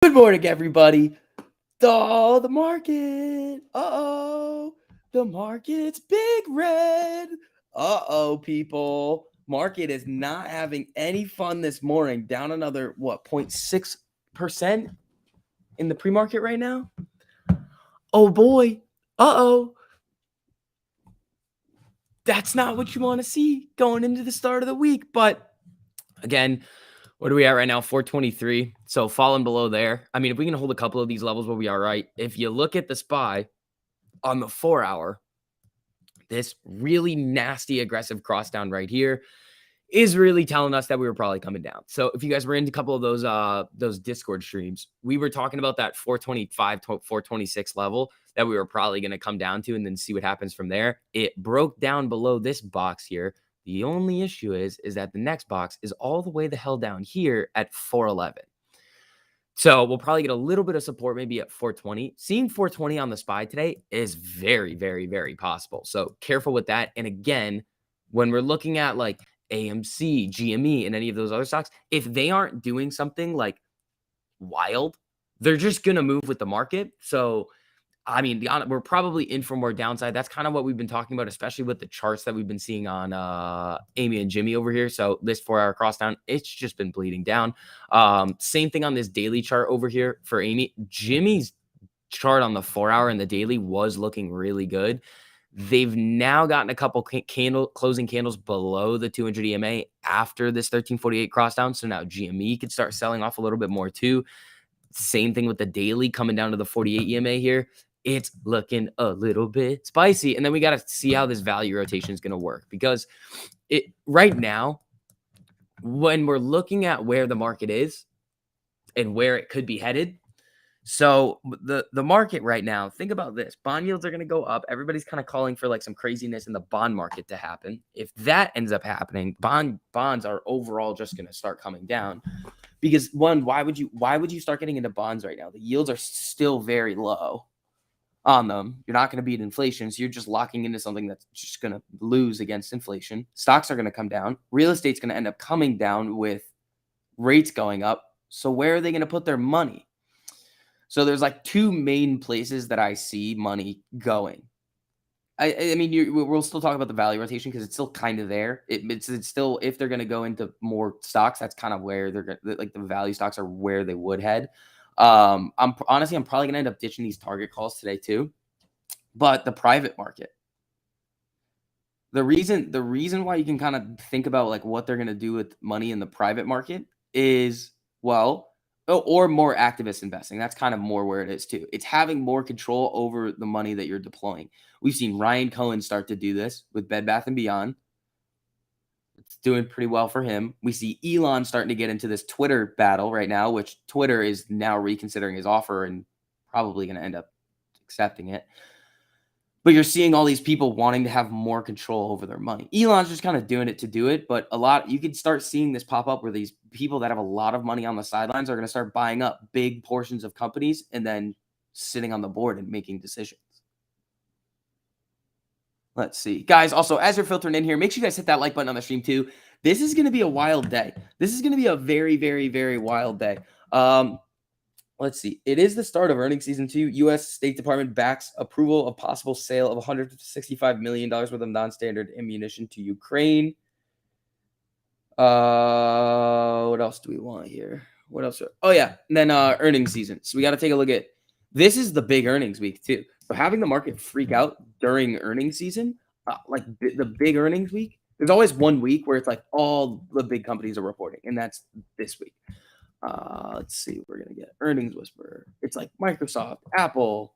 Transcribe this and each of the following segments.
Good morning, everybody. The market. Uh-oh. The market's big red. Uh-oh, people. Market is not having any fun this morning. Down another, 0.6% in the pre-market right now? Oh, boy. Uh-oh. That's not what you want to see going into the start of the week. But, again, what are we at right now? 423. So falling below there. I mean, if we can hold a couple of these levels, we'll be all right. If you look at the SPY on the 4 hour, this really nasty aggressive cross down right here is really telling us that we were probably coming down. So if you guys were into a couple of those Discord streams, we were talking about that 425 to 426 level that we were probably going to come down to and then see what happens from there. It broke down below this box here. The only issue is that the next box is all the way the hell down here at 411. So we'll probably get a little bit of support maybe at 420. Seeing 420 on the SPY today is very, very, very possible. So careful with that. And again, when we're looking at like AMC, GME, and any of those other stocks, if they aren't doing something like wild, they're just going to move with the market. So I mean, we're probably in for more downside. That's kind of what we've been talking about, especially with the charts that we've been seeing on Amy and Jimmy over here. So this 4 hour cross down, it's just been bleeding down. Same thing on this daily chart over here for Amy. Jimmy's chart on the 4 hour and the daily was looking really good. They've now gotten a couple closing candles below the 200 EMA after this 1348 cross down. So now GME could start selling off a little bit more too. Same thing with the daily coming down to the 48 EMA here. It's looking a little bit spicy. And then we got to see how this value rotation is going to work, because right now, when we're looking at where the market is and where it could be headed. So the market right now, think about this. Bond yields are going to go up. Everybody's kind of calling for like some craziness in the bond market to happen. If that ends up happening, bonds are overall just going to start coming down. Because one, why would you start getting into bonds right now? The yields are still very low on them. You're not going to beat inflation, so you're just locking into something that's just going to lose against inflation. Stocks are going to come down. Real estate's going to end up coming down with rates going up. So where are they going to put their money? So there's like two main places that I see money going. I mean, we'll still talk about the value rotation because it's still kind of there. It's still, if they're going to go into more stocks, that's kind of where they're like the value stocks are where they would head. I'm probably going to end up ditching these target calls today too. But the private market, the reason why you can kind of think about like what they're going to do with money in the private market is, or more activist investing. That's kind of more where it is too. It's having more control over the money that you're deploying. We've seen Ryan Cohen start to do this with Bed Bath & Beyond. It's doing pretty well for him. We see Elon starting to get into this Twitter battle right now, which Twitter is now reconsidering his offer and probably going to end up accepting it. But you're seeing all these people wanting to have more control over their money. Elon's just kind of doing it to do it, but you could start seeing this pop up where these people that have a lot of money on the sidelines are going to start buying up big portions of companies and then sitting on the board and making decisions. Let's see. Guys, also, as you're filtering in here, make sure you guys hit that like button on the stream too. This is going to be a wild day. This is going to be a very, very, very wild day. Let's see. It is the start of earnings season 2. U.S. State Department backs approval of possible sale of $165 million worth of non-standard ammunition to Ukraine. What else do we want here? What else? Oh, yeah. And then earnings season. So we got to take a look at this. Is the big earnings week, too. So having the market freak out during earnings season, like the big earnings week, there's always one week where it's like all the big companies are reporting, and that's this week. Let's see what we're going to get. Earnings whisperer. It's like Microsoft, Apple,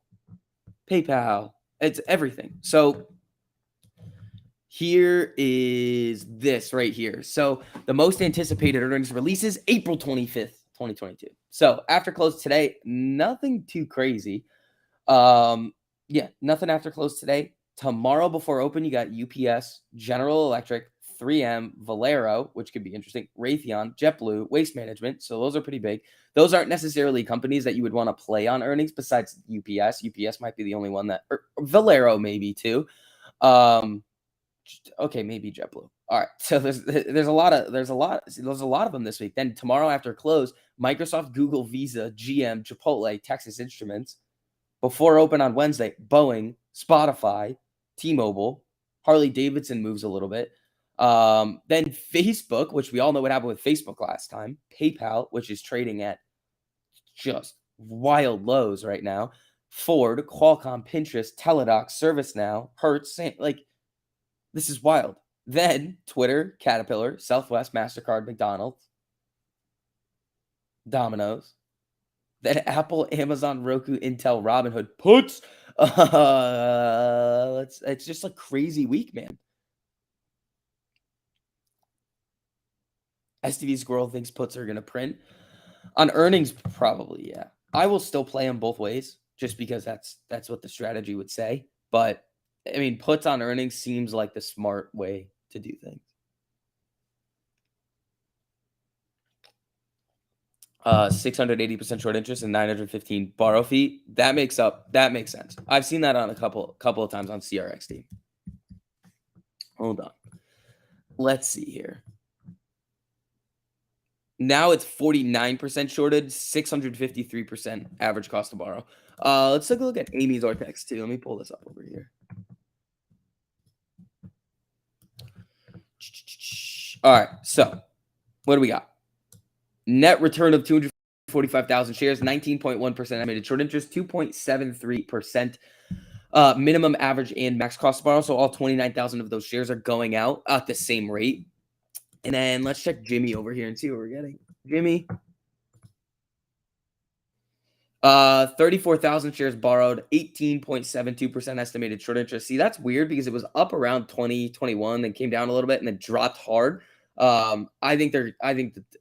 PayPal. It's everything. So here is this right here. So the most anticipated earnings release is April 25th, 2022. So after close today, nothing too crazy. Nothing after close today. Tomorrow before open, you got UPS, General Electric, 3M, Valero, which could be interesting, Raytheon, JetBlue, Waste Management. So those are pretty big. Those aren't necessarily companies that you would want to play on earnings besides UPS. UPS might be the only one that, or Valero maybe too. Okay, maybe JetBlue. All right, so there's a lot of them this week. Then tomorrow after close, Microsoft, Google, Visa, GM, Chipotle, Texas Instruments. Before open on Wednesday, Boeing, Spotify, T-Mobile, Harley Davidson moves a little bit. Then Facebook, which we all know what happened with Facebook last time. PayPal, which is trading at just wild lows right now. Ford, Qualcomm, Pinterest, Teladoc, ServiceNow, Hertz, like this is wild. Then Twitter, Caterpillar, Southwest, MasterCard, McDonald's, Domino's. Then Apple, Amazon, Roku, Intel, Robinhood puts. It's just a crazy week, man. STV Squirrel thinks puts are going to print. On earnings, probably, yeah. I will still play them both ways just because that's what the strategy would say. But, I mean, puts on earnings seems like the smart way to do things. 680% short interest and 915 borrow fee. That makes sense. I've seen that on a couple of times on CRXT. Hold on. Let's see here. Now it's 49% shorted, 653% average cost to borrow. Let's take a look at Amy's Vortex too. Let me pull this up over here. All right, so what do we got? Net return of 245,000 shares, 19.1% estimated short interest, 2.73%. Minimum average and max cost to borrow. So all 29,000 of those shares are going out at the same rate. And then let's check Jimmy over here and see what we're getting. Jimmy. 34,000 shares borrowed, 18.72% estimated short interest. See, that's weird because it was up around 2021, then came down a little bit and then dropped hard. I think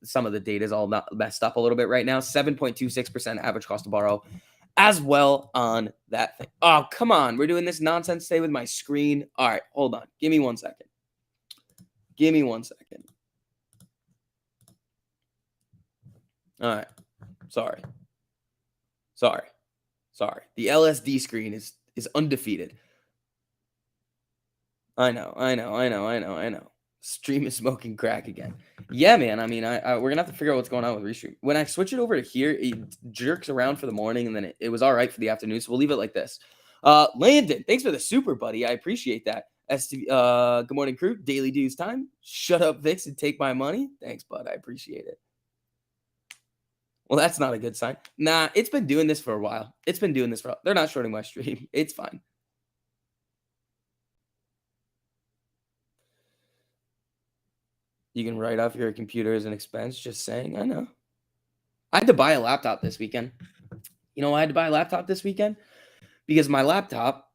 some of the data is all not messed up a little bit right now. 7.26% average cost to borrow as well on that thing. Oh, come on. We're doing this nonsense today with my screen. All right, hold on. Give me 1 second. All right. Sorry. The LSD screen is undefeated. I know. Stream is smoking crack again. Yeah, man. I mean, we're gonna have to figure out what's going on with Restream. When I switch it over to here, it jerks around for the morning, and then it was all right for the afternoon. So we'll leave it like this. Landon, thanks for the super, buddy. I appreciate that. Good morning, crew. Daily dues time. Shut up, Vix, and take my money. Thanks, bud. I appreciate it. Well, that's not a good sign. Nah, it's been doing this for a while. They're not shorting my stream. It's fine. You can write off your computer as an expense. Just saying. I know. I had to buy a laptop this weekend. You know why I had to buy a laptop this weekend? Because my laptop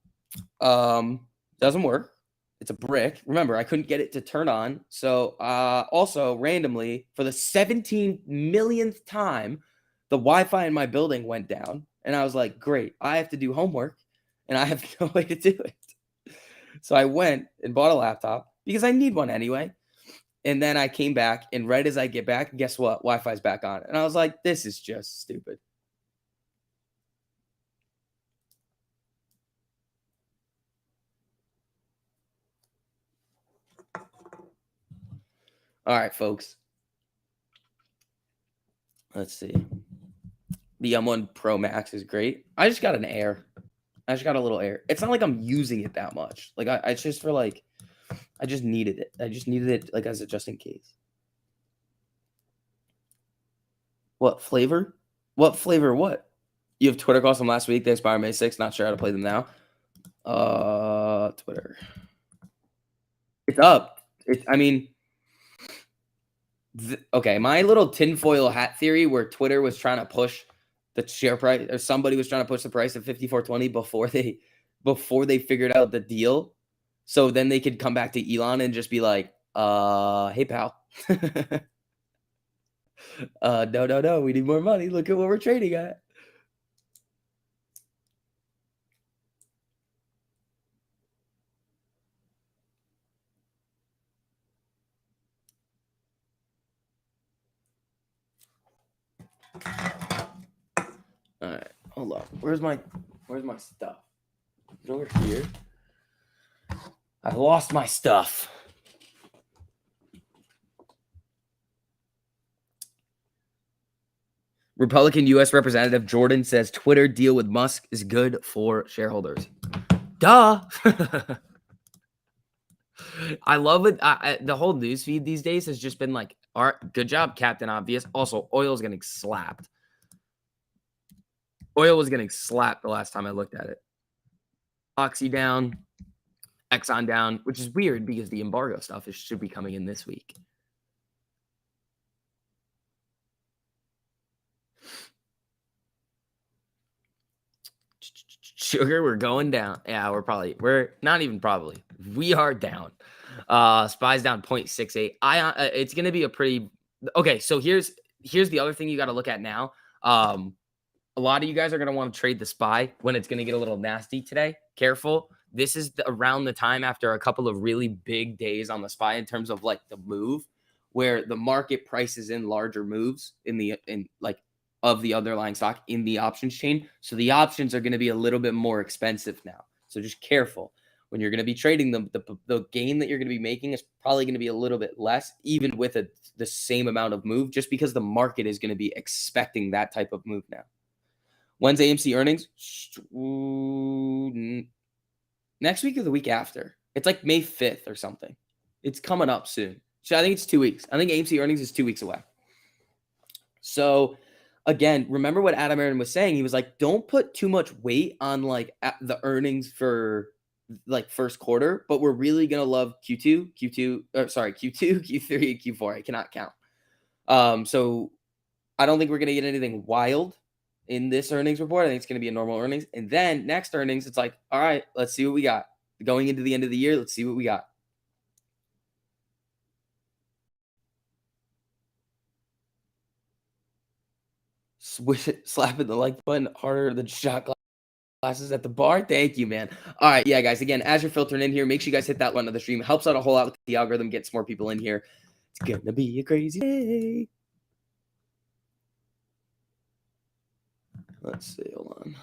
doesn't work. It's a brick. Remember, I couldn't get it to turn on. So also randomly, for the 17 millionth time, the Wi-Fi in my building went down. And I was like, great, I have to do homework and I have no way to do it. So I went and bought a laptop because I need one anyway. And then I came back, and right as I get back, guess what? Wi-Fi's back on. And I was like, this is just stupid. All right, folks. Let's see. The M1 Pro Max is great. I just got an Air. I just got a little Air. It's not like I'm using it that much. Like I just for like, I just needed it. I just needed it like as a just in case. What flavor? What flavor? What? You have Twitter calls from last week. They expire May 6th. Not sure how to play them now. Twitter. It's up. Okay. My little tinfoil hat theory where Twitter was trying to push the share price, or somebody was trying to push the price of 54.20 before they figured out the deal. So then they could come back to Elon and just be like, hey, pal. No. We need more money. Look at what we're trading at. All right. Hold on. Where's my stuff? Is it over here? I lost my stuff. Republican U.S. Representative Jordan says Twitter deal with Musk is good for shareholders. Duh. I love it. The whole news feed these days has just been like, all right, good job, Captain Obvious. Also, oil's getting slapped. Oil was getting slapped the last time I looked at it. Oxy down, Exxon down, which is weird because the embargo stuff should be coming in this week. Sugar, we're going down. Yeah, we're not even probably. We are down. Spies down 0.68. It's gonna be a pretty okay. So here's the other thing you got to look at now. A lot of you guys are gonna want to trade the SPY when it's gonna get a little nasty today. Careful. This is around the time after a couple of really big days on the SPY in terms of like the move, where the market prices in larger moves of the underlying stock in the options chain. So the options are going to be a little bit more expensive now. So just careful when you're going to be trading them. The gain that you're going to be making is probably going to be a little bit less, even with the same amount of move, just because the market is going to be expecting that type of move now. When's AMC earnings? Next week or the week after? It's like May 5th or something. It's coming up soon. So I think it's 2 weeks. I think AMC earnings is 2 weeks away. So again, remember what Adam Aaron was saying. He was like, don't put too much weight on like the earnings for like first quarter, but we're really going to love Q2, Q3, and Q4. I cannot count. So I don't think we're going to get anything wild in this earnings report. I think it's going to be a normal earnings. And then next earnings, it's like, all right, let's see what we got. Going into the end of the year, let's see what we got. Slapping the like button harder than shot glasses at the bar. Thank you, man. All right, yeah, guys. Again, as you're filtering in here, make sure you guys hit that one of the stream. It helps out a whole lot with the algorithm, gets more people in here. It's gonna be a crazy day. Let's see. Hold on.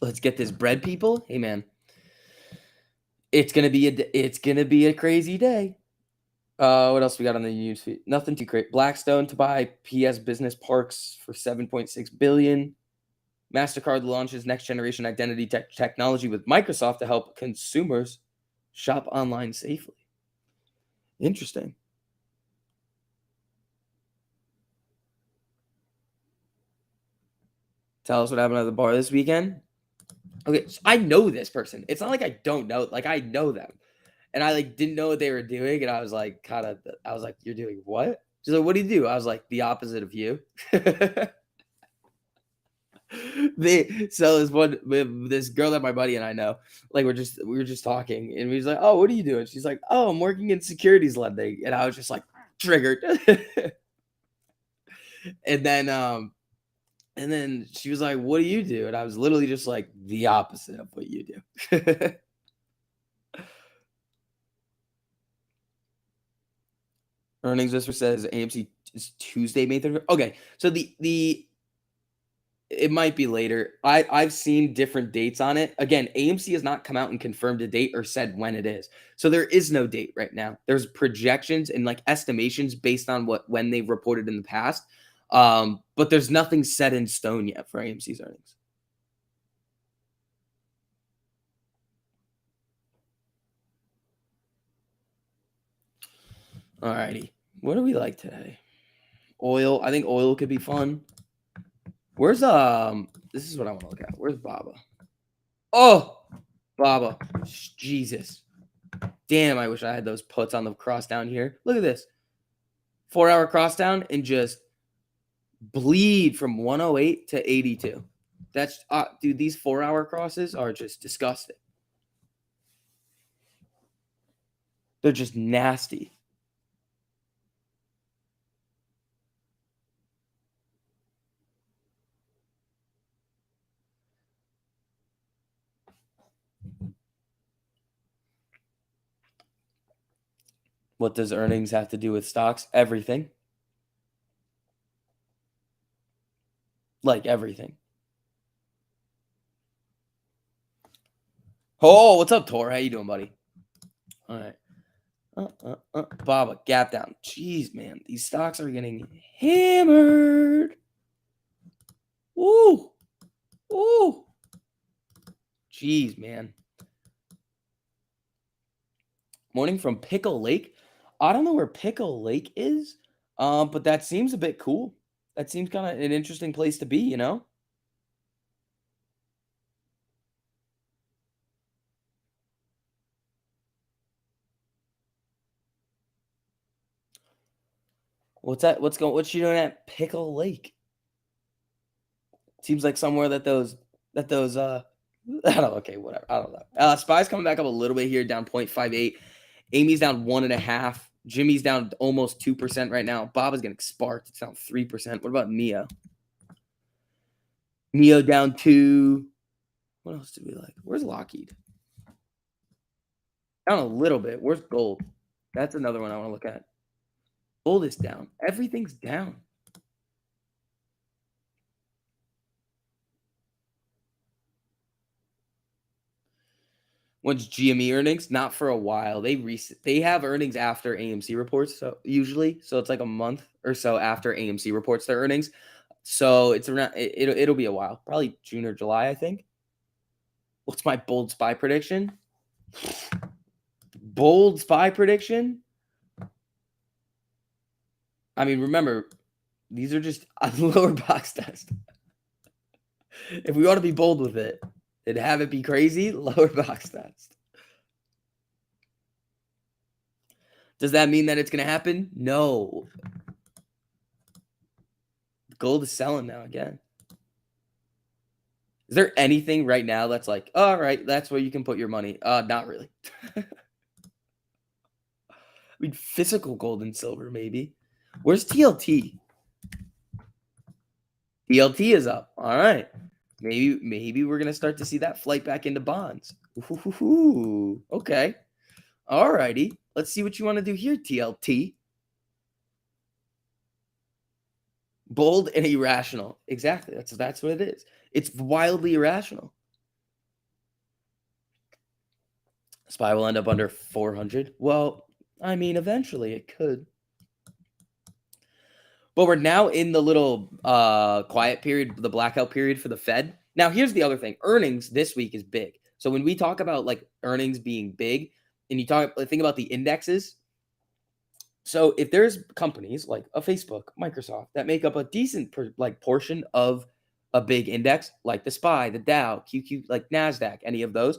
Let's get this bread, people. Hey, man. It's gonna be a crazy day. What else we got on the news feed? Nothing too great. Blackstone to buy PS Business Parks for $7.6 billion. MasterCard launches next generation identity technology with Microsoft to help consumers shop online safely. Interesting. Tell us what happened at the bar this weekend. Okay, so I know this person. It's not like I don't know. Like I know them, and I like didn't know what they were doing, and I was like, "You're doing what?" She's like, "What do you do?" I was like, "The opposite of you." This girl that my buddy and I know, like we were just talking, and we was like, "Oh, what are you doing?" She's like, "Oh, I'm working in securities lending," and I was just like triggered. and then she was like, "What do you do?" And I was literally just like the opposite of what you do. Earnings whisper says AMC is Tuesday, May 3rd. Okay, so the it might be later. I've seen different dates on it. Again, AMC has not come out and confirmed a date or said when it is. So there is no date right now. There's projections and like estimations based on when they've reported in the past. But there's nothing set in stone yet for AMC's earnings. All righty. What do we like today? Oil. I think oil could be fun. Where's this is what I want to look at. Where's Baba? Oh, Baba. Jesus. Damn, I wish I had those puts on the cross down here. Look at this. 4-hour cross down and just bleed from 108 to 82. That's dude, these 4-hour crosses are just disgusting. They're just nasty. What does earnings have to do with stocks? Everything. Like everything. Oh, what's up, Tor? How you doing, buddy? All right. Baba, gap down. Jeez, man. These stocks are getting hammered. Ooh. Ooh. Jeez, man. Morning from Pickle Lake. I don't know where Pickle Lake is, but that seems a bit cool. That seems kind of an interesting place to be, you know? What's that? What's she doing at Pickle Lake? Seems like somewhere that those I don't know, okay, whatever. I don't know. Spy's coming back up a little bit here, down 0.58. Amy's down 1.5. Jimmy's down almost 2% right now. Bob is getting sparked. It's down 3%. What about Neo? Neo down 2. What else do we like? Where's Lockheed? Down a little bit. Where's gold? That's another one I want to look at. Gold is down. Everything's down. When's GME earnings? Not for a while. They have earnings after AMC reports, so usually, so it's like a month or so after AMC reports their earnings. So it's around. It'll be a while, probably June or July, I think. What's my bold spy prediction? Bold spy prediction. I mean, remember, these are just a lower box test. If we want to be bold with it and have it be crazy, lower box test. Does that mean that it's going to happen? No. Gold is selling now again. Is there anything right now that's like, all right, that's where you can put your money? Not really. I mean, physical gold and silver, maybe. Where's TLT? TLT is up. All right. Maybe we're gonna start to see that flight back into bonds. Ooh, okay. All righty. Let's see what you want to do here, TLT. Bold and irrational. Exactly. That's what it is. It's wildly irrational. SPY will end up under 400. Well, I mean, eventually it could. But we're now in the little quiet period, the blackout period for the Fed. Now, here's the other thing. Earnings this week is big. So when we talk about like earnings being big, and you think about the indexes. So if there's companies like a Facebook, Microsoft that make up a decent portion of a big index, like the SPY, the Dow, QQ, like Nasdaq, any of those,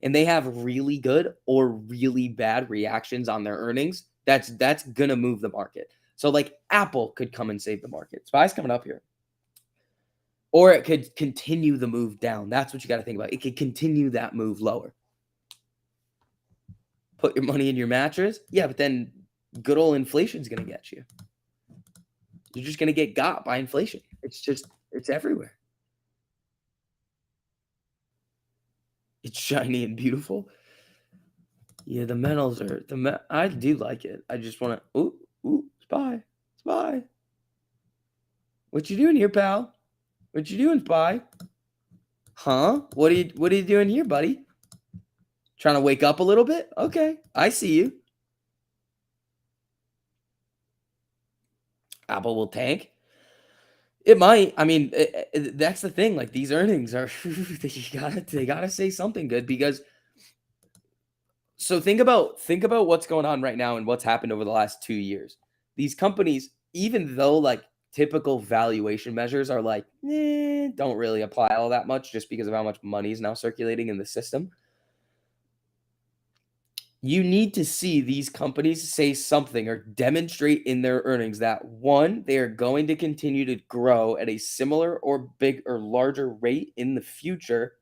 and they have really good or really bad reactions on their earnings, that's gonna move the market. So like Apple could come and save the market. SPY's coming up here. Or it could continue the move down. That's what you got to think about. It could continue that move lower. Put your money in your mattress. Yeah, but then good old inflation's going to get you. You're just going to get got by inflation. It's everywhere. It's shiny and beautiful. Yeah, the metals are I do like it. I just want to SPY. What you doing here, pal? What you doing, SPY? Huh? What are you doing here, buddy? Trying to wake up a little bit? Okay, I see you. Apple will tank. It might. I mean, that's the thing. Like these earnings are, they gotta say something good because. So think about what's going on right now and what's happened over the last 2 years. These companies, even though like typical valuation measures are like, don't really apply all that much just because of how much money is now circulating in the system. You need to see these companies say something or demonstrate in their earnings that one, they are going to continue to grow at a similar or big or larger rate in the future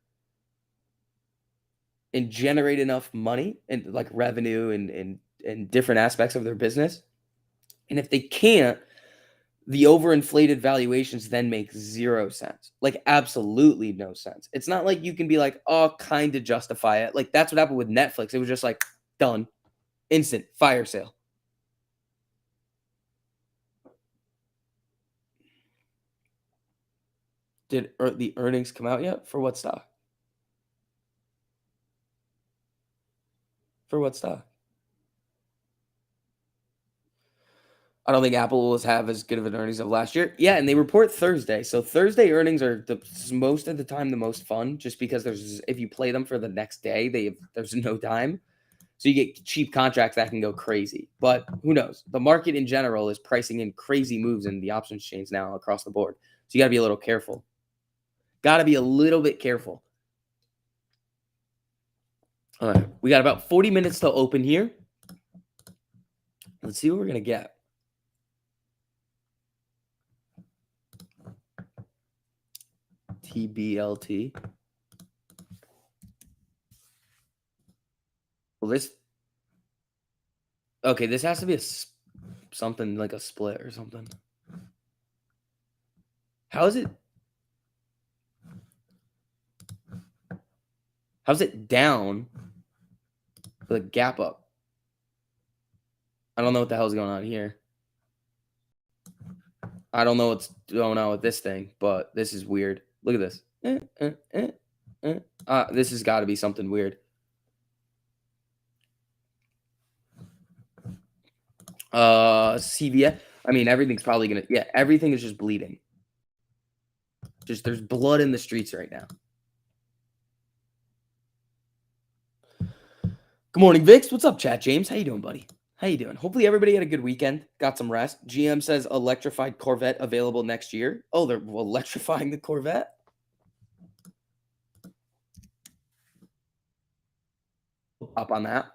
and generate enough money and like revenue and different aspects of their business. And if they can't, the overinflated valuations then make zero sense. Like absolutely no sense. It's not like you can be like, oh, kind of justify it. Like that's what happened with Netflix. It was just like done. Instant fire sale. Did the earnings come out yet for what stock? For what stock? I don't think Apple will have as good of an earnings of last year. Yeah, and they report Thursday. So Thursday earnings are most of the time the most fun, just because if you play them for the next day, there's no time. So you get cheap contracts that can go crazy. But who knows? The market in general is pricing in crazy moves in the options chains now across the board. So you got to be a little careful. Got to be a little bit careful. All right. We got about 40 minutes to open here. Let's see what we're going to get. TBLT. Well, this has to be something like a split or something. How's it down with a gap up? I don't know what the hell's going on here. I don't know what's going on with this thing, but this is weird. Look at this. This has got to be something weird. CVS. I mean, everything's probably gonna. Yeah, everything is just bleeding. There's blood in the streets right now. Good morning, Vix. What's up, chat? James, how you doing, buddy? How you doing? Hopefully everybody had a good weekend. Got some rest. GM says electrified Corvette available next year. Oh, they're electrifying the Corvette? Up on that.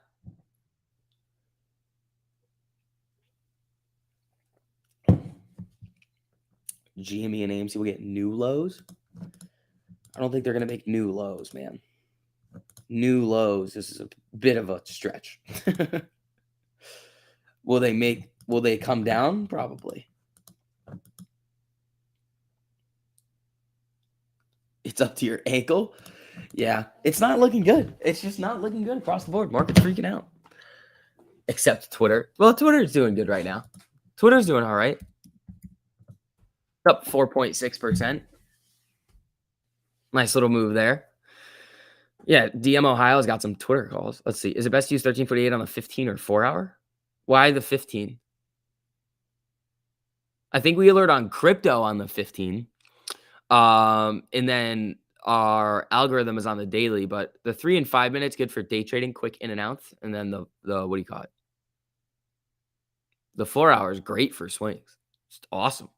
GME and AMC will get new lows. I don't think they're going to make new lows, man. New lows. This is a bit of a stretch. Will they come down? Probably. It's up to your ankle. Yeah, it's not looking good. It's just not looking good across the board. Market's freaking out. Except Twitter. Well, Twitter is doing good right now. Twitter's doing all right. Up 4.6%. Nice little move there. Yeah, DM Ohio's got some Twitter calls. Let's see. Is it best to use 1348 on the 15 or 4 hour? Why the 15? I think we alert on crypto on the 15. And then our algorithm is on the daily, but the 3 and 5 minutes good for day trading, quick in and outs. And then the what do you call it? The 4 hours great for swings. It's awesome.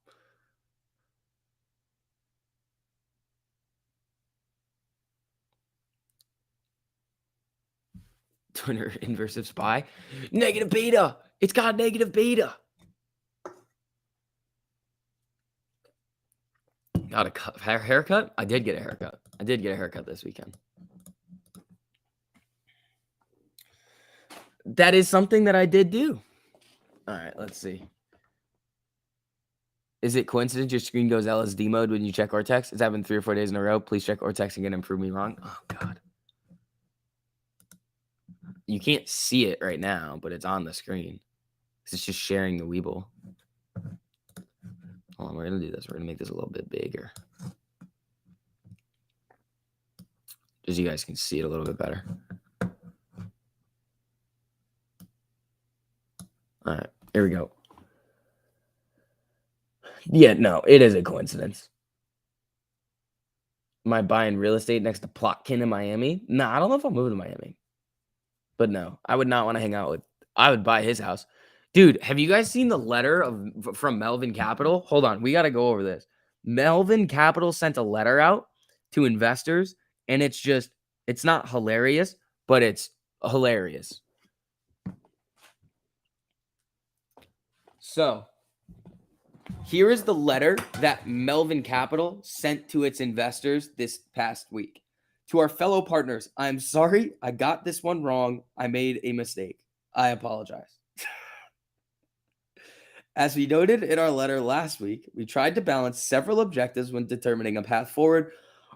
Twitter inversive SPY. Negative beta. It's got negative beta. Got a haircut? I did get a haircut. I did get a haircut this weekend. That is something that I did do. All right, let's see. Is it coincidence your screen goes LSD mode when you check Vortex? It's happened 3 or 4 days in a row. Please check Vortex again and prove me wrong. Oh, God. You can't see it right now, but it's on the screen. It's just sharing the Weeble. Hold on, we're going to do this. We're going to make this a little bit bigger. Just so you guys can see it a little bit better. All right, here we go. Yeah, no, it is a coincidence. Am I buying real estate next to Plotkin in Miami? Nah, I don't know if I'll move to Miami. But no, I would not want to hang out with. I would buy his house. Dude, have you guys seen the letter from Melvin Capital? Hold on, we got to go over this. Melvin Capital sent a letter out to investors, and it's not hilarious, but it's hilarious. So, here is the letter that Melvin Capital sent to its investors this past week. To our fellow partners, I'm sorry I got this one wrong. I made a mistake. I apologize. As we noted in our letter last week, we tried to balance several objectives when determining a path forward.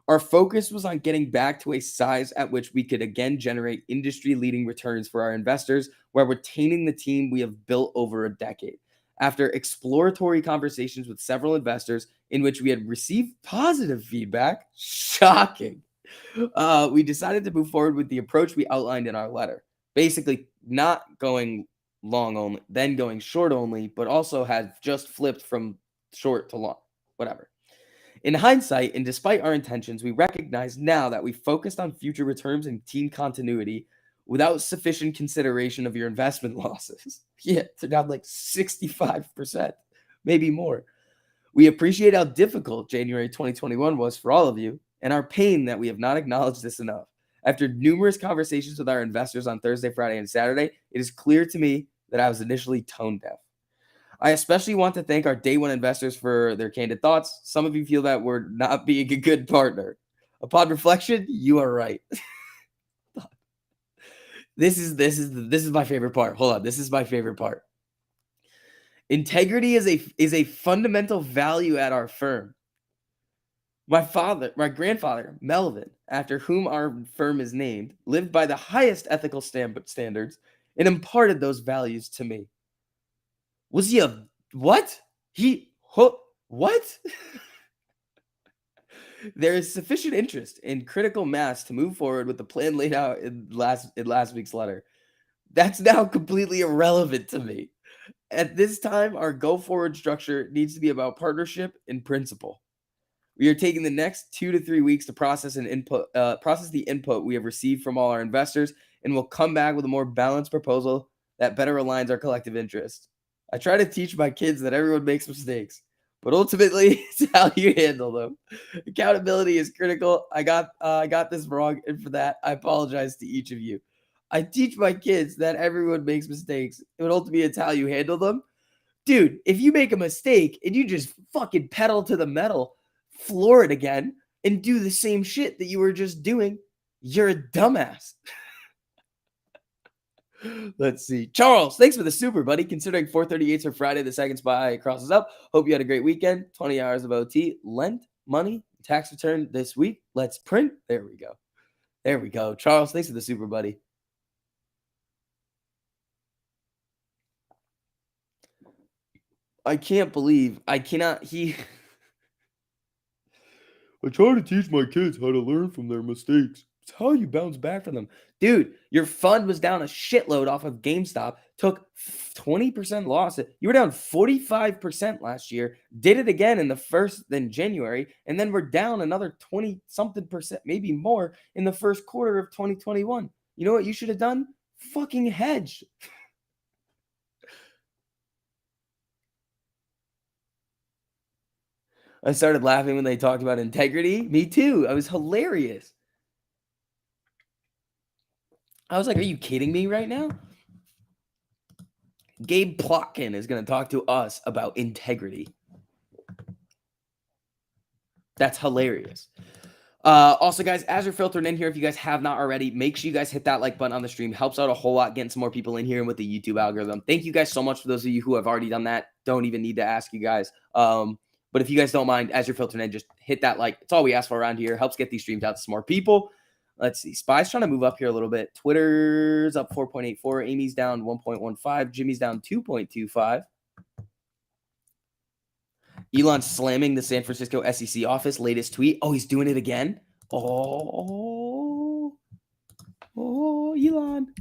Our focus was on getting back to a size at which we could again generate industry-leading returns for our investors while retaining the team we have built over a decade. After exploratory conversations with several investors in which we had received positive feedback, shocking, we decided to move forward with the approach we outlined in our letter. Basically, not going long only, then going short only, but also had just flipped from short to long, whatever. In hindsight, and despite our intentions, we recognize now that we focused on future returns and team continuity without sufficient consideration of your investment losses. Yeah, they're down like 65%, maybe more. We appreciate how difficult January 2021 was for all of you, and our pain that we have not acknowledged this enough. After numerous conversations with our investors on Thursday, Friday, and Saturday, it is clear to me that I was initially tone deaf. I especially want to thank our day one investors for their candid thoughts. Some of you feel that we're not being a good partner. Upon reflection, you are right. This is my favorite part. Hold on, this is my favorite part. Integrity is a fundamental value at our firm. My grandfather, Melvin, after whom our firm is named, lived by the highest ethical standards and imparted those values to me. Was he a what? What? There is sufficient interest and critical mass to move forward with the plan laid out in last week's letter. That's now completely irrelevant to me. At this time, our go forward structure needs to be about partnership and principle. We are taking the next 2 to 3 weeks to process the input we have received from all our investors, and we'll come back with a more balanced proposal that better aligns our collective interests. I try to teach my kids that everyone makes mistakes, but ultimately, it's how you handle them. Accountability is critical. I got this wrong, and for that, I apologize to each of you. I teach my kids that everyone makes mistakes, but ultimately, it's how you handle them. Dude, if you make a mistake and you just fucking pedal to the metal, floor it again, and do the same shit that you were just doing, you're a dumbass. Let's see. Charles, thanks for the super, buddy. Considering 438s for Friday, the second spy crosses up. Hope you had a great weekend. 20 hours of OT. Lent, money, tax return this week. Let's print. There we go. There we go. Charles, thanks for the super, buddy. I can't believe I cannot. I try to teach my kids how to learn from their mistakes. It's how you bounce back from them. Dude, your fund was down a shitload off of GameStop, took 20% loss. You were down 45% last year, did it again in the first, then January, and then we're down another 20 something percent, maybe more, in the first quarter of 2021. You know what you should have done? Fucking hedge. I started laughing when they talked about integrity. Me too. I was hilarious. I was like, are you kidding me right now? Gabe Plotkin is going to talk to us about integrity. That's hilarious. Also, guys, as you're filtering in here, if you guys have not already, make sure you guys hit that like button on the stream. Helps out a whole lot getting some more people in here and with the YouTube algorithm. Thank you guys so much for those of you who have already done that. Don't even need to ask you guys. But if you guys don't mind, as you're filtering in, just hit that like. It's all we ask for around here. Helps get these streams out to some more people. Let's see. Spy's trying to move up here a little bit. Twitter's up 4.84. Amy's down 1.15. Jimmy's down 2.25. Elon slamming the San Francisco SEC office. Latest tweet. Oh, he's doing it again? Oh, Elon.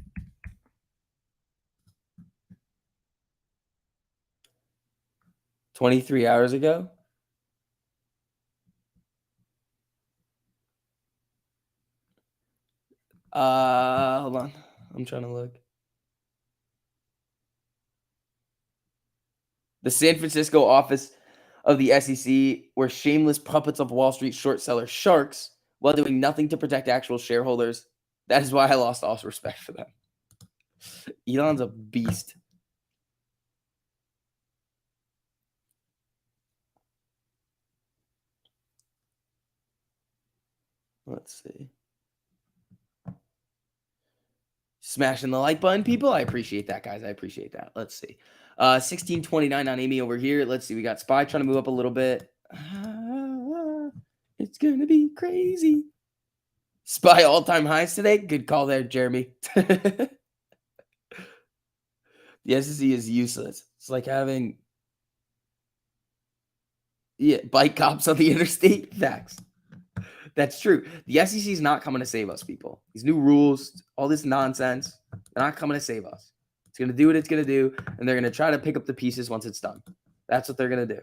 "23 hours ago." Hold on. I'm trying to look. The San Francisco office of the SEC were shameless puppets of Wall Street short seller sharks while doing nothing to protect actual shareholders. That is why I lost all respect for them. Elon's a beast. Let's see. Smashing the like button, people. I appreciate that, guys. I appreciate that. Let's see. 1629 on Amy over here. Let's see. We got Spy trying to move up a little bit. It's going to be crazy. Spy all-time highs today. Good call there, Jeremy. The SEC is useless. It's like having bike cops on the interstate. Facts. That's true. The SEC is not coming to save us, people. These new rules, all this nonsense, they're not coming to save us. It's going to do what it's going to do, and they're going to try to pick up the pieces once it's done. That's what they're going to do.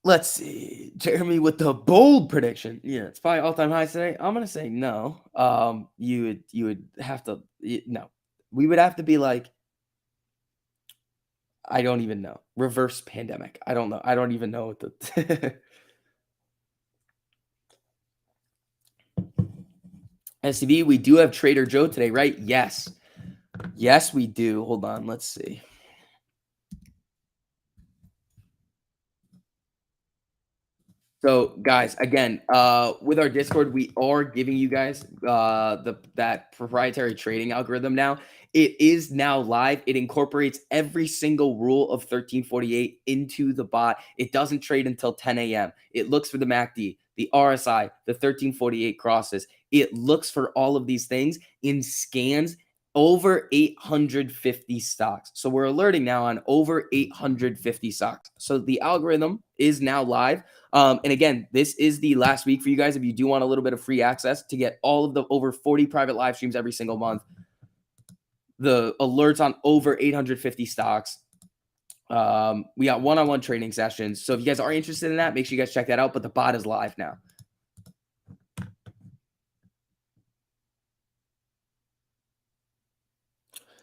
Let's see. Jeremy with the bold prediction. Yeah, it's probably all-time highs today. I'm going to say no. You would have to no. We would have to be like, I don't even know. Reverse pandemic. I don't know. I don't even know what the SCB, we do have Trader Joe today, right? Yes. Yes, we do. Hold on. Let's see. So, guys, again, with our Discord, we are giving you guys that proprietary trading algorithm now. It is now live. It incorporates every single rule of 1348 into the bot. It doesn't trade until 10 a.m. It looks for the MACD, the RSI, the 1348 crosses. It looks for all of these things in scans over 850 stocks. So we're alerting now on over 850 stocks. So the algorithm is now live. And again, this is the last week for you guys. If you do want a little bit of free access to get all of the over 40 private live streams every single month, the alerts on over 850 stocks. We got one-on-one trading sessions. So if you guys are interested in that, make sure you guys check that out. But the bot is live now.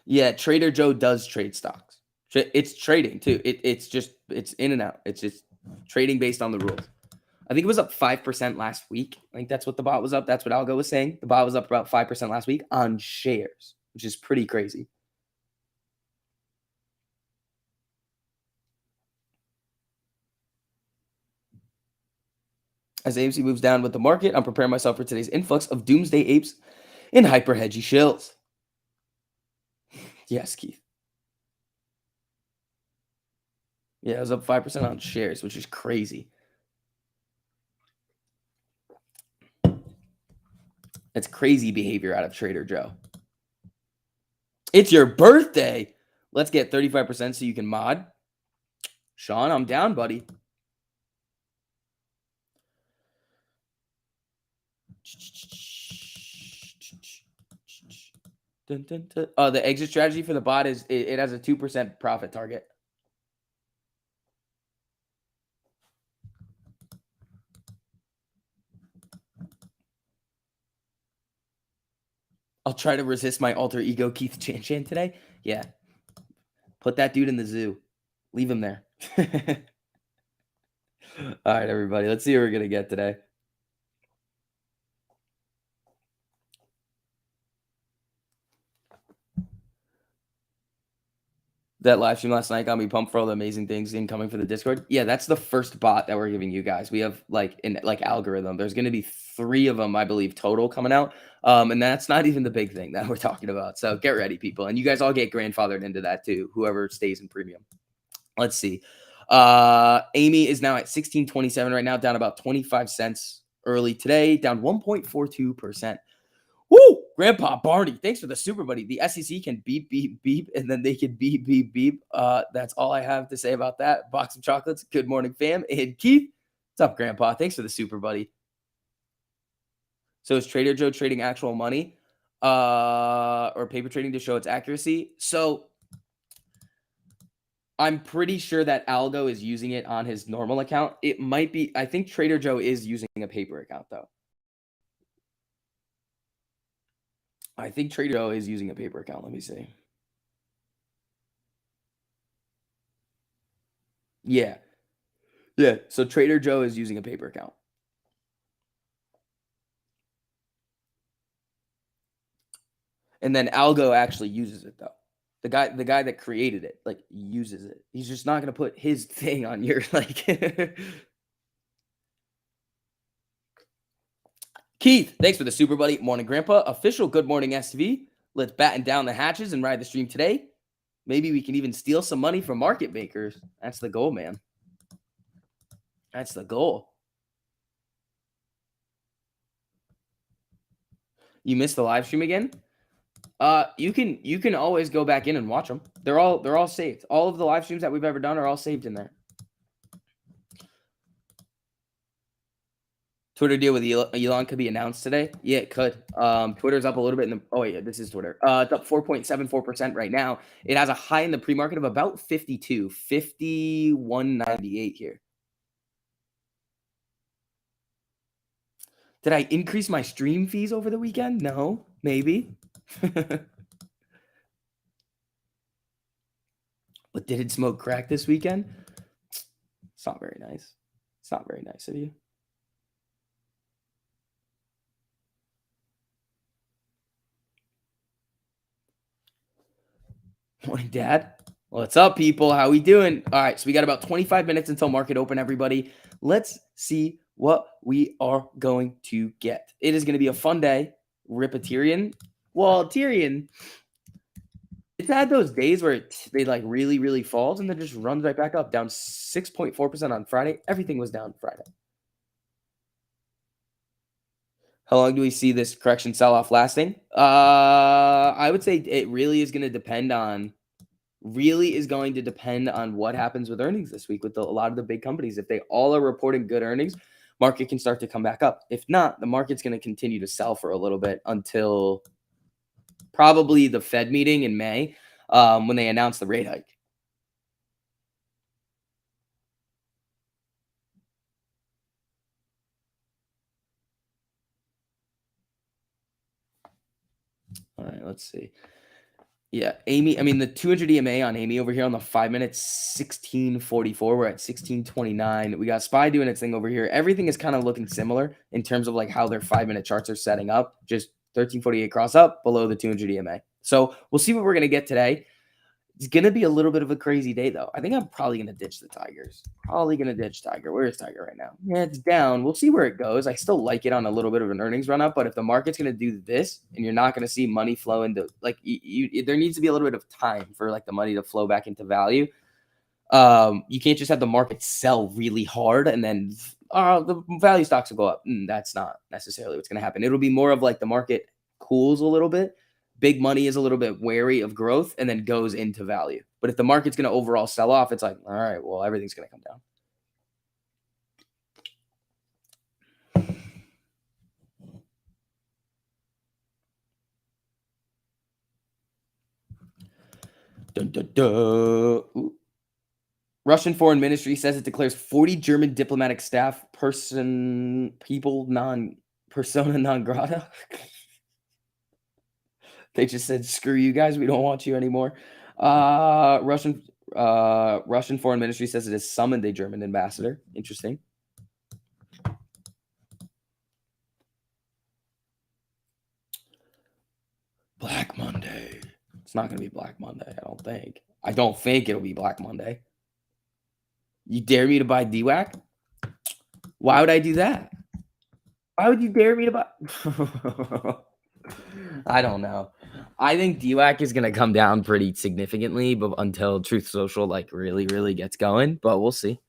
Yeah, Trader Joe does trade stocks. It's trading too. It's in and out. It's just trading based on the rules. I think it was up 5% last week. I think that's what the bot was up. That's what Algo was saying. The bot was up about 5% last week on shares, which is pretty crazy. As AMC moves down with the market, I'm preparing myself for today's influx of doomsday apes and hyper hedgy shills. Yes, Keith. Yeah, it was up 5% on shares, which is crazy. That's crazy behavior out of Trader Joe. It's your birthday. Let's get 35% so you can mod. Sean, I'm down, buddy. The exit strategy for the bot is it has a 2% profit target. I'll try to resist my alter ego, Keith Chan today. Yeah. Put that dude in the zoo. Leave him there. All right, everybody. Let's see what we're going to get today. That live stream last night got me pumped for all the amazing things incoming for the Discord. Yeah, that's the first bot that we're giving you guys. We have like algorithm. There's going to be 3 of them, I believe, total coming out. And that's not even the big thing that we're talking about. So get ready, people. And you guys all get grandfathered into that too, whoever stays in premium. Let's see. Amy is now at 1627 right now, down about 25 cents early today, down 1.42%. Woo! Grandpa Barney, thanks for the super buddy. The SEC can beep, beep, beep, and then they can beep, beep, beep. That's all I have to say about that. Box of chocolates. Good morning, fam. And Keith, what's up, Grandpa? Thanks for the super buddy. So is Trader Joe trading actual money or paper trading to show its accuracy? So I'm pretty sure that Algo is using it on his normal account. It might be, I think Trader Joe is using a paper account though. I think Trader Joe is using a paper account. Let me see. Yeah. Yeah. So Trader Joe is using a paper account. And then Algo actually uses it though. The guy that created it, like, uses it. He's just not gonna put his thing on your like Keith, thanks for the super buddy. Morning, Grandpa. Official good morning SV. Let's batten down the hatches and ride the stream today. Maybe we can even steal some money from market makers. That's the goal, man. That's the goal. You missed the live stream again? You can always go back in and watch them. They're all saved. All of the live streams that we've ever done are all saved in there. Twitter deal with Elon could be announced today. Yeah, it could. Twitter's up a little bit in the. Oh yeah, this is Twitter. It's up 4.74% right now. It has a high in the pre-market of about 52, 51.98 here. Did I increase my stream fees over the weekend? No, maybe. But did it smoke crack this weekend? It's not very nice. It's not very nice of you. Morning, Dad. What's up, people? How we doing? All right, so we got about 25 minutes until market open, everybody. Let's see what we are going to get. It is going to be a fun day. Rip a Tyrion. Well, Tyrion, it's had those days where they like really, really falls and then just runs right back up, down 6.4% on Friday. Everything was down Friday. How long do we see this correction sell-off lasting? I would say it really is going to depend on what happens with earnings this week with a lot of the big companies. If they all are reporting good earnings, market can start to come back up. If not, the market's going to continue to sell for a little bit until probably the Fed meeting in May when they announce the rate hike. All right, let's see. Yeah, Amy. I mean, the 200 EMA on Amy over here on the 5 minutes, 1644. We're at 1629. We got SPY doing its thing over here. Everything is kind of looking similar in terms of like how their 5 minute charts are setting up. Just 1348 cross up below the 200 EMA. So we'll see what we're gonna get today. It's gonna be a little bit of a crazy day though. I think I'm probably gonna ditch the Tigers. Probably gonna ditch Tiger. Where is Tiger right now? Yeah, it's down. We'll see where it goes. I still like it on a little bit of an earnings run up, but if the market's gonna do this and you're not gonna see money flow into like there needs to be a little bit of time for like the money to flow back into value. You can't just have the market sell really hard and then the value stocks will go up. That's not necessarily what's gonna happen. It'll be more of like the market cools a little bit. Big money is a little bit wary of growth and then goes into value. But if the market's going to overall sell off, it's like, all right, well, everything's going to come down. Dun, dun, dun. Russian Foreign Ministry says it declares 40 German diplomatic staff persona non grata. They just said, screw you guys. We don't want you anymore. Russian Foreign Ministry says it has summoned a German ambassador. Interesting. Black Monday. It's not going to be Black Monday, I don't think. I don't think it'll be Black Monday. You dare me to buy DWAC? Why would I do that? Why would you dare me to buy? I don't know. I think DWAC is going to come down pretty significantly, but until Truth Social like really, really gets going. But we'll see.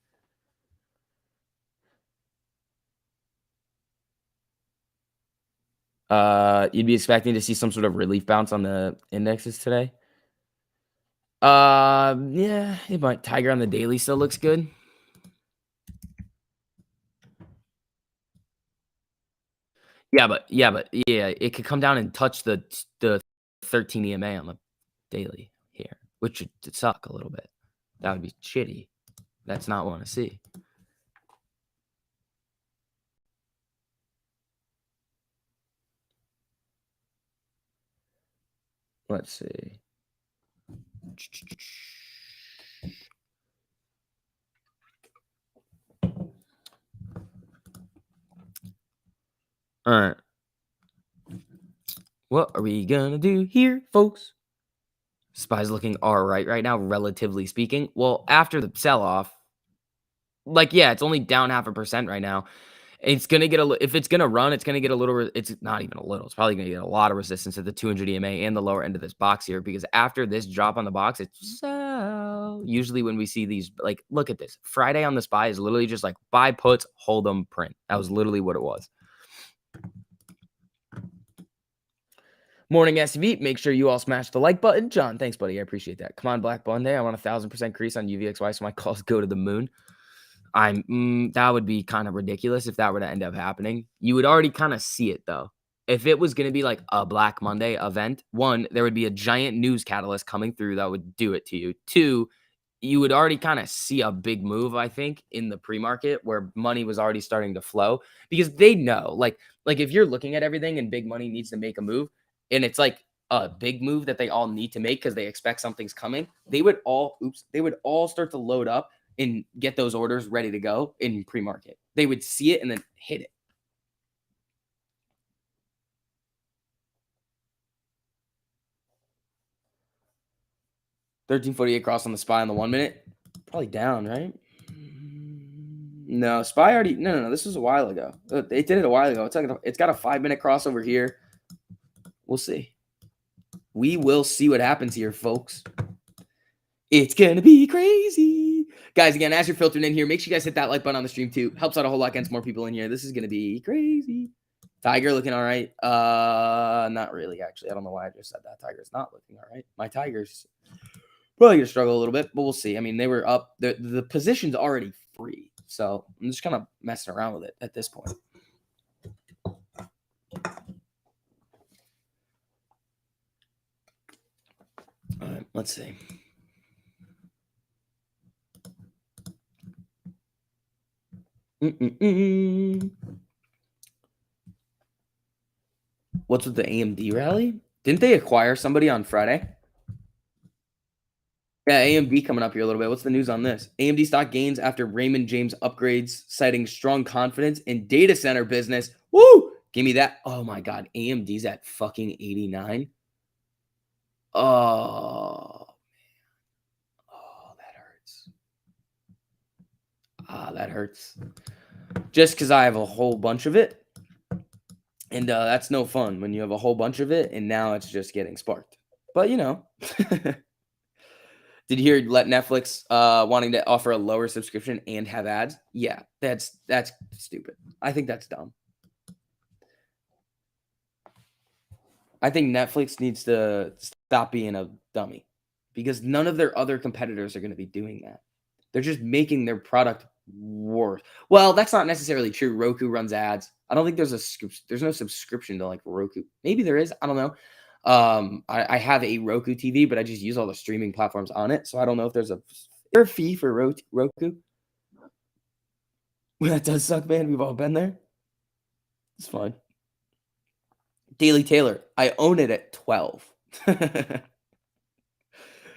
You'd be expecting to see some sort of relief bounce on the indexes today. Yeah, it might. Tiger on the daily still looks good. Yeah, it could come down and touch the 13 EMA on the daily here, which would suck a little bit. That would be shitty. That's not what I want to see. Let's see. All right. What are we gonna do here, folks? SPY's looking all right now, relatively speaking. Well, after the sell-off, like, yeah, it's only down 0.5% right now. It's gonna get if it's gonna run, it's gonna get a little. It's not even a little. It's probably gonna get a lot of resistance at the 200 EMA and the lower end of this box here, because after this drop on the box, it's usually when we see these, like, look at this. Friday on the SPY is literally just like buy puts, hold them, print. That was literally what it was. Morning SUV, make sure you all smash the like button. John, thanks, buddy. I appreciate that. Come on, Black Monday. I want 1,000% crease on UVXY so my calls go to the moon. That would be kind of ridiculous if that were to end up happening. You would already kind of see it though. If it was going to be like a Black Monday event, one, there would be a giant news catalyst coming through that would do it to you. Two, you would already kind of see a big move, I think, in the pre-market where money was already starting to flow because they know, like if you're looking at everything and big money needs to make a move, and it's like a big move that they all need to make because they expect something's coming, they would all start to load up and get those orders ready to go in pre-market. They would see it and then hit it. $13.48 cross on the SPY on the 1 minute. Probably down, right? No, SPY already. No. This was a while ago. It did it a while ago. It's got a 5-minute crossover here. We'll see. We will see what happens here, folks. It's gonna be crazy, guys. Again, as you're filtering in here, make sure you guys hit that like button on the stream too. Helps out a whole lot, gets more people in here. This is gonna be crazy. Tiger looking all right. Not really, actually. I don't know why I just said that. Tiger's not looking all right. My Tigers probably gonna struggle a little bit, but we'll see. I mean, they were up. The position's already free, so I'm just kind of messing around with it at this point. All right, let's see. What's with the AMD rally? Didn't they acquire somebody on Friday? Yeah, AMD coming up here a little bit. What's the news on this? AMD stock gains after Raymond James upgrades, citing strong confidence in data center business. Woo! Give me that. Oh my God. AMD's at fucking 89. Oh, that hurts. That hurts. Just because I have a whole bunch of it. And that's no fun when you have a whole bunch of it and now it's just getting sparked. But you know. Did you hear let Netflix wanting to offer a lower subscription and have ads? Yeah, that's stupid. I think that's dumb. I think Netflix needs to stop being a dummy because none of their other competitors are going to be doing that. They're just making their product worse. Well, that's not necessarily true. Roku runs ads. I don't think there's no subscription to like Roku. Maybe there is. I don't know. I have a Roku TV, but I just use all the streaming platforms on it. So I don't know if there's a fee for Roku. That does suck, man. We've all been there. It's fine. Daily Taylor, I own it at 12.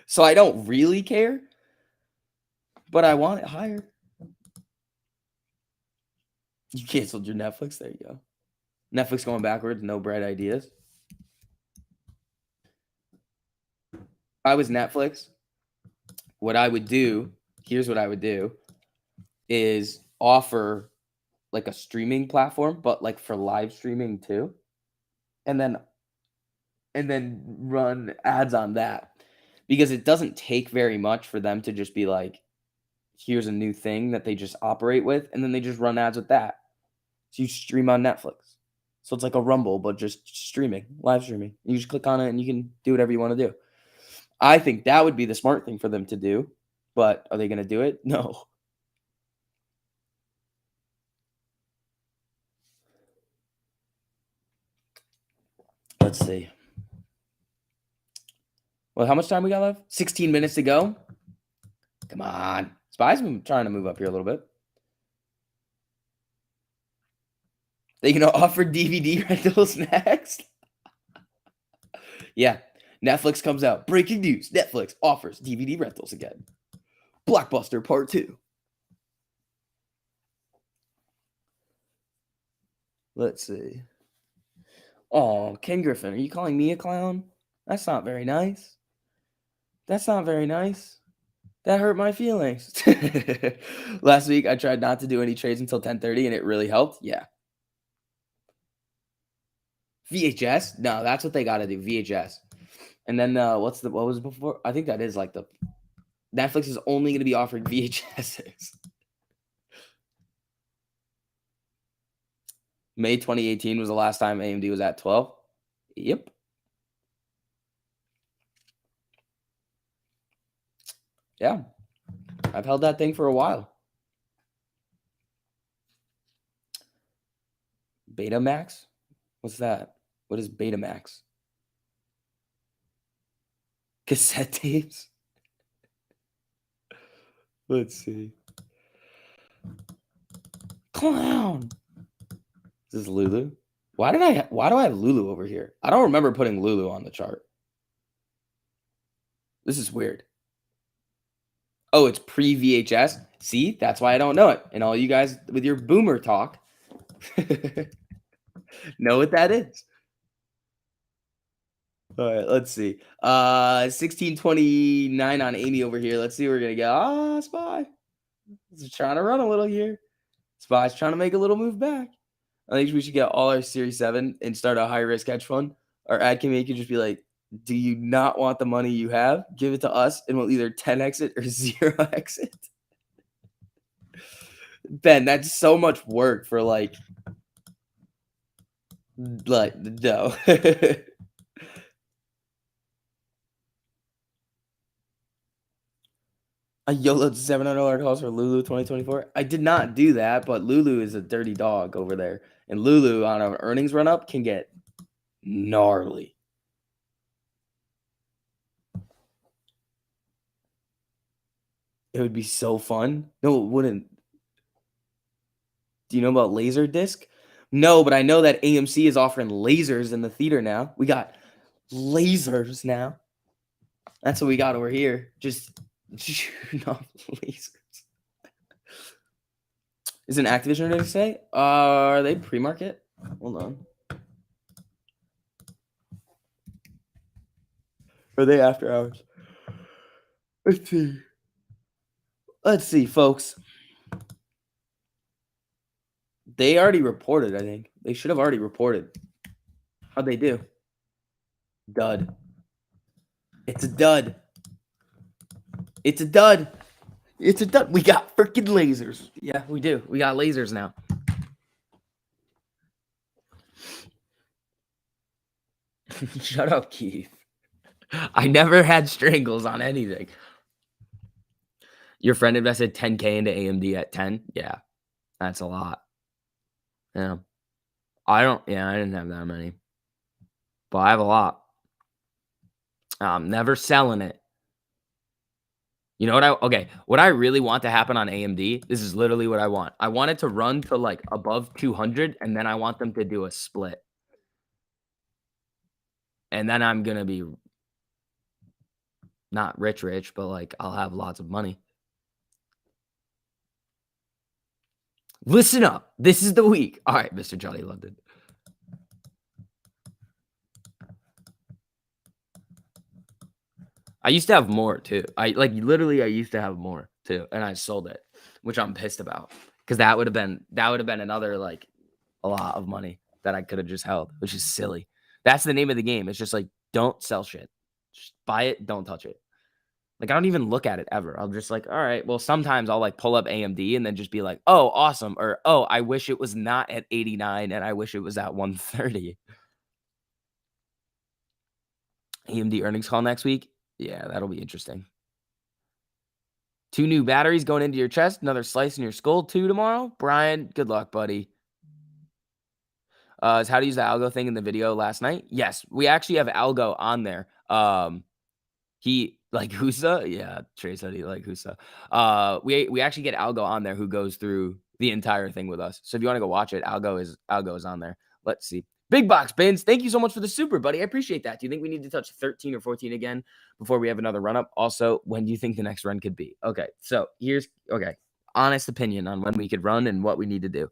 So I don't really care, but I want it higher. You canceled your Netflix. There you go. Netflix going backwards. No bright ideas. If I was Netflix, what I would do, here's what I would do, is offer like a streaming platform, but like for live streaming too. And then run ads on that. Because it doesn't take very much for them to just be like, here's a new thing that they just operate with, and then they just run ads with that. So you stream on Netflix. So it's like a Rumble, but just streaming, live streaming. You just click on it and you can do whatever you want to do. I think that would be the smart thing for them to do. But are they going to do it? No. Let's see. Well, how much time we got left? 16 minutes to go. Come on. Spy's been trying to move up here a little bit. They going to offer DVD rentals next? Yeah. Netflix comes out. Breaking news. Netflix offers DVD rentals again. Blockbuster Part 2. Let's see. Oh, Ken Griffin, are you calling me a clown? That's not very nice. That's not very nice. That hurt my feelings. Last week, I tried not to do any trades until 10:30, and it really helped. Yeah. VHS? No, that's what they got to do. VHS. And then what was it before? I think that is like the Netflix is only going to be offering VHSs. May 2018 was the last time AMD was at 12. Yep. Yeah. I've held that thing for a while. Betamax? What's that? What is Betamax? Cassette tapes? Let's see. Clown. Is this Lulu? Why do I have Lulu over here? I don't remember putting Lulu on the chart. This is weird. Oh, it's pre-VHS? See? That's why I don't know it. And all you guys with your boomer talk know what that is. All right, let's see. 1629 on Amy over here. Let's see what we're gonna get. Ah, Spy. He's trying to run a little here. Spy's trying to make a little move back. I think we should get all our Series 7 and start a high risk hedge fund. Our ad can make you just be like, do you not want the money you have? Give it to us and we'll either 10x it or 0x it. Ben, that's so much work for like no. A YOLO $700 calls for Lulu 2024. I did not do that, but Lulu is a dirty dog over there. And Lulu on an earnings run up can get gnarly. It would be so fun. No, it wouldn't. Do you know about Laserdisc? No, but I know that AMC is offering lasers in the theater now. We got lasers now. That's what we got over here. Just shooting off lasers. Is it an Activision ready to say? Are they pre-market? Hold on. Are they after hours? Let's see. Let's see, folks. They already reported, I think. They should have already reported. How'd they do? Dud. It's a dud. It's a dud. It's a dud. We got freaking lasers. Yeah, we do. We got lasers now. Shut up, Keith. I never had strangles on anything. Your friend invested 10K into AMD at 10? Yeah, that's a lot. Yeah. I didn't have that many. But I have a lot. I'm never selling it. You know what I really want to happen on AMD, this is literally what I want. I want it to run to like above 200 and then I want them to do a split. And then I'm going to be not rich, but like I'll have lots of money. Listen up. This is the week. All right, Mr. Johnny London. I used to have more too. I used to have more too, and I sold it, which I'm pissed about because that would have been another like a lot of money that I could have just held, which is silly. That's the name of the game. It's just like don't sell shit. Just buy it, don't touch it. Like I don't even look at it ever. I'm just like, all right. Well, sometimes I'll like pull up AMD and then just be like, oh, awesome, or oh, I wish it was not at 89 and I wish it was at 130. AMD earnings call next week. Yeah, that'll be interesting. 2 new batteries going into your chest, another slice in your skull too tomorrow. Brian, good luck, buddy. Is how to use the algo thing in the video last night? Yes, we actually have algo on there. He like Husa, yeah. Trey said he like Husa. We actually get Algo on there who goes through the entire thing with us. So if you want to go watch it, Algo is on there. Let's see. Big Box Bins, thank you so much for the super, buddy. I appreciate that. Do you think we need to touch 13 or 14 again before we have another run up? Also, when do you think the next run could be? Okay, so honest opinion on when we could run and what we need to do.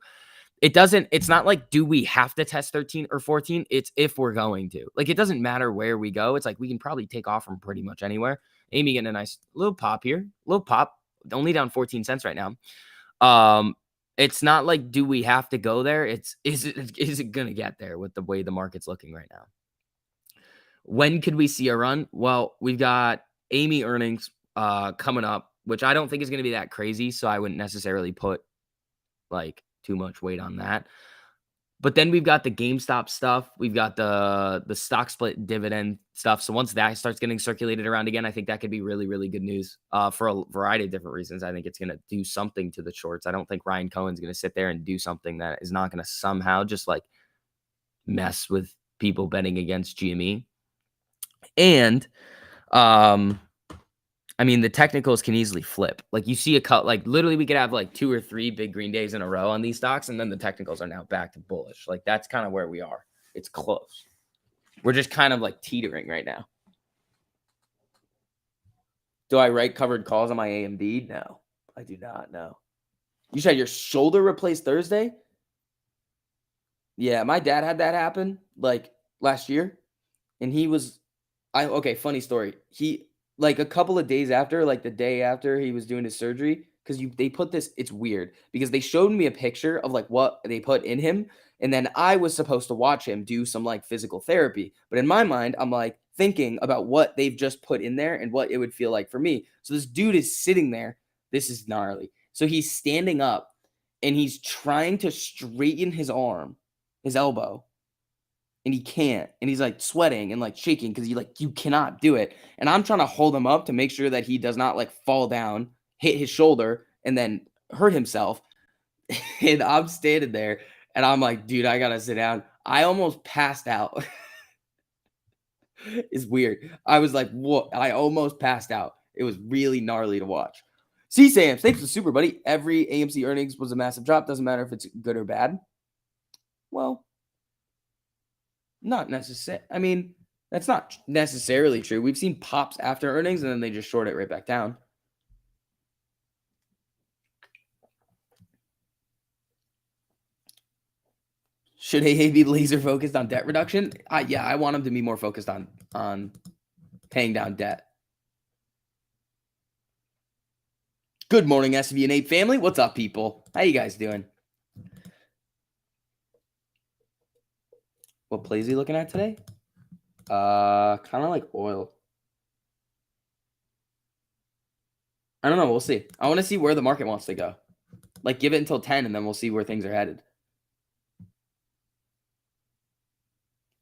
It's not like, do we have to test 13 or 14? It's if we're going to. Like, it doesn't matter where we go. It's like we can probably take off from pretty much anywhere. Amy getting a nice little pop here. Little pop. Only down 14 cents right now. It's not like, do we have to go there? Is it going to get there with the way the market's looking right now? When could we see a run? Well, we've got Amy earnings coming up, which I don't think is going to be that crazy. So I wouldn't necessarily put like too much weight on that. But then we've got the GameStop stuff. We've got the stock split dividend stuff. So once that starts getting circulated around again, I think that could be really, really good news for a variety of different reasons. I think it's going to do something to the shorts. I don't think Ryan Cohen's going to sit there and do something that is not going to somehow just like mess with people betting against GME. And I mean, the technicals can easily flip. Like you see a cut, like literally we could have like 2 or 3 big green days in a row on these stocks. And then the technicals are now back to bullish. Like that's kind of where we are. It's close. We're just kind of like teetering right now. Do I write covered calls on my AMD? No, I do not. No. You said your shoulder replaced Thursday? Yeah, my dad had that happen like last year. And he was, okay, funny story. He, like a couple of days after, like the day after he was doing his surgery, because they put this, it's weird because they showed me a picture of like what they put in him. And then I was supposed to watch him do some like physical therapy. But in my mind, I'm like thinking about what they've just put in there and what it would feel like for me. So this dude is sitting there. This is gnarly. So he's standing up and he's trying to straighten his arm, his elbow, and he can't, and he's like sweating and like shaking because you cannot do it. And I'm trying to hold him up to make sure that he does not like fall down, hit his shoulder, and then hurt himself. And I'm standing there and I'm like, dude, I gotta sit down. I almost passed out. It's weird. I was like, what? I almost passed out. It was really gnarly to watch. C-Sam, thanks for the super, buddy. Every AMC earnings was a massive drop. Doesn't matter if it's good or bad. Well, not necessarily. I mean, that's not necessarily true. We've seen pops after earnings and then they just short it right back down. Should AA be laser focused on debt reduction? Yeah, I want him to be more focused on paying down debt. Good morning, SV and Ape family. What's up, people? How you guys doing? What plays are you looking at today? Kind of like oil. I don't know. We'll see. I want to see where the market wants to go. Like, give it until 10, and then we'll see where things are headed.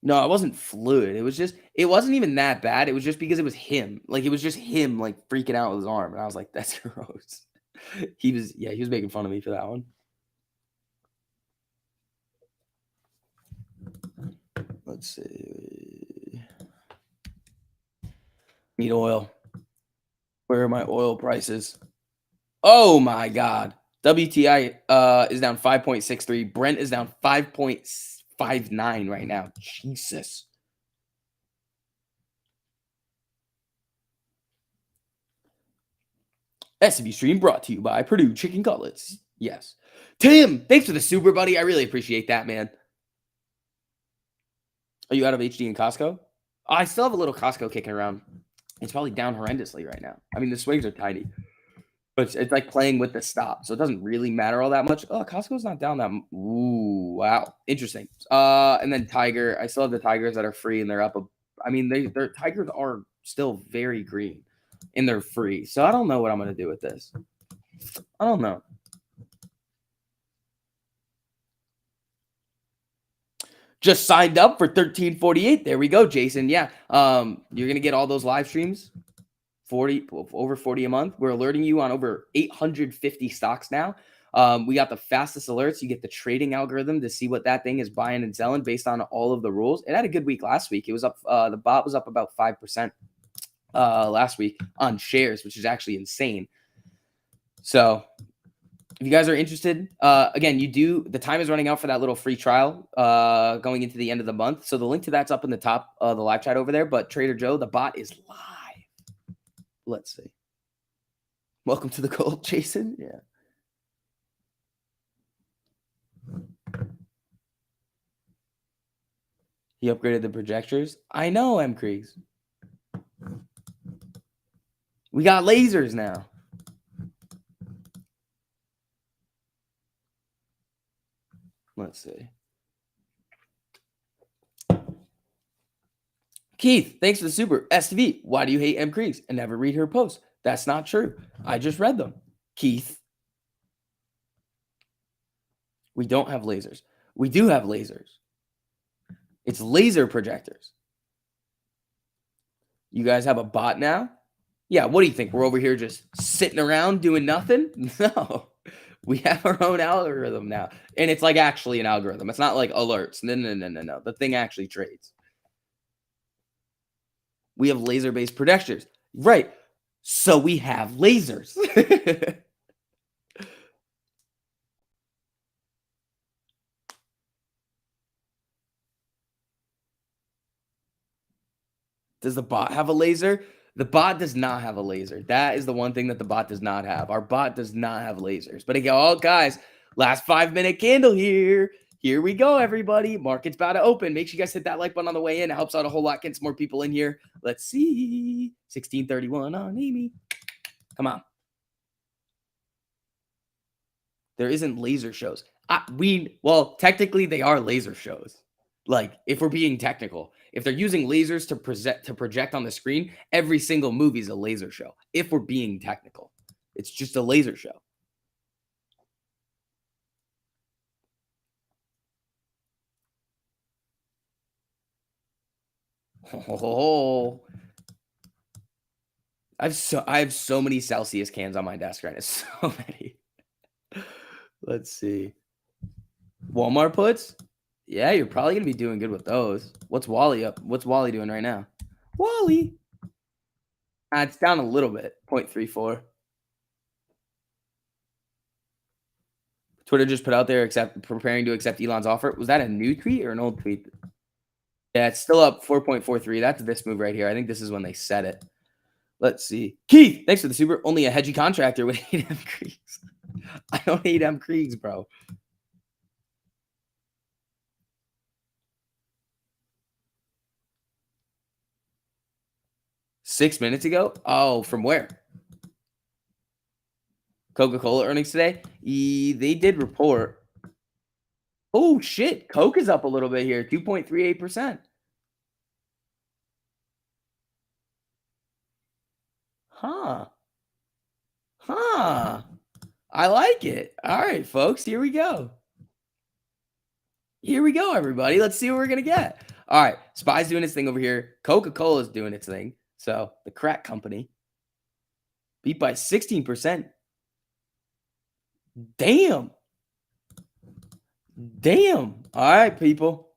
No, it wasn't fluid. It wasn't even that bad. It was just because it was him. Like, it was just him, like, freaking out with his arm. And I was like, that's gross. He was making fun of me for that one. Let's see. Need oil. Where are my oil prices? Oh my God. WTI is down 5.63. Brent is down 5.59 right now. Jesus. SB stream brought to you by Purdue Chicken Cutlets. Yes. Tim, thanks for the super, buddy. I really appreciate that, man. Are you out of HD and Costco? I still have a little Costco kicking around. It's probably down horrendously right now. I mean, the swings are tiny, but it's like playing with the stop, so it doesn't really matter all that much. Oh, Costco's not down that. Ooh, wow, interesting. And then Tiger, I still have the Tigers that are free, and they're up. I mean, their Tigers are still very green, and they're free. So I don't know what I'm gonna do with this. I don't know. Just signed up for 1348. There we go, Jason. Yeah. You're gonna get all those live streams. Over 40 a month. We're alerting you on over 850 stocks now. We got the fastest alerts. You get the trading algorithm to see what that thing is buying and selling based on all of the rules. It had a good week last week. It was up. The bot was up about 5% last week on shares, which is actually insane. So if you guys are interested, again, the time is running out for that little free trial going into the end of the month. So the link to that's up in the top of the live chat over there. But Trader Joe, the bot is live. Let's see. Welcome to the cult, Jason. Yeah. He upgraded the projectors. I know, M. Kriegs. We got lasers now. Let's see. Keith, thanks for the super. STV, why do you hate M. Kriegs and never read her posts? That's not true. I just read them. Keith. We don't have lasers. We do have lasers. It's laser projectors. You guys have a bot now? Yeah, what do you think? We're over here just sitting around doing nothing? No. We have our own algorithm now. And it's like actually an algorithm. It's not like alerts. No. The thing actually trades. We have laser-based projectors. Right. So we have lasers. Does the bot have a laser? The bot does not have a laser. That is the one thing that the bot does not have. Our bot does not have lasers. But again, oh, guys, last 5-minute candle here. Here we go, everybody. Market's about to open. Make sure you guys hit that like button on the way in. It helps out a whole lot, getting some more people in here. Let's see. 1631 on Amy. Come on. There isn't laser shows. Well, technically they are laser shows. Like, if we're being technical, if they're using lasers to project on the screen, every single movie is a laser show. If we're being technical, it's just a laser show. Oh, I have so many Celsius cans on my desk right now. So many. Let's see. Walmart puts? Yeah, you're probably gonna be doing good with those. What's Wally up? What's Wally doing right now? Wally. It's down a little bit, 0.34. Twitter just put out there preparing to accept Elon's offer. Was that a new tweet or an old tweet? Yeah, it's still up 4.43. That's this move right here. I think this is when they set it. Let's see. Keith, thanks for the super. Only a hedgy contractor with 8M Kriegs. I don't 8M Kriegs, bro. Six minutes ago? Oh, from where? Coca-Cola earnings today? They did report. Oh, shit. Coke is up a little bit here, 2.38%. Huh. I like it. All right, folks, here we go. Here we go, everybody. Let's see what we're going to get. All right, Spy's doing his thing over here. Coca-Cola is doing its thing. So the crack company beat by 16%. Damn. All right, people.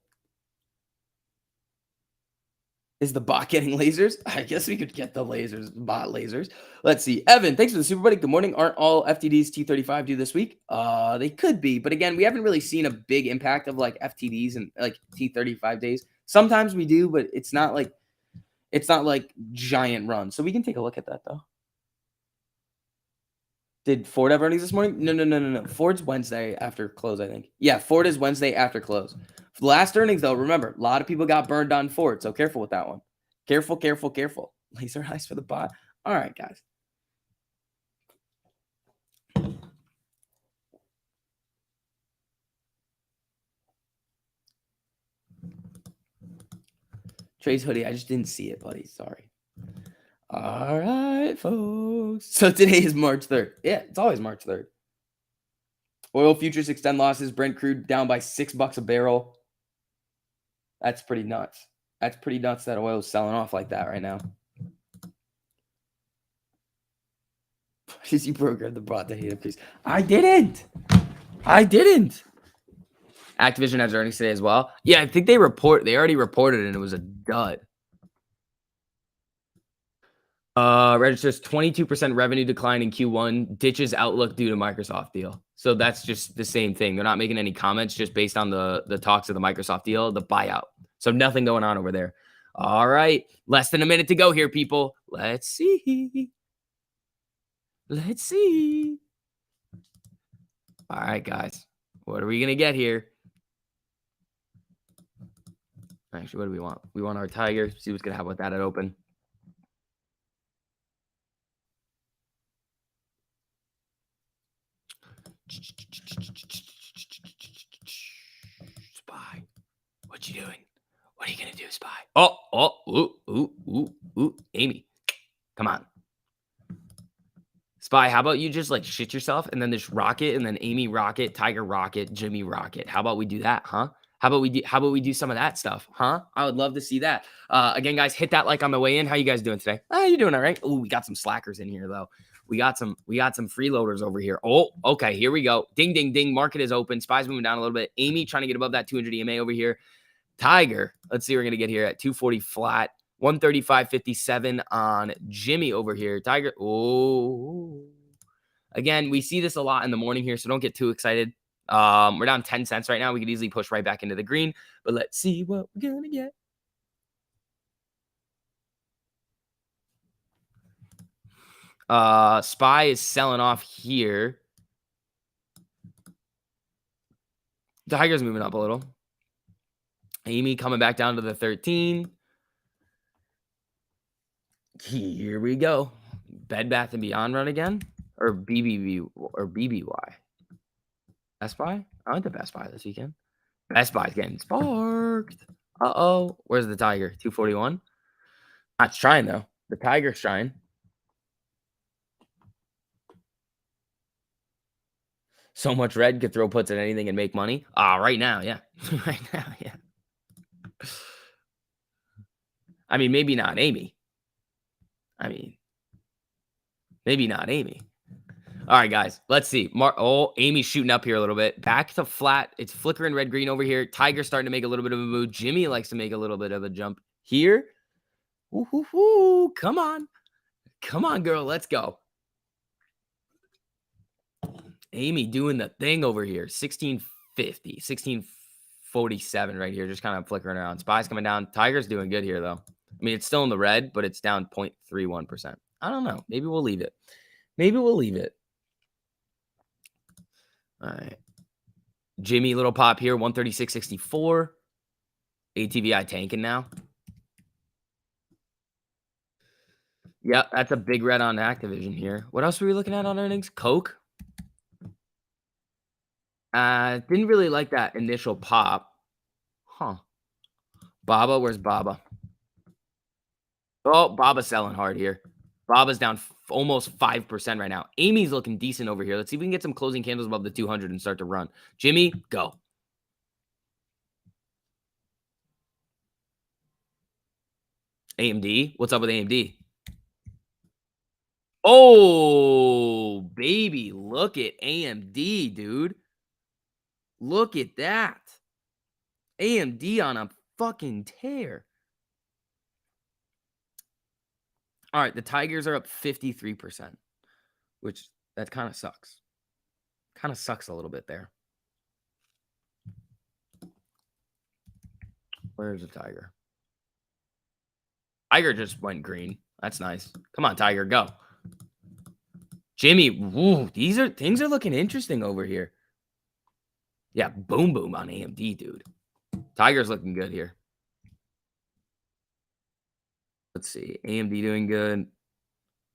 Is the bot getting lasers? I guess we could get the lasers, bot lasers. Let's see. Evan, thanks for the super buddy. Good morning. Aren't all FTDs T35 due this week? They could be, but again, we haven't really seen a big impact of like FTDs and like T35 days. Sometimes we do, but it's not like giant runs. So we can take a look at that though. Did Ford have earnings this morning? No. Ford's Wednesday after close, I think. Yeah, Ford is Wednesday after close. For the last earnings, though, remember, a lot of people got burned on Ford, so careful with that one. Careful. Laser eyes for the bot. All right, guys. Trey's hoodie, I just didn't see it, buddy. Sorry. All right, folks. So today is March 3rd. Yeah, it's always March 3rd. Oil futures extend losses. Brent crude down by $6 a barrel. That's pretty nuts. That's pretty nuts that oil is selling off like that right now. Because you programmed the bot to hate him, please. I didn't. Activision has earnings today as well. Yeah, I think they already reported and it was a dud. Registers 22% revenue decline in Q1, ditches outlook due to Microsoft deal. So that's just the same thing. They're not making any comments just based on the talks of the Microsoft deal, the buyout. So nothing going on over there. All right. Less than a minute to go here, people. Let's see. All right, guys. What are we going to get here? Actually, what do we want? We want our tiger. See what's going to happen with that at open. Spy. What you doing? What are you going to do, Spy? Ooh. Amy, come on. Spy, how about you just like shit yourself and then just rocket and then Amy rocket, Tiger rocket, Jimmy rocket. How about we do that, huh? How about we do some of that stuff, huh? I would love to see that. Again, guys, hit that like on the way in. How you guys doing today? You doing all right? Oh, we got some slackers in here though. We got some freeloaders over here. Oh, okay, here we go. Ding, ding, ding. Market is open. Spy's moving down a little bit. Amy trying to get above that 200 EMA over here. Tiger, let's see, we're gonna get here at 240 flat. 135.57 on Jimmy over here. Tiger. Oh, again, we see this a lot in the morning here, so don't get too excited. We're down 10 cents right now. We could easily push right back into the green, but let's see what we're gonna get. Spy is selling off here. Tiger's moving up a little. Amy coming back down to the 13. Here we go. Bed Bath and Beyond run again, or BBB or BBY. Best Buy. I went to Best Buy this weekend. Best Buy's getting sparked. Where's the Tiger? 241. Not trying though. The Tiger's trying. So much red could throw puts at anything and make money. Right now, yeah. Right now, yeah. I mean, maybe not Amy. Maybe not Amy. All right, guys, let's see. Amy's shooting up here a little bit. Back to flat. It's flickering red-green over here. Tiger's starting to make a little bit of a move. Jimmy likes to make a little bit of a jump here. Ooh, come on. Come on, girl. Let's go. Amy doing the thing over here. 1650, 1647 right here. Just kind of flickering around. Spy's coming down. Tiger's doing good here, though. I mean, it's still in the red, but it's down 0.31%. I don't know. Maybe we'll leave it. All right. Jimmy, little pop here. 136.64. ATVI tanking now. Yep, that's a big red on Activision here. What else were we looking at on earnings? Coke. Didn't really like that initial pop. Huh. Baba, where's Baba? Oh, Baba's selling hard here. Baba's down almost 5% right now. Amy's looking decent over here. Let's see if we can get some closing candles above the 200 and start to run. Jimmy, go. AMD, what's up with AMD? Oh, baby, look at AMD, dude. Look at that. AMD on a fucking tear. All right, the Tigers are up 53%, which that kind of sucks. Kind of sucks a little bit there. Where's the Tiger? Tiger just went green. That's nice. Come on, Tiger, go. Jimmy, woo, things are looking interesting over here. Yeah, boom on AMD, dude. Tiger's looking good here. Let's see. AMD doing good.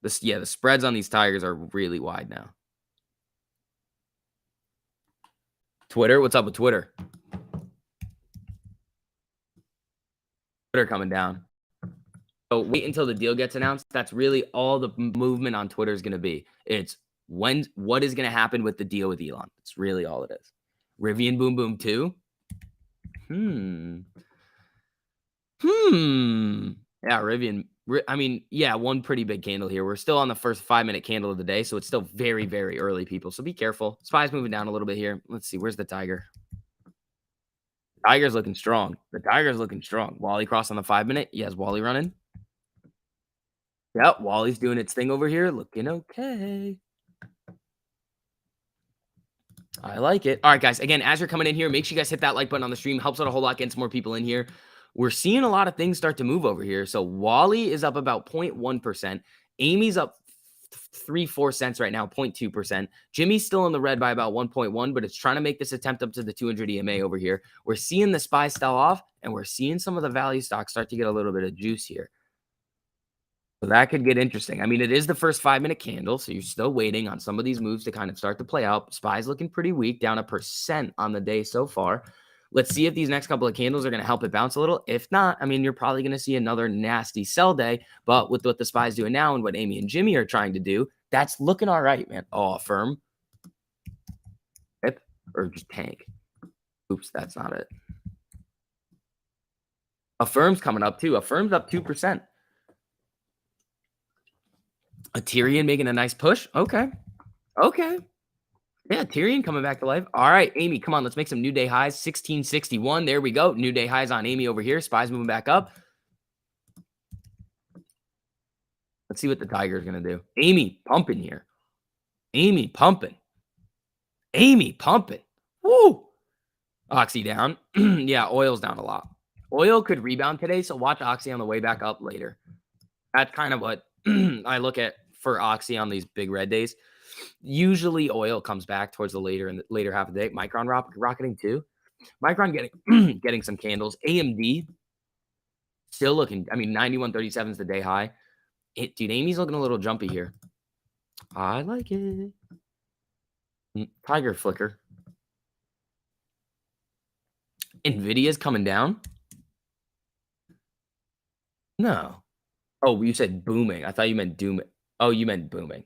The spreads on these Tigers are really wide now. Twitter, what's up with Twitter? Twitter coming down. So wait until the deal gets announced. That's really all the movement on Twitter is going to be. It's what is going to happen with the deal with Elon. That's really all it is. Rivian Boom Boom 2. Yeah, Rivian. I mean, yeah, one pretty big candle here. We're still on the first 5-minute candle of the day, so it's still very, very early, people. So be careful. Spy's moving down a little bit here. Let's see. Where's the Tiger? Tiger's looking strong. The Tiger's looking strong. Wally cross on the 5-minute. Yes, Wally running. Yep, Wally's doing its thing over here. Looking okay. I like it. All right, guys. Again, as you're coming in here, make sure you guys hit that like button on the stream. Helps out a whole lot getting some more people in here. We're seeing a lot of things start to move over here. So Wally is up about 0.1%. Amy's up 3-4 cents right now, 0.2%. Jimmy's still in the red by about 1.1, but it's trying to make this attempt up to the 200 EMA over here. We're seeing the SPY sell off, and we're seeing some of the value stocks start to get a little bit of juice here. So that could get interesting. I mean, it is the first 5-minute candle, so you're still waiting on some of these moves to kind of start to play out. SPY's looking pretty weak, down 1% on the day so far. Let's see if these next couple of candles are going to help it bounce a little. If not, I mean, you're probably going to see another nasty sell day. But with what the SPY's doing now and what Amy and Jimmy are trying to do, That's looking all right, man. Oh, Affirm. Rip or just tank. Oops, that's not it. Affirm's coming up too. Affirm's up 2%. A Tyrion making a nice push. Okay. Okay. Yeah, Tyrion coming back to life. All right, Amy, come on. Let's make some new day highs. 1661. There we go. New day highs on Amy over here. Spies moving back up. Let's see what the Tiger's going to do. Amy pumping here. Amy pumping. Amy pumping. Woo. Oxy down. Yeah, oil's down a lot. Oil could rebound today, so watch Oxy on the way back up later. That's kind of what I look at for Oxy on these big red days. Usually oil comes back towards the later half of the day. Micron rocketing too. Micron getting getting some candles. AMD still looking. I mean, 91.37 is the day high. Dude, Amy's looking a little jumpy here. I like it. Tiger flicker. Nvidia's coming down. No. Oh, you said booming. I thought you meant dooming. Oh, you meant booming.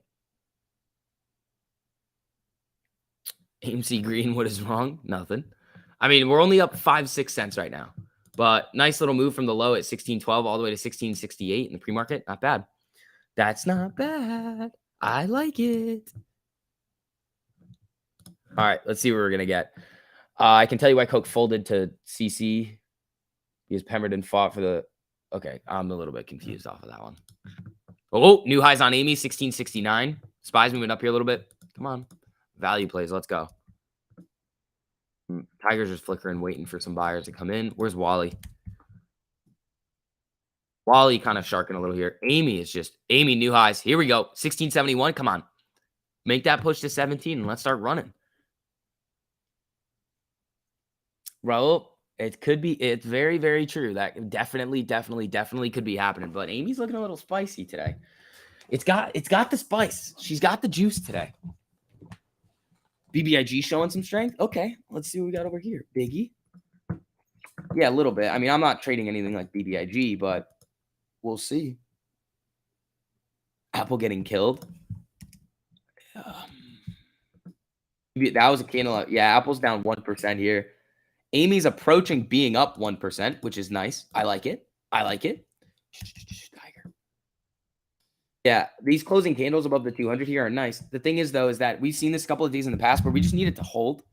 AMC Green, what is wrong? Nothing. I mean, we're only up 5-6 cents right now. But nice little move from the low at 1612 all the way to 1668 in the pre-market. Not bad. That's not bad. I like it. All right, let's see what we're going to get. I can tell you why Coke folded to CC because Pemberton fought for the... Okay, I'm a little bit confused off of that one. Oh, new highs on Amy, 1669. Spies moving up here a little bit. Come on. Value plays. Let's go. Tiger's just flickering, waiting for some buyers to come in. Where's Wally? Wally kind of sharking a little here. Amy is just... Amy, new highs. Here we go. 1671. Come on. Make that push to 17 and let's start running. Raul, it could be... It's very, very true. That definitely could be happening. But Amy's looking a little spicy today. It's got the spice. She's got the juice today. BBIG showing some strength. Okay, let's see what we got over here. Biggie. Yeah, a little bit. I mean, I'm not trading anything like BBIG, but we'll see. Apple getting killed. That was a candle. Yeah, Apple's down 1% here. Amy's approaching being up 1%, which is nice. I like it. I like it. Tiger. Yeah, these closing candles above the 200 here are nice. The thing is, though, is that we've seen this a couple of days in the past where we just need it to hold.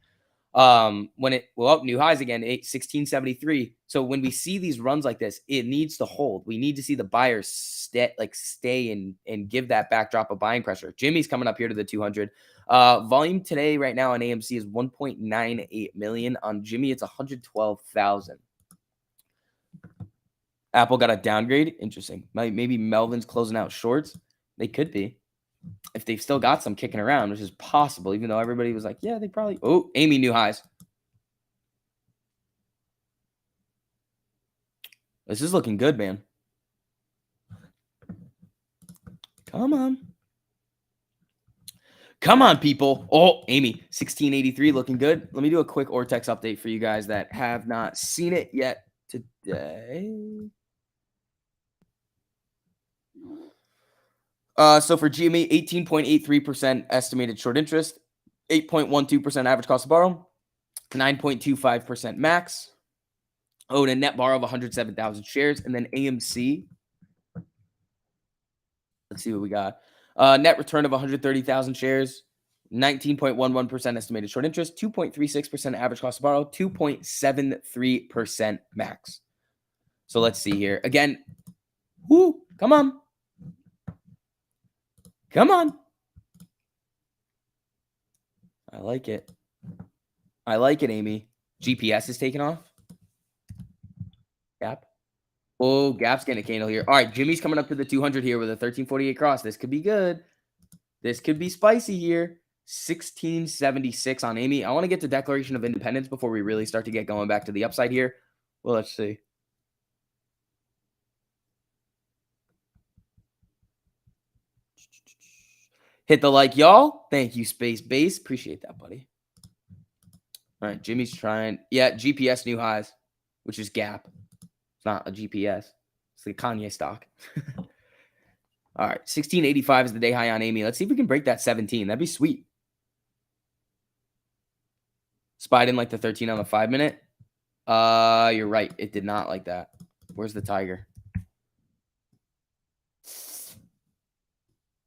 When it new highs again, 1673. So when we see these runs like this, it needs to hold. We need to see the buyers stay and give that backdrop of buying pressure. Jimmy's coming up here to the 200. Volume today right now on AMC is 1.98 million. On Jimmy, it's 112,000. Apple got a downgrade. Interesting. Maybe Melvin's closing out shorts. They could be. If they've still got some kicking around, which is possible, even though everybody was like, yeah, they probably... Oh, Amy, new highs. This is looking good, man. Come on. Come on, people. Oh, Amy, 1683 looking good. Let me do a quick Vortex update for you guys that have not seen it yet today. So for GME, 18.83% estimated short interest, 8.12% average cost to borrow, 9.25% max. Owed a net borrow of 107,000 shares. And then AMC. Let's see what we got. Net return of 130,000 shares, 19.11% estimated short interest, 2.36% average cost to borrow, 2.73% max. So let's see here. Again, whoo, come on. Come on. I like it. I like it, Amy. GPS is taking off. Gap. Oh, Gap's getting a candle here. All right, Jimmy's coming up to the 200 here with a 1348 cross. This could be good. This could be spicy here. 1676 on Amy. I want to get to Declaration of Independence before we really start to get going back to the upside here. Well, let's see. Hit the like, y'all. Thank you, Space Base. Appreciate that, buddy. All right, Jimmy's trying. Yeah, GPS new highs, which is Gap. It's not a GPS. It's the Kanye stock. All right, 1685 is the day high on Amy. Let's see if we can break that 17. That'd be sweet. SPY didn't like the 13 on the 5-minute. You're right. It did not like that. Where's the tiger?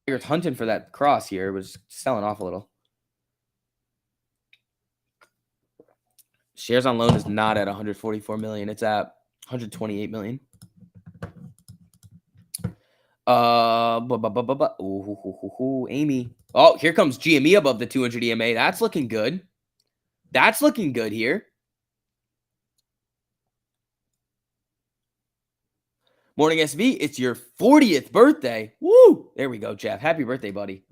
Tiger's hunting for that cross here. It was selling off a little. Shares on loan is not at 144 million. It's at 128 million. Amy. Oh, here comes GME above the 200 EMA. That's looking good. That's looking good here. Morning SV, it's your 40th birthday. Woo! There we go, Jeff. Happy birthday, buddy.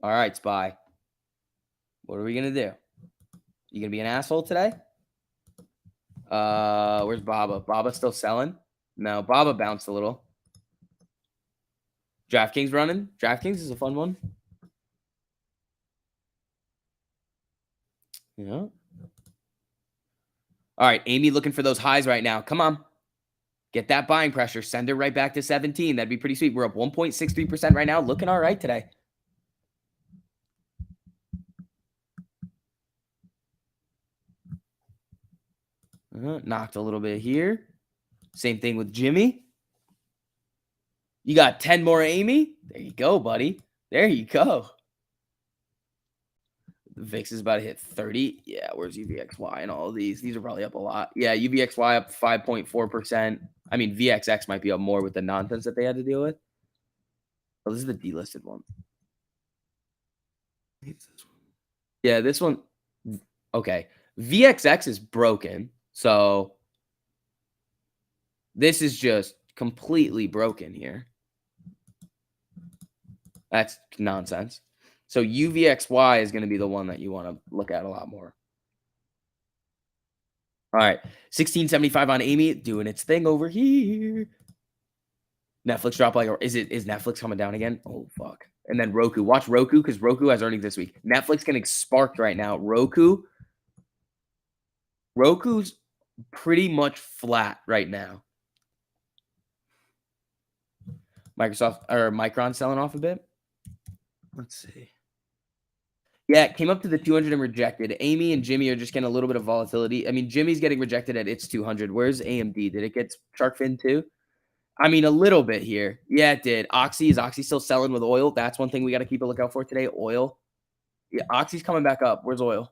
All right, SPY. What are we going to do? You going to be an asshole today? Where's Baba? Baba still selling? No, Baba bounced a little. DraftKings running. DraftKings is a fun one. Yeah. All right, Amy looking for those highs right now. Come on. Get that buying pressure. Send her right back to 17. That'd be pretty sweet. We're up 1.63% right now. Looking all right today. Knocked a little bit here. Same thing with Jimmy. You got 10 more, Amy. There you go, buddy. There you go. The VIX is about to hit 30. Yeah, where's UVXY and all of these? These are probably up a lot. Yeah, UVXY up 5.4%. I mean, VXX might be up more with the nonsense that they had to deal with. Oh, this is the delisted one. Yeah, this one. Okay. VXX is broken. So this is just completely broken here. That's nonsense. So UVXY is going to be the one that you want to look at a lot more. All right. 1675 on Amy doing its thing over here. Netflix dropped like, is Netflix coming down again? Oh, fuck. And then Roku. Watch Roku because Roku has earnings this week. Netflix getting sparked right now. Roku's pretty much flat right now. Micron selling off a bit. Let's see. Yeah, it came up to the 200 and rejected. Amy and Jimmy are just getting a little bit of volatility. I mean, Jimmy's getting rejected at its 200. Where's AMD? Did it get shark fin too? I mean, a little bit here. Yeah, it did. Is Oxy still selling with oil? That's one thing we got to keep a lookout for today. Oil. Yeah, Oxy's coming back up. Where's oil?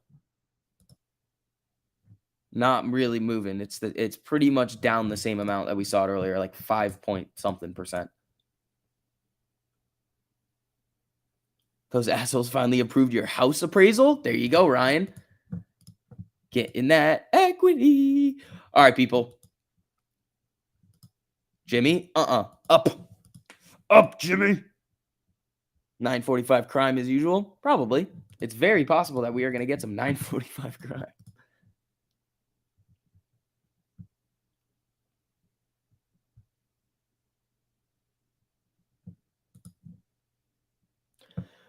Not really moving. It's pretty much down the same amount that we saw it earlier, like 5 point something percent. Those assholes finally approved your house appraisal. There you go, Ryan. Get in that equity. All right, people. Jimmy, up, Jimmy. 945 crime as usual. Probably. It's very possible that we are going to get some 945 crime.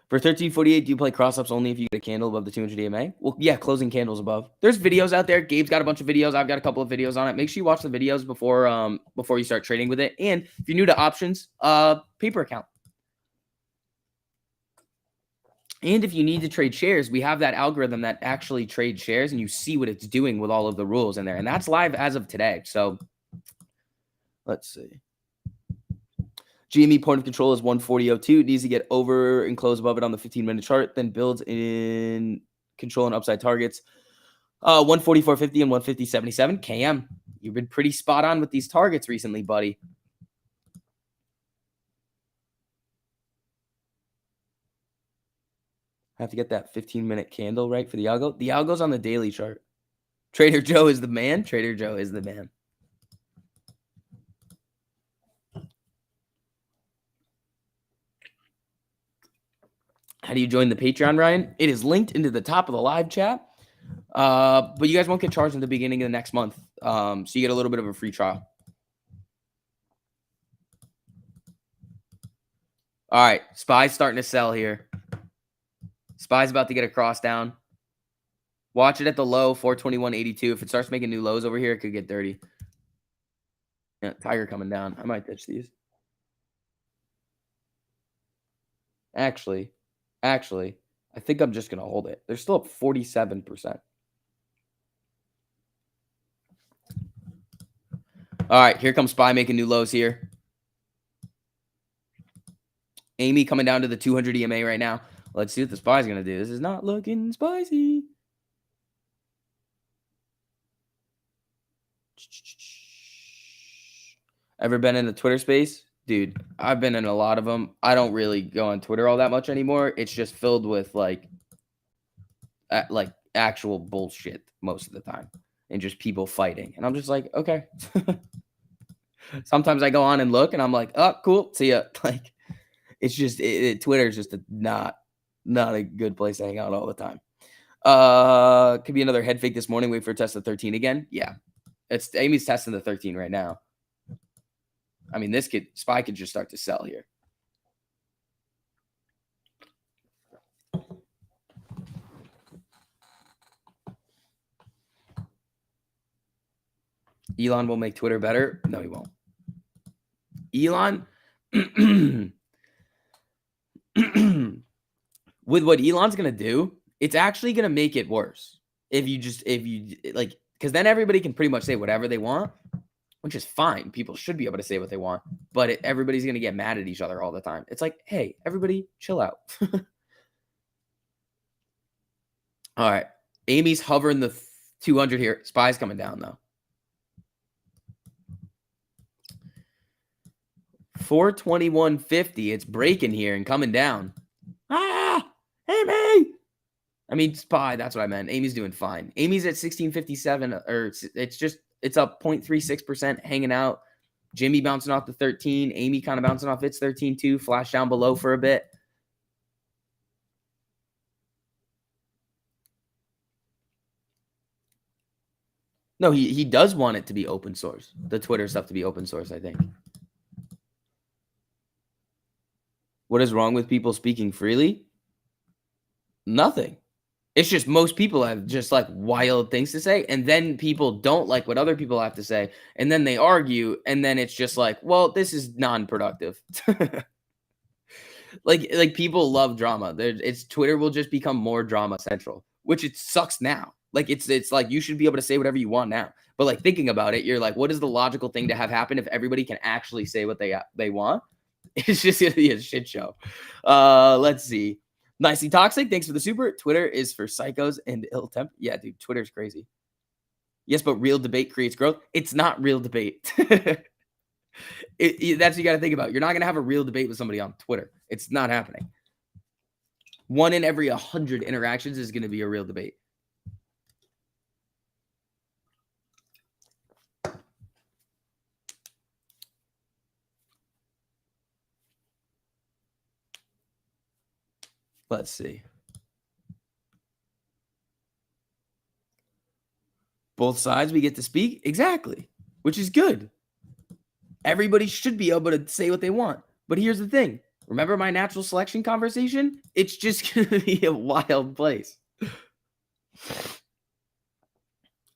For 1348, do you play cross-ups only if you get a candle above the 200 EMA? Well, yeah, closing candles above. There's videos out there. Gabe's got a bunch of videos. I've got a couple of videos on it. Make sure you watch the videos before you start trading with it. And if you're new to options, paper account. And if you need to trade shares, we have that algorithm that actually trades shares, and you see what it's doing with all of the rules in there. And that's live as of today. So let's see. GME point of control is 140.02. It needs to get over and close above it on the 15-minute chart, then builds in control and upside targets. 144.50 and 150.77. KM, you've been pretty spot on with these targets recently, buddy. I have to get that 15-minute candle right for the algo. The algo's on the daily chart. Trader Joe is the man. Trader Joe is the man. How do you join the Patreon, Ryan? It is linked into the top of the live chat. But you guys won't get charged in the beginning of the next month. So you get a little bit of a free trial. All right. SPY's starting to sell here. SPY's about to get a cross down. Watch it at the low, 421.82. If it starts making new lows over here, it could get dirty. Yeah, Tiger coming down. I might ditch these. Actually, I think I'm just gonna hold it. They're still up 47%. All right, here comes SPY making new lows here. Amy coming down to the 200 EMA right now. Let's see what the SPY's gonna do. This is not looking spicy. Ever been in the Twitter space? Dude, I've been in a lot of them. I don't really go on Twitter all that much anymore. It's just filled with like actual bullshit most of the time and just people fighting. And I'm just like, okay. Sometimes I go on and look and I'm like, oh, cool. See ya. Like, it's just Twitter is just not a good place to hang out all the time. Could be another head fake this morning. Wait for a test of 13 again. Yeah. It's Amy's testing the 13 right now. I mean, SPY could just start to sell here. Elon will make Twitter better. No, he won't. Elon, with what Elon's going to do, it's actually going to make it worse. If you like, because then everybody can pretty much say whatever they want, which is fine. People should be able to say what they want, but everybody's going to get mad at each other all the time. It's like, hey, everybody chill out. All right. Amy's hovering the 200 here. SPY's coming down though. 421.50. It's breaking here and coming down. Ah, Amy. I mean, SPY, that's what I meant. Amy's doing fine. Amy's at 1657, or it's up 0.36%, hanging out. Jimmy bouncing off the 13. Amy kind of bouncing off its 13 too. Flash down below for a bit. No, he does want it to be open source. The Twitter stuff to be open source, I think. What is wrong with people speaking freely? Nothing. It's just most people have just like wild things to say, and then people don't like what other people have to say, and then they argue, and then it's just like, well, this is non-productive. like people love drama. It's Twitter will just become more drama central, which it sucks now. Like it's like you should be able to say whatever you want now. But like thinking about it, you're like, what is the logical thing to have happen if everybody can actually say what they want? It's just gonna be a shit show. Let's see. Nicely Toxic, thanks for the super. Twitter is for psychos and ill temper. Yeah, dude, Twitter's crazy. Yes, but real debate creates growth. It's not real debate. That's what you got to think about. You're not going to have a real debate with somebody on Twitter. It's not happening. 1 in every 100 interactions is going to be a real debate. Let's see. Both sides we get to speak. Exactly. Which is good. Everybody should be able to say what they want. But here's the thing. Remember my natural selection conversation? It's just going to be a wild place.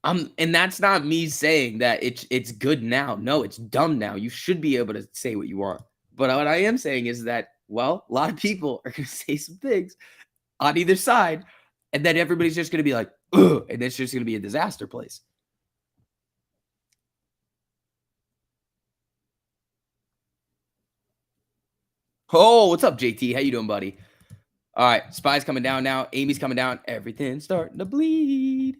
And that's not me saying that it's good now. No, it's dumb now. You should be able to say what you want. But what I am saying is that, well, a lot of people are going to say some things on either side, and then everybody's just going to be like, ugh, and it's just going to be a disaster place. Oh, what's up, JT? How you doing, buddy? All right, SPY's coming down now. Amy's coming down. Everything's starting to bleed.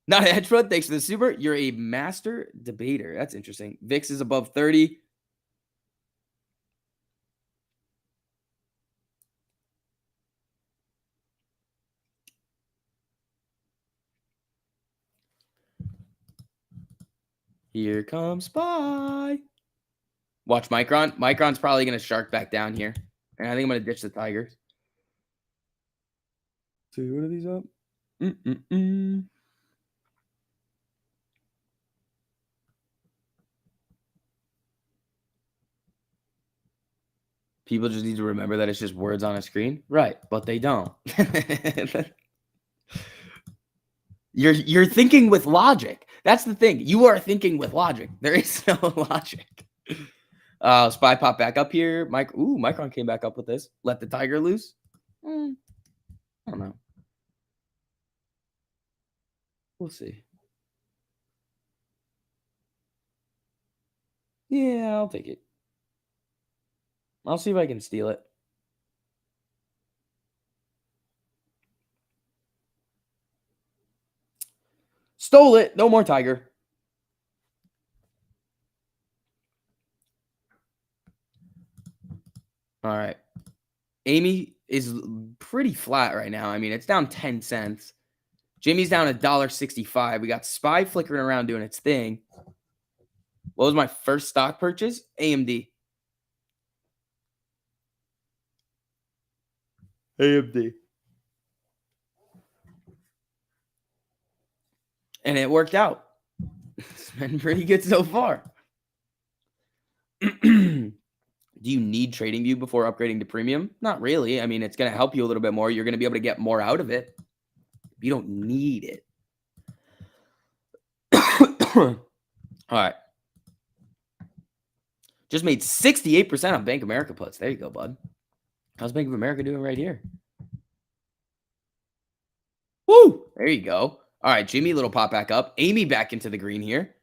Not a hedge fund. Thanks for the super. You're a master debater. That's interesting. VIX is above 30. Here comes SPY. Watch Micron. Micron's probably going to shark back down here. And I think I'm going to ditch the Tigers. See, what are these up? People just need to remember that it's just words on a screen. Right, but they don't. You're thinking with logic. That's the thing. You are thinking with logic. There is no logic. Spy pop back up here. Micron came back up with this. Let the tiger loose. I don't know. We'll see. Yeah, I'll take it. I'll see if I can steal it. Stole it. No more tiger. All right. Amy is pretty flat right now. I mean, it's down 10 cents. Jimmy's down $1.65. We got Spy flickering around doing its thing. What was my first stock purchase? AMD. AMD. And it worked out. It's been pretty good so far. Do you need TradingView before upgrading to premium? Not really. I mean, it's going to help you a little bit more. You're going to be able to get more out of it. You don't need it. All right. Just made 68% on Bank of America puts. There you go, bud. How's Bank of America doing right here? Woo! There you go. All right, Jimmy, little pop back up. Amy back into the green here.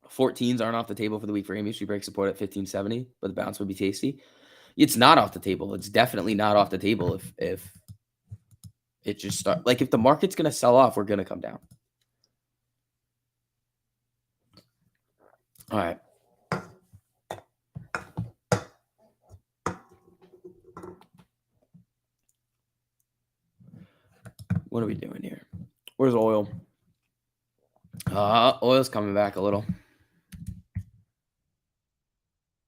$14s aren't off the table for the week for Amy. She breaks support at 1570, but the bounce would be tasty. It's not off the table. It's definitely not off the table if it just starts. Like, if the market's going to sell off, we're going to come down. All right. What are we doing here? Where's oil? Oil's coming back a little.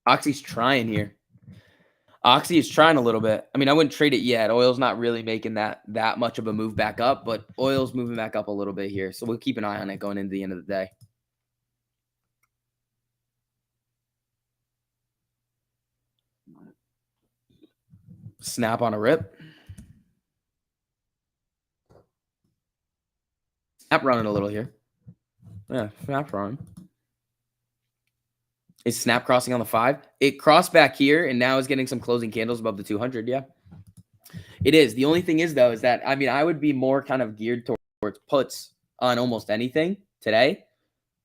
Oxy's trying here. Oxy is trying a little bit. I mean, I wouldn't trade it yet. Oil's not really making that much of a move back up, but oil's moving back up a little bit here. So we'll keep an eye on it going into the end of the day. Snap on a rip. Snap running a little here. Yeah, snap running. Is snap crossing on the 5? It crossed back here and now is getting some closing candles above the 200. Yeah, it is. The only thing is, though, is that, I mean, I would be more kind of geared towards puts on almost anything today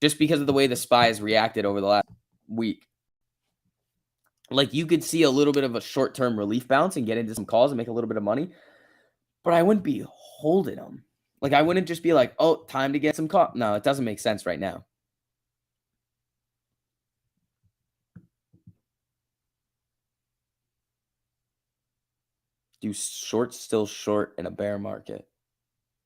just because of the way the SPY has reacted over the last week. Like, you could see a little bit of a short-term relief bounce and get into some calls and make a little bit of money, but I wouldn't be holding them. Like, I wouldn't just be like, oh, time to get some call. No, it doesn't make sense right now. Do shorts still short in a bear market?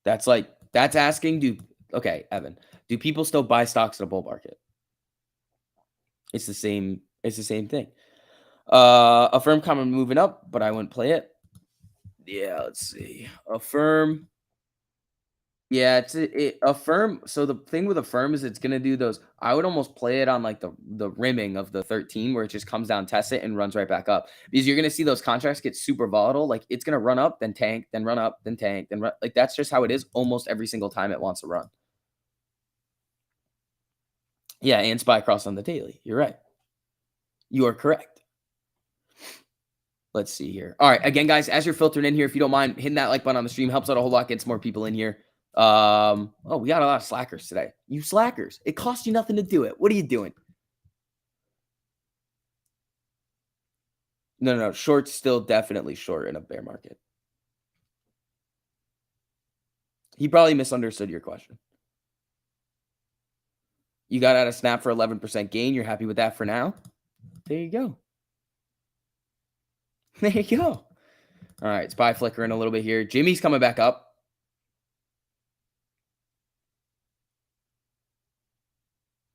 That's asking, okay, Evan, do people still buy stocks in a bull market? It's the same thing. A firm coming moving up, but I wouldn't play it. Yeah, let's see. A firm. Yeah, it's a firm. So the thing with a firm is it's gonna do those. I would almost play it on like the rimming of the 13 where it just comes down, tests it, and runs right back up. Because you're gonna see those contracts get super volatile. Like, it's gonna run up, then tank, then run up, then tank, then run. Like, that's just how it is almost every single time it wants to run. Yeah, and SPY cross on the daily. You're right. You are correct. Let's see here. All right, again, guys, as you're filtering in here, if you don't mind hitting that like button on the stream, helps out a whole lot, gets more people in here. Oh, we got a lot of slackers today. You slackers. It costs you nothing to do it. What are you doing? No. Short's still definitely short in a bear market. He probably misunderstood your question. You got out of snap for 11% gain. You're happy with that for now? There you go. There you go. All right, SPY flickering a little bit here. Jimmy's coming back up.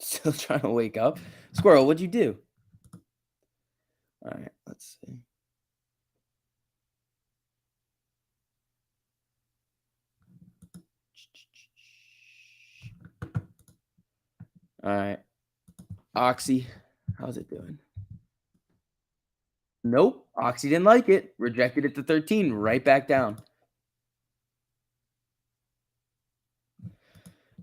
Still trying to wake up. Squirrel, what'd you do? All right, let's see. All right. Oxy, how's it doing? Nope. Oxy didn't like it. Rejected it to 13. Right back down.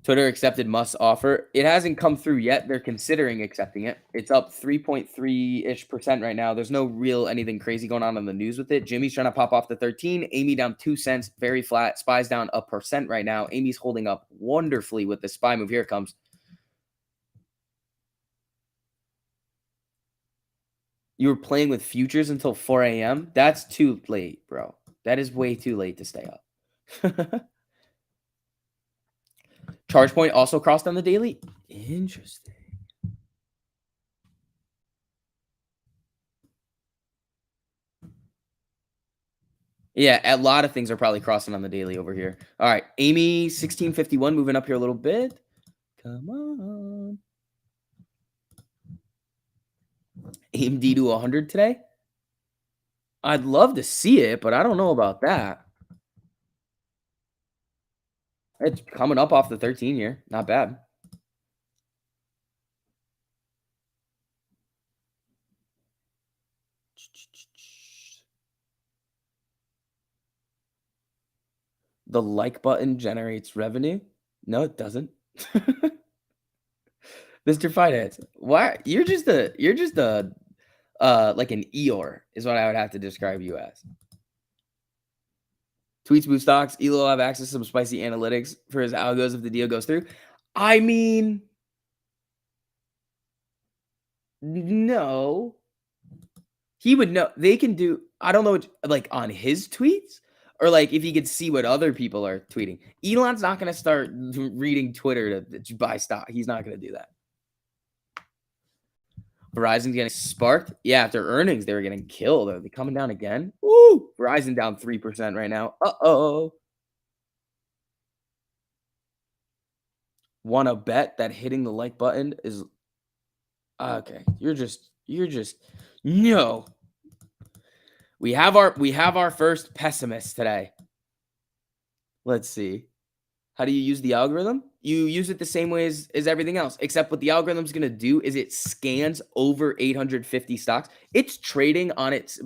Twitter accepted Musk's offer. It hasn't come through yet. They're considering accepting it. It's up 3.3-ish% right now. There's no real anything crazy going on in the news with it. Jimmy's trying to pop off the 13. Amy down 2 cents. Very flat. SPY's down 1% right now. Amy's holding up wonderfully with the SPY move. Here it comes. You were playing with futures until 4 a.m.? That's too late, bro. That is way too late to stay up. Charge point also crossed on the daily. Interesting. Yeah, a lot of things are probably crossing on the daily over here. All right, Amy 1651 moving up here a little bit. Come on. AMD to 100 today. I'd love to see it, but I don't know about that. It's coming up off the 13 here. Not bad. The like button generates revenue. No, it doesn't. Mr. Finance, why you're just a like an Eeyore is what I would have to describe you as. Tweets boost stocks. Elo will have access to some spicy analytics for his algos if the deal goes through. I mean, no. He would know. They can do. I don't know, like on his tweets or like if he could see what other people are tweeting. Elon's not going to start reading Twitter to buy stock. He's not going to do that. Verizon's getting sparked. Yeah, after earnings, they were getting killed. Are they coming down again? Woo! Verizon down 3% right now. Uh-oh. Want to bet that hitting the like button is okay. You're just no. We have our first pessimist today. Let's see. How do you use the algorithm? You use it the same way as everything else, except what the algorithm's going to do is it scans over 850 stocks. It's trading on its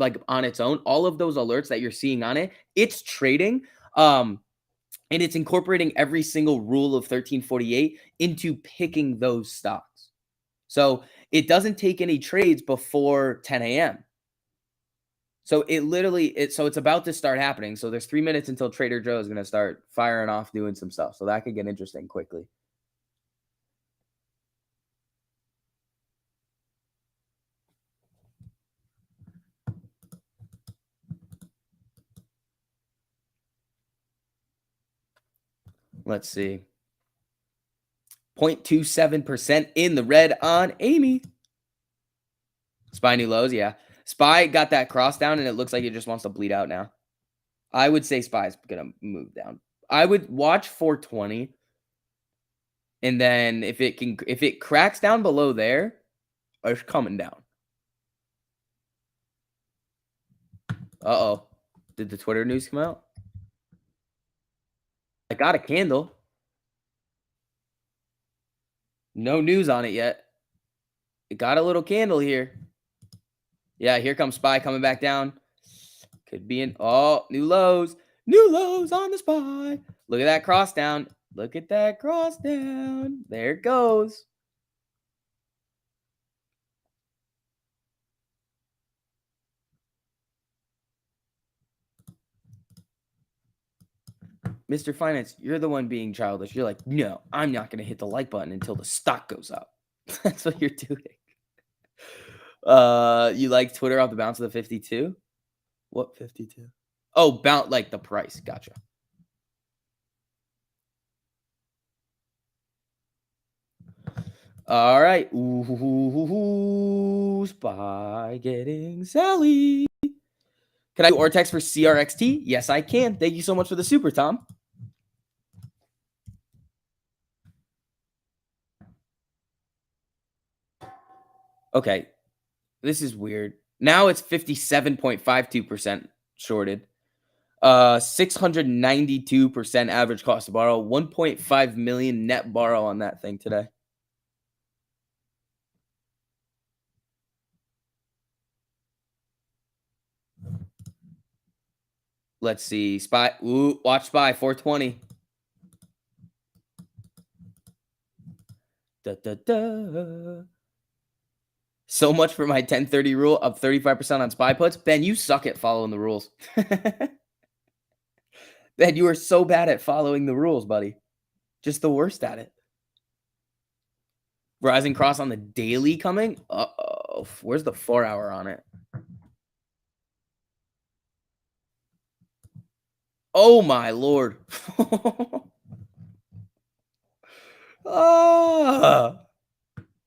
own. All of those alerts that you're seeing on it, it's trading. And it's incorporating every single rule of 1348 into picking those stocks. So it doesn't take any trades before 10 a.m. So it's about to start happening. So there's 3 minutes until Trader Joe is going to start firing off doing some stuff. So that could get interesting quickly. Let's see. 0.27% in the red on Amy. SPY new lows, yeah. SPY got that cross down, and it looks like it just wants to bleed out now. I would say SPY's going to move down. I would watch 420. And then if it cracks down below there, it's coming down. Uh-oh. Did the Twitter news come out? I got a candle. No news on it yet. It got a little candle here. Yeah, here comes SPY coming back down. Could be new lows. New lows on the SPY. Look at that cross down. Look at that cross down. There it goes. Mr. Finance, you're the one being childish. You're like, no, I'm not going to hit the like button until the stock goes up. That's what you're doing. You like Twitter off the bounce of the 52? What 52? Oh, bounce like the price. Gotcha. All right. Ooh, SPY getting Sally. Can I do Vortex for CRXT? Yes, I can. Thank you so much for the super, Tom. Okay. This is weird. Now it's 57.52% shorted. 692% average cost to borrow. 1.5 million net borrow on that thing today. Let's see. Spy. Ooh, watch Spy 420. Da, da, da. So much for my 1030 rule, up 35% on Spy puts. Ben, you suck at following the rules. Ben, you are so bad at following the rules, buddy. Just the worst at it. Rising cross on the daily coming. Uh-oh. Where's the 4 hour on it? Oh, my Lord. Oh,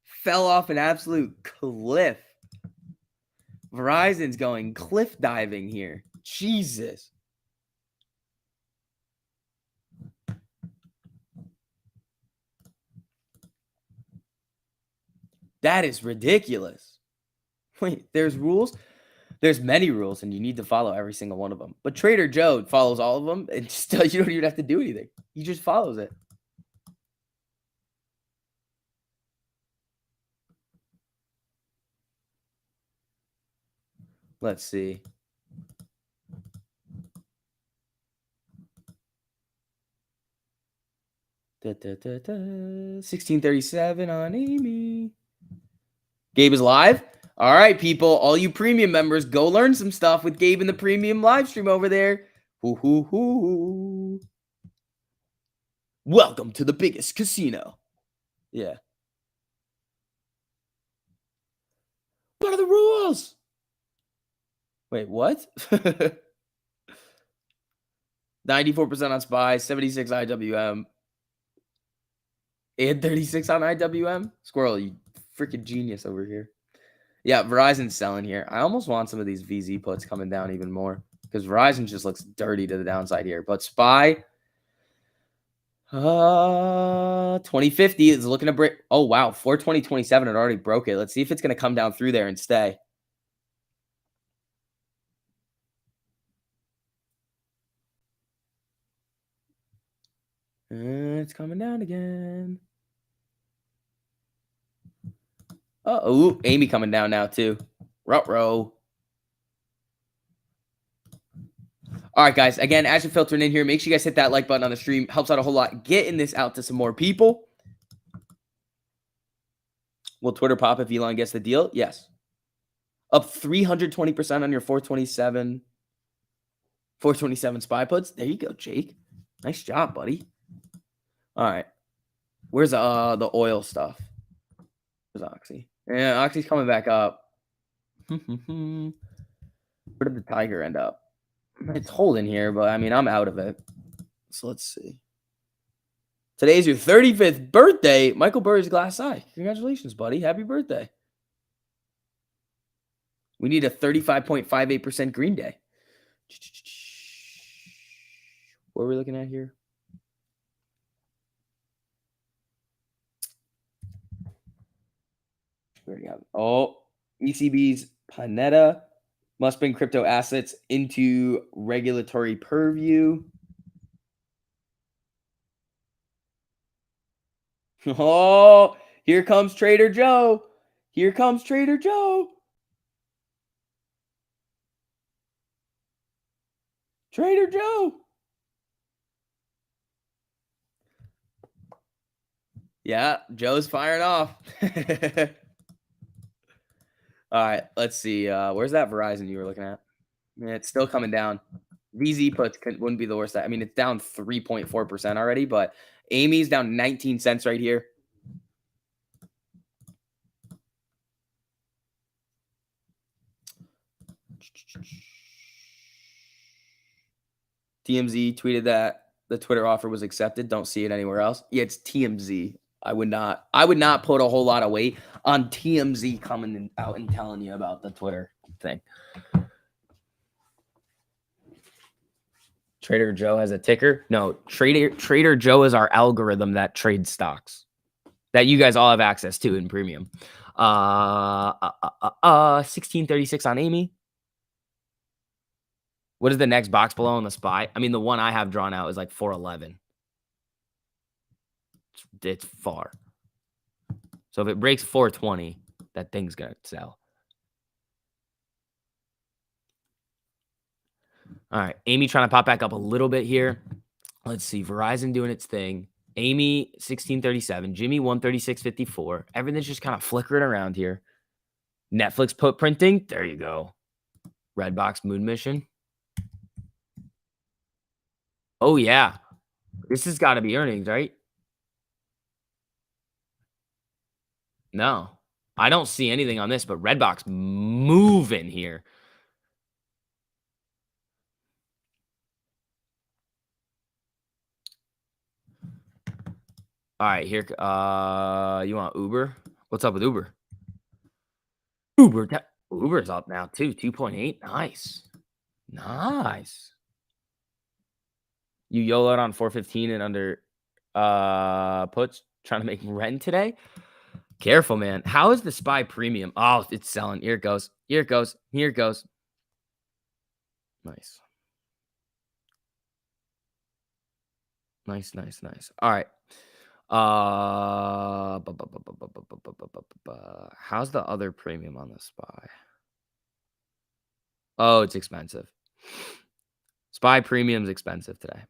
fell off an absolute cliff. Verizon's going cliff diving here. Jesus. That is ridiculous. Wait, there's rules? There's many rules, and you need to follow every single one of them. But Trader Joe follows all of them, and still you don't even have to do anything. He just follows it. Let's see. Da, da, da, da. 1637 on Amy. Gabe is live. All right, people, all you premium members, go learn some stuff with Gabe in the premium live stream over there. Hoo, hoo, hoo. Welcome to the biggest casino. Yeah. What are the rules? Wait, what? 94% on SPY, 76 IWM, and 36 on IWM. Squirrel, you freaking genius over here. Yeah, Verizon's selling here. I almost want some of these VZ puts coming down even more because Verizon just looks dirty to the downside here. But SPY, 2050 is looking to break. Oh, wow. 420.27 it already broke it. Let's see if it's going to come down through there and stay. It's coming down again. Oh, Amy coming down now too. Ruh-roh. All right, guys. Again, as you're filtering in here, make sure you guys hit that like button on the stream. Helps out a whole lot. Getting this out to some more people. Will Twitter pop if Elon gets the deal? Yes. Up 320% on your 427 SPY puts. There you go, Jake. Nice job, buddy. All right. Where's the oil stuff? Where's Oxy? Yeah, Oxy's coming back up. Where did the tiger end up? It's holding here, but I mean, I'm out of it. So let's see. Today's your 35th birthday. Michael Burry's glass eye. Congratulations, buddy. Happy birthday. We need a 35.58% green day. What are we looking at here? We already have it. Oh, ECB's Panetta must bring crypto assets into regulatory purview. Oh, here comes Trader Joe. Here comes Trader Joe. Trader Joe. Yeah, Joe's firing off. All right, let's see. Where's that Verizon you were looking at? Yeah, it's still coming down. VZ puts wouldn't be the worst. I mean, it's down 3.4% already, but Amy's down 19 cents right here. TMZ tweeted that the Twitter offer was accepted. Don't see it anywhere else. Yeah, it's TMZ. I would not put a whole lot of weight on TMZ coming out and telling you about the Twitter thing. Trader Joe has a ticker? No, Trader Joe is our algorithm that trades stocks that you guys all have access to in premium. 1636 on Amy. What is the next box below on the SPY? I mean, the one I have drawn out is like 411. It's far. So if it breaks 420, that thing's going to sell. All right. Amy trying to pop back up a little bit here. Let's see. Verizon doing its thing. Amy 1637. Jimmy 136.54. Everything's just kind of flickering around here. Netflix put printing. There you go. Redbox Moon Mission. Oh, yeah. This has got to be earnings, right? No. I don't see anything on this, but Redbox moving here. All right, here. You want Uber? What's up with Uber? Uber's up now too. 2.8. Nice. Nice. You YOLO'd on 415 and under puts trying to make rent today. Careful, man. How is the SPY premium? Oh, it's selling. Here it goes. Here it goes. Here it goes. Nice. Nice, nice, nice. All right. How's the other premium on the SPY? Oh, it's expensive. SPY premium's expensive today.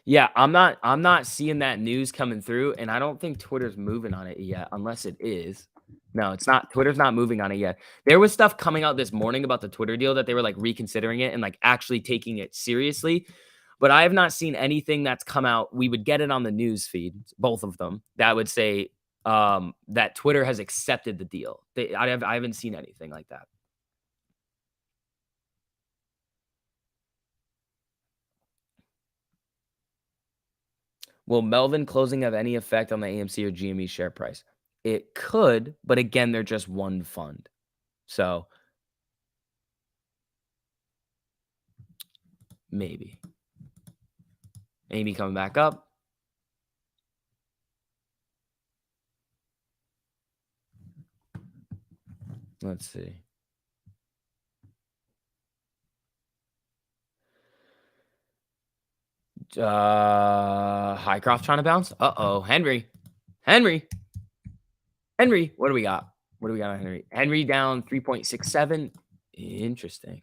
Yeah, I'm not seeing that news coming through, and I don't think Twitter's moving on it yet, unless it is. No, it's not. Twitter's not moving on it yet. There was stuff coming out this morning about the Twitter deal that they were like reconsidering it and like actually taking it seriously. But I have not seen anything that's come out. We would get it on the news feed, both of them, that would say that Twitter has accepted the deal. I haven't seen anything like that. Will Melvin closing have any effect on the AMC or GME share price? It could, but again, they're just one fund. So maybe. Amy coming back up. Let's see. Highcroft trying to bounce. Uh-oh. Henry. What do we got? What do we got on Henry? Henry down 3.67. Interesting.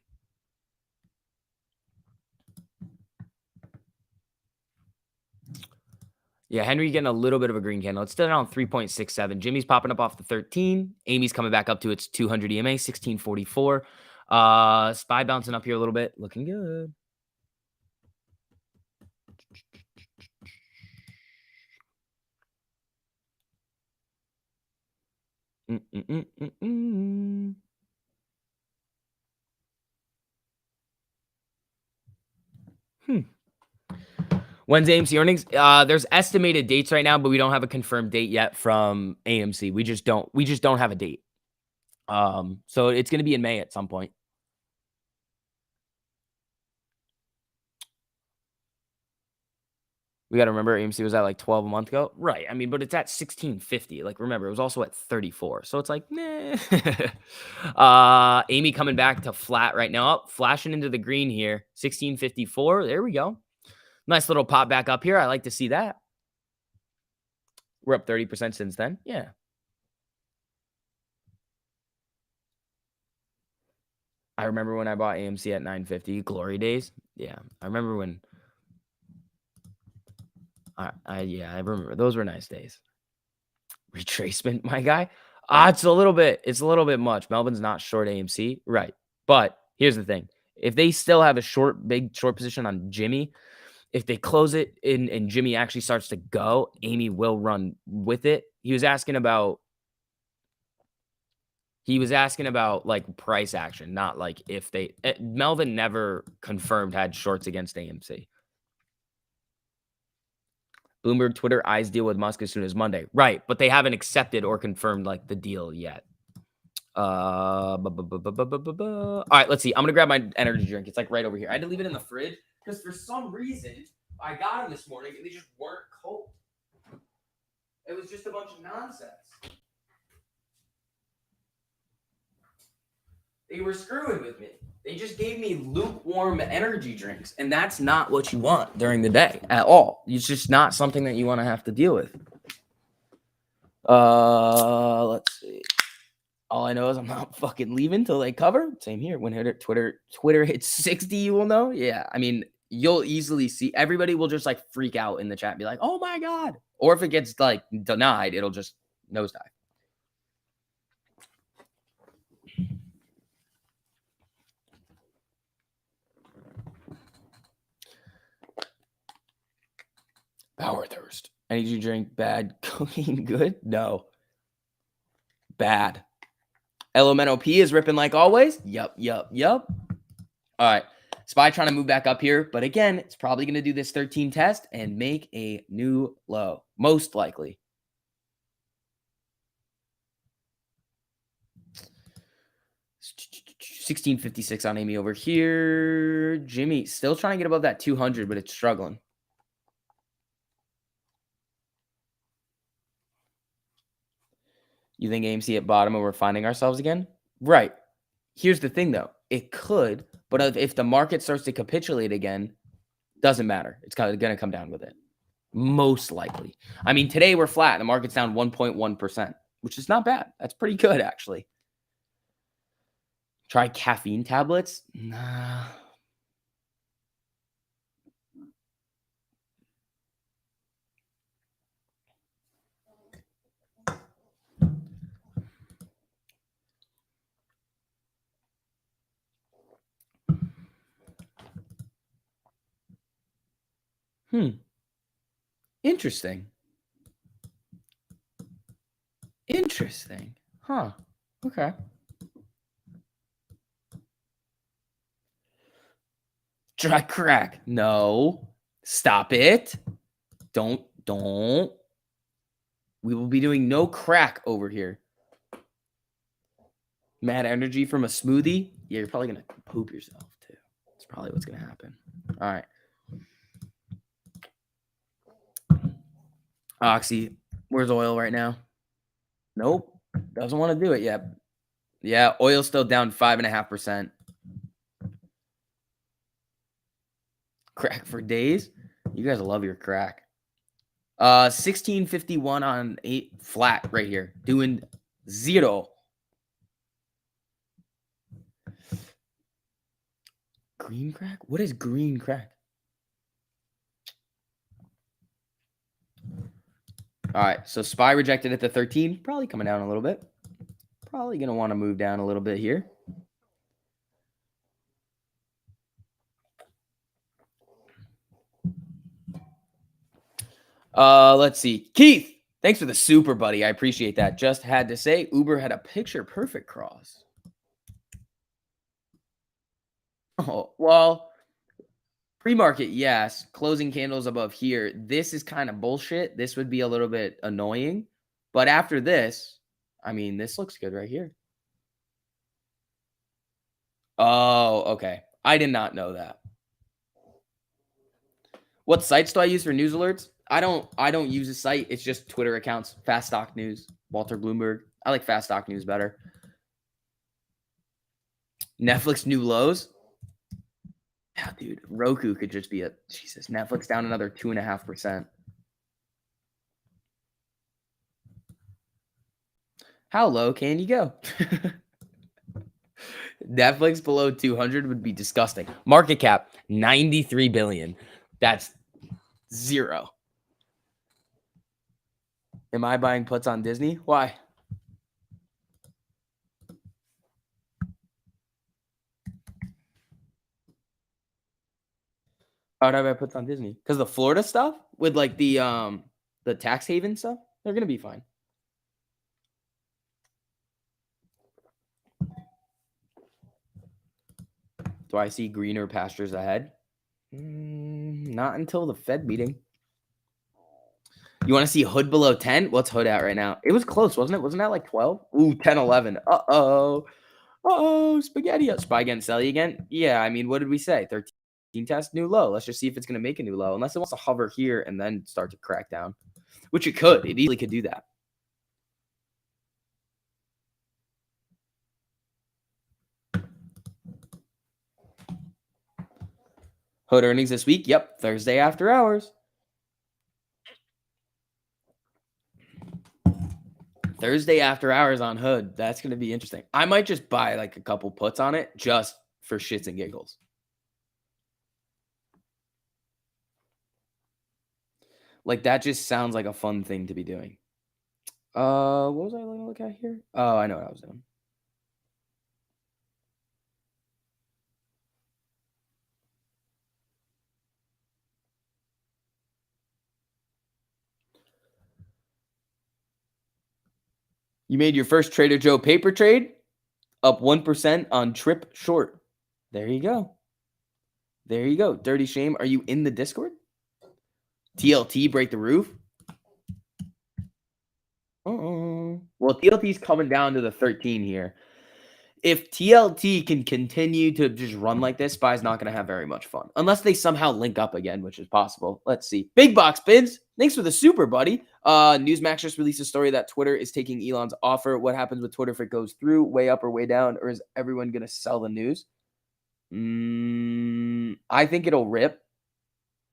Yeah, Henry getting a little bit of a green candle. It's still down 3.67. Jimmy's popping up off the 13. Amy's coming back up to its 200 EMA, 1644. SPY bouncing up here a little bit. Looking good. When's AMC earnings? There's estimated dates right now, but we don't have a confirmed date yet from AMC. We just don't have a date. So it's going to be in May at some point. We got to remember AMC was at like 12 a month ago. Right. I mean, but it's at 1650. Like, remember, it was also at 34. So it's like, meh. Amy coming back to flat right now. Flashing into the green here. 1654. There we go. Nice little pop back up here. I like to see that. We're up 30% since then. Yeah. I remember when I bought AMC at 950. Glory days. Yeah. I remember when. Yeah, I remember. Those were nice days. Retracement, my guy. It's a little bit much. Melvin's not short AMC. Right. But here's the thing. If they still have a big short position on Jimmy, if they close it and Jimmy actually starts to go, Amy will run with it. He was asking about like price action, not like if they Melvin never confirmed had shorts against AMC. Bloomberg Twitter eyes deal with Musk as soon as Monday. Right, but they haven't accepted or confirmed like the deal yet. All right, let's see. I'm going to grab my energy drink. It's like right over here. I had to leave it in the fridge because for some reason I got them this morning and they just weren't cold. It was just a bunch of nonsense. They were screwing with me. They just gave me lukewarm energy drinks, and that's not what you want during the day at all. It's just not something that you want to have to deal with. Let's see. All I know is I'm not fucking leaving till they cover. Same here. When Twitter hits 60, you will know. Yeah, I mean, you'll easily see everybody will just like freak out in the chat and be like, "Oh my god!" Or if it gets like denied, it'll just nosedive. Power thirst. Energy drink bad, cocaine good? No. Bad. LMNOP is ripping like always. Yup. All right. SPY trying to move back up here, but again, it's probably going to do this 13 test and make a new low, most likely. $16.56 on Amy over here. Jimmy still trying to get above that 200, but it's struggling. You think AMC at bottom and we're finding ourselves again? Right. Here's the thing, though. It could, but if the market starts to capitulate again, doesn't matter. It's going to come down with it. Most likely. I mean, today we're flat. The market's down 1.1%, which is not bad. That's pretty good, actually. Try caffeine tablets? Nah. Interesting. Huh. Okay. Try crack. No. Stop it. Don't. We will be doing no crack over here. Mad energy from a smoothie? Yeah, you're probably going to poop yourself, too. That's probably what's going to happen. All right. Oxy. Where's oil right now? Nope. Doesn't want to do it yet. Yeah, oil's still down 5.5%. Crack for days? You guys love your crack. 1651 on 8 flat right here. Doing 0. Green crack? What is green crack? All right, so SPY rejected at the 13. Probably coming down a little bit. Probably going to want to move down a little bit here. Let's see. Keith, thanks for the super, buddy. I appreciate that. Just had to say, Uber had a picture-perfect cross. Oh, well, pre-market, yes. Closing candles above here. This is kind of bullshit. This would be a little bit annoying. But after this, I mean, this looks good right here. Oh, okay. I did not know that. What sites do I use for news alerts? I don't use a site. It's just Twitter accounts. Fast Stock News, Walter Bloomberg. I like Fast Stock News better. Netflix new lows. Yeah, dude. Roku could just be a Jesus. Netflix down another 2.5%. How low can you go? Netflix below 200 would be disgusting. Market cap 93 billion. That's 0. Am I buying puts on Disney? Why? Why would I buy puts on Disney? Because the Florida stuff with like the tax haven stuff, they're gonna be fine. Do I see greener pastures ahead? Not until the Fed meeting. You want to see Hood below 10? What's Hood at right now? It was close, wasn't it? Wasn't that like 12? Ooh, 10, 11. Uh-oh, spaghetti. SPY again, Selly again? Yeah, I mean, what did we say? 13 test, new low. Let's just see if it's going to make a new low. Unless it wants to hover here and then start to crack down. Which it could. It easily could do that. Hood earnings this week? Yep, Thursday after hours. Thursday after hours on Hood. That's gonna be interesting. I might just buy like a couple puts on it just for shits and giggles. Like that just sounds like a fun thing to be doing. What was I gonna look at here? Oh, I know what I was doing. You made your first Trader Joe paper trade, up 1% on trip short. There you go. There you go. Dirty shame. Are you in the Discord? TLT break the roof? Well, TLT's coming down to the 13 here. If TLT can continue to just run like this, Spy's not going to have very much fun. Unless they somehow link up again, which is possible. Let's see. Big box bids. Thanks for the super, buddy. Newsmax just released a story that Twitter is taking Elon's offer. What happens with Twitter if it goes through? Way up or way down? Or is everyone going to sell the news? I think it'll rip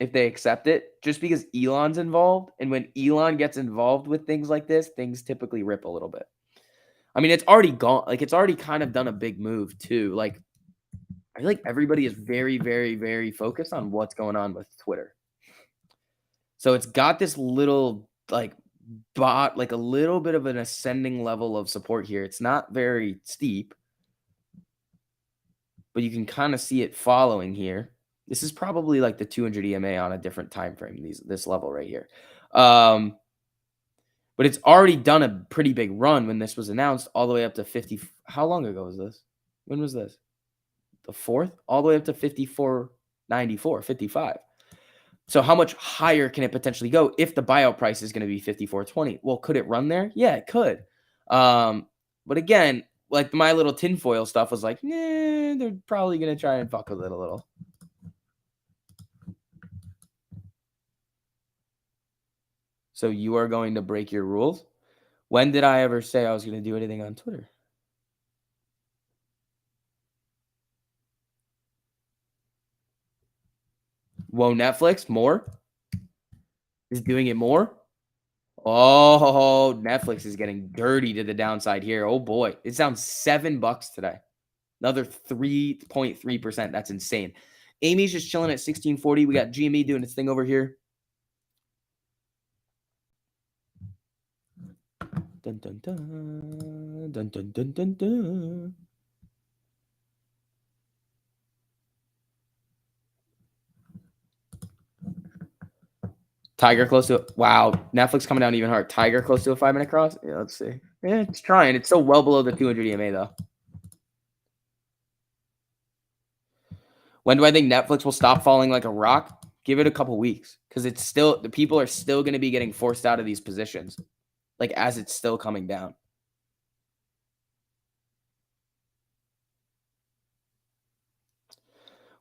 if they accept it, just because Elon's involved. And when Elon gets involved with things like this, things typically rip a little bit. I mean, it's already gone. Like, it's already kind of done a big move, too. Like, I feel like everybody is very, very, very focused on what's going on with Twitter. So it's got this little, like, like a little bit of an ascending level of support here. It's not very steep, but you can kind of see it following here. This is probably like the 200 EMA on a different time frame, this level right here. But it's already done a pretty big run when this was announced, all the way up to 50. How long ago was this? When was this? The 4th? All the way up to 54.94, 55. So how much higher can it potentially go if the buyout price is going to be 54.20? Well, could it run there? Yeah, it could. But again, like my little tinfoil stuff was like, nah, they're probably going to try and fuck with it a little. So you are going to break your rules? When did I ever say I was going to do anything on Twitter? Whoa, Netflix, more? Is doing it more? Oh, Netflix is getting dirty to the downside here. Oh boy, it's down $7 today. Another 3.3%. That's insane. Amy's just chilling at 1640. We got GME doing its thing over here. Dun, dun, dun, dun, dun, dun, dun, dun. Tiger close to, wow, Netflix coming down even hard. Tiger close to a 5-minute cross. Yeah, let's see. Yeah, it's trying. It's still well below the 200 EMA though. When do I think Netflix will stop falling like a rock? Give it a couple weeks, because it's still, the people are still going to be getting forced out of these positions, like as it's still coming down.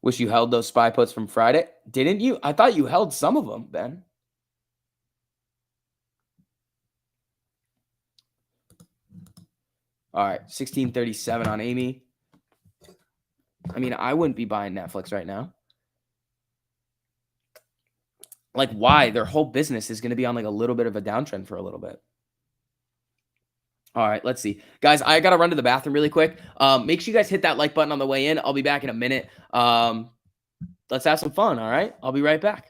Wish you held those SPY puts from Friday. Didn't you? I thought you held some of them, Ben. All right, 1637 on Amy. I mean, I wouldn't be buying Netflix right now. Like, why? Their whole business is going to be on like a little bit of a downtrend for a little bit. All right, let's see. Guys, I got to run to the bathroom really quick. Make sure you guys hit that like button on the way in. I'll be back in a minute. Let's have some fun, all right? I'll be right back.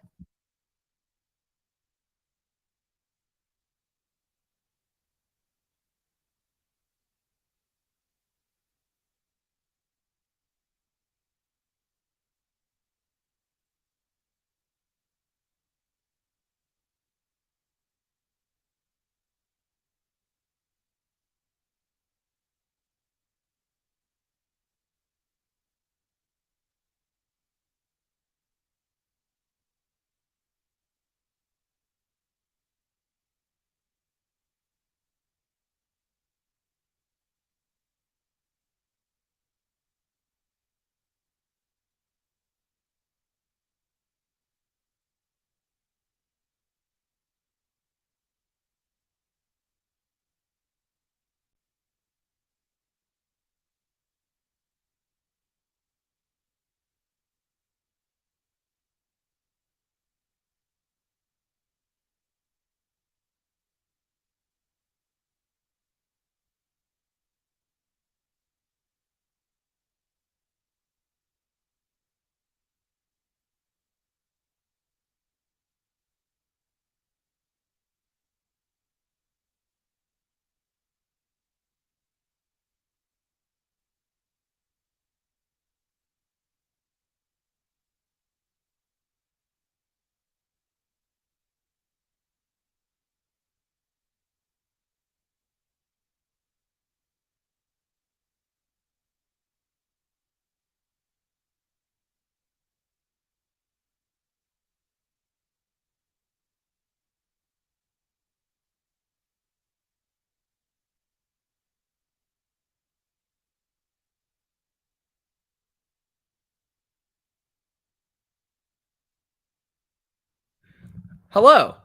Hello.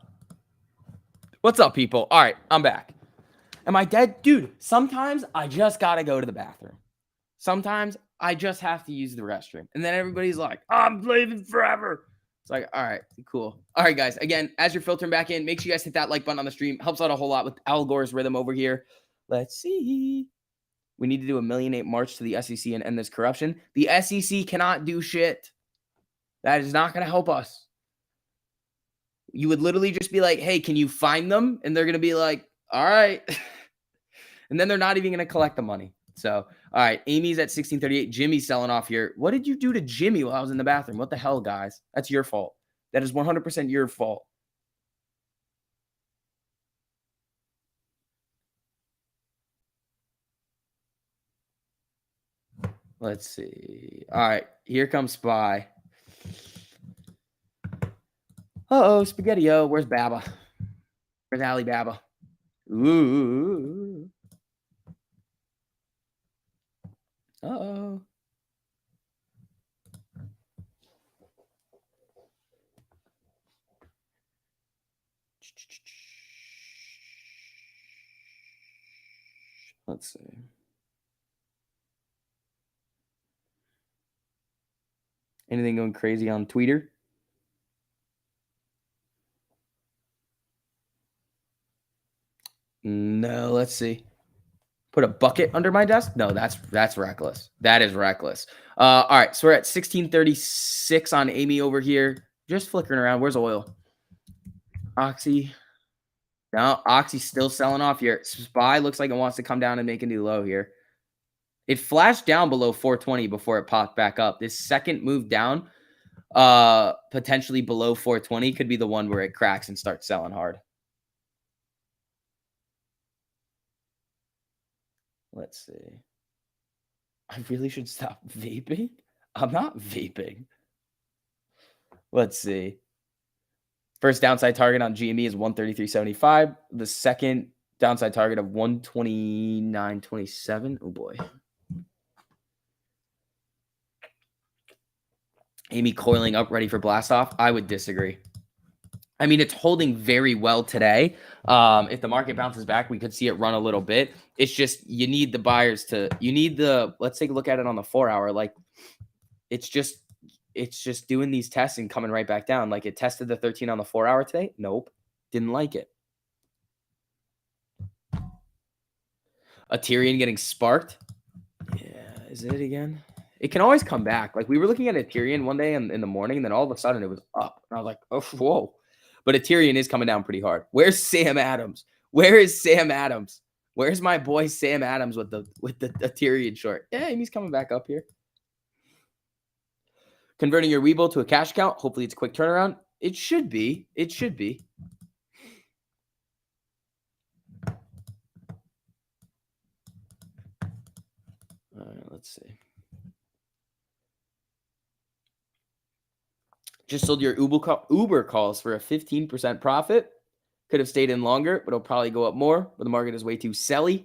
What's up, people? All right, I'm back. Am I dead? Dude, sometimes I just got to go to the bathroom. Sometimes I just have to use the restroom. And then everybody's like, I'm leaving forever. It's like, all right, cool. All right, guys. Again, as you're filtering back in, make sure you guys hit that like button on the stream. Helps out a whole lot with Al Gore's rhythm over here. Let's see. We need to do a 1,000,008 march to the SEC and end this corruption. The SEC cannot do shit. That is not going to help us. You would literally just be like, hey, can you find them? And they're going to be like, all right. And then they're not even going to collect the money. So, all right, Amy's at 1638. Jimmy's selling off here. What did you do to Jimmy while I was in the bathroom? What the hell, guys? That's your fault. That is 100% your fault. Let's see. All right, here comes Spy. Uh-oh, Spaghetti-O. Where's Baba? Where's Alibaba? Ooh. Uh-oh. Let's see. Anything going crazy on Twitter? No, let's see. Put a bucket under my desk? No, that's reckless. That is reckless. All right, so we're at 1636 on Amy over here. Just flickering around. Where's oil? Oxy. No, Oxy's still selling off here. Spy looks like it wants to come down and make a new low here. It flashed down below 420 before it popped back up. This second move down, potentially below 420, could be the one where it cracks and starts selling hard. Let's see. I really should stop vaping. I'm not vaping. Let's see. First downside target on GME is 133.75. The second downside target of 129.27. Oh boy. Amy coiling up, ready for blast off. I would disagree. I mean, it's holding very well today. If the market bounces back, we could see it run a little bit. It's just you need the buyers to. You need the. Let's take a look at it on the 4-hour. Like, it's just doing these tests and coming right back down. Like, it tested the 13 on the 4-hour today. Nope, didn't like it. Ethereum getting sparked. Yeah, is it again? It can always come back. Like, we were looking at Ethereum one day in the morning, and then all of a sudden it was up. And I was like, oh, whoa. But Ethereum is coming down pretty hard. Where's Sam Adams? Where is Sam Adams? Where's my boy Sam Adams with the Ethereum short? Yeah, he's coming back up here. Converting your Webull to a cash account. Hopefully it's a quick turnaround. It should be. It should be. All right, let's see. Just sold your Uber calls for a 15% profit. Could have stayed in longer, but it'll probably go up more. But the market is way too selly.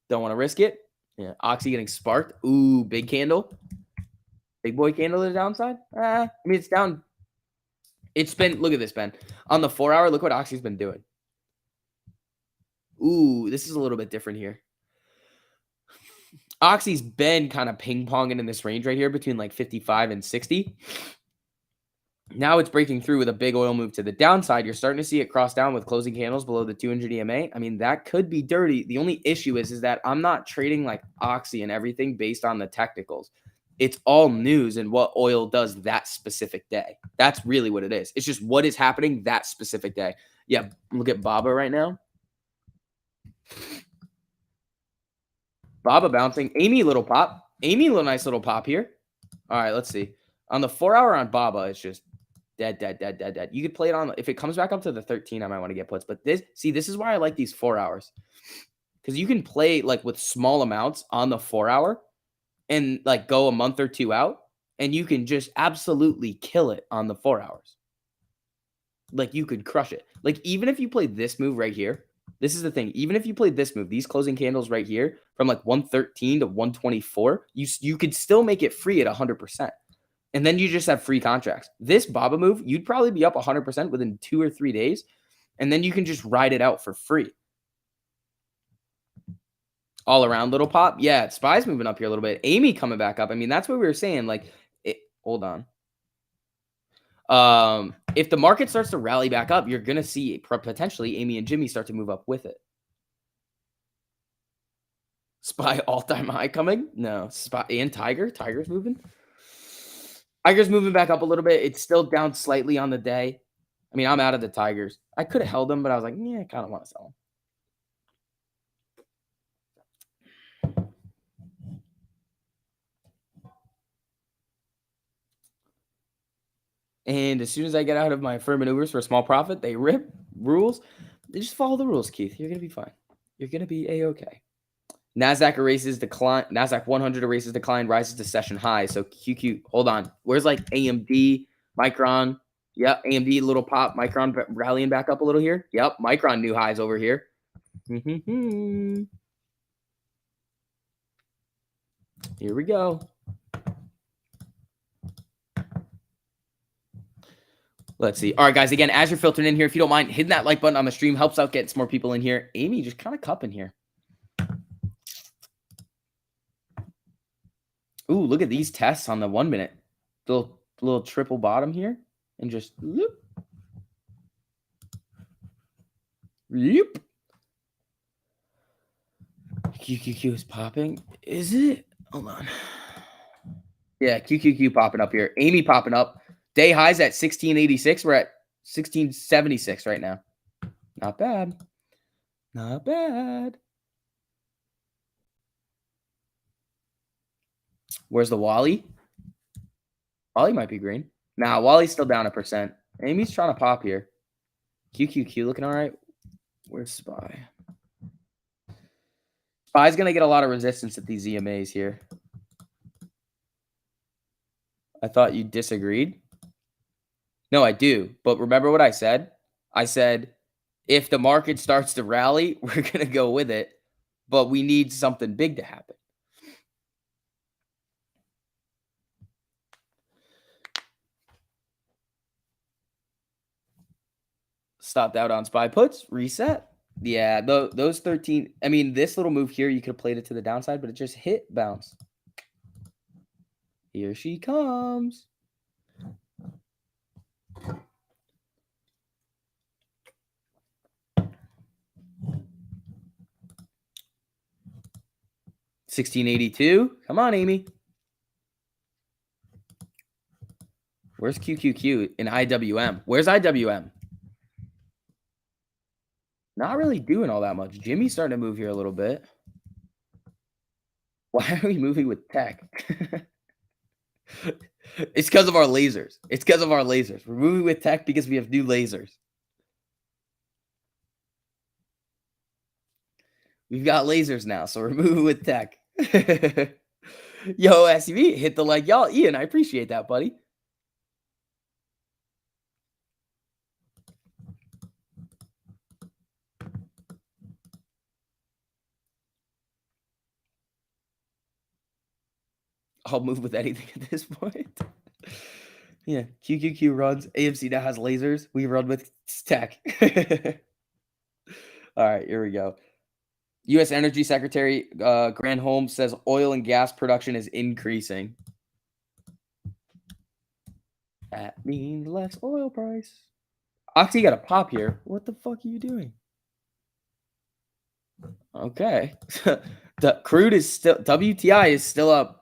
Don't want to risk it. Yeah, Oxy getting sparked. Ooh, big candle. Big boy candle to the downside. I mean, it's down. It's been, look at this, Ben. On the 4-hour, look what Oxy's been doing. Ooh, this is a little bit different here. Oxy's been kind of ping-ponging in this range right here between like 55 and 60. Now it's breaking through with a big oil move to the downside. You're starting to see it cross down with closing candles below the 200 EMA. I mean, that could be dirty. The only issue is that I'm not trading like Oxy and everything based on the technicals. It's all news and what oil does that specific day. That's really what it is. It's just what is happening that specific day. Yeah, look at Baba right now. Baba bouncing. Amy, little pop. Amy, little nice little pop here. All right, let's see. On the 4-hour on Baba, it's just dead. You could play it on, if it comes back up to the 13, I might want to get puts. But this is why I like these 4 hours. Because you can play like with small amounts on the 4-hour and like go a month or two out. And you can just absolutely kill it on the 4 hours. Like, you could crush it. Like, even if you play this move right here, this is the thing. Even if you played this move, these closing candles right here from like 113 to 124, you could still make it free at 100%. And then you just have free contracts. This BABA move, you'd probably be up 100% within 2 or 3 days, and then you can just ride it out for free. All around little pop. Yeah, SPY's moving up here a little bit. Amy coming back up. I mean, that's what we were saying. Like, hold on. If the market starts to rally back up, you're gonna see potentially Amy and Jimmy start to move up with it. SPY all-time high coming? No. SPY and Tiger. Tiger's moving. Tiger's moving back up a little bit. It's still down slightly on the day. I mean, I'm out of the Tigers. I could have held them, but I was like, yeah, I kind of want to sell them. And as soon as I get out of my firm maneuvers for a small profit, they rip rules. They just follow the rules, Keith. You're going to be fine. You're going to be A-okay. NASDAQ erases decline. NASDAQ 100 erases decline, rises to session high. So QQ, hold on. Where's like AMD, Micron? Yep, AMD, little pop. Micron rallying back up a little here. Yep, Micron new highs over here. Here we go. Let's see. All right, guys. Again, as you're filtering in here, if you don't mind, hitting that like button on the stream helps out getting some more people in here. Amy just kind of cupping here. Ooh, look at these tests on the 1 minute. Little triple bottom here. And just loop. Loop. QQQ is popping. Is it? Hold on. Yeah, QQQ popping up here. Amy popping up. Day highs at 1686. We're at 1676 right now. Not bad. Not bad. Where's the Wally? Wally might be green. Nah, Wally's still down 1%. Amy's trying to pop here. QQQ looking all right. Where's SPY? SPY's going to get a lot of resistance at these EMAs here. I thought you disagreed. No, I do. But remember what I said? I said, if the market starts to rally, we're going to go with it. But we need something big to happen. Stopped out on SPY puts. Reset. Yeah, those 13. I mean, this little move here, you could have played it to the downside, but it just hit bounce. Here she comes. $16.82. Come on, Amy. Where's QQQ in IWM? Where's IWM? Not really doing all that much. Jimmy's starting to move here a little bit. Why are we moving with tech? It's because of our lasers. It's because of our lasers. We're moving with tech because we have new lasers. We've got lasers now, so we're moving with tech. Yo, SUV, hit the like. Y'all, Ian, I appreciate that, buddy. I'll move with anything at this point. Yeah, QQQ runs. AMC now has lasers. We run with tech. All right, here we go. U.S. Energy Secretary Granholm says oil and gas production is increasing. That means less oil price. Oxy got a pop here. What the fuck are you doing? Okay. The crude is still, WTI is still up,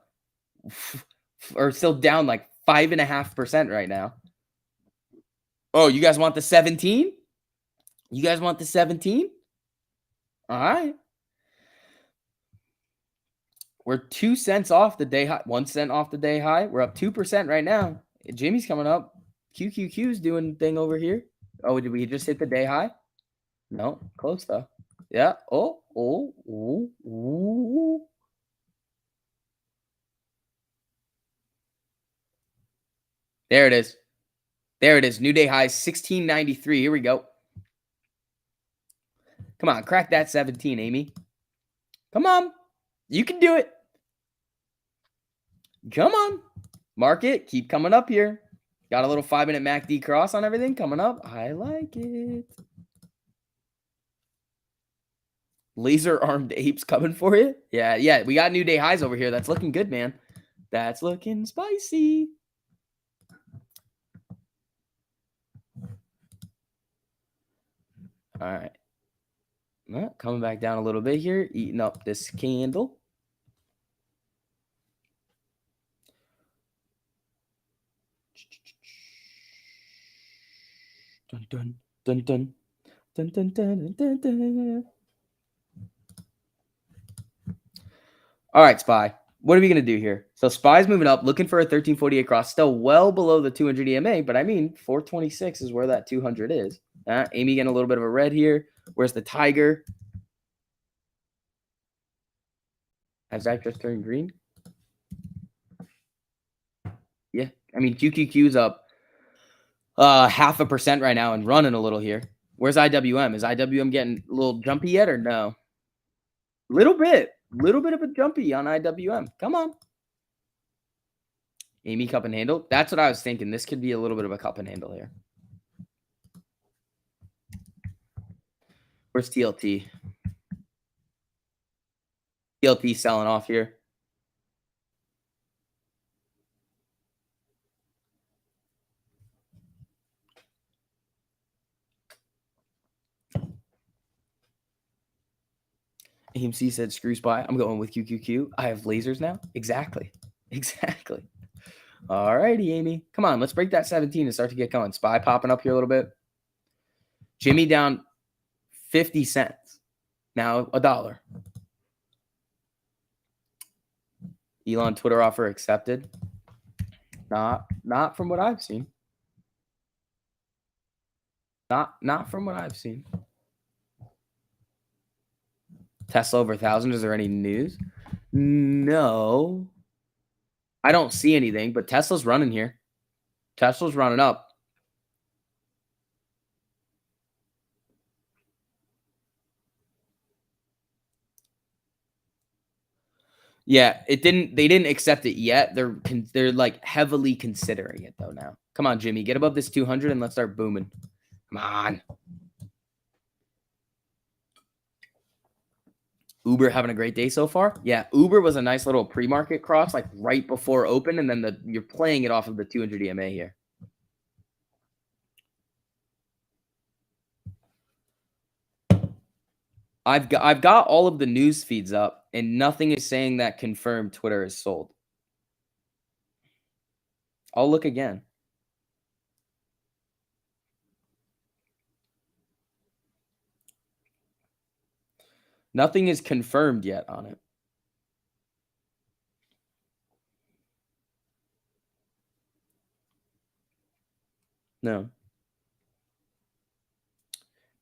or still down like 5.5% right now. Oh, you guys want the 17? You guys want the 17? All right. We're 2 cents off the day high, 1 cent off the day high. We're up 2% right now. Jimmy's coming up. QQQ's doing thing over here. Oh, did we just hit the day high? No, close though. Yeah. Oh. There it is. There it is. New day high, 1693. Here we go. Come on, crack that 17, Amy. Come on. You can do it. Come on. Market, keep coming up here. Got a little 5-minute MACD cross on everything coming up. I like it. Laser armed apes coming for you. Yeah. We got new day highs over here. That's looking good, man. That's looking spicy. All right. Well, coming back down a little bit here, eating up this candle. Dun dun dun dun dun dun dun dun dun. All right, SPY. What are we gonna do here? So SPY's moving up, looking for a 1348 cross, still well below the 200 EMA, but I mean 426 is where that 200 is. Amy getting a little bit of a red here. Where's the tiger? Has that just turned green? Yeah, I mean QQQ's up 0.5% right now and running a little here. Where's IWM? Is IWM getting a little jumpy yet or no? Little bit of a jumpy on IWM. Come on. Amy cup and handle. That's what I was thinking. This could be a little bit of a cup and handle here. Where's TLT? TLT selling off here. AMC said screw SPY. I'm going with QQQ. I have lasers now. Exactly. All righty, Amy. Come on, let's break that 17 and start to get going. SPY popping up here a little bit. Jimmy down 50 cents. Now $1. Elon Twitter offer accepted. Not from what I've seen. Not from what I've seen. Tesla over 1,000. Is there any news? No. I don't see anything, but Tesla's running here. Tesla's running up. Yeah, they didn't accept it yet. They're like heavily considering it though now. Come on, Jimmy, get above this 200 and let's start booming. Come on. Uber having a great day so far? Yeah, Uber was a nice little pre-market cross, like right before open, and then you're playing it off of the 200 EMA here. I've got all of the news feeds up, and nothing is saying that confirmed Twitter is sold. I'll look again. Nothing is confirmed yet on it. No.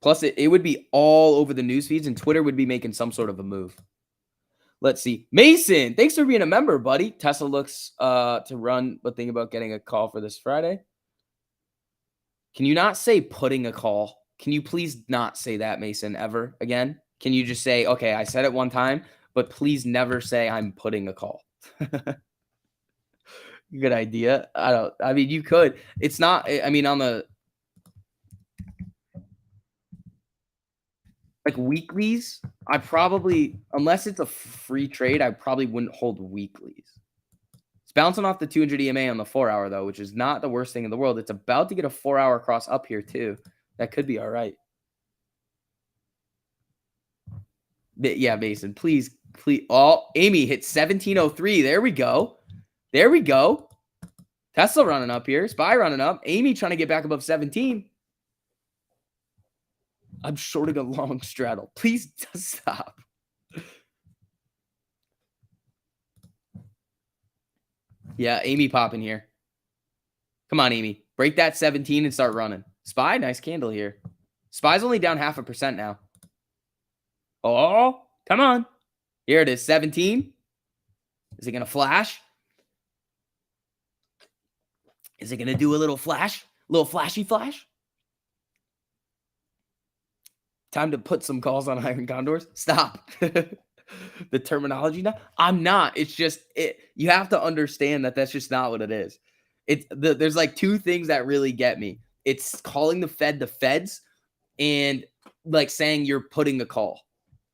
Plus, it would be all over the news feeds, and Twitter would be making some sort of a move. Let's see. Mason, thanks for being a member, buddy. Tesla looks to run, but think about getting a call for this Friday. Can you not say putting a call? Can you please not say that, Mason, ever again? Can you just say, okay, I said it one time, but please never say I'm putting a call. Good idea. I mean, you could. It's not, I mean, on the, like weeklies, I probably, unless it's a free trade, I probably wouldn't hold weeklies. It's bouncing off the 200 EMA on the 4-hour, though, which is not the worst thing in the world. It's about to get a 4-hour cross up here, too. That could be all right. But yeah, Mason, please. Oh, Amy hit 1703. There we go. Tesla running up here. SPY running up. Amy trying to get back above 17. I'm shorting a long straddle. Please stop. Yeah, Amy popping here. Come on, Amy. Break that 17 and start running. SPY, nice candle here. SPY's only down 0.5% now. Oh, come on. Here it is, 17. Is it going to flash? Is it going to do a little flash? A little flashy flash? Time to put some calls on Iron Condors? Stop. the terminology now. I'm not. It's just you have to understand that that's just not what it is. There's like two things that really get me. It's calling the Fed the feds and like saying you're putting a call.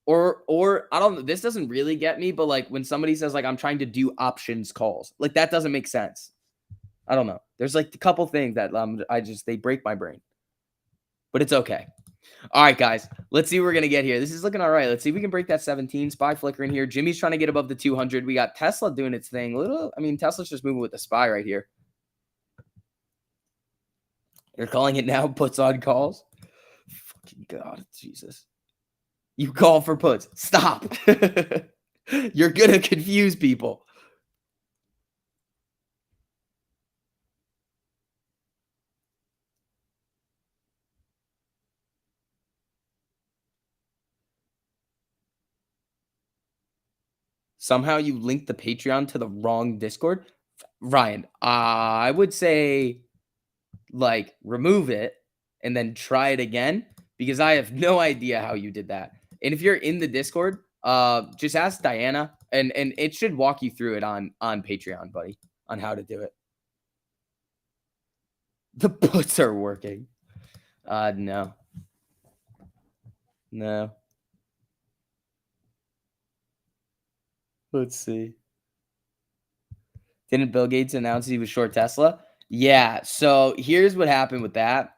Or I don't know, this doesn't really get me, but like when somebody says like I'm trying to do options calls, like that doesn't make sense. I don't know. There's like a couple things that they break my brain. But it's okay. All right, guys. Let's see what we're gonna get here. This is looking all right. Let's see if we can break that 17 SPY flicker in here. Jimmy's trying to get above the 200. We got Tesla doing its thing. Tesla's just moving with the SPY right here. You're calling it now puts on calls? Fucking God, Jesus. You call for puts. Stop. You're gonna confuse people. Somehow you linked the Patreon to the wrong Discord. Ryan, I would say like remove it and then try it again because I have no idea how you did that. And if you're in the Discord, just ask Diana and it should walk you through it on Patreon, buddy, on how to do it. The puts are working. No. Let's see. Didn't Bill Gates announce he was short Tesla? Yeah. So here's what happened with that.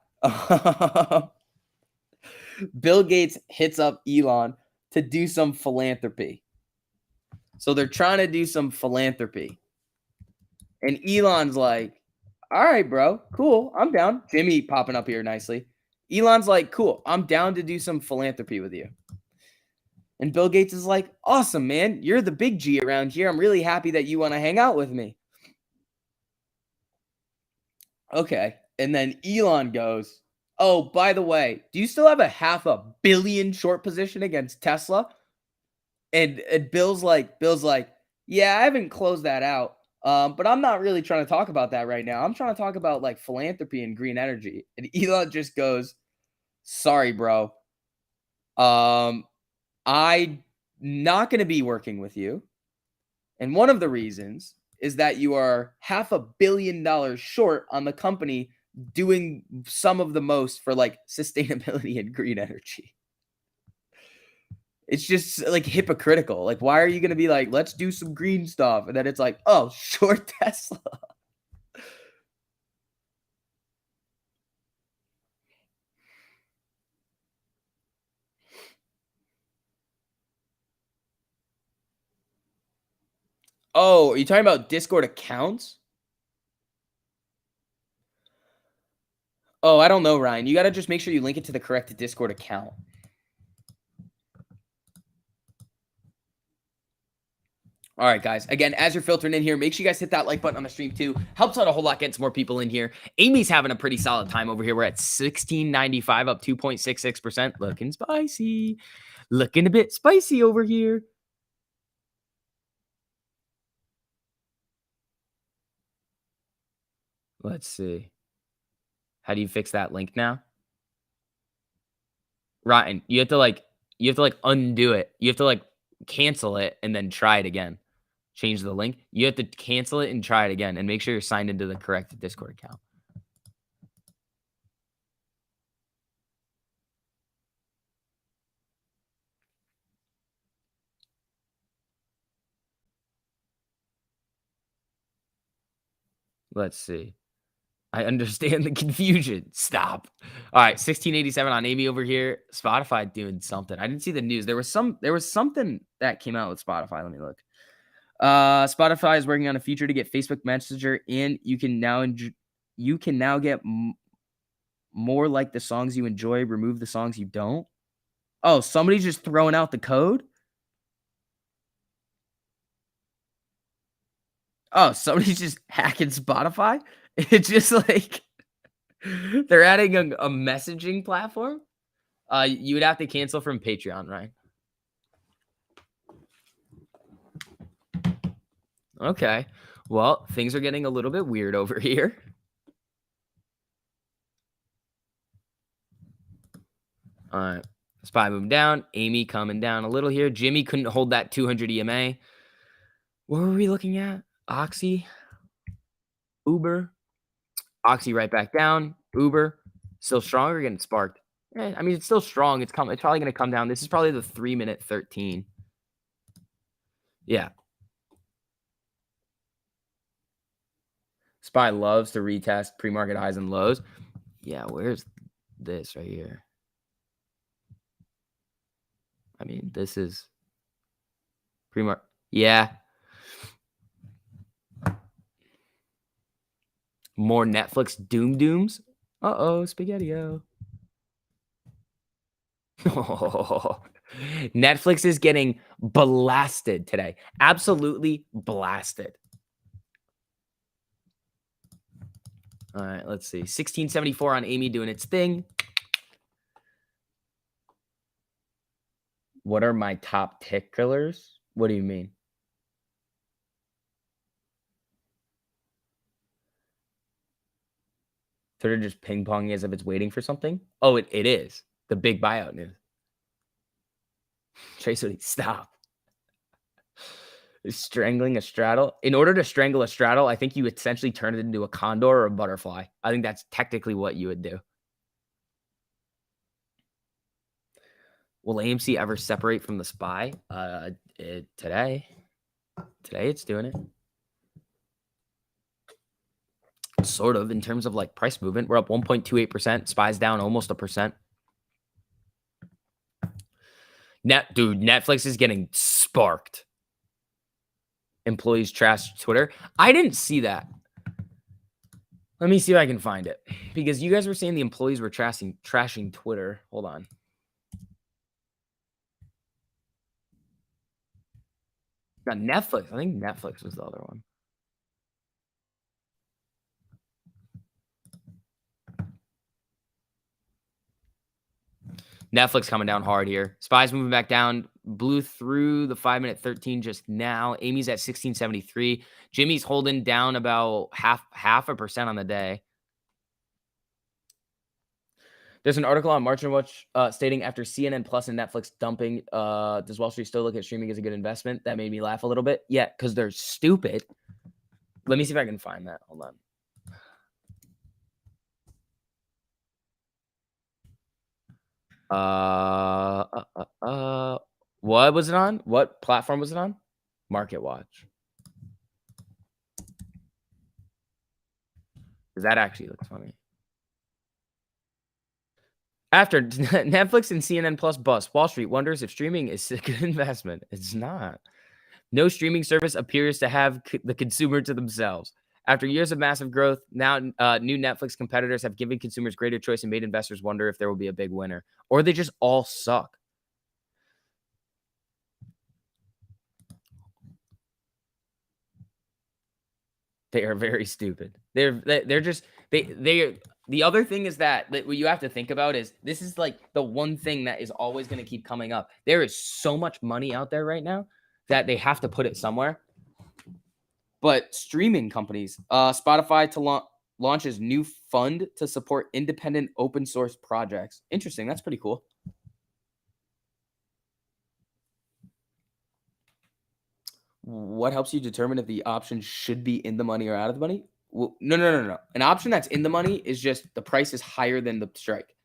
Bill Gates hits up Elon to do some philanthropy. So they're trying to do some philanthropy. And Elon's like, all right, bro, cool. I'm down. Jimmy popping up here nicely. Elon's like, cool. I'm down to do some philanthropy with you. And Bill Gates is like, awesome, man. You're the big G around here. I'm really happy that you want to hang out with me. Okay. And then Elon goes, oh, by the way, do you still have a $500 million short position against Tesla? And Bill's like, yeah, I haven't closed that out. But I'm not really trying to talk about that right now. I'm trying to talk about like philanthropy and green energy. And Elon just goes, sorry, bro. I'm not going to be working with you. And one of the reasons is that you are $500 million short on the company doing some of the most for like sustainability and green energy. It's just like hypocritical. Like, why are you going to be like, let's do some green stuff? And then it's like, oh, short Tesla. Oh, are you talking about Discord accounts? Oh, I don't know, Ryan. You got to just make sure you link it to the correct Discord account. All right, guys. Again, as you're filtering in here, make sure you guys hit that like button on the stream too. Helps out a whole lot getting some more people in here. Amy's having a pretty solid time over here. We're at 1695, up 2.66%. Looking spicy. Looking a bit spicy over here. Let's see. How do you fix that link now? Ryan, you have to like undo it. You have to like cancel it and then try it again. Change the link. You have to cancel it and try it again and make sure you're signed into the correct Discord account. Let's see. I understand the confusion. Stop. All right, 1687 on Amy over here. Spotify doing something. I didn't see the news. There was something that came out with Spotify. Let me look. Spotify is working on a feature to get Facebook Messenger in. You can now get more like the songs you enjoy, remove the songs you don't. Oh, somebody's just throwing out the code? Oh, somebody's just hacking Spotify? It's just like they're adding a messaging platform. You would have to cancel from Patreon, right? Okay. Well, things are getting a little bit weird over here. All right. SPY moving down. Amy coming down a little here. Jimmy couldn't hold that 200 EMA. What were we looking at? Oxy, Uber, Oxy right back down. Uber, still strong or getting sparked? I mean, it's still strong. It's probably going to come down. This is probably the 3-minute 13. Yeah. SPY loves to retest pre-market highs and lows. Yeah, where's this right here? I mean, this is pre-market. Yeah. More Netflix dooms. Uh-oh, Spaghetti-O. Netflix is getting blasted today. Absolutely blasted. All right, let's see. 1674 on Amy doing its thing. What are my top ticklers? What do you mean? Twitter just ping-ponging as if it's waiting for something? Oh, it is. The big buyout news. Trace Woody, stop. Strangling a straddle. In order to strangle a straddle, I think you essentially turn it into a condor or a butterfly. I think that's technically what you would do. Will AMC ever separate from the SPY? Today it's doing it. Sort of, in terms of like price movement. We're up 1.28%. SPY's down almost 1%. Dude, Netflix is getting sparked. Employees trash Twitter. I didn't see that. Let me see if I can find it. Because you guys were saying the employees were trashing Twitter. Hold on. Not Netflix. I think Netflix was the other one. Netflix coming down hard here. SPY's moving back down. Blew through the 5-minute 13 just now. Amy's at 1673. Jimmy's holding down about half a percent on the day. There's an article on March and Watch stating after CNN Plus and Netflix dumping, does Wall Street still look at streaming as a good investment? That made me laugh a little bit. Yeah, because they're stupid. Let me see if I can find that. Hold on. What was it on? What platform was it on? Market Watch. Because that actually looks funny. After Netflix and CNN Plus bust, Wall Street wonders if streaming is a good investment. It's not. No streaming service appears to have the consumer to themselves. After years of massive growth, now new Netflix competitors have given consumers greater choice and made investors wonder if there will be a big winner. Or they just all suck. They are very stupid. They're just the other thing is that what you have to think about is this is like the one thing that is always going to keep coming up. There is so much money out there right now that they have to put it somewhere. But streaming companies, Spotify to launches new fund to support independent open source projects. Interesting. That's pretty cool. What helps you determine if the option should be in the money or out of the money? Well, no. An option that's in the money is just the price is higher than the strike.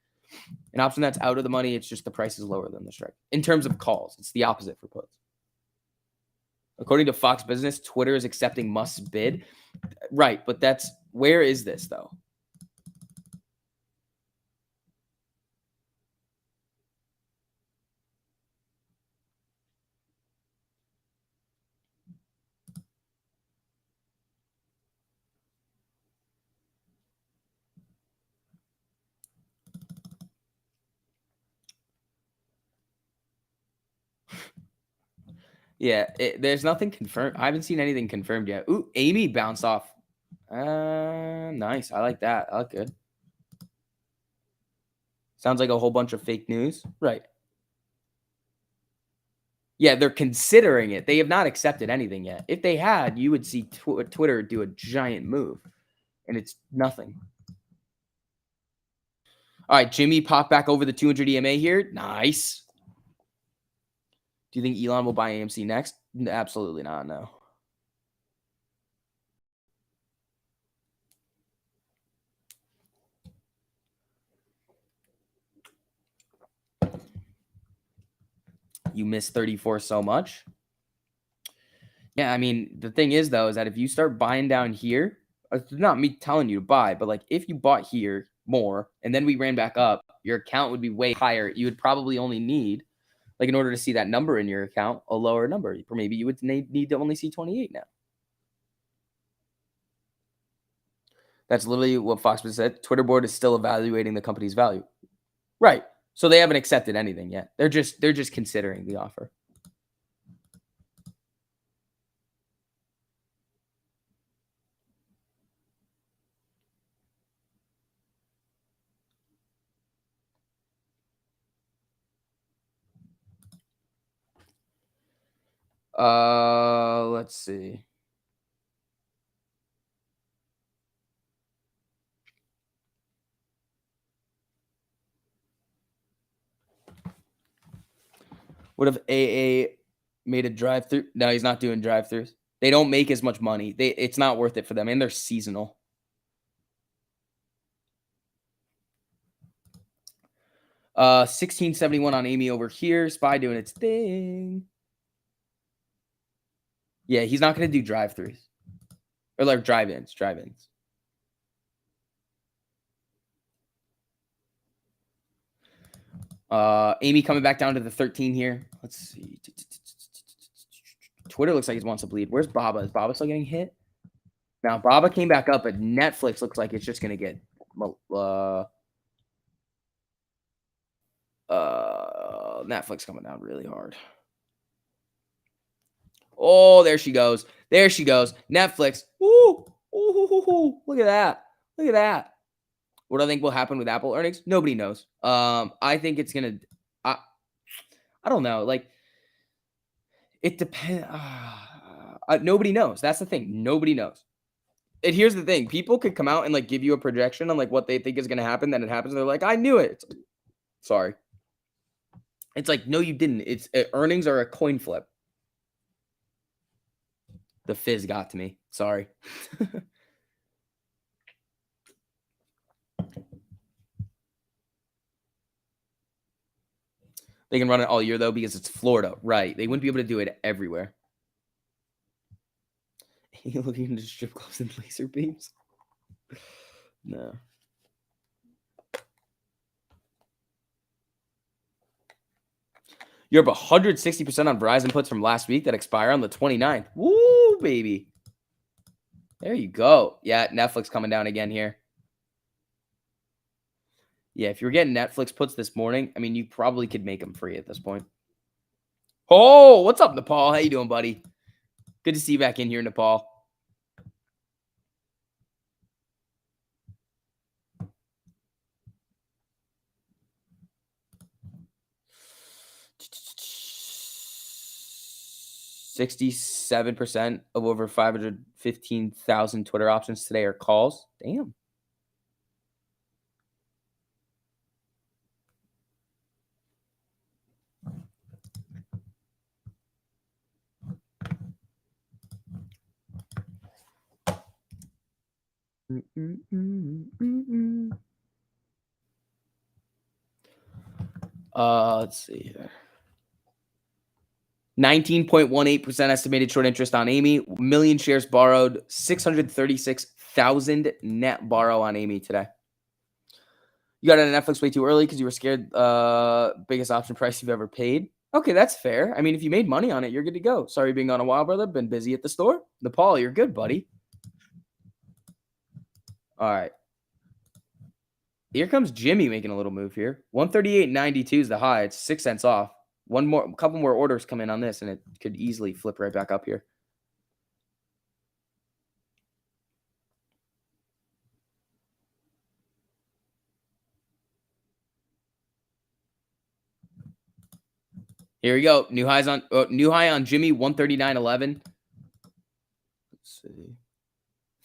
An option that's out of the money, it's just the price is lower than the strike. In terms of calls, it's the opposite for puts. According to Fox Business, Twitter is accepting must bid. Right, but where is this though? Yeah, there's nothing confirmed. I haven't seen anything confirmed yet. Ooh, Amy bounced off. Nice. I like that. I look good. Sounds like a whole bunch of fake news. Right. Yeah, they're considering it. They have not accepted anything yet. If they had, you would see Twitter do a giant move, and it's nothing. All right, Jimmy popped back over the 200 EMA here. Nice. Do you think Elon will buy AMC next? Absolutely not, no. You missed 34 so much. Yeah, I mean, the thing is, though, is that if you start buying down here, it's not me telling you to buy, but like if you bought here more and then we ran back up, your account would be way higher. You would probably only need, like, in order to see that number in your account, a lower number. Or maybe you would need to only see 28 now. That's literally what Foxman said. Twitter board is still evaluating the company's value. Right. So they haven't accepted anything yet. They're just considering the offer. Let's see. What if AA made a drive-through? No, he's not doing drive-throughs. They don't make as much money. It's not worth it for them, and they're seasonal. 1671 on Amy over here. Spy doing its thing. Yeah, he's not going to do drive-throughs. Or like drive-ins. Amy coming back down to the 13 here. Let's see. Twitter looks like he wants to bleed. Where's Baba? Is Baba still getting hit? Now, Baba came back up, but Netflix looks like it's just going to get Netflix coming down really hard. Oh, there she goes. There she goes. Netflix. Ooh. Ooh. Look at that. Look at that. What do I think will happen with Apple earnings? Nobody knows. I think it's going to I don't know. Like, it depends. Nobody knows. That's the thing. Nobody knows. And here's the thing. People could come out and like give you a projection on like what they think is going to happen. Then it happens. And they're like, I knew it. Sorry. It's like, no, you didn't. It's earnings are a coin flip. The fizz got to me. Sorry. They can run it all year, though, because it's Florida. Right. They wouldn't be able to do it everywhere. You looking into strip clubs and laser beams? No. You're up 160% on Verizon puts from last week that expire on the 29th. Woo, baby. There you go. Yeah, Netflix coming down again here. Yeah, if you're getting Netflix puts this morning, I mean, you probably could make them free at this point. Oh, what's up, Nepal? How you doing, buddy? Good to see you back in here, Nepal. $67% of over 515,000 Twitter options today are calls. Damn. Let's see here. 19.18% estimated short interest on Amy. Million shares borrowed. 636,000 net borrow on Amy today. You got into Netflix way too early because you were scared. Biggest option price you've ever paid. Okay, that's fair. I mean, if you made money on it, you're good to go. Sorry being on a while, brother. Been busy at the store. Nepal, you're good, buddy. All right. Here comes Jimmy making a little move here. 138.92 is the high. It's 6 cents off. A couple more orders come in on this, and it could easily flip right back up here. Here we go. New high on Jimmy, 139.11. Let's see.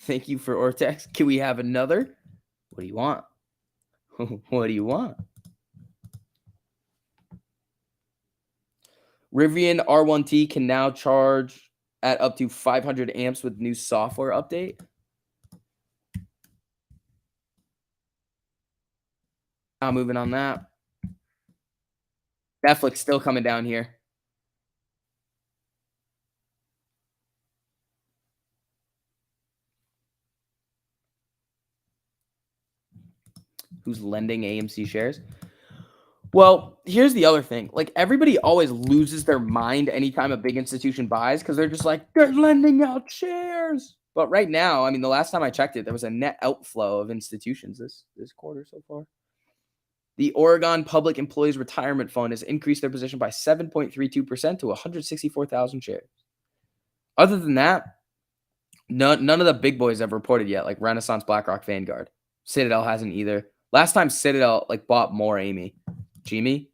Thank you for Vortex. Can we have another? What do you want? What do you want? Rivian R1T can now charge at up to 500 amps with new software update. Not moving on that. Netflix still coming down here. Who's lending AMC shares? Well, here's the other thing. Like, everybody always loses their mind anytime a big institution buys because they're just like, they're lending out shares. But right now, I mean, the last time I checked it, there was a net outflow of institutions this quarter so far. The Oregon Public Employees Retirement Fund has increased their position by 7.32% to 164,000 shares. Other than that, none of the big boys have reported yet, like Renaissance, BlackRock, Vanguard. Citadel hasn't either. Last time Citadel bought more Amy. Jimmy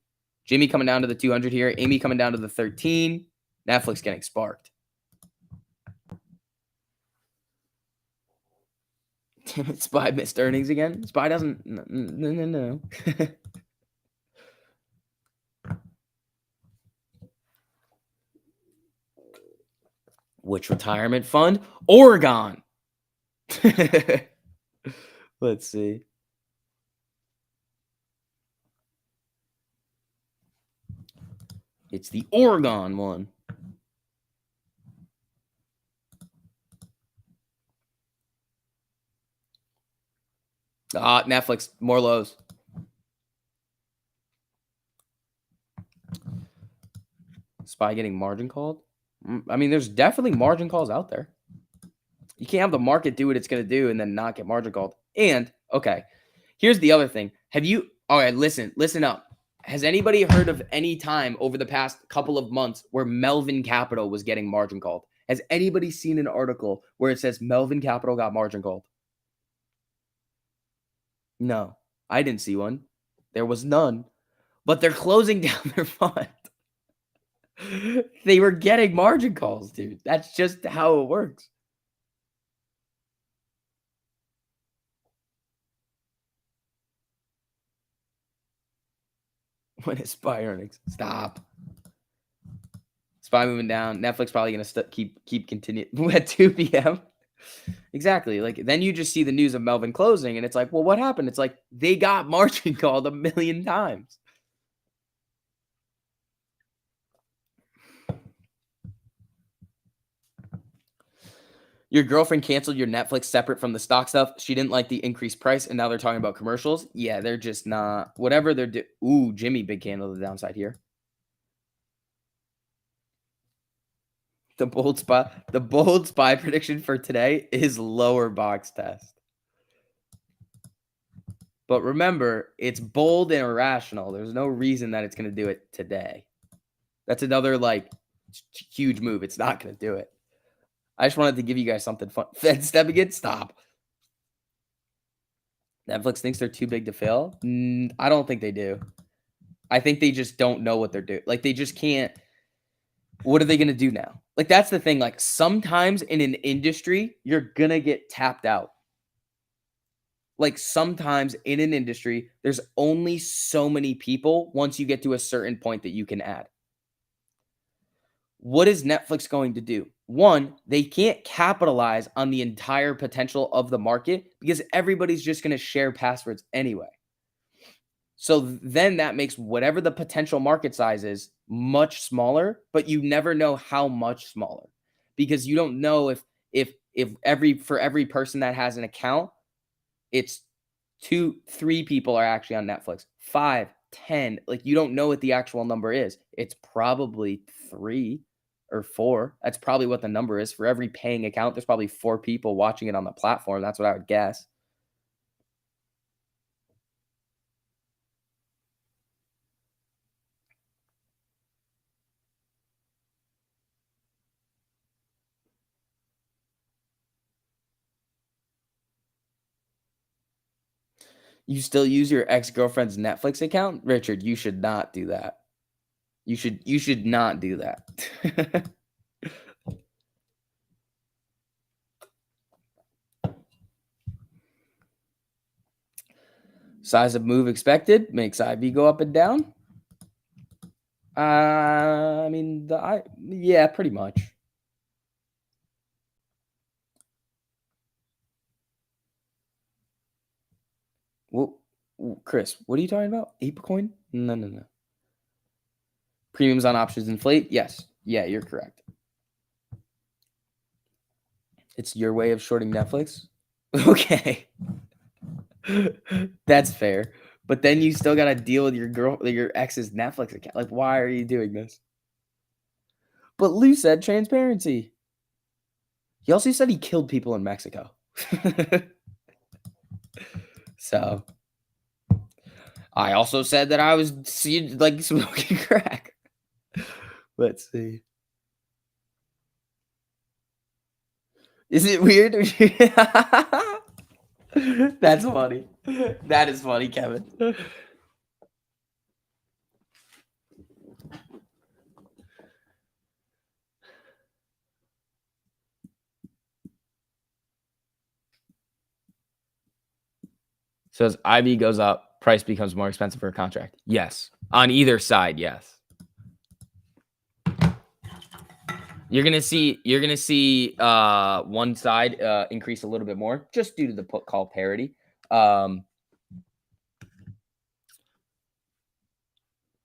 coming down to the 200 here. Amy coming down to the 13. Netflix getting sparked. Damn it, Spy missed earnings again. Spy doesn't. No. Which retirement fund? Oregon. Let's see. It's the Oregon one. Netflix, more lows. Spy getting margin called? I mean, there's definitely margin calls out there. You can't have the market do what it's going to do and then not get margin called. And, okay, here's the other thing. All right, listen up. Has anybody heard of any time over the past couple of months where Melvin Capital was getting margin called? Has anybody seen an article where it says Melvin Capital got margin called? No, I didn't see one. There was none. But they're closing down their fund. They were getting margin calls, dude. That's just how it works. When is Spy earnings? Stop. Spy moving down. Netflix probably going to keep continuing at 2 p.m. Exactly. Like, then you just see the news of Melvin closing, and it's like, well, what happened? It's like they got margin called 1,000,000 times. Your girlfriend canceled your Netflix separate from the stock stuff. She didn't like the increased price, and now they're talking about commercials. Yeah, they're just not. Whatever they're doing. Ooh, Jimmy, big candle to the downside here. The bold spy prediction for today is lower box test. But remember, it's bold and irrational. There's no reason that it's going to do it today. That's another huge move. It's not going to do it. I just wanted to give you guys something fun. Fed step again? Stop. Netflix thinks they're too big to fail? I don't think they do. I think they just don't know what they're doing. Like, they just can't. What are they going to do now? Like, that's the thing. Like, sometimes in an industry, you're going to get tapped out. Like, sometimes in an industry, there's only so many people once you get to a certain point that you can add. What is Netflix going to do? One, they can't capitalize on the entire potential of the market because everybody's just going to share passwords anyway. So then that makes whatever the potential market size is much smaller, but you never know how much smaller because you don't know if for every person that has an account, it's 2, 3 people are actually on Netflix. 5, 10. Like, you don't know what the actual number is. It's probably 3 or 4. That's probably what the number is. For every paying account, there's probably 4 people watching it on the platform. That's what I would guess. You still use your ex-girlfriend's Netflix account? Richard, you should not do that. You should not do that. Size of move expected makes IV go up and down. I mean, yeah, pretty much. Well, Chris, what are you talking about? ApeCoin? No. Premiums on options inflate? Yes. Yeah, you're correct. It's your way of shorting Netflix? Okay. That's fair. But then you still got to deal with your ex's Netflix account. Like, why are you doing this? But Lou said transparency. He also said he killed people in Mexico. So, I also said that I was like smoking crack. Let's see. Is it weird? That's funny. That is funny, Kevin. So as IB goes up, price becomes more expensive for a contract. Yes. On either side, yes. You're gonna see one side increase a little bit more just due to the put call parity. But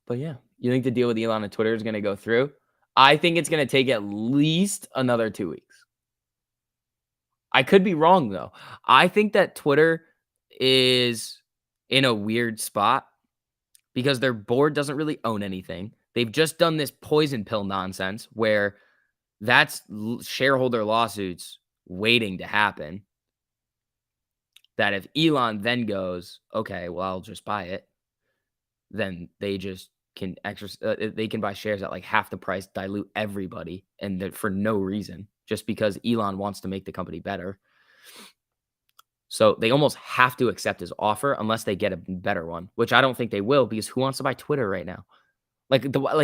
yeah, you think the deal with Elon and Twitter is gonna go through? I think it's gonna take at least another 2 weeks. I could be wrong though. I think that Twitter is in a weird spot because their board doesn't really own anything. They've just done this poison pill nonsense where that's shareholder lawsuits waiting to happen. That if Elon then goes, okay, well, I'll just buy it, then they just can they can buy shares at like half the price, dilute everybody, and for no reason, just because Elon wants to make the company better. So they almost have to accept his offer unless they get a better one, which I don't think they will, because who wants to buy Twitter right now?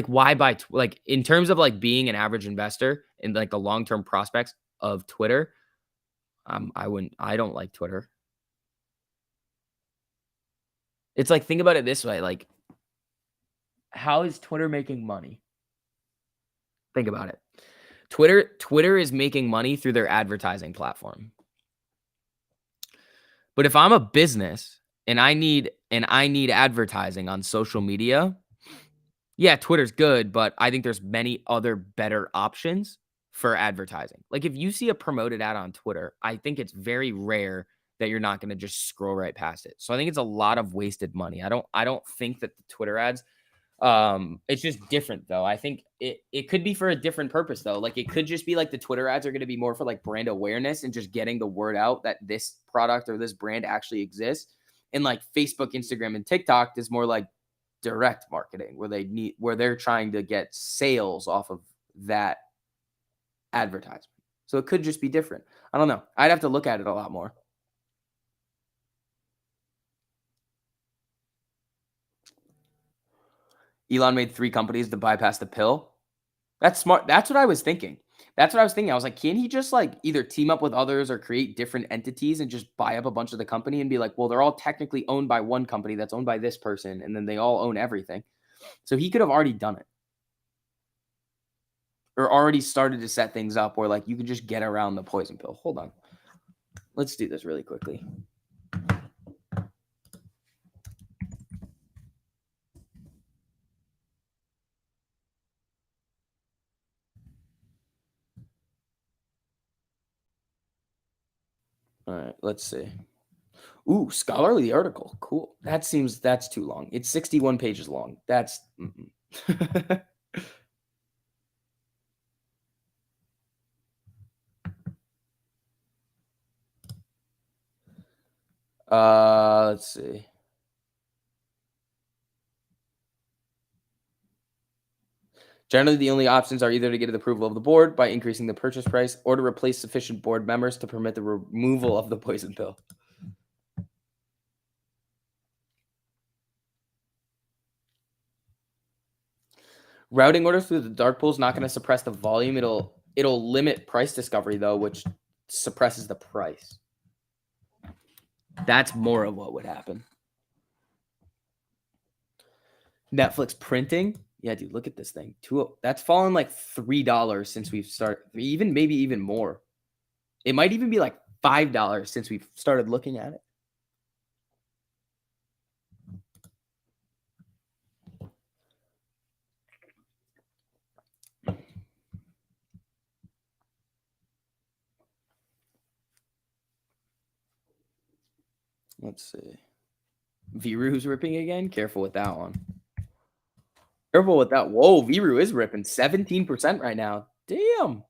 Why buy like in terms of like being an average investor and like the long-term prospects of Twitter, I don't like Twitter. It's like, think about it this way, like, how is Twitter making money? Think about it. Twitter is making money through their advertising platform. But if I'm a business and I need advertising on social media, yeah, Twitter's good, but I think there's many other better options for advertising. Like if you see a promoted ad on Twitter, I think it's very rare that you're not going to just scroll right past it. So I think it's a lot of wasted money. I don't think that the Twitter ads, it's just different though. I think it could be for a different purpose though. Like it could just be like the Twitter ads are going to be more for like brand awareness and just getting the word out that this product or this brand actually exists. And like Facebook, Instagram, and TikTok is more like direct marketing where they're trying to get sales off of that advertisement. So it could just be different. I don't know. I'd have to look at it a lot more. Elon made 3 companies to bypass the pill. That's smart. That's what I was thinking. I was like, can he just like either team up with others or create different entities and just buy up a bunch of the company and be like, well, they're all technically owned by one company that's owned by this person, and then they all own everything. So he could have already done it. Or already started to set things up where like you can just get around the poison pill. Hold on. Let's do this really quickly. All right, let's see. Ooh, scholarly article. Cool. That's too long. It's 61 pages long. That's let's see. Generally, the only options are either to get the approval of the board by increasing the purchase price or to replace sufficient board members to permit the removal of the poison pill. Routing orders through the dark pool is not going to suppress the volume. It'll limit price discovery though, which suppresses the price. That's more of what would happen. Netflix printing. Yeah, dude, look at this thing. That's fallen like $3 since we've started, maybe even more. It might even be like $5 since we've started looking at it. Let's see. Viru's ripping again. Careful with that one. Careful with that. Whoa, Viru is ripping 17% right now. Damn.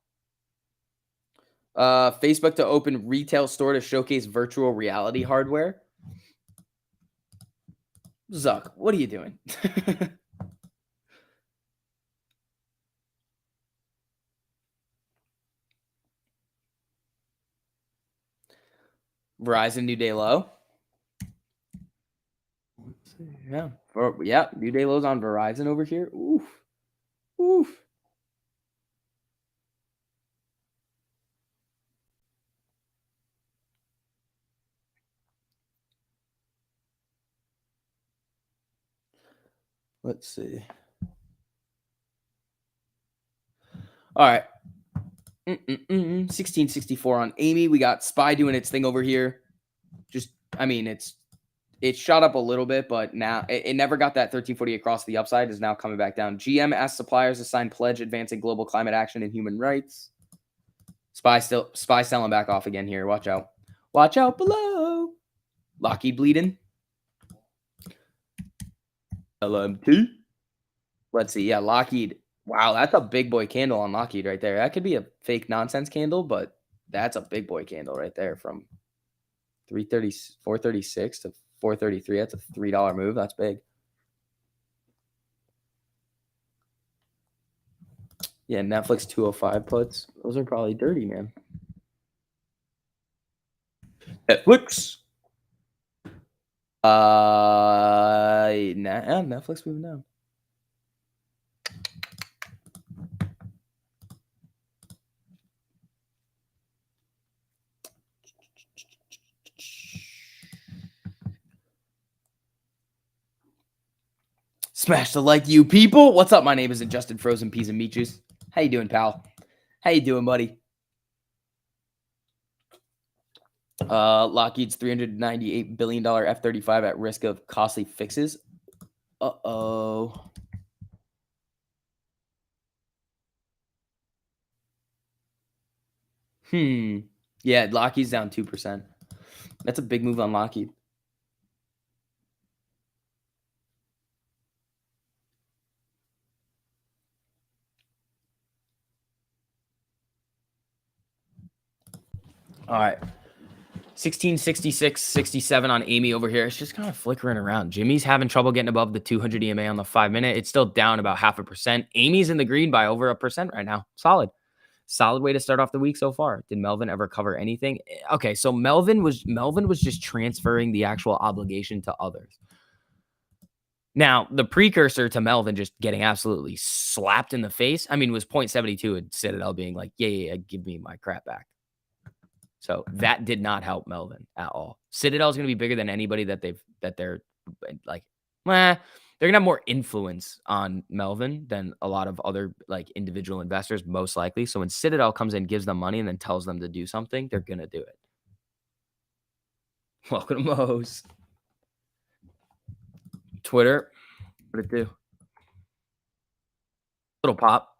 Facebook to open retail store to showcase virtual reality hardware. Zuck, what are you doing? Verizon New Day Low. Yeah. Yeah, New Day Low's on Verizon over here. Oof. Oof. Let's see. All right. 1664 on Amy. We got Spy doing its thing over here. It shot up a little bit, but now it never got that 1340 across the upside. Is now coming back down. GM asks suppliers to sign pledge advancing global climate action and human rights. Spy selling back off again here. Watch out. Watch out below. Lockheed bleeding. LMT. Let's see. Yeah, Lockheed. Wow, that's a big boy candle on Lockheed right there. That could be a fake nonsense candle, but that's a big boy candle right there from 436 to 433. That's a $3 move. That's big. Yeah, Netflix 205 puts. Those are probably dirty, man. Netflix. Netflix moving down. Smash the like, you people. What's up? My name is Justin Frozen Peas and Meat Juice. How you doing, pal? How you doing, buddy? Lockheed's $398 billion F-35 at risk of costly fixes. Uh-oh. Yeah, Lockheed's down 2%. That's a big move on Lockheed. All right. 1666, 67 on Amy over here. It's just kind of flickering around. Jimmy's having trouble getting above the 200 EMA on the 5-minute. It's still down about 0.5%. Amy's in the green by over 1% right now. Solid way to start off the week so far. Did Melvin ever cover anything? Okay, so Melvin was just transferring the actual obligation to others. Now, the precursor to Melvin just getting absolutely slapped in the face, was 0.72 and Citadel being like, yeah, give me my crap back. So that did not help Melvin at all. Citadel is going to be bigger than anybody that they're like, they're going to have more influence on Melvin than a lot of other like individual investors, most likely. So when Citadel comes in, gives them money and then tells them to do something, they're going to do it. Welcome to Mo's. Twitter. What'd it do? Little pop.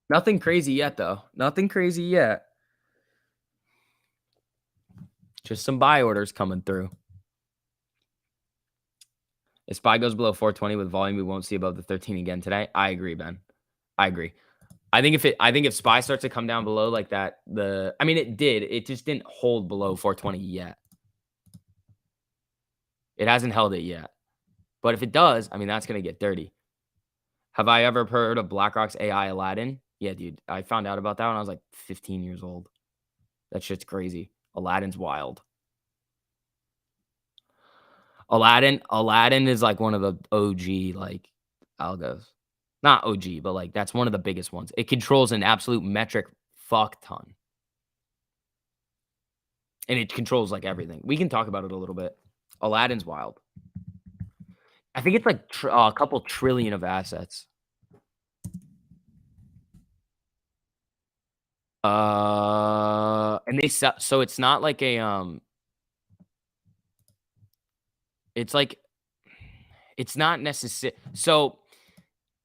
Nothing crazy yet, though. Nothing crazy yet. Just some buy orders coming through. If SPY goes below 420 with volume, we won't see above the 13 again today. I agree, Ben. I agree. I think if SPY starts to come down below like that, it did. It just didn't hold below 420 yet. It hasn't held it yet. But if it does, that's going to get dirty. Have I ever heard of BlackRock's AI Aladdin? Yeah, dude. I found out about that when I was like 15 years old. That shit's crazy. Aladdin's wild. Aladdin is like one of the OG like algos. Not OG, but like that's one of the biggest ones. It controls an absolute metric fuck ton. And it controls like everything. We can talk about it a little bit. Aladdin's wild. I think it's like a couple trillion of assets. And they sell, so it's not like a it's like it's not necessary. So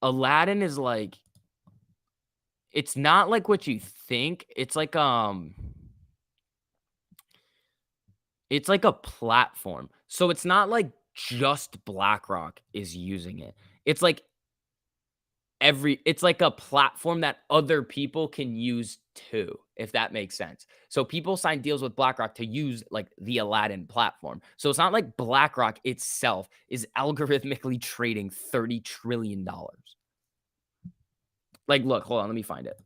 Aladdin is like it's not like what you think. It's like a platform. So it's not like just BlackRock is using it. It's like it's like a platform that other people can use too, if that makes sense. So people sign deals with BlackRock to use like the Aladdin platform. So it's not like BlackRock itself is algorithmically trading $30 trillion. Like, look, hold on, let me find it.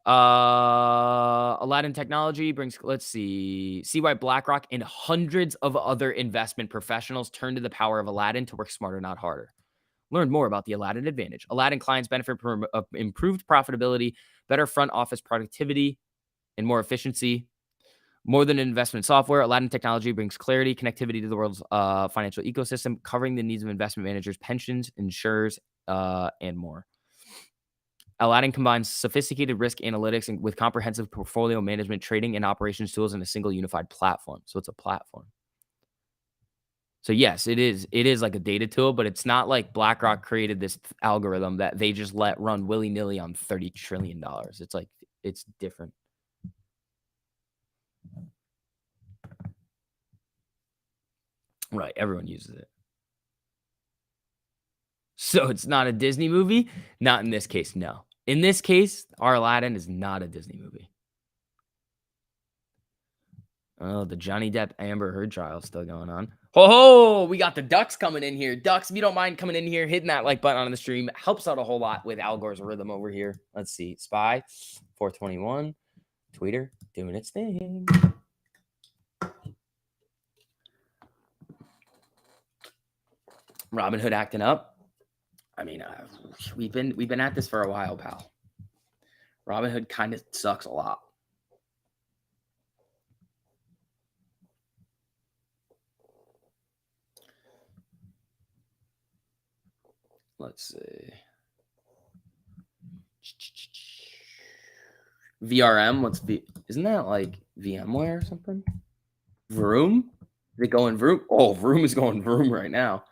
Aladdin technology brings, let's see why BlackRock and hundreds of other investment professionals turn to the power of Aladdin to work smarter, not harder. Learn more about the Aladdin Advantage. Aladdin clients benefit from improved profitability, better front office productivity, and more efficiency. More than investment software, Aladdin technology brings clarity, connectivity to the world's financial ecosystem, covering the needs of investment managers, pensions, insurers, and more. Aladdin combines sophisticated risk analytics and with comprehensive portfolio management, trading, and operations tools in a single unified platform. So it's a platform. So yes, it is. It is like a data tool, but it's not like BlackRock created this algorithm that they just let run willy-nilly on $30 trillion. It's like, it's different. Right. Everyone uses it. So it's not a Disney movie? Not in this case, no. In this case, our Aladdin is not a Disney movie. Oh, the Johnny Depp Amber Heard trial is still going on. Ho, we got the Ducks coming in here. Ducks, if you don't mind coming in here, hitting that like button on the stream, helps out a whole lot with Al Gore's rhythm over here. Let's see. Spy, 421, Tweeter, doing its thing. Robin Hood acting up. I mean, we've been at this for a while, pal. Robin Hood kind of sucks a lot. Let's see. VRM, isn't that like VMware or something? Vroom? Is it going Vroom? Oh, Vroom is going Vroom right now.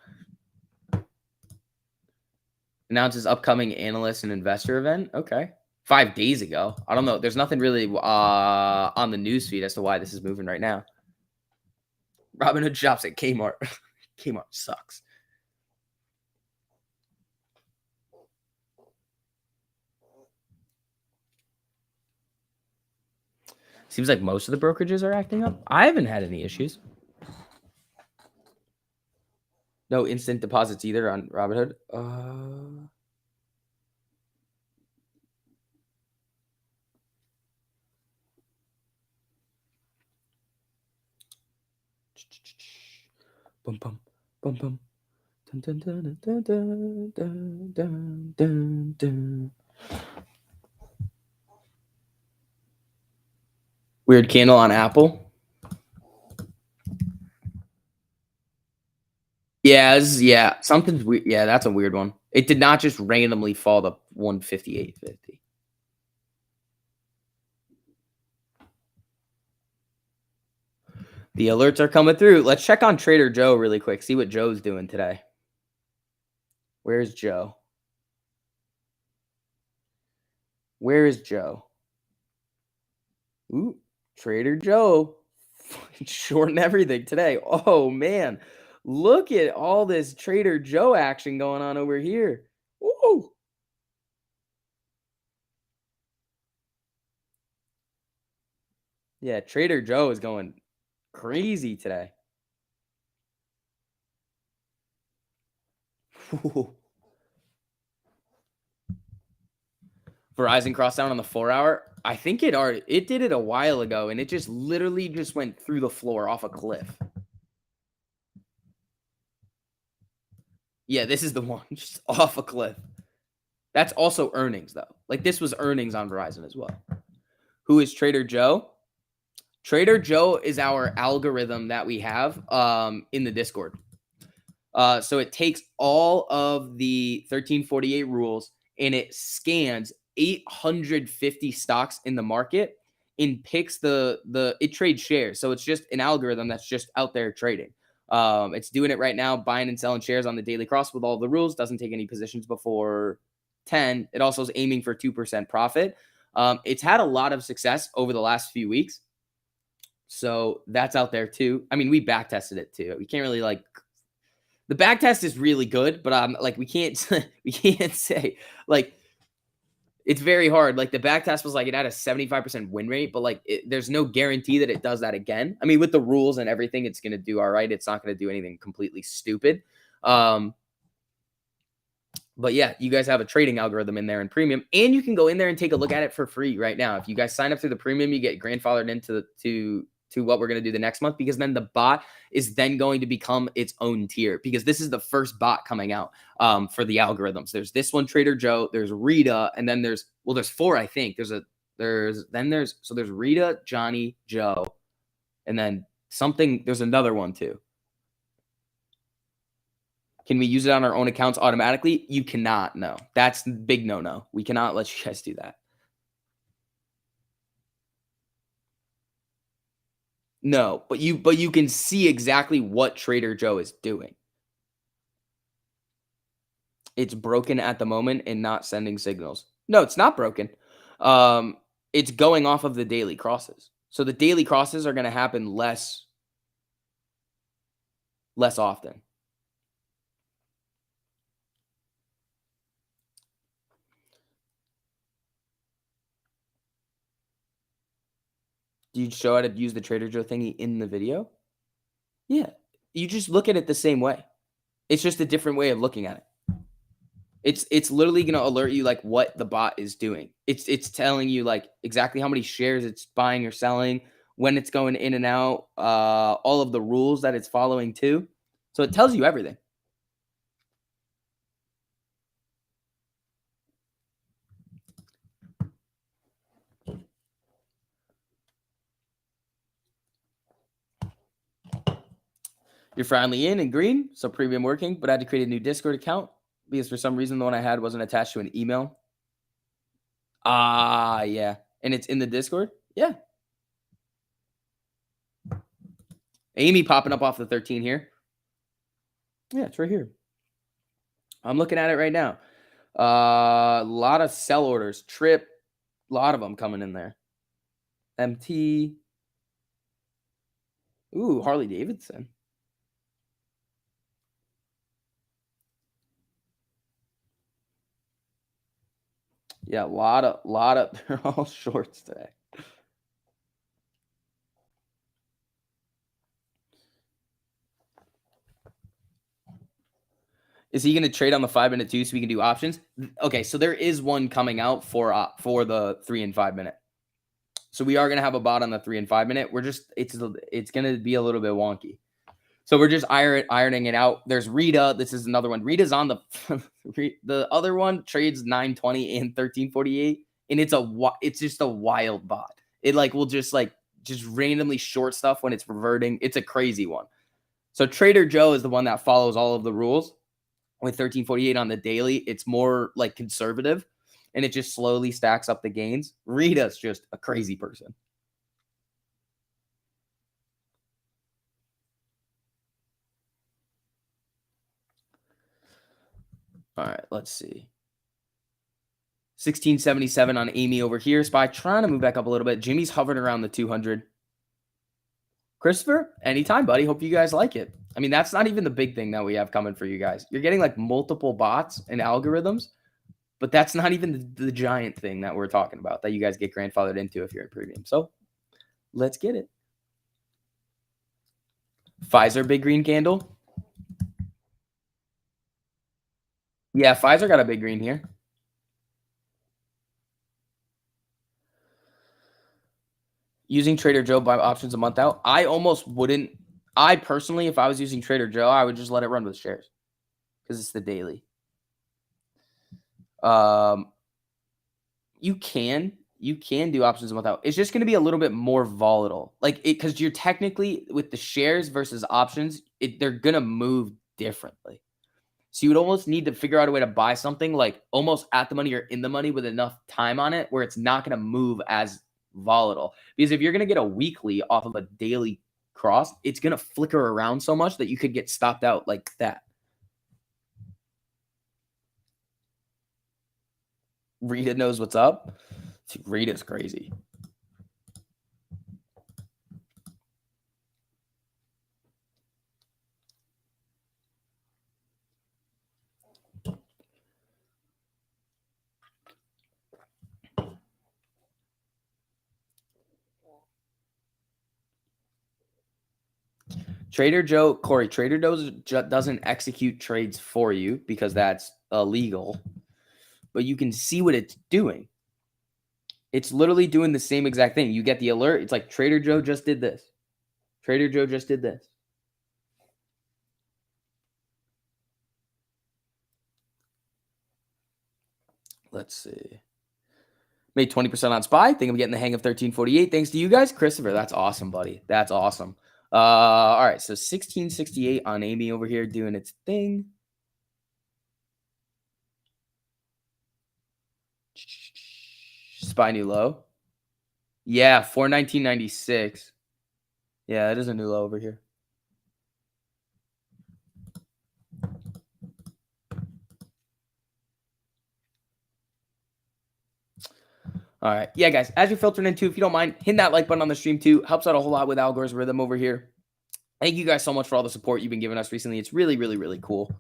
Announces upcoming analyst and investor event. Okay. 5 days ago. I don't know. There's nothing really on the news feed as to why this is moving right now. Robinhood shops at Kmart. Kmart sucks. Seems like most of the brokerages are acting up. I haven't had any issues. No instant deposits either on Robinhood. Bum bum bum bum. Dun, dun, dun, dun, dun, dun, dun, dun, dun. Weird candle on Apple. Yeah, something's weird. Yeah, that's a weird one. It did not just randomly fall to 158.50. The alerts are coming through. Let's check on Trader Joe really quick. See what Joe's doing today. Where's Joe? Where is Joe? Ooh, Trader Joe. Shorting everything today. Oh, man. Look at all this Trader Joe action going on over here. Ooh. Yeah, Trader Joe is going crazy today. Verizon crossed down on the 4-hour. I think it did it a while ago, and it just literally just went through the floor off a cliff. Yeah, this is the one, just off a cliff. That's also earnings, though. Like, this was earnings on Verizon as well. Who is Trader Joe? Trader Joe is our algorithm that we have in the Discord. So it takes all of the 1348 rules and it scans 850 stocks in the market and picks it trades shares. So it's just an algorithm that's just out there trading. It's doing it right now, buying and selling shares on the daily cross with all the rules. Doesn't take any positions before 10. It also is aiming for 2% profit. It's had a lot of success over the last few weeks. So that's out there too. I mean, we back tested it too. We can't really the back test is really good, but like we can't we can't say like it's very hard. Like the back test was like it had a 75% win rate, but like there's no guarantee that it does that again. I mean, with the rules and everything, it's gonna do all right. It's not gonna do anything completely stupid. But yeah, you guys have a trading algorithm in there in premium, and you can go in there and take a look at it for free right now. If you guys sign up through the premium, you get grandfathered into to what we're going to do the next month, because then the bot is then going to become its own tier, because this is the first bot coming out for the algorithms. There's this one, Trader Joe, there's Rita, and then there's four, I think. There's Rita, Johnny, Joe, and then there's another one too. Can we use it on our own accounts automatically? You cannot. No, that's big no. We cannot let you guys do that. No, but you can see exactly what Trader Joe is doing. It's broken at the moment and not sending signals. No, it's not broken. It's going off of the daily crosses. So the daily crosses are going to happen less often. Do you show how to use the Trader Joe thingy in the video? Yeah. You just look at it the same way. It's just a different way of looking at it. It's literally going to alert you like what the bot is doing. It's telling you like exactly how many shares it's buying or selling, when it's going in and out, all of the rules that it's following too. So it tells you everything. You're finally in green, so premium working, but I had to create a new Discord account because for some reason the one I had wasn't attached to an email. Yeah. And it's in the Discord? Yeah. Amy popping up off the 13 here. Yeah, it's right here. I'm looking at it right now. A lot of sell orders. Trip. A lot of them coming in there. MT. Ooh, Harley Davidson. Yeah, a lot of they're all shorts today. Is he going to trade on the 5-minute too so we can do options? Okay, so there is one coming out for the 3 and 5 minute. So we are going to have a bot on the 3 and 5 minute. It's going to be a little bit wonky. So we're just ironing it out. There's Rita. This is another one. Rita's on the other one trades 920 and 1348, and it's just a wild bot. It will just randomly short stuff when it's reverting. It's a crazy one. So Trader Joe is the one that follows all of the rules. With 1348 on the daily, it's more like conservative, and it just slowly stacks up the gains. Rita's just a crazy person. All right, let's see. 1677 on Amy over here. Spy trying to move back up a little bit. Jimmy's hovering around the 200. Christopher, anytime, buddy. Hope you guys like it. I mean, that's not even the big thing that we have coming for you guys. You're getting like multiple bots and algorithms, but that's not even the giant thing that we're talking about that you guys get grandfathered into if you're in premium. So let's get it. Pfizer, big green candle. Yeah, Pfizer got a big green here. Using Trader Joe buy options a month out. I almost wouldn't. I personally, if I was using Trader Joe, I would just let it run with shares because it's the daily. You can do options a month out. It's just going to be a little bit more volatile, because you're technically with the shares versus options, they're going to move differently. So you would almost need to figure out a way to buy something like almost at the money or in the money with enough time on it where it's not going to move as volatile. Because if you're going to get a weekly off of a daily cross, it's going to flicker around so much that you could get stopped out like that. Rita knows what's up. Rita's crazy. Trader Joe, Corey, Trader Joe doesn't execute trades for you because that's illegal, but you can see what it's doing. It's literally doing the same exact thing. You get the alert. It's like Trader Joe just did this. Trader Joe just did this. Let's see. Made 20% on SPY. Think I'm getting the hang of 1348. Thanks to you guys. Christopher, that's awesome, buddy. That's awesome. All right, so 1668 on Amy over here doing its thing. SPY new low. Yeah, 419.96. Yeah, it is a new low over here. All right. Yeah, guys, as you're filtering in too, if you don't mind, hitting that like button on the stream too. Helps out a whole lot with Algor's rhythm over here. Thank you guys so much for all the support you've been giving us recently. It's really, really, really cool.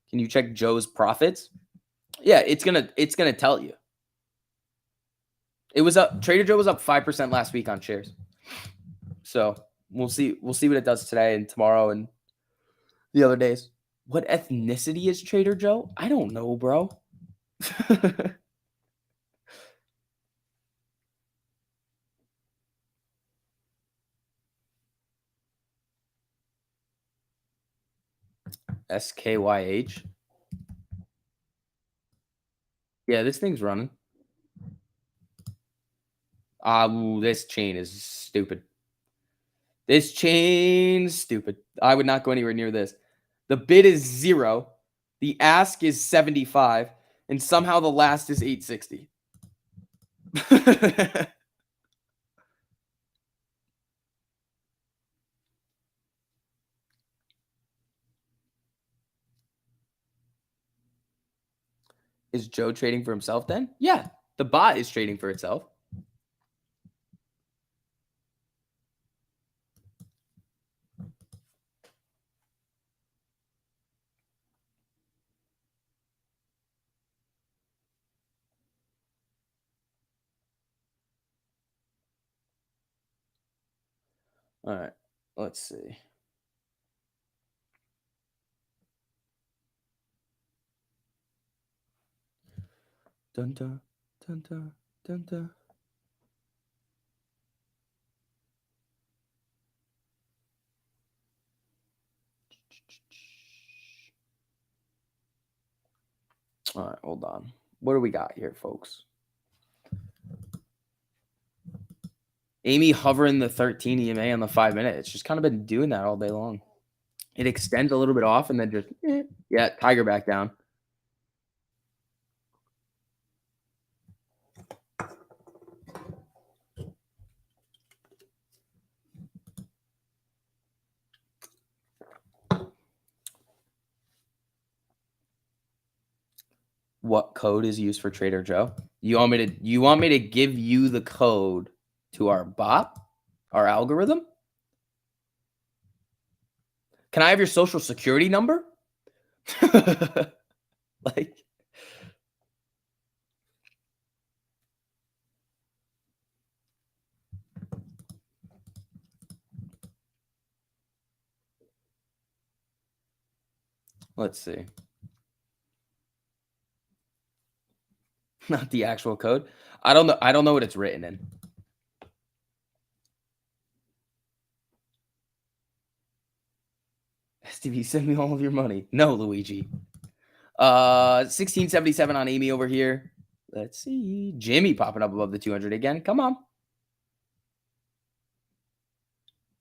Can you check Joe's profits? Yeah, it's gonna tell you. It was up. Trader Joe was up 5% last week on shares. So we'll see what it does today and tomorrow and the other days. What ethnicity is Trader Joe? I don't know, bro. SKYH. Yeah, this thing's running. This chain is stupid. This chain's stupid. I would not go anywhere near this. The bid is 0. The ask is 75. And somehow the last is 860. Is Joe trading for himself then? Yeah, the bot is trading for itself. All right, let's see. Dun dun dun dun dun dun. All right, hold on. What do we got here, folks? Amy hovering the 13 EMA on the 5-minute. It's just kind of been doing that all day long. It extends a little bit off and then just, yeah, tiger back down. What code is used for Trader Joe? You want me to give you the code to our bot, our algorithm? Can I have your social security number? Like, let's see. Not the actual code. I don't know what it's written in. STV, send me all of your money. No, Luigi. 1677 on Amy over here. Let's see. Jimmy popping up above the 200 again. Come on.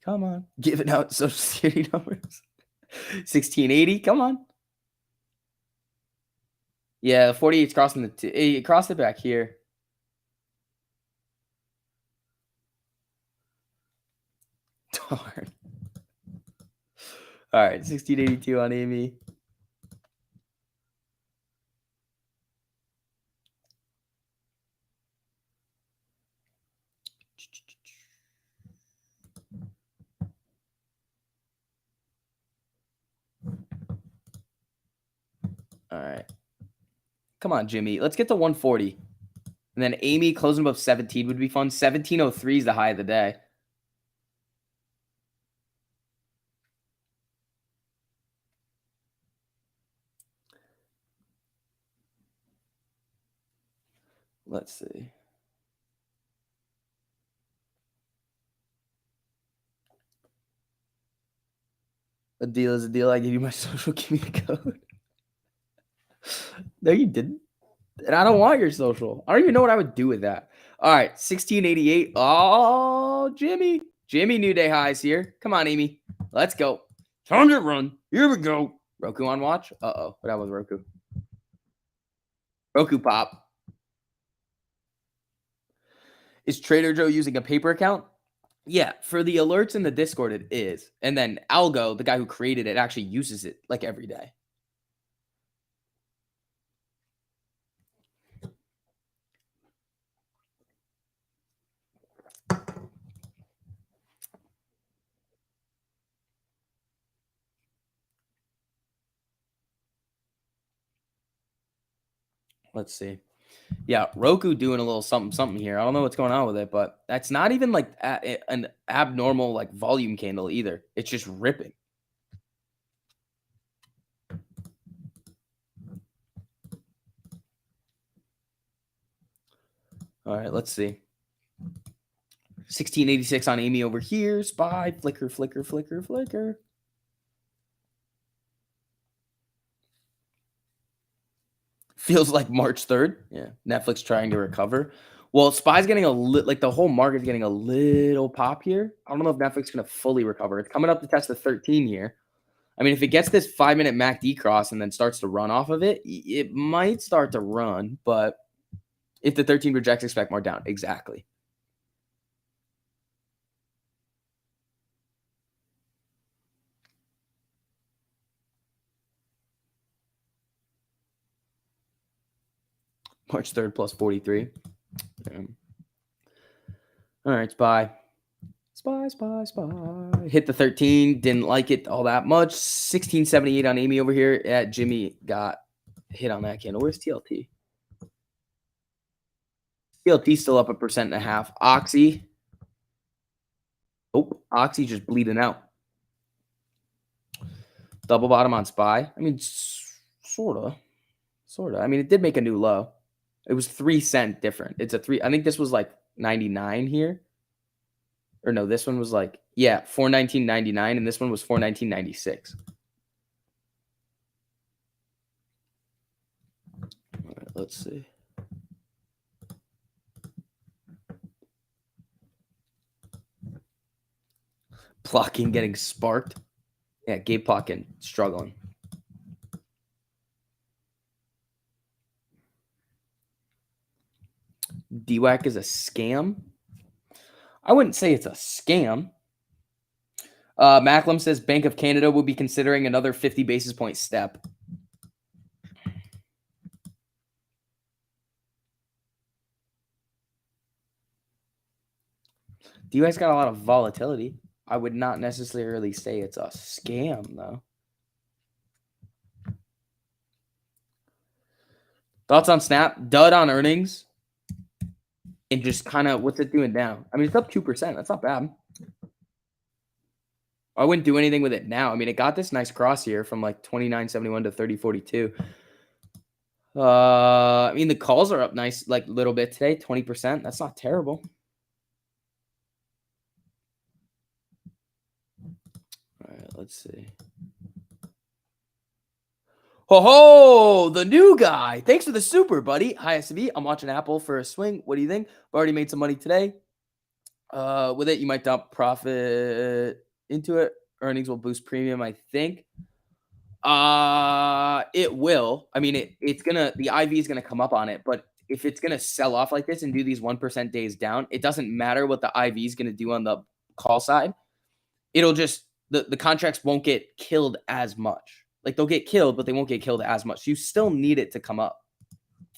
Come on. Giving out social security numbers. 1680. Come on. Yeah, 48's crossing it crossed it back here. Darn. All right, 1682 on Amy. All right. Come on, Jimmy. Let's get to 140. And then Amy closing above 17 would be fun. 1703 is the high of the day. Let's see. A deal is a deal. I give you my social. Give me the code. No, you didn't. And I don't want your social. I don't even know what I would do with that. All right, 1688. Oh, Jimmy. Jimmy, new day highs here. Come on, Amy. Let's go. Time to run. Here we go. Roku on watch. Uh-oh. What happened with Roku? Roku pop. Is Trader Joe using a paper account? Yeah, for the alerts in the Discord, it is. And then Algo, the guy who created it, actually uses it like every day. Let's see. Yeah, Roku doing a little something here. I don't know what's going on with it, but that's not even like an abnormal like volume candle either. It's just ripping. All right, let's see. 1686 on Amy over here. Spy, flicker, flicker, flicker, flicker. Feels like March 3rd. Yeah, Netflix trying to recover. Well, Spy's getting a like the whole market's getting a little pop here. I don't know if Netflix is going to fully recover. It's coming up to test the 13 here. I mean, if it gets this 5-minute MACD cross and then starts to run off of it, it might start to run. But if the 13 rejects, expect more down. Exactly. March 3rd plus 43. All right, Spy. Spy. Hit the 13. Didn't like it all that much. 1678 on Amy over here. Yeah, Jimmy got hit on that candle. Where's TLT? TLT still up 1.5%. Oxy. Oh, Oxy just bleeding out. Double bottom on Spy. I mean, sort of. I mean, it did make a new low. It was 3 cent different. It's a 3. I think this was like 99 here. Or no, this one was like, yeah, 419.99, and this one was 419.96. All right, let's see. Plotkin getting sparked. Yeah, Gabe Plotkin struggling. DWAC is a scam. I wouldn't say it's a scam. Macklem says Bank of Canada will be considering another 50 basis point step. DWAC's got a lot of volatility. I would not necessarily say it's a scam, though. Thoughts on Snap? Dud on earnings. And just kind of, what's it doing now? I mean, it's up 2%. That's not bad. I wouldn't do anything with it now. I mean, it got this nice cross here from like 29.71 to 30.42. I mean, the calls are up nice, like a little bit today, 20%. That's not terrible. All right, let's see. Ho, the new guy. Thanks for the super, buddy. Hi, SB. I'm watching Apple for a swing. What do you think? I've already made some money today. With it, you might dump profit into it. earnings will boost premium, I think. It will. I mean, it's gonna the IV is gonna come up on it, but if it's gonna sell off like this and do these 1% days down, it doesn't matter what the IV is gonna do on the call side. It'll just the contracts won't get killed as much. Like they'll get killed, but they won't get killed as much. You still need it to come up.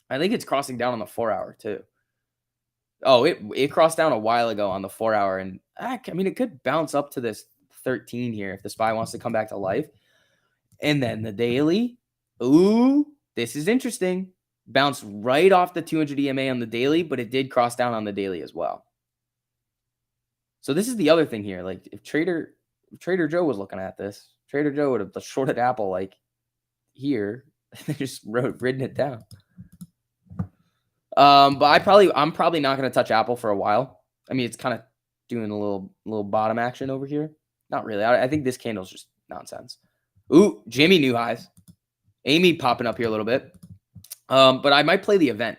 I think it's crossing down on the 4-hour too. Oh, it crossed down a while ago on the 4-hour, and I mean it could bounce up to this 13 here if the SPY wants to come back to life. And then the daily, ooh, this is interesting. Bounced right off the 200 EMA on the daily, but it did cross down on the daily as well. So this is the other thing here. Like if Trader Joe was looking at this, Trader Joe would have shorted Apple like here and just ridden it down. But I'm probably not going to touch Apple for a while. I mean, it's kind of doing a little bottom action over here. Not really. I think this candle's just nonsense. Ooh, Jimmy new highs. Amy popping up here a little bit. But I might play the event.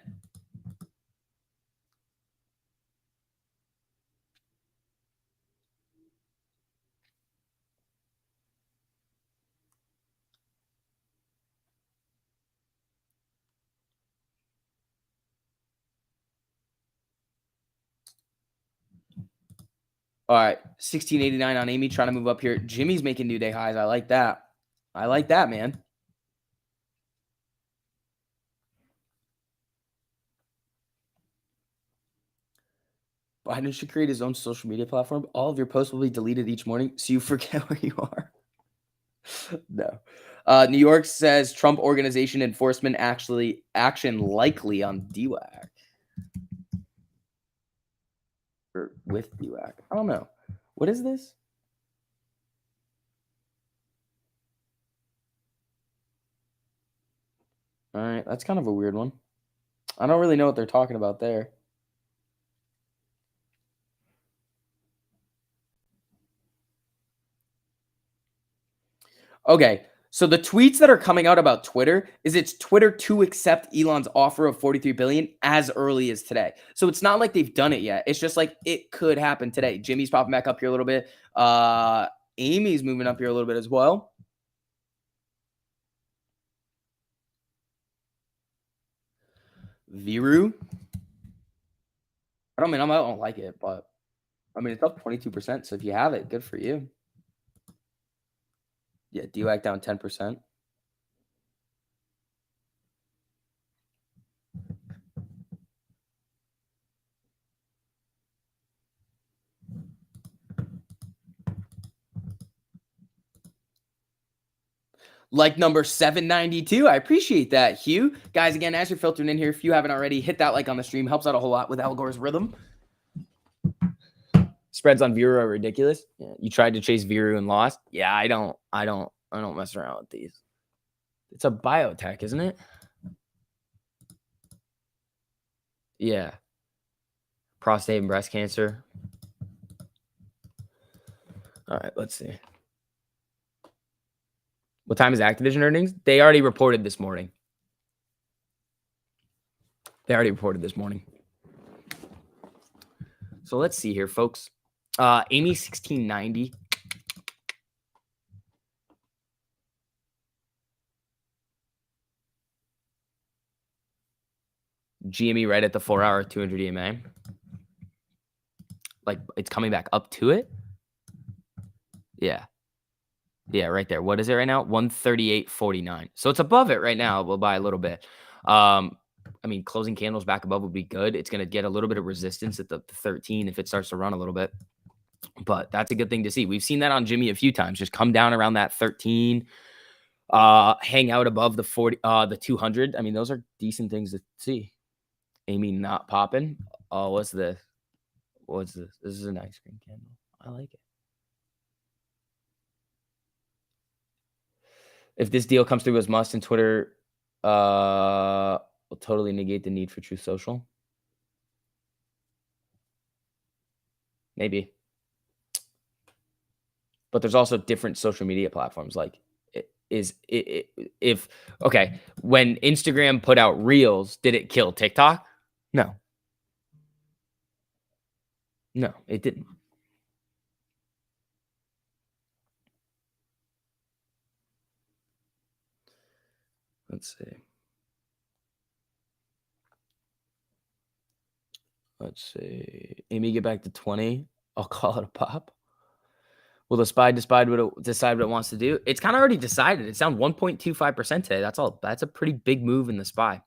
All right, 1689 on Amy trying to move up here. Jimmy's making new day highs. I like that. I like that, man. Biden should create his own social media platform. All of your posts will be deleted each morning so you forget where you are. No. New York says Trump organization enforcement action likely on DWAC. Or with DWAC. I don't know. What is this? All right, that's kind of a weird one. I don't really know what they're talking about there. Okay, so the tweets that are coming out about Twitter is it's Twitter to accept Elon's offer of 43 billion as early as today. So it's not like they've done it yet. It's just like it could happen today. Jimmy's popping back up here a little bit. Amy's moving up here a little bit as well. Viru. I don't like it, but I mean it's up 22%. So if you have it, good for you. Yeah, DWAC down 10%. Like number 792. I appreciate that, Hugh. Guys, again, as you're filtering in here, if you haven't already, hit that like on the stream. Helps out a whole lot with Al Gore's rhythm. Spreads on Viru are ridiculous. Yeah, you tried to chase Viru and lost. Yeah, I don't mess around with these. It's a biotech, isn't it? Yeah. Prostate and breast cancer. All right, let's see. What time is Activision earnings? They already reported this morning. So let's see here, folks. Amy 1690. GME right at the 4-hour 200 EMA. Like it's coming back up to it. Yeah. Yeah, right there. What is it right now? 138.49. So it's above it right now. We'll buy a little bit. I mean, closing candles back above would be good. It's going to get a little bit of resistance at the 13 if it starts to run a little bit. But that's a good thing to see. We've seen that on Jimmy a few times. Just come down around that 13, hang out above the 40, the 200. I mean, those are decent things to see. Amy not popping. Oh, what's this? What's this? This is an ice cream candle. I like it. If this deal comes through as must and Twitter will totally negate the need for Truth Social. Maybe. But there's also different social media platforms. Like when Instagram put out Reels, did it kill TikTok? No. No, it didn't. Let's see. Let's see. Amy, get back to 20. I'll call it a pop. Will the SPY decide what it wants to do? It's kind of already decided. It's down 1.25% today. That's all. That's a pretty big move in the SPY.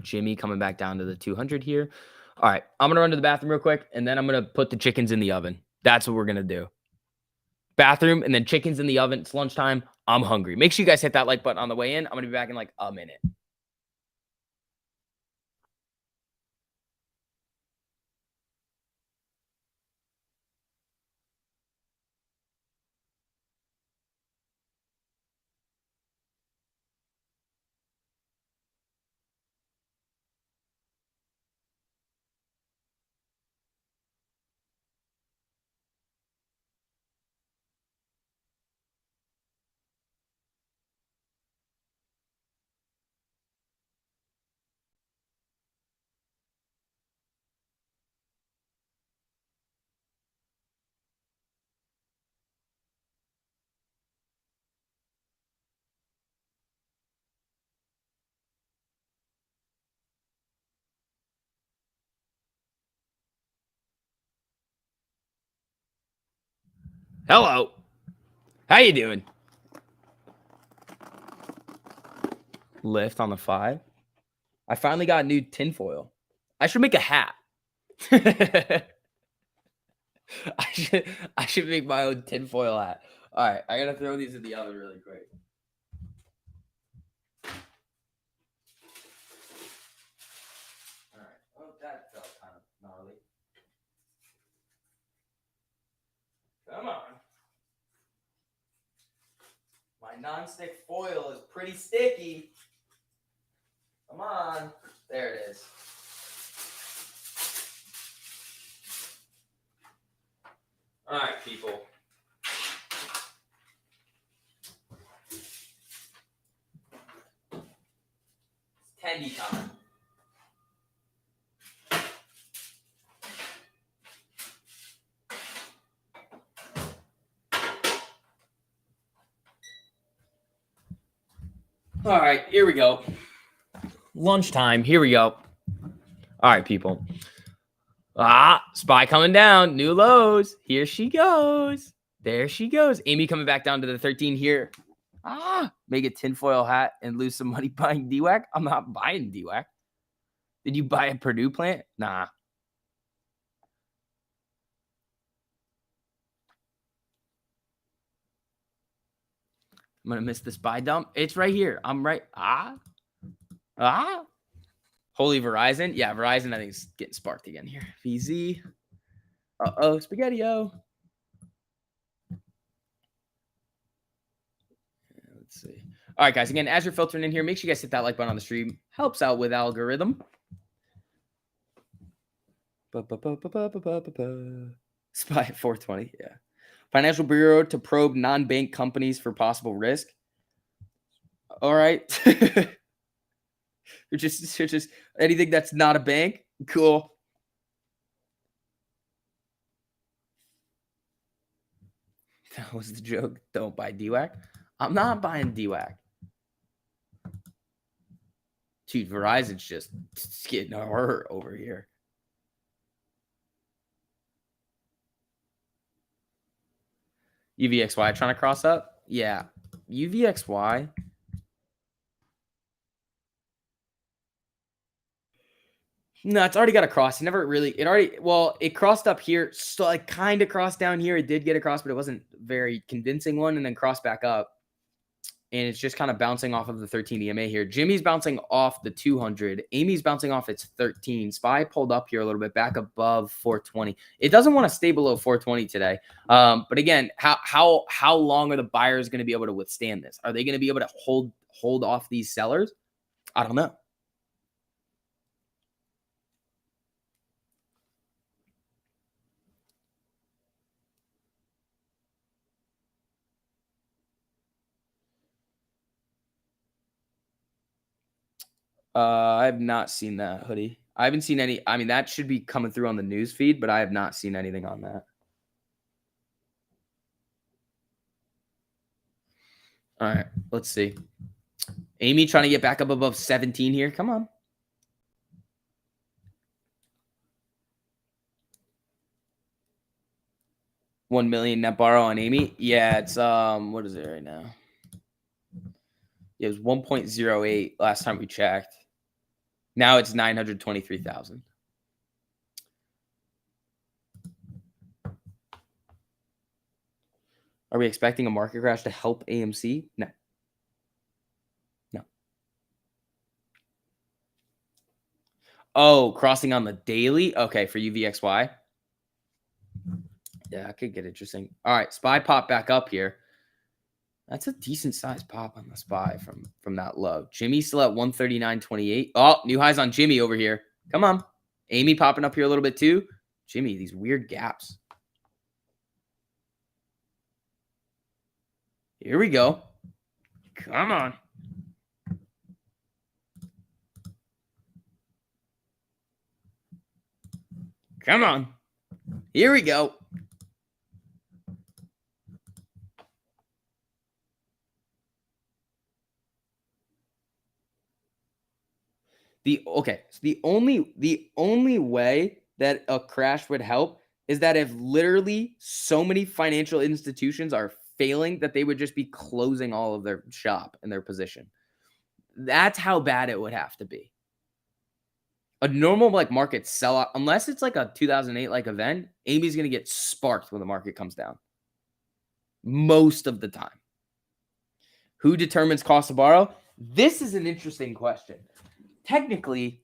Jimmy coming back down to the 200 here. All right, I'm going to run to the bathroom real quick, and then I'm going to put the chickens in the oven. That's what we're going to do. Bathroom and then chickens in the oven. It's lunchtime. I'm hungry. Make sure you guys hit that like button on the way in. I'm going to be back in like a minute. Hello. How you doing? Lift on the 5. I finally got new tinfoil. I should make a hat. I should make my own tinfoil hat. All right, I gotta throw these in the oven really quick. All right. Oh, that felt kind of gnarly. Come on. My non-stick foil is pretty sticky. Come on. There it is. All right, people. It's candy time. All right, here we go. Lunchtime. Here we go. All right, people. SPY coming down. New lows. Here she goes. There she goes. Amy coming back down to the 13 here. Make a tinfoil hat and lose some money buying DWAC. I'm not buying DWAC. Did you buy a Purdue plant? Nah. I'm going to miss this buy dump. It's right here. I'm right. Holy Verizon. Yeah, Verizon, I think, is getting sparked again here. VZ. Uh-oh, Spaghetti-O. Let's see. All right, guys. Again, as you're filtering in here, make sure you guys hit that like button on the stream. Helps out with algorithm. SPY at 420. Yeah. Financial Bureau to probe non-bank companies for possible risk. All right. just anything that's not a bank. Cool. That was the joke. Don't buy DWAC. I'm not buying DWAC. Dude, Verizon's just getting hurt over here. UVXY trying to cross up? Yeah. UVXY. No, it's already got a cross. It crossed up here. So it kind of crossed down here. It did get a cross, but it wasn't very convincing one, and then crossed back up. And it's just kind of bouncing off of the 13 EMA here. Jimmy's bouncing off the 200. Amy's bouncing off its 13. SPY pulled up here a little bit back above 420. It doesn't want to stay below 420 today. But again, how long are the buyers going to be able to withstand this? Are they going to be able to hold off these sellers? I don't know. I have not seen that hoodie. I haven't seen any. I mean, that should be coming through on the news feed, but I have not seen anything on that. All right, let's see. Amy trying to get back up above 17 here. Come on. $1 million net borrow on Amy. Yeah, it's what is it right now? It was 1.08 last time we checked. Now it's 923,000. Are we expecting a market crash to help AMC? No. No. Oh, crossing on the daily? Okay, for UVXY. Yeah, that could get interesting. All right, SPY pop back up here. That's a decent size pop on the SPY from that low. Jimmy still at 139.28. Oh, new highs on Jimmy over here. Come on. Amy popping up here a little bit too. Jimmy, these weird gaps. Here we go. Come on. Come on. Here we go. The only way that a crash would help is that if literally so many financial institutions are failing that they would just be closing all of their shop and their position. That's how bad it would have to be. A normal like market sellout, unless it's like a 2008 like event, Amy's gonna get sparked when the market comes down. Most of the time. Who determines cost to borrow? This is an interesting question. Technically,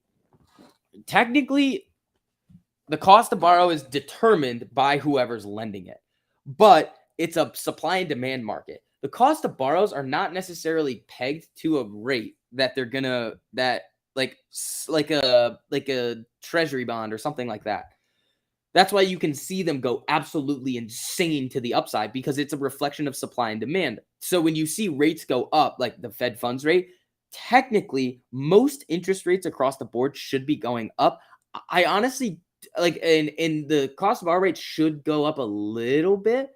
the cost to borrow is determined by whoever's lending it, but it's a supply and demand market. The cost of borrows are not necessarily pegged to a rate that they're gonna like a treasury bond or something like that. That's why you can see them go absolutely insane to the upside because it's a reflection of supply and demand. So when you see rates go up, like the Fed funds rate, technically most interest rates across the board should be going up. I honestly like in the cost of our rate should go up a little bit,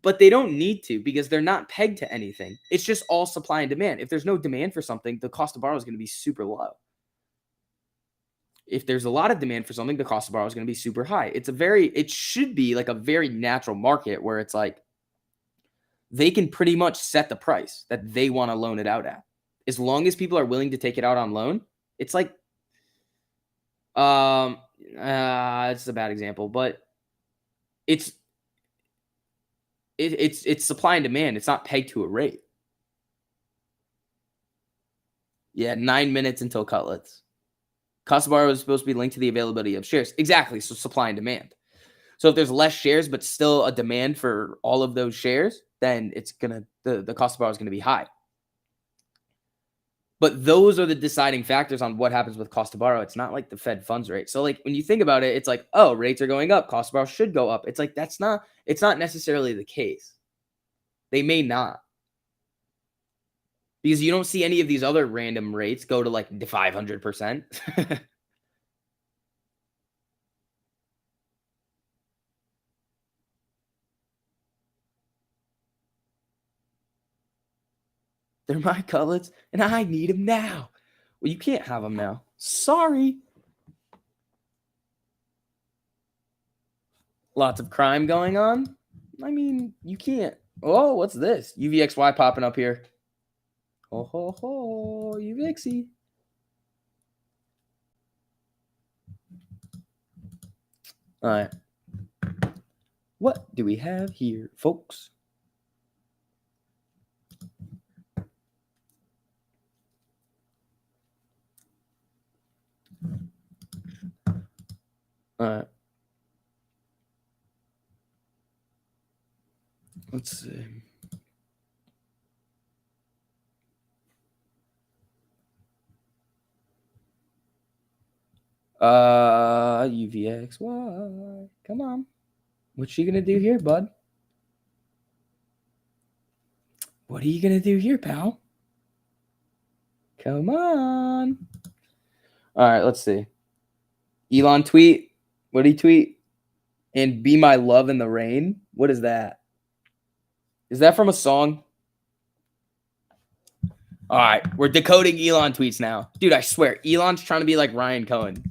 but they don't need to because they're not pegged to anything. It's just all supply and demand. If there's no demand for something, the cost to borrow is going to be super low. If there's a lot of demand for something, the cost of borrow is going to be super high. It should be like a very natural market where it's like they can pretty much set the price that they want to loan it out at. As long as people are willing to take it out on loan, it's like, it's a bad example, but it's supply and demand. It's not pegged to a rate. Yeah, 9 minutes until cutlets. Cost of borrow is supposed to be linked to the availability of shares. Exactly. So supply and demand. So if there's less shares, but still a demand for all of those shares, then it's the cost of borrow is gonna be high. But those are the deciding factors on what happens with cost to borrow. It's not like the Fed funds rate. So like when you think about it, it's like, oh, rates are going up, cost to borrow should go up. It's like it's not necessarily the case. They may not. Because you don't see any of these other random rates go to like the 500%. They're my cutlets, and I need them now. Well, you can't have them now. Sorry. Lots of crime going on. I mean, you can't. Oh, what's this? UVXY popping up here. Oh, ho, ho, UVXY. All right. What do we have here, folks? All right. Let's see. UVXY. Come on. What's she gonna do here, bud? What are you gonna do here, pal? Come on. All right, let's see. Elon tweet. What did he tweet? And be my love in the rain. What is that? Is that from a song? All right, we're decoding Elon tweets now. Dude, I swear, Elon's trying to be like Ryan Cohen.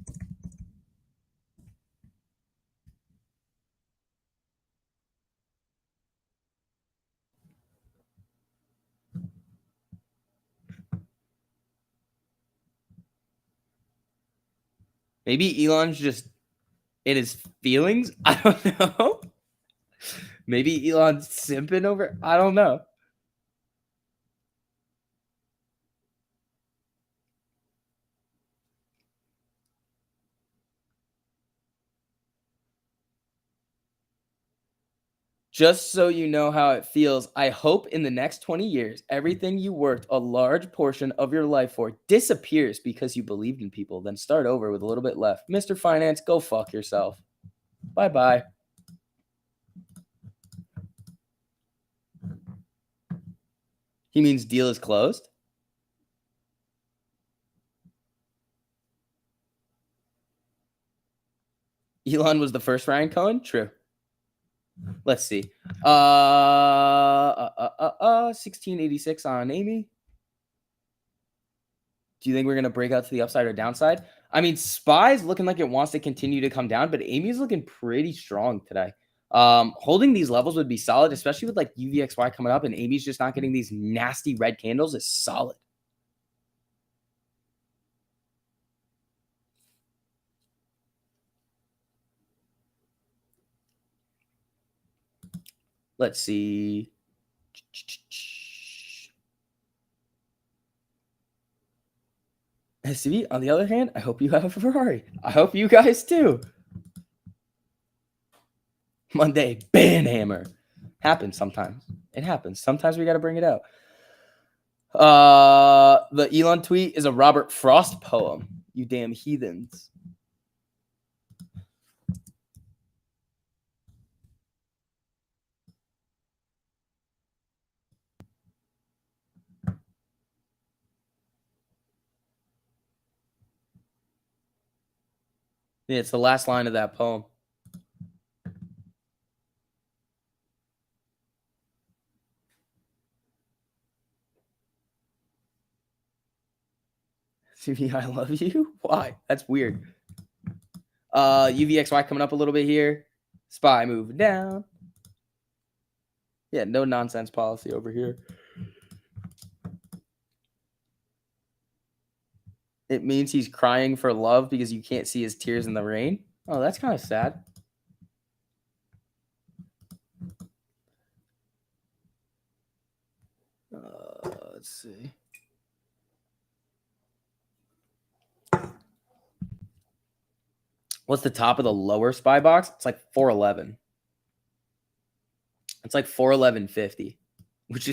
Maybe Elon's just in his feelings. I don't know. Maybe Elon's simping over. I don't know. Just so you know how it feels, I hope in the next 20 years, everything you worked a large portion of your life for disappears because you believed in people. Then start over with a little bit left. Mr. Finance, go fuck yourself. Bye-bye. He means deal is closed? Elon was the first Ryan Cohen? True. Let's see. 1686 on Amy. Do you think we're going to break out to the upside or downside? I mean, SPY's looking like it wants to continue to come down, but Amy's looking pretty strong today. Holding these levels would be solid, especially with like UVXY coming up and Amy's just not getting these nasty red candles is solid. Let's see. SCV, on the other hand, I hope you have a Ferrari. I hope you guys too. Monday, banhammer. Happens sometimes. It happens. Sometimes we got to bring it out. The Elon tweet is a Robert Frost poem. You damn heathens. Yeah, it's the last line of that poem. CV, I love you? Why? That's weird. UVXY coming up a little bit here. SPY moving down. Yeah, no nonsense policy over here. It means he's crying for love because you can't see his tears in the rain. Oh, that's kind of sad. Let's see. What's the top of the lower SPY box? It's like 411. It's like 411.50, which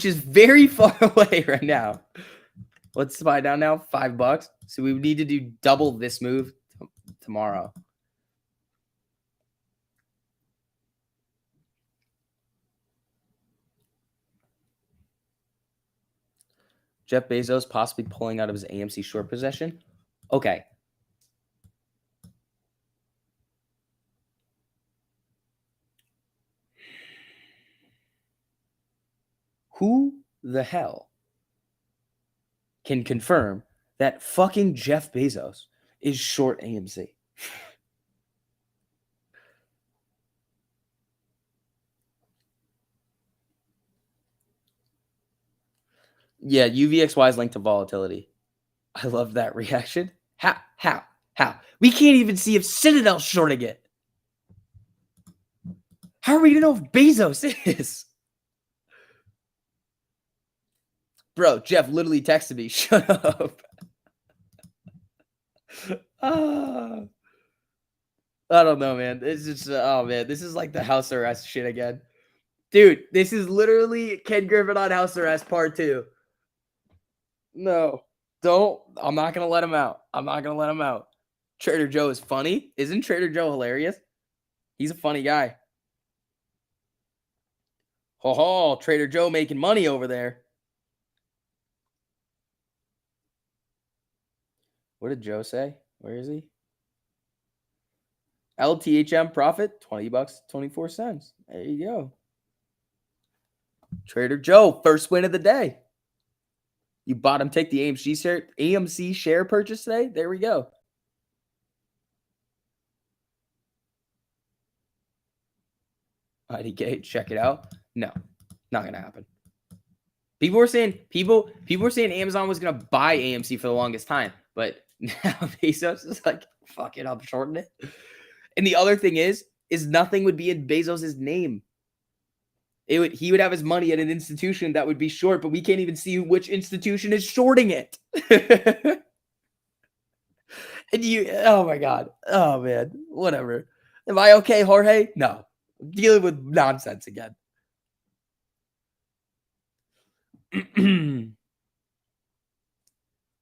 is very far away right now. What's SPY down now? $5. So we would need to do double this move tomorrow. Jeff Bezos possibly pulling out of his AMC short possession. Okay. Who the hell can confirm that fucking Jeff Bezos is short AMC? Yeah, UVXY is linked to volatility. I love that reaction. How? We can't even see if Citadel's shorting it. How are we going to know if Bezos is? Bro, Jeff literally texted me. Shut up. I don't know, man. It's just, oh, man. This is like the house arrest shit again. Dude, this is literally Ken Griffin on house arrest part 2. No, don't. I'm not going to let him out. Trader Joe is funny. Isn't Trader Joe hilarious? He's a funny guy. Ho, Trader Joe making money over there. What did Joe say? Where is he? LTHM profit, $20, 24 cents. There you go. Trader Joe, first win of the day. You bottom take the AMC share purchase today. There we go. IDK, check it out. No, not gonna happen. People were saying Amazon was gonna buy AMC for the longest time, but now Bezos is like, fuck it, I'm shorting it. And the other thing is nothing would be in Bezos's name. He would have his money at an institution that would be short, but we can't even see which institution is shorting it. And oh my God. Oh man. Whatever. Am I okay, Jorge? No. I'm dealing with nonsense again.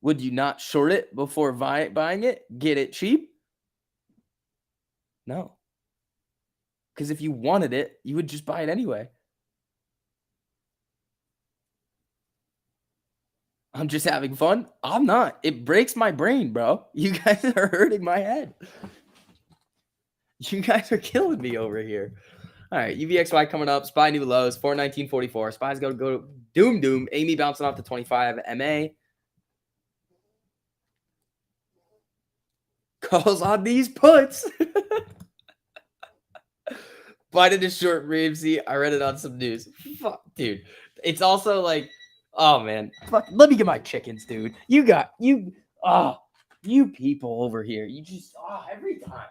Would you not short it before buying it? Get it cheap? No. Because if you wanted it, you would just buy it anyway. I'm just having fun. I'm not. It breaks my brain, bro. You guys are hurting my head. You guys are killing me over here. All right, UVXY coming up. SPY new lows, 419.44. SPY's going to go doom. Amy bouncing off to 25. MA. Calls on these puts. Biden is short Ramsey. I read it on some news. Fuck, dude. It's also like, oh man. Fuck, let me get my chickens, dude. You people over here. You just every time.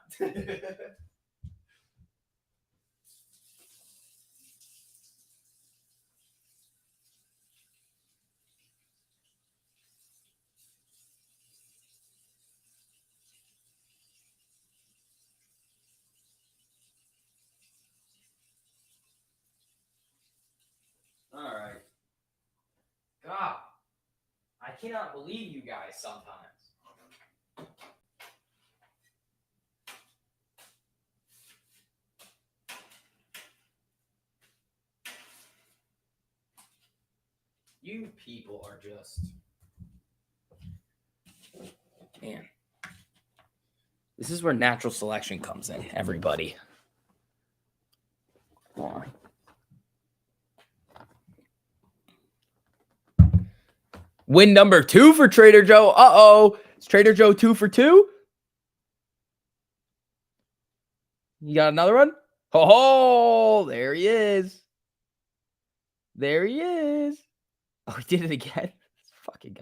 All right. God, I cannot believe you guys sometimes. You people are just, man. This is where natural selection comes in, everybody. Why? Win number 2 for Trader Joe. Uh-oh. Is Trader Joe 2 for 2? You got another one? Oh, there he is. There he is. Oh, he did it again. This fucking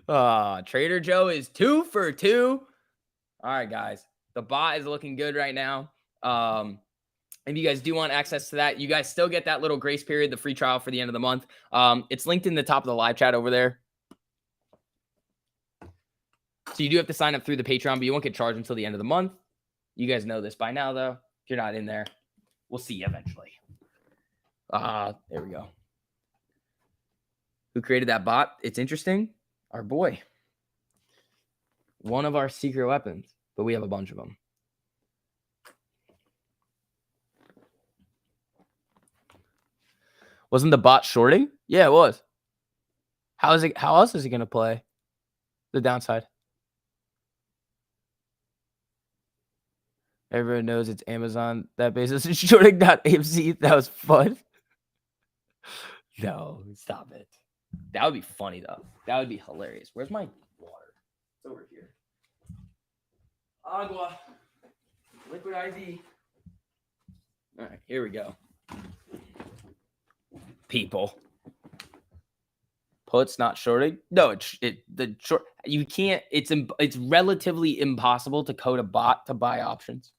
guy. Trader Joe is 2 for 2. All right, guys. The bot is looking good right now. If you guys do want access to that, you guys still get that little grace period, the free trial for the end of the month. It's linked in the top of the live chat over there. So you do have to sign up through the Patreon, but you won't get charged until the end of the month. You guys know this by now, though. If you're not in there, we'll see you eventually. There we go. Who created that bot? It's interesting. Our boy. One of our secret weapons, but we have a bunch of them. Wasn't the bot shorting? Yeah, it was. How else is he going to play the downside? Everyone knows it's Amazon. That basis is shorting, not AMC. That was fun. No, stop it. That would be funny, though. That would be hilarious. Where's my water? It's over here. Agua. Liquid IV. All right, here we go. People. Puts not shorting. No, the short. You can't. It's relatively impossible to code a bot to buy options.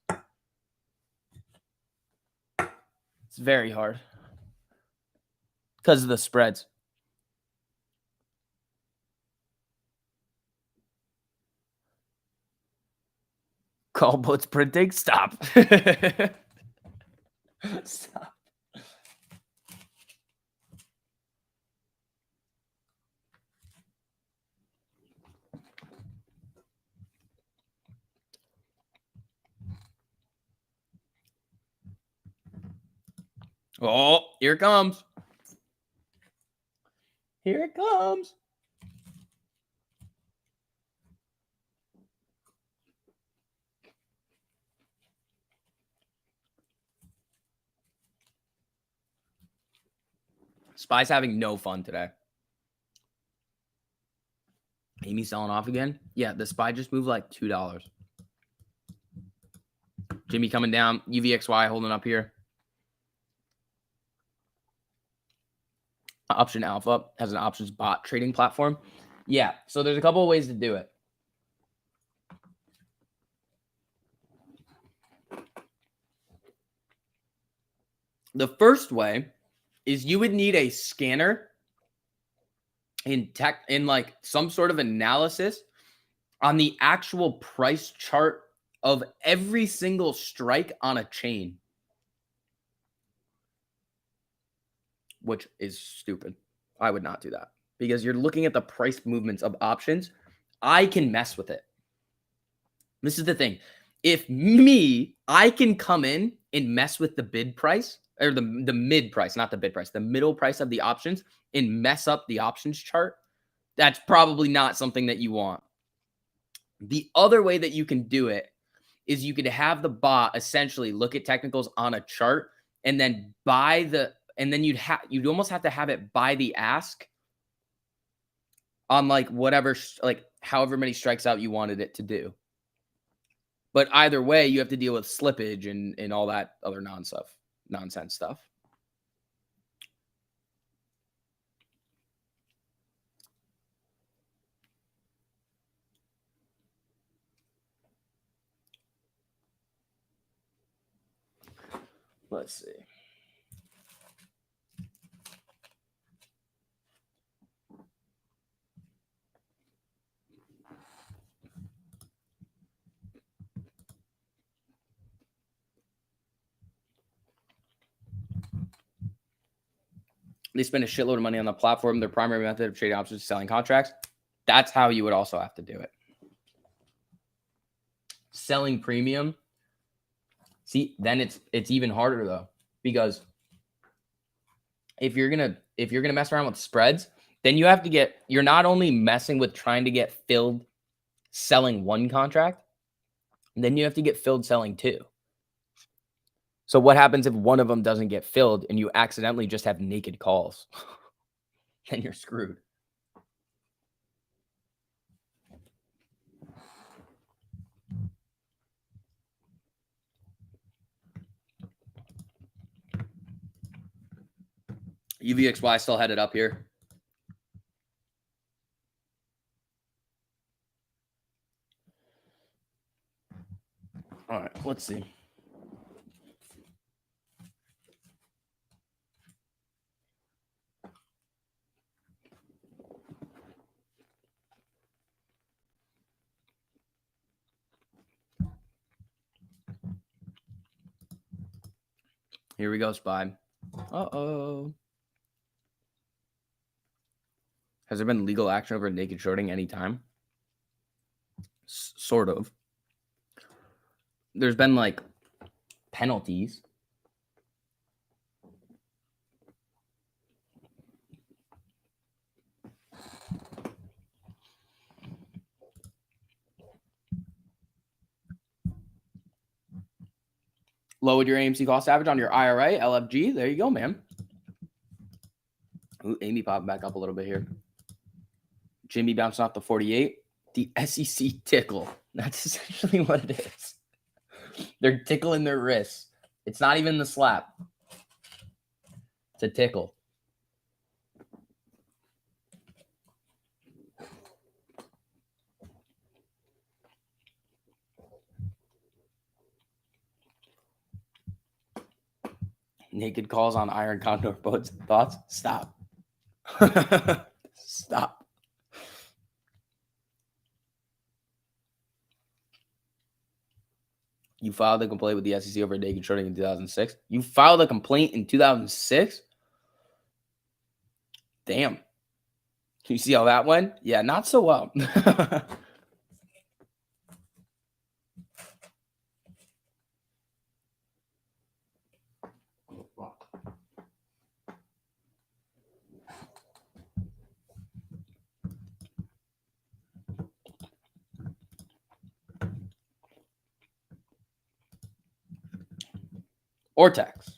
It's very hard because of the spreads. Call puts printing. Stop. Stop. Oh, here it comes. Here it comes. SPY's having no fun today. Amy selling off again? Yeah, the SPY just moved like $2. Jimmy coming down. UVXY holding up here. Option Alpha has an options bot trading platform. Yeah, so there's a couple of ways to do it. The first way is you would need a scanner in like some sort of analysis on the actual price chart of every single strike on a chain, which is stupid. I would not do that because you're looking at the price movements of options. I can mess with it. This is the thing. If I can come in and mess with the bid price or the mid price, not the bid price, the middle price of the options and mess up the options chart, that's probably not something that you want. The other way that you can do it is you could have the bot essentially look at technicals on a chart and then you'd almost have to have it buy the ask on like whatever, like however many strikes out you wanted it to do. But either way, you have to deal with slippage and all that other nonsense stuff. Let's see. They spend a shitload of money on the platform. Their primary method of trading options is selling contracts. That's how you would also have to do it. Selling premium. See, then it's even harder though, because if you're gonna mess around with spreads, then you're not only messing with trying to get filled selling one contract, then you have to get filled selling two. So what happens if one of them doesn't get filled and you accidentally just have naked calls? Then you're screwed. UVXY still headed up here. All right, let's see. Here we go, SPY. Uh-oh. Has there been legal action over naked shorting anytime? Sort of. There's been like penalties. Lowered your AMC cost average on your IRA, LFG. There you go, man. Ooh, Amy popped back up a little bit here. Jimmy bouncing off the 48. The SEC tickle. That's essentially what it is. They're tickling their wrists. It's not even the slap. It's a tickle. Naked calls on Iron Condor boats. Thoughts? Stop. Stop. You filed a complaint with the SEC over naked shorting in 2006. You filed a complaint in 2006? Damn. Can you see how that went? Yeah, not so well. Vortex.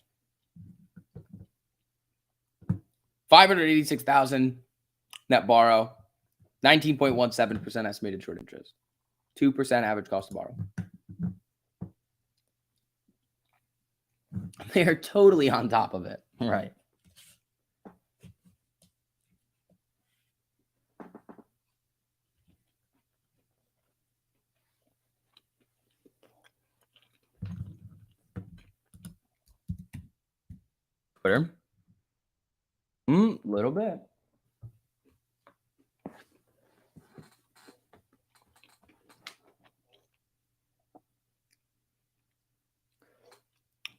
$586,000 net borrow, 19.17% estimated short interest, 2% average cost to borrow. They are totally on top of it. Right. Twitter. Little bit.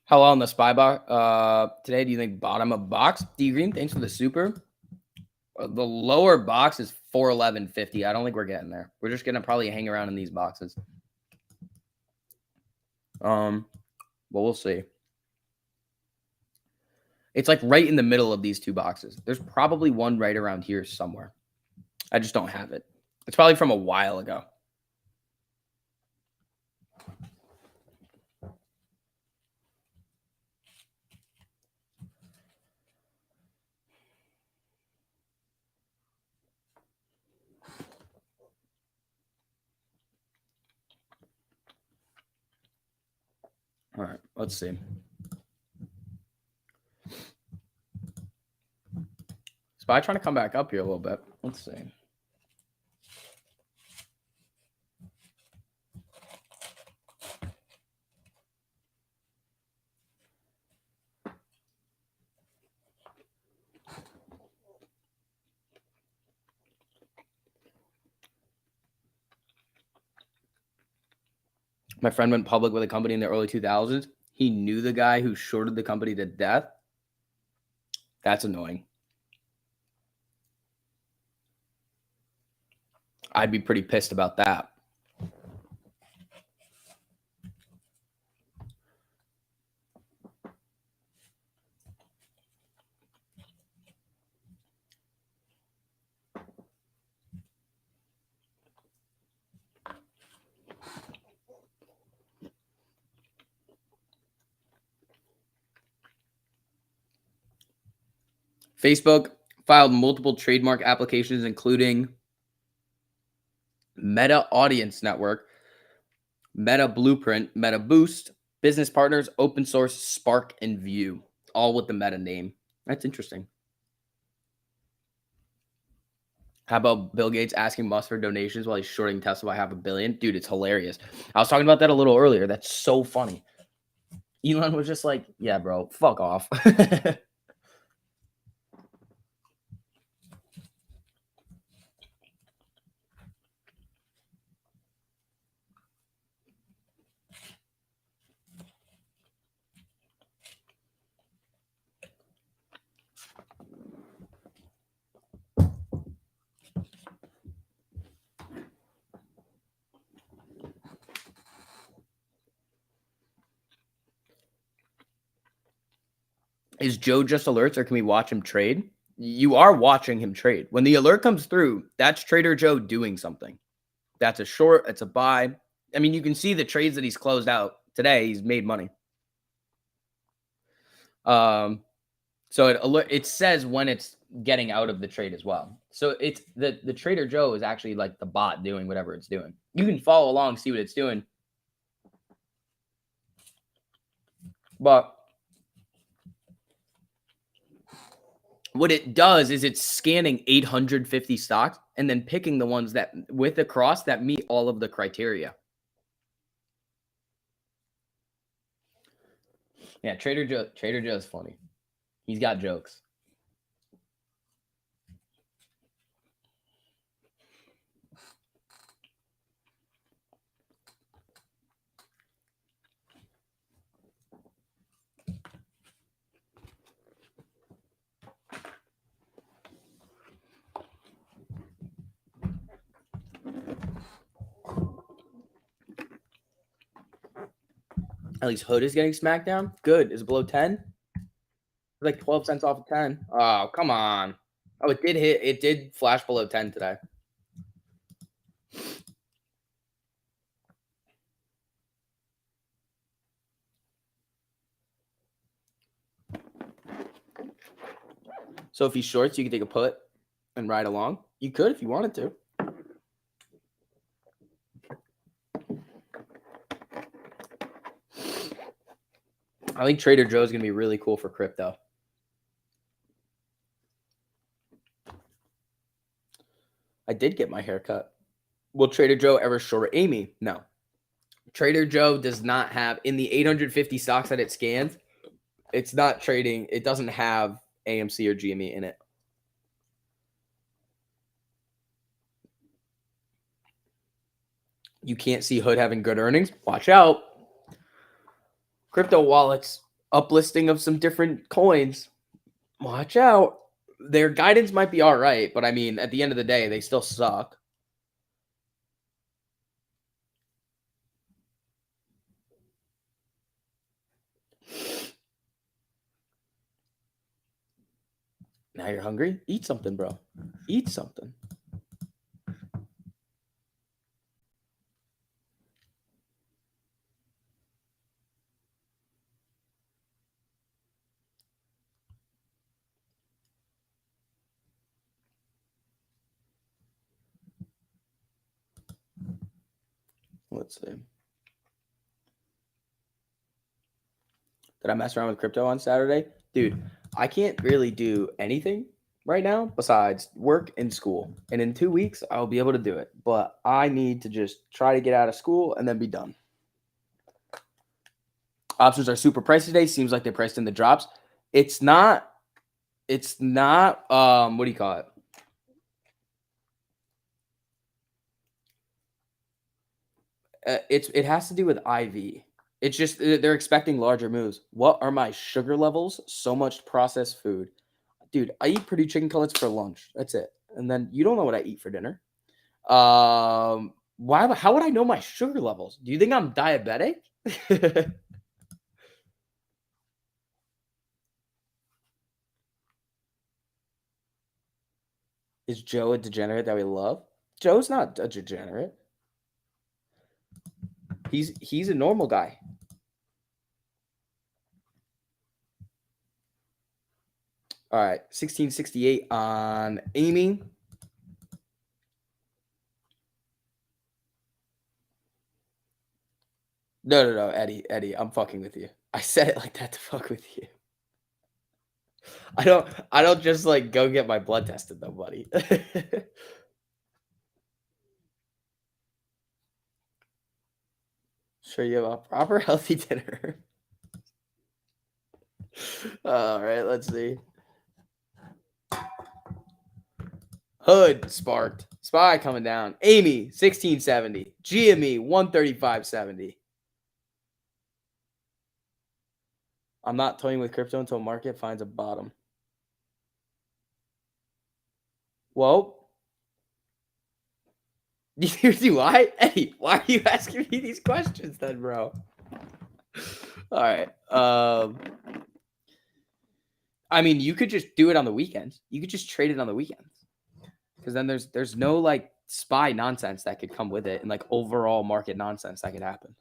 How on the spy box today? Do you think bottom of box? D Green, thanks for the super. The lower box is 411.50. I don't think we're getting there. We're just gonna probably hang around in these boxes. But we'll see. It's like right in the middle of these two boxes. There's probably one right around here somewhere. I just don't have it. It's probably from a while ago. All right, let's see. Spy trying to come back up here a little bit. Let's see. My friend went public with a company in the early 2000s. He knew the guy who shorted the company to death. That's annoying. I'd be pretty pissed about that. Facebook filed multiple trademark applications, including Meta Audience Network, Meta Blueprint, Meta Boost, Business Partners, Open Source, Spark, and View, all with the Meta name. That's interesting. How about Bill Gates asking Musk for donations while he's shorting Tesla by $500 million? Dude, it's hilarious. I was talking about that a little earlier. That's so funny. Elon was just like, yeah, bro, fuck off. Is Joe just alerts or can we watch him trade? You are watching him trade. When the alert comes through, that's Trader Joe doing something. That's a short, it's a buy. I mean, you can see the trades that he's closed out today. He's made money. So it says when it's getting out of the trade as well. So it's the Trader Joe is actually like the bot doing whatever it's doing. You can follow along, see what it's doing. But what it does is it's scanning 850 stocks and then picking the ones that with a cross that meet all of the criteria. Yeah, Trader Joe is funny. He's got jokes. At least Hood is getting smacked down. Good. Is it below 10? Like 12 cents off of 10. Oh, come on. Oh, it did hit. It did flash below 10 today. So if he's shorts, you can take a put and ride along. You could if you wanted to. I think Trader Joe's going to be really cool for crypto. I did get my hair cut. Will Trader Joe ever short Amy? No. Trader Joe does not have, in the 850 stocks that it scans, it's not trading. It doesn't have AMC or GME in it. You can't see Hood having good earnings. Watch out. Crypto wallets, uplisting of some different coins. Watch out. Their guidance might be all right, but I mean, at the end of the day, they still suck. Now you're hungry? Eat something, bro. Eat something. Let's see. Did I mess around with crypto on Saturday? Dude, I can't really do anything right now besides work and school. And in 2 weeks, I'll be able to do it. But I need to just try to get out of school and then be done. Options are super pricey today. Seems like they priced in the drops. It's not, what do you call it? It has to do with IV. It's just they're expecting larger moves. What are my sugar levels? So much processed food. Dude, I eat Purdue chicken cutlets for lunch. That's it. And then you don't know what I eat for dinner. How would I know my sugar levels? Do you think I'm diabetic? Is Joe a degenerate that we love? Joe's not a degenerate. He's a normal guy. All right, 1668 on Amy. No, Eddie, I'm fucking with you. I said it like that to fuck with you. I don't just like go get my blood tested though, buddy. Sure you have a proper healthy dinner. All right, let's see. Hood sparked. Spy coming down. Amy 1670. GME 135.70. I'm not toying with crypto until market finds a bottom. Well, neither do I. Eddie, why are you asking me these questions then, bro? All right. I mean, you could just do it on the weekends. You could just trade it on the weekends. Because then there's no like spy nonsense that could come with it and like overall market nonsense that could happen.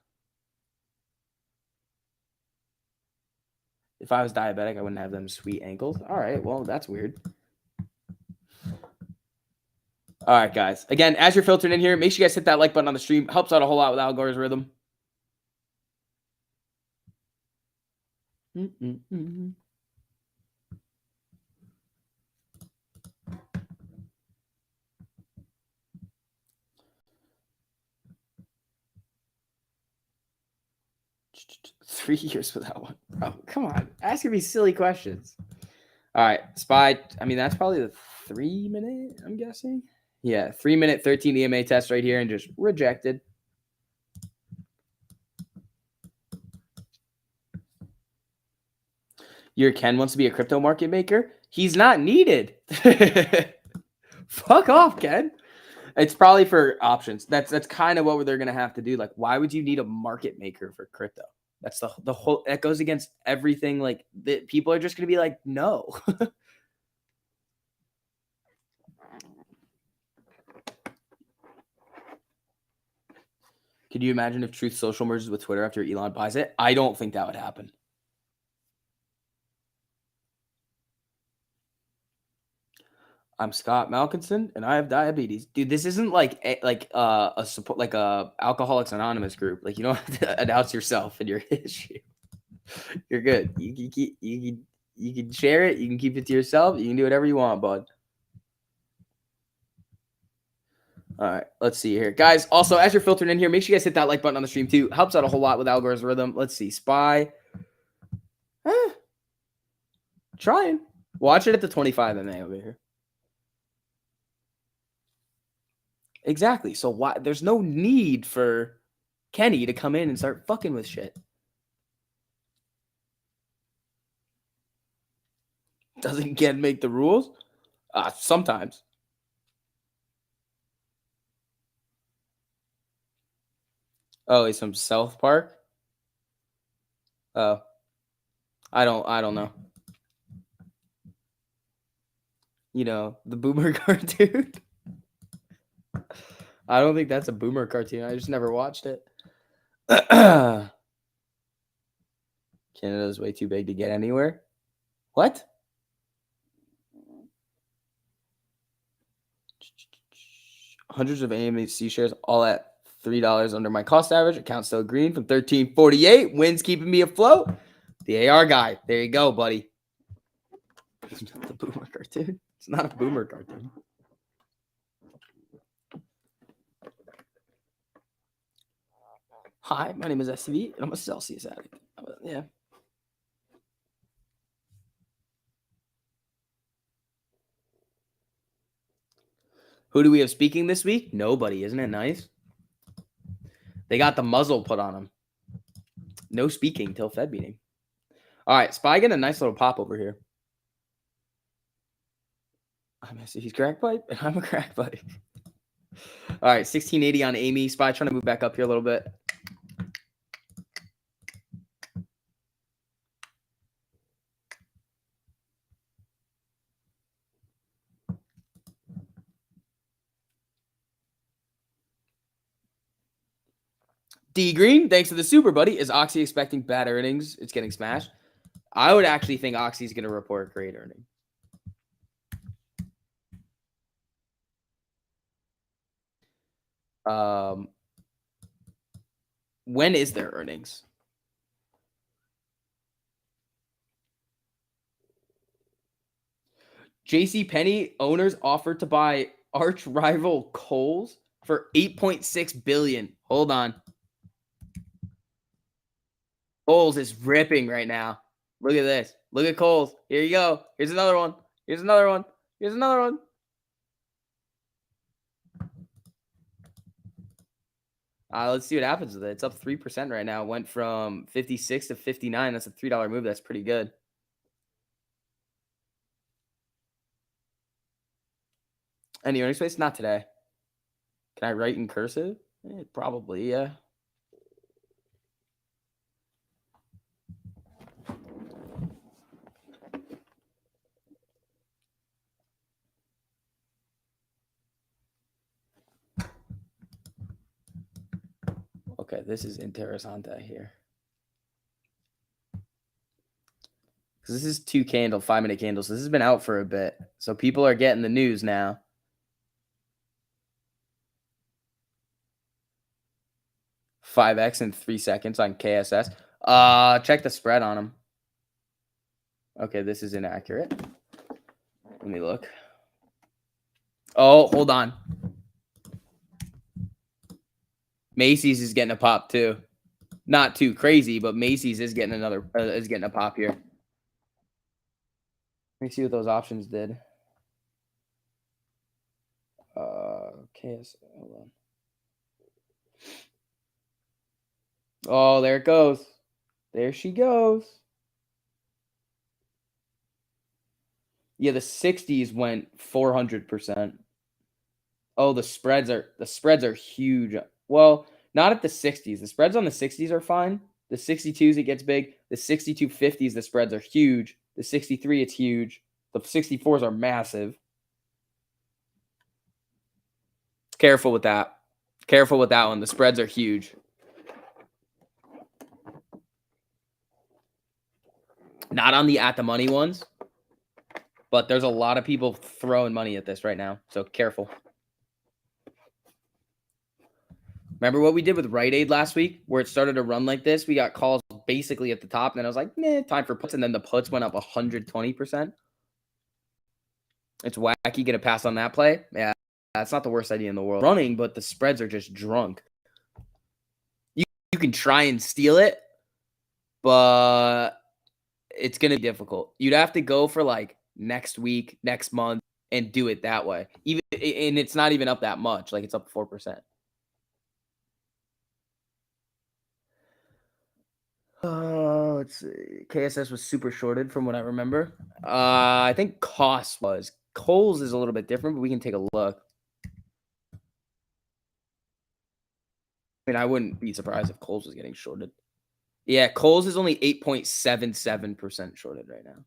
If I was diabetic, I wouldn't have them sweet ankles. All right, well, that's weird. All right, guys. Again, as you're filtering in here, make sure you guys hit that like button on the stream. Helps out a whole lot with algorithm. Mm-mm-mm. Three years without one. Bro, come on. Asking me silly questions. All right. Spy. I mean, that's probably the 3 minute, I'm guessing. Yeah. 3 minute, 13 EMA test right here and just rejected. Your Ken wants to be a crypto market maker. He's not needed. Fuck off, Ken. It's probably for options. That's kind of what they're gonna have to do. Like, why would you need a market maker for crypto? That's the whole. That goes against everything. Like, people are just gonna be like, no. Could you imagine if Truth Social merges with Twitter after Elon buys it? I don't think that would happen. I'm Scott Malkinson, and I have diabetes. Dude, this isn't like a support like a Alcoholics Anonymous group. Like you don't have to announce yourself and your issue. You're good. You can share it. You can keep it to yourself. You can do whatever you want, bud. All right, let's see here, guys. Also, as you're filtering in here, make sure you guys hit that like button on the stream too. Helps out a whole lot with algorithm. Let's see, Spy. Trying. Watch it at the 25 MA over here. Exactly. So why? There's no need for Kenny to come in and start fucking with shit. Doesn't Ken make the rules? Sometimes. Oh, he's from South Park. Oh, I don't know. You know, the Boomer cartoon. I don't think that's a Boomer cartoon. I just never watched it. Canada's way too big to get anywhere. What? Hundreds of AMC shares, all at $3 under my cost average. Account still green from 1348. Wins keeping me afloat. The AR guy. There you go, buddy. It's not the Boomer cartoon. It's not a Boomer cartoon. Hi, my name is SCV, and I'm a Celsius addict. Yeah. Who do we have speaking this week? Nobody. Isn't it nice? They got the muzzle put on them. No speaking till Fed meeting. All right, Spy getting a nice little pop over here. I'm SCV's crack pipe, and I'm a crack pipe. All right, 1680 on Amy. Spy trying to move back up here a little bit. D Green, thanks for the super, buddy. Is Oxy expecting bad earnings? It's getting smashed. I would actually think Oxy's going to report great earnings. When is their earnings? JCPenney owners offered to buy arch rival Kohl's for $8.6 billion. Hold on. Kohl's is ripping right now. Look at this. Look at Kohl's. Here you go. Here's another one. Here's another one. Here's another one. Let's see what happens with it. It's up 3% right now. It went from 56 to 59. That's a $3 move. That's pretty good. Any earnings space? Not today. Can I write in cursive? Probably, yeah. Okay, this is interessante here. Because this is 5-minute candles. This has been out for a bit. So people are getting the news now. $5X in 3 seconds on KSS. Check the spread on them. Okay, this is inaccurate. Let me look. Oh, hold on. Macy's is getting a pop too. Not too crazy, but Macy's is getting a pop here. Let me see what those options did. KSS. Hold on. Oh, there it goes. There she goes. Yeah, the 60s went 400%. Oh, the spreads are huge. Well, not at the 60s. The spreads on the 60s are fine. The 62s, it gets big. The 62.50s, the spreads are huge. The 63, it's huge. The 64s are massive. Careful with that. Careful with that one. The spreads are huge. Not on the at the money ones. But there's a lot of people throwing money at this right now, so careful. Remember what we did with Rite Aid last week, where it started to run like this? We got calls basically at the top, and then I was like, "Nah, time for puts," and then the puts went up 120%. It's wacky. Get a pass on that play. Yeah, that's not the worst idea in the world. Running, but the spreads are just drunk. You can try and steal it, but it's gonna be difficult. You'd have to go for like next week, next month, and do it that way. And it's not even up that much. Like it's up 4%. Let's see. KSS was super shorted from what I remember. I think Cost was. Coles is a little bit different, but we can take a look. I mean, I wouldn't be surprised if Coles was getting shorted. Yeah, Coles is only 8.77% shorted right now.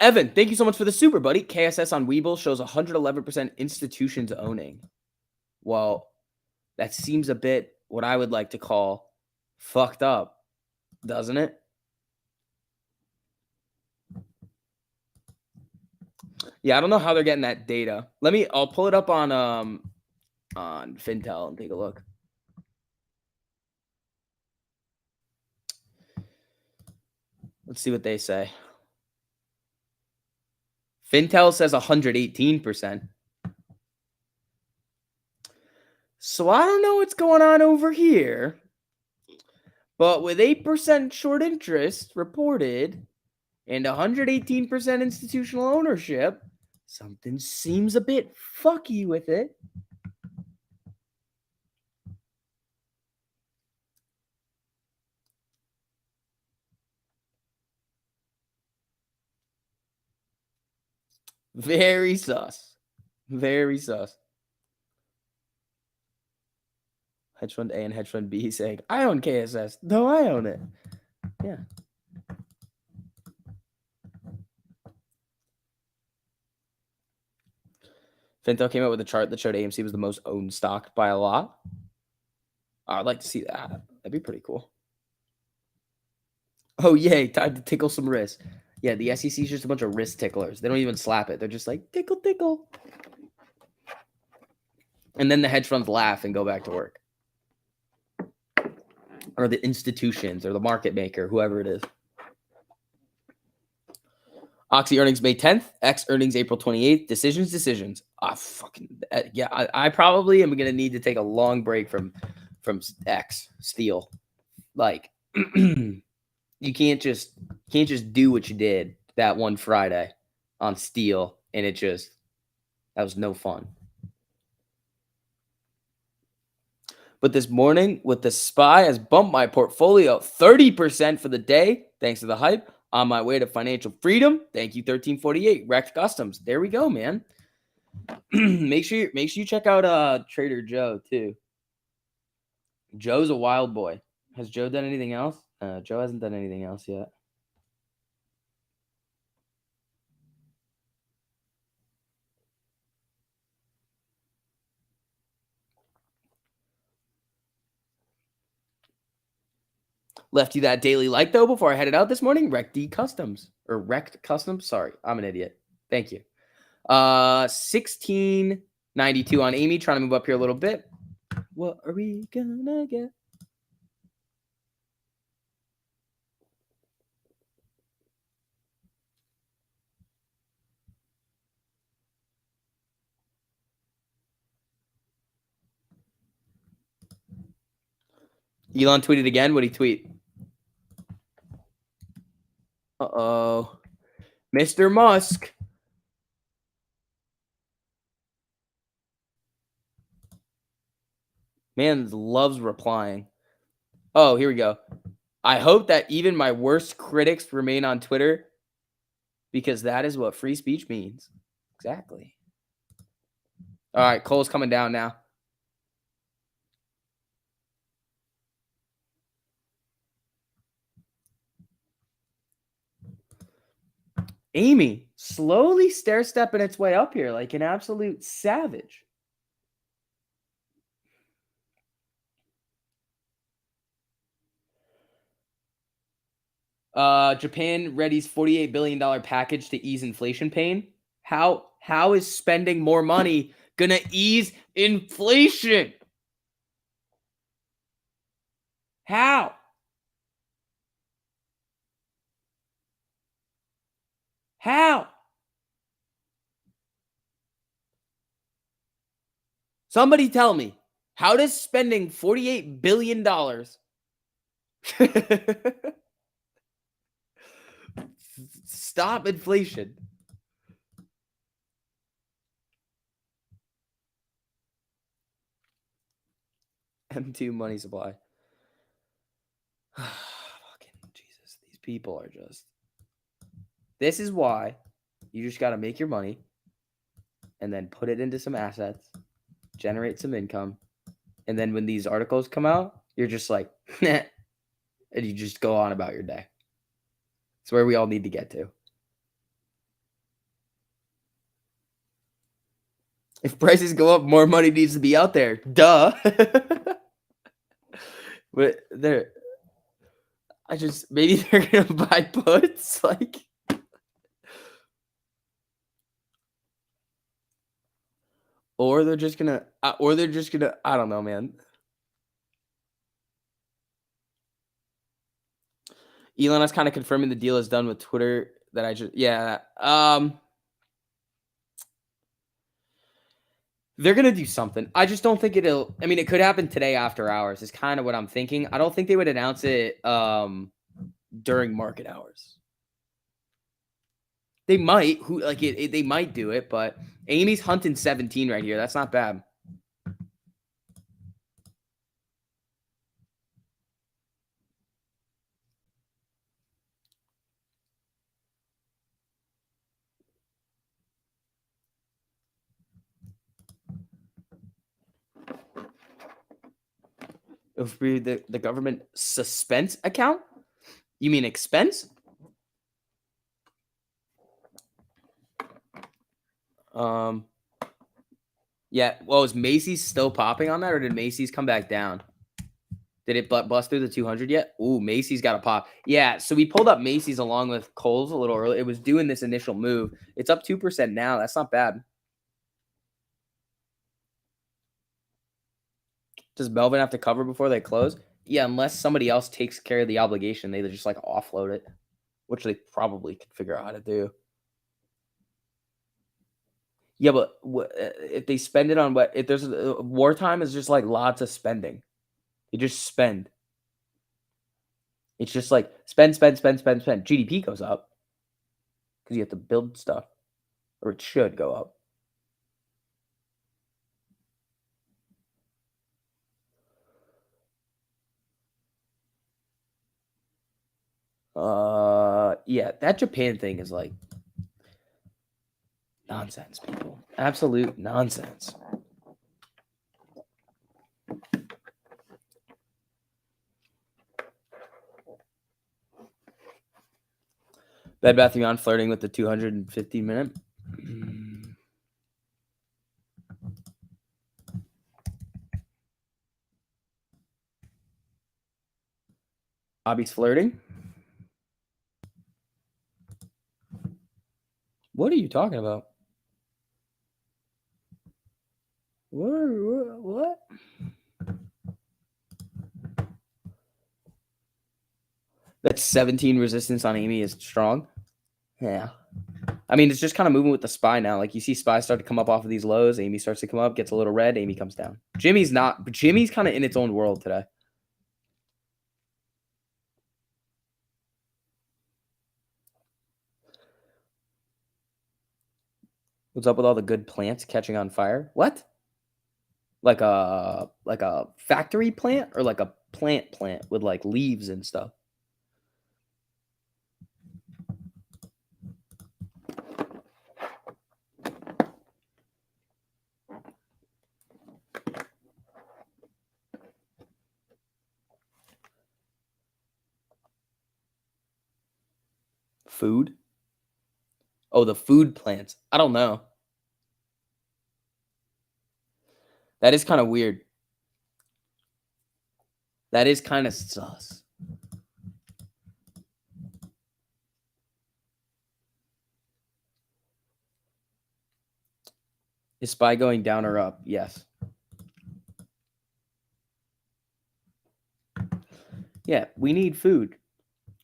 Evan, thank you so much for the super, buddy. KSS on Weeble shows 111% institutions owning. Well, that seems a bit what I would like to call fucked up, doesn't it? Yeah, I don't know how they're getting that data. I'll pull it up on Fintel and take a look. Let's see what they say. Fintel says 118%. So I don't know what's going on over here. But with 8% short interest reported and 118% institutional ownership, something seems a bit fucky with it. Very sus. Very sus. Hedge fund A and hedge fund B saying, I own KSS. No, I own it. Yeah. Fintel came out with a chart that showed AMC was the most owned stock by a lot. I'd like to see that. That'd be pretty cool. Oh, yay. Time to tickle some wrists. Yeah, the SEC is just a bunch of wrist ticklers. They don't even slap it. They're just like, tickle, tickle. And then the hedge funds laugh and go back to work. Or the institutions or the market maker, whoever it is. Oxy earnings May 10th. X earnings April 28th. Decisions. I probably am going to need to take a long break from X Steel. Like you can't just do what you did that one Friday on Steel, and that was no fun. But this morning with the SPY has bumped my portfolio 30% for the day, thanks to the hype. On my way to financial freedom. Thank you, 1348. Wrecked Customs. There we go, man. make sure you check out Trader Joe too. Joe's a wild boy. Has Joe done anything else? Joe hasn't done anything else yet. Left you that daily like though before I headed out this morning. Wrecked Customs. Sorry, I'm an idiot. Thank you. 1692 on Amy, trying to move up here a little bit. What are we gonna get? Elon tweeted again. What'd he tweet? Uh-oh. Mr. Musk. Man loves replying. Oh, here we go. I hope that even my worst critics remain on Twitter because that is what free speech means. Exactly. All right, Cole's coming down now. Amy slowly stair-stepping its way up here like an absolute savage. Japan readies $48 billion package to ease inflation pain. How is spending more money gonna ease inflation? How? How? Somebody tell me, how does spending $48 billion stop inflation? M2 money supply. Fucking Jesus. These people are just. This is why you just got to make your money and then put it into some assets, generate some income. And then when these articles come out, you're just like, and you just go on about your day. It's where we all need to get to. If prices go up, more money needs to be out there. Duh. But maybe they're gonna buy puts, like, or they're just gonna, I don't know, man. Elon is kind of confirming the deal is done with Twitter. Yeah. They're gonna do something. I just don't think it'll. I mean, it could happen today after hours. Is kind of what I'm thinking. I don't think they would announce it during market hours. They might. They might do it, but Amy's hunting 17 right here. That's not bad. If we the government suspense account, you mean expense? Yeah. Well, is Macy's still popping on that, or did Macy's come back down? Did it bust through the 200 yet? Ooh, Macy's got a pop. Yeah, so we pulled up Macy's along with Kohl's a little early. It was doing this initial move. It's up 2% now. That's not bad. Does Melvin have to cover before they close? Yeah, unless somebody else takes care of the obligation, they just like offload it, which they probably could figure out how to do. Yeah, but if they spend it on what? If there's wartime is just like lots of spending. You just spend. It's just like spend, spend, spend, spend, spend. GDP goes up because you have to build stuff, or it should go up. Yeah, that Japan thing is like nonsense, people. Absolute nonsense. Bed Bath & Beyond flirting with the 250-minute. Bobby's flirting? What are you talking about? What? That 17 resistance on Amy is strong. Yeah. I mean, it's just kind of moving with the SPY now. Like, you see SPY start to come up off of these lows. Amy starts to come up, gets a little red. Amy comes down. Jimmy's not. But Jimmy's kind of in its own world today. What's up with all the good plants catching on fire? What? Like a factory plant, or like a plant with like leaves and stuff? Food? Oh, the food plants. I don't know. That is kind of weird. That is kind of sus. Is SPY going down or up? Yes. Yeah, we need food.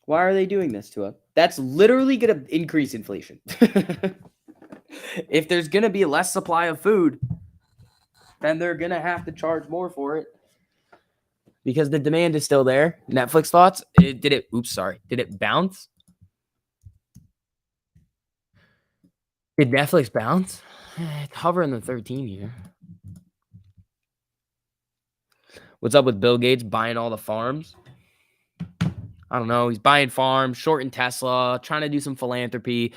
Why are they doing this to us? That's literally going to increase inflation. If there's going to be less supply of food, then they're going to have to charge more for it. Because the demand is still there. Netflix thoughts? Did it bounce? Did Netflix bounce? It's hovering the 13 here. What's up with Bill Gates buying all the farms? I don't know. He's buying farms, shorting Tesla, trying to do some philanthropy.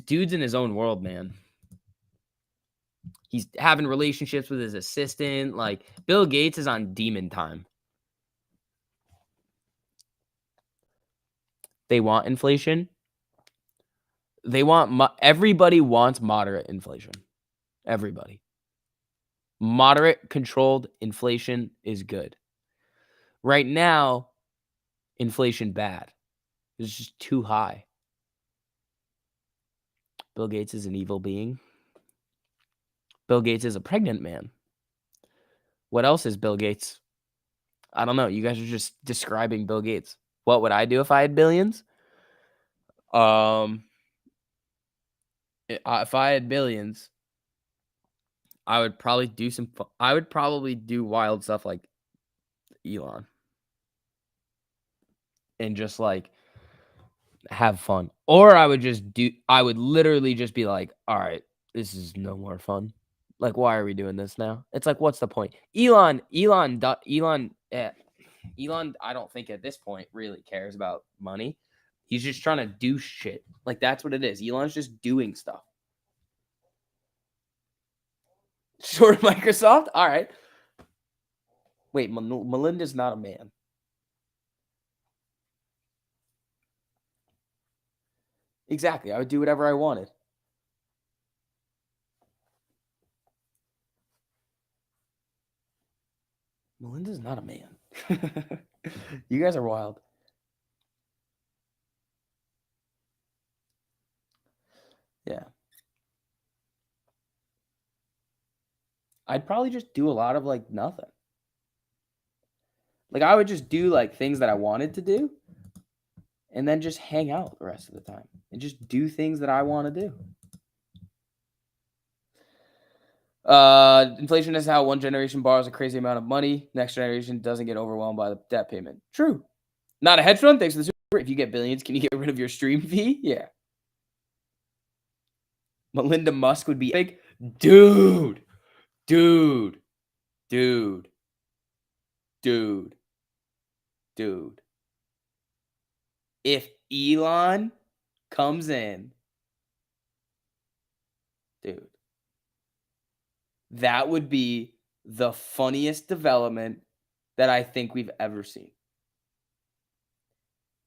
Dude's in his own world, man. He's having relationships with his assistant. Like, Bill Gates is on demon time. They want inflation. Everybody wants moderate inflation. Everybody. Moderate controlled inflation is good. Right now, inflation bad. It's just too high. Bill Gates is an evil being. Bill Gates is a pregnant man. What else is Bill Gates? I don't know. You guys are just describing Bill Gates. What would I do if I had billions? If I had billions, I would probably do I would probably do wild stuff like Elon and just like have fun. Or I would literally just be like, all right, this is no more fun. Like, why are we doing this now? It's like, what's the point? Elon, I don't think at this point really cares about money. He's just trying to do shit. Like, that's what it is. Elon's just doing stuff. Short Microsoft? All right. Wait, Melinda's not a man. Exactly. I would do whatever I wanted. Melinda's not a man. You guys are wild. Yeah. I'd probably just do a lot of like nothing. Like, I would just do like things that I wanted to do and then just hang out the rest of the time and just do things that I want to do. Inflation is how one generation borrows a crazy amount of money. Next generation doesn't get overwhelmed by the debt payment. True. Not a hedge fund. Thanks for the super. If you get billions, can you get rid of your stream fee? Yeah. Melinda Musk would be big. Dude. If Elon comes in, dude, that would be the funniest development that I think we've ever seen.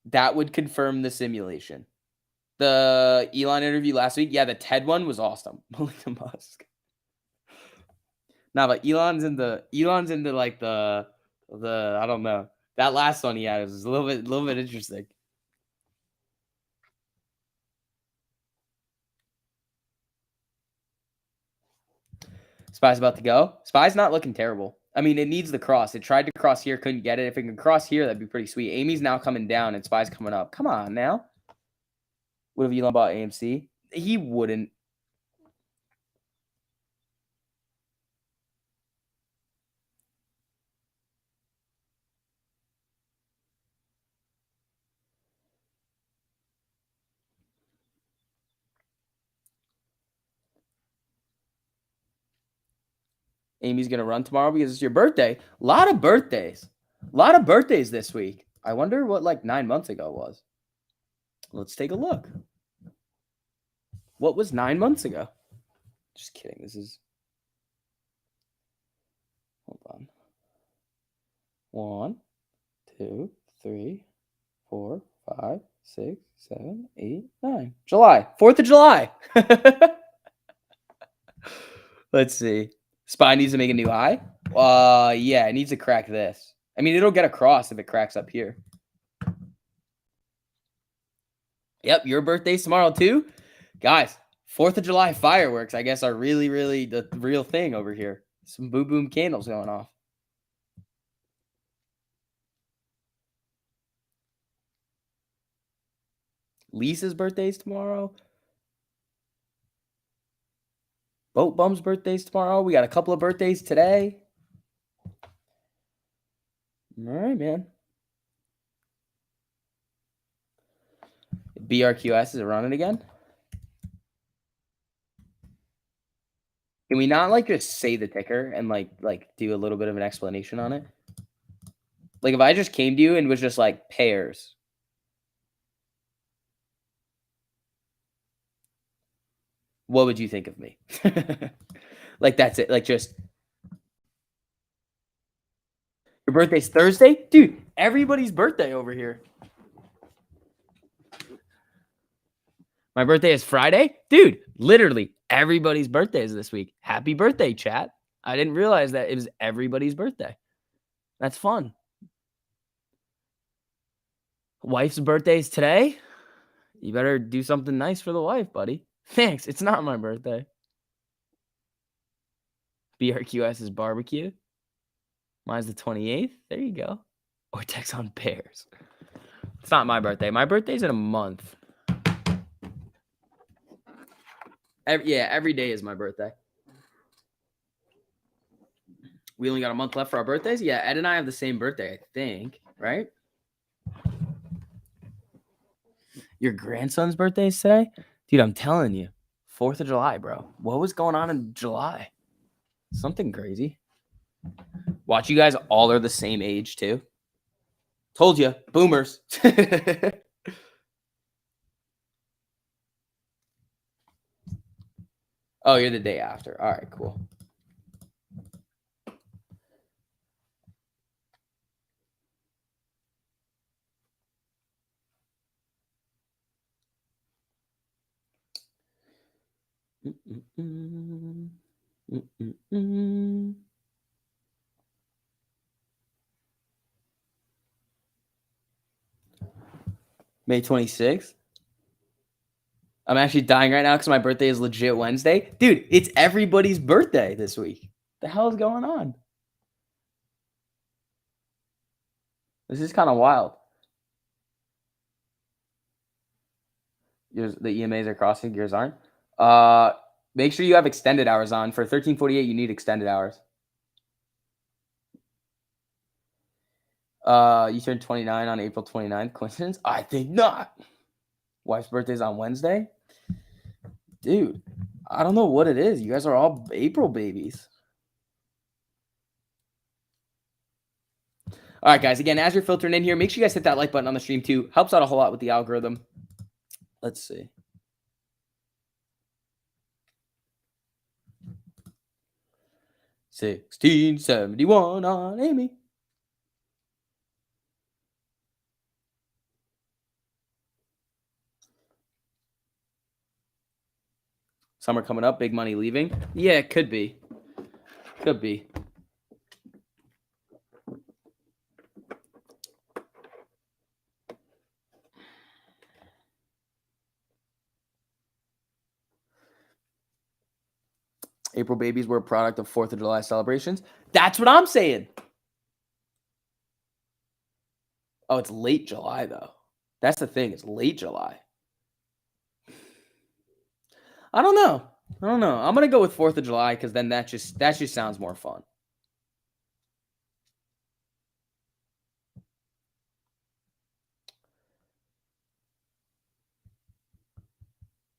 That would confirm the simulation. The Elon interview last week, yeah, the TED one was awesome. Melinda Musk. Nah, but Elon's into like the I don't know. That last one he had was a little bit interesting. Spy's about to go. Spy's not looking terrible. I mean, it needs the cross. It tried to cross here, couldn't get it. If it can cross here, that'd be pretty sweet. Amy's now coming down and Spy's coming up. Come on now. What have Elon bought AMC? He wouldn't. Amy's going to run tomorrow because it's your birthday. A lot of birthdays. A lot of birthdays this week. I wonder what like 9 months ago was. Let's take a look. What was 9 months ago? Just kidding. This is... Hold on. 1, 2, 3, 4, 5, 6, 7, 8, 9. July. 4th of July. Let's see. SPY needs to make a new high. Yeah, it needs to crack this. I mean, it'll get across if it cracks up here. Yep, your birthday's tomorrow too. Guys, 4th of July fireworks, I guess, are really, really the real thing over here. Some boom boom candles going off. Lisa's birthday's tomorrow. Boat Bum's birthday's tomorrow. We got a couple of birthdays today. All right, man. BRQS is running again. Can we not like just say the ticker and like do a little bit of an explanation on it? Like if I just came to you and was just like pairs. What would you think of me? Like that's it. Like just your birthday's Thursday? Dude, everybody's birthday over here. My birthday is Friday? Dude, literally everybody's birthday is this week. Happy birthday, chat. I didn't realize that it was everybody's birthday. That's fun. Wife's birthday is today. You better do something nice for the wife, buddy. Thanks. It's not my birthday. BRQS is barbecue. Mine's the 28th. There you go. Vortex on Bears. It's not my birthday. My birthday's in a month. Every day is my birthday. We only got a month left for our birthdays? Yeah, Ed and I have the same birthday, I think, right? Your grandson's birthday is today? Dude, I'm telling you. 4th of July, bro. What was going on in July? Something crazy. Watch, you guys all are the same age, too. Told you. Boomers. Oh, you're the day after. All right, cool. May 26th. I'm actually dying right now because my birthday is legit Wednesday. Dude, it's everybody's birthday this week. The hell is going on? This is kind of wild. The EMAs are crossing, yours aren't. Make sure you have extended hours on. For 1348, you need extended hours. You turned 29 on April 29th. Coincidence? I think not. Wife's birthday's on Wednesday. Dude, I don't know what it is. You guys are all April babies. All right, guys. Again, as you're filtering in here, make sure you guys hit that like button on the stream too. Helps out a whole lot with the algorithm. Let's see. $16.71 on Amy. Summer coming up, big money leaving. Yeah, it could be. Could be. April babies were a product of 4th of July celebrations. That's what I'm saying. Oh, it's late July, though. That's the thing. It's late July. I don't know. I'm going to go with 4th of July because then that just sounds more fun.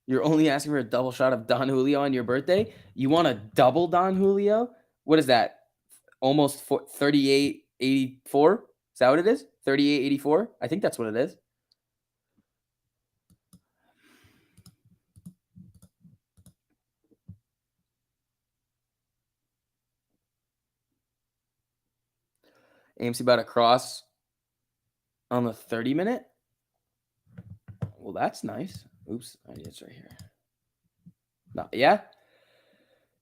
You're only asking for a double shot of Don Julio on your birthday? You want a double Don Julio? What is that? Almost 38.84? Is that what it is? 38.84? I think that's what it is. AMC about to cross on the 30-minute. well, that's nice. Oops, it's right here. No, yeah.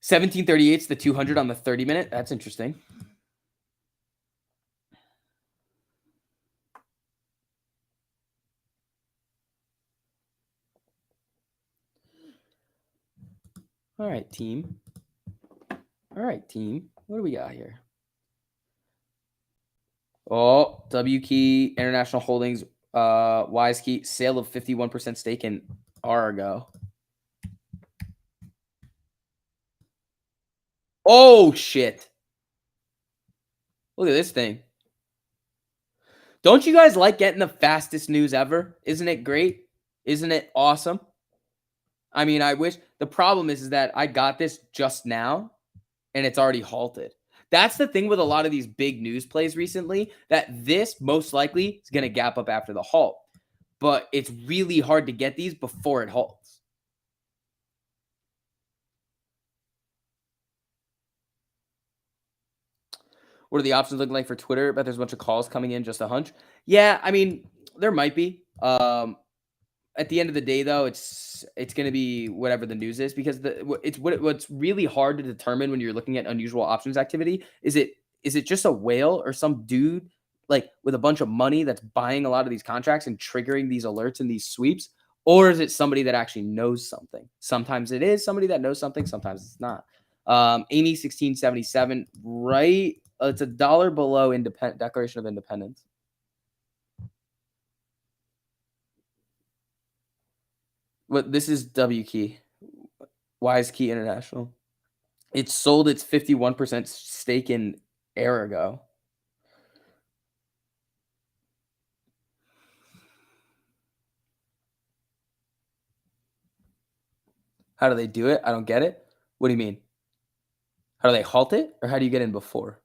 1738's the 200 on the 30-minute. That's interesting. All right, team. All right, team. What do we got here? Oh, W Key International Holdings, Wise Key, sale of 51% stake in Argo. Oh, shit. Look at this thing. Don't you guys like getting the fastest news ever? Isn't it great? Isn't it awesome? I mean, I wish. The problem is that I got this just now and it's already halted. That's the thing with a lot of these big news plays recently, that this most likely is going to gap up after the halt. But it's really hard to get these before it halts. What are the options looking like for Twitter? But there's a bunch of calls coming in, just a hunch. Yeah, I mean, there might be. At the end of the day, though, it's going to be whatever the news is, because what's really hard to determine when you're looking at unusual options activity is it just a whale or some dude like with a bunch of money that's buying a lot of these contracts and triggering these alerts and these sweeps, or is it somebody that actually knows something? Sometimes it is somebody that knows something, sometimes it's not. Amy 1677, right? It's $1 below Declaration of Independence. What this is W Key, Wise Key International. It sold its 51% stake in Arago. How do they do it? I don't get it. What do you mean? How do they halt it, or how do you get in before?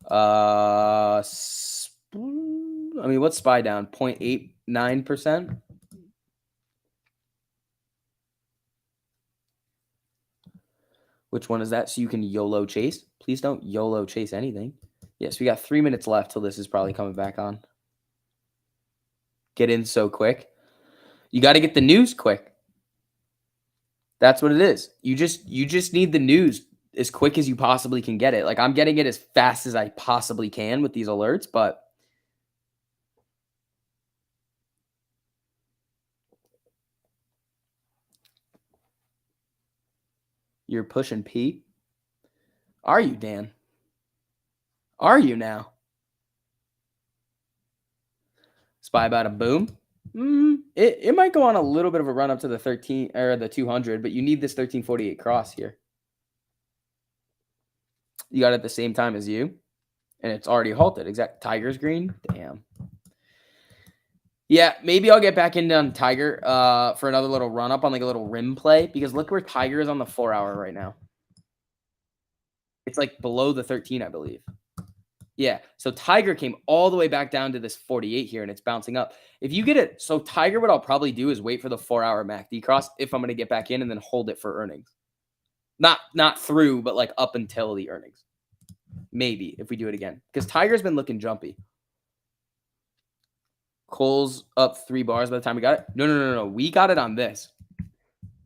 I mean, what's SPY down? 0.89%. Which one is that? So you can YOLO chase? Please don't YOLO chase anything. Yes, we got 3 minutes left till this is probably coming back on. Get in so quick. You got to get the news quick. That's what it is. You just need the news as quick as you possibly can get it. Like, I'm getting it as fast as I possibly can with these alerts, but you're pushing P. Are you, Dan? Are you now? SPY about a boom. It might go on a little bit of a run up to the 13 or the 200, but you need this 1348 cross here. You got it at the same time as you, and it's already halted. Exact Tiger's green. Damn. Yeah, maybe I'll get back into on Tiger for another little run up on like a little rim play, because look where Tiger is on the 4 hour right now. It's like below the 13, I believe. Yeah, so Tiger came all the way back down to this 48 here, and it's bouncing up. If you get it, so Tiger, what I'll probably do is wait for the 4 hour MACD cross if I'm going to get back in, and then hold it for earnings. Not through, but like up until the earnings. Maybe if we do it again, because Tiger's been looking jumpy. Cole's up 3 bars by the time we got it. No. We got it on this.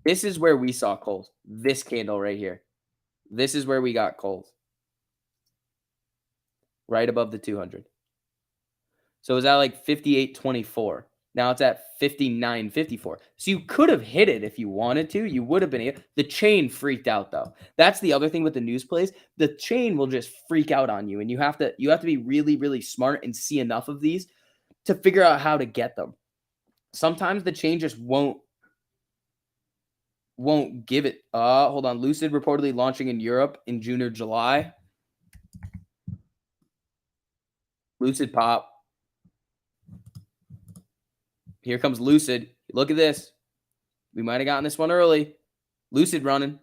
This is where we saw Cole's. This candle right here. This is where we got Cole's. Right above the 200. So it was at like 58.24. Now it's at 59.54. So you could have hit it if you wanted to. You would have been able. The chain freaked out, though. That's the other thing with the news plays. The chain will just freak out on you, and you have to be really, really smart and see enough of these to figure out how to get them. Sometimes the chain just won't give it. Hold on. Lucid reportedly launching in Europe in June or July. Lucid pop. Here comes Lucid. Look at this. We might have gotten this one early. Lucid running.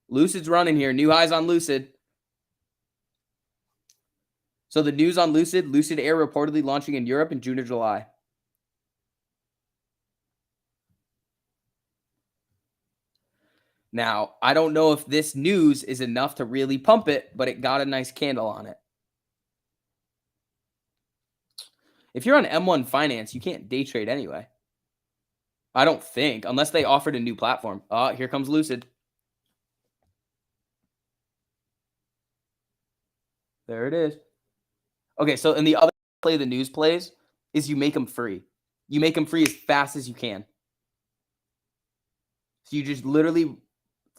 Lucid's running here. New highs on Lucid. So the news on Lucid Air reportedly launching in Europe in June or July. Now, I don't know if this news is enough to really pump it, but it got a nice candle on it. If you're on M1 Finance, you can't day trade anyway. I don't think, unless they offered a new platform. Here comes Lucid. There it is. Okay, so and the other play the news plays is you make them free. You make them free as fast as you can. So you just literally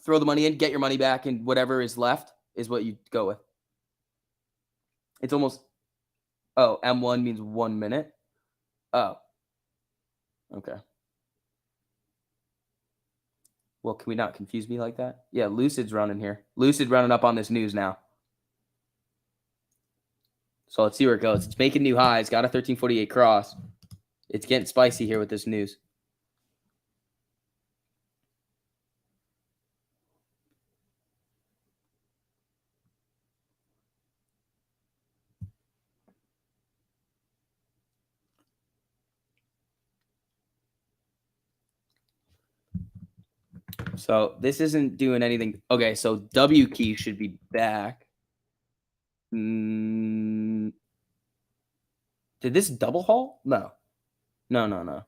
throw the money in, get your money back, and whatever is left is what you go with. It's almost, M1 means 1 minute. Oh, okay. Well, can we not confuse me like that? Yeah, Lucid's running here. Lucid running up on this news now. So let's see where it goes. It's making new highs. Got a 1348 cross. It's getting spicy here with this news. So this isn't doing anything. Okay, so W key should be back. Did this double haul? No. No.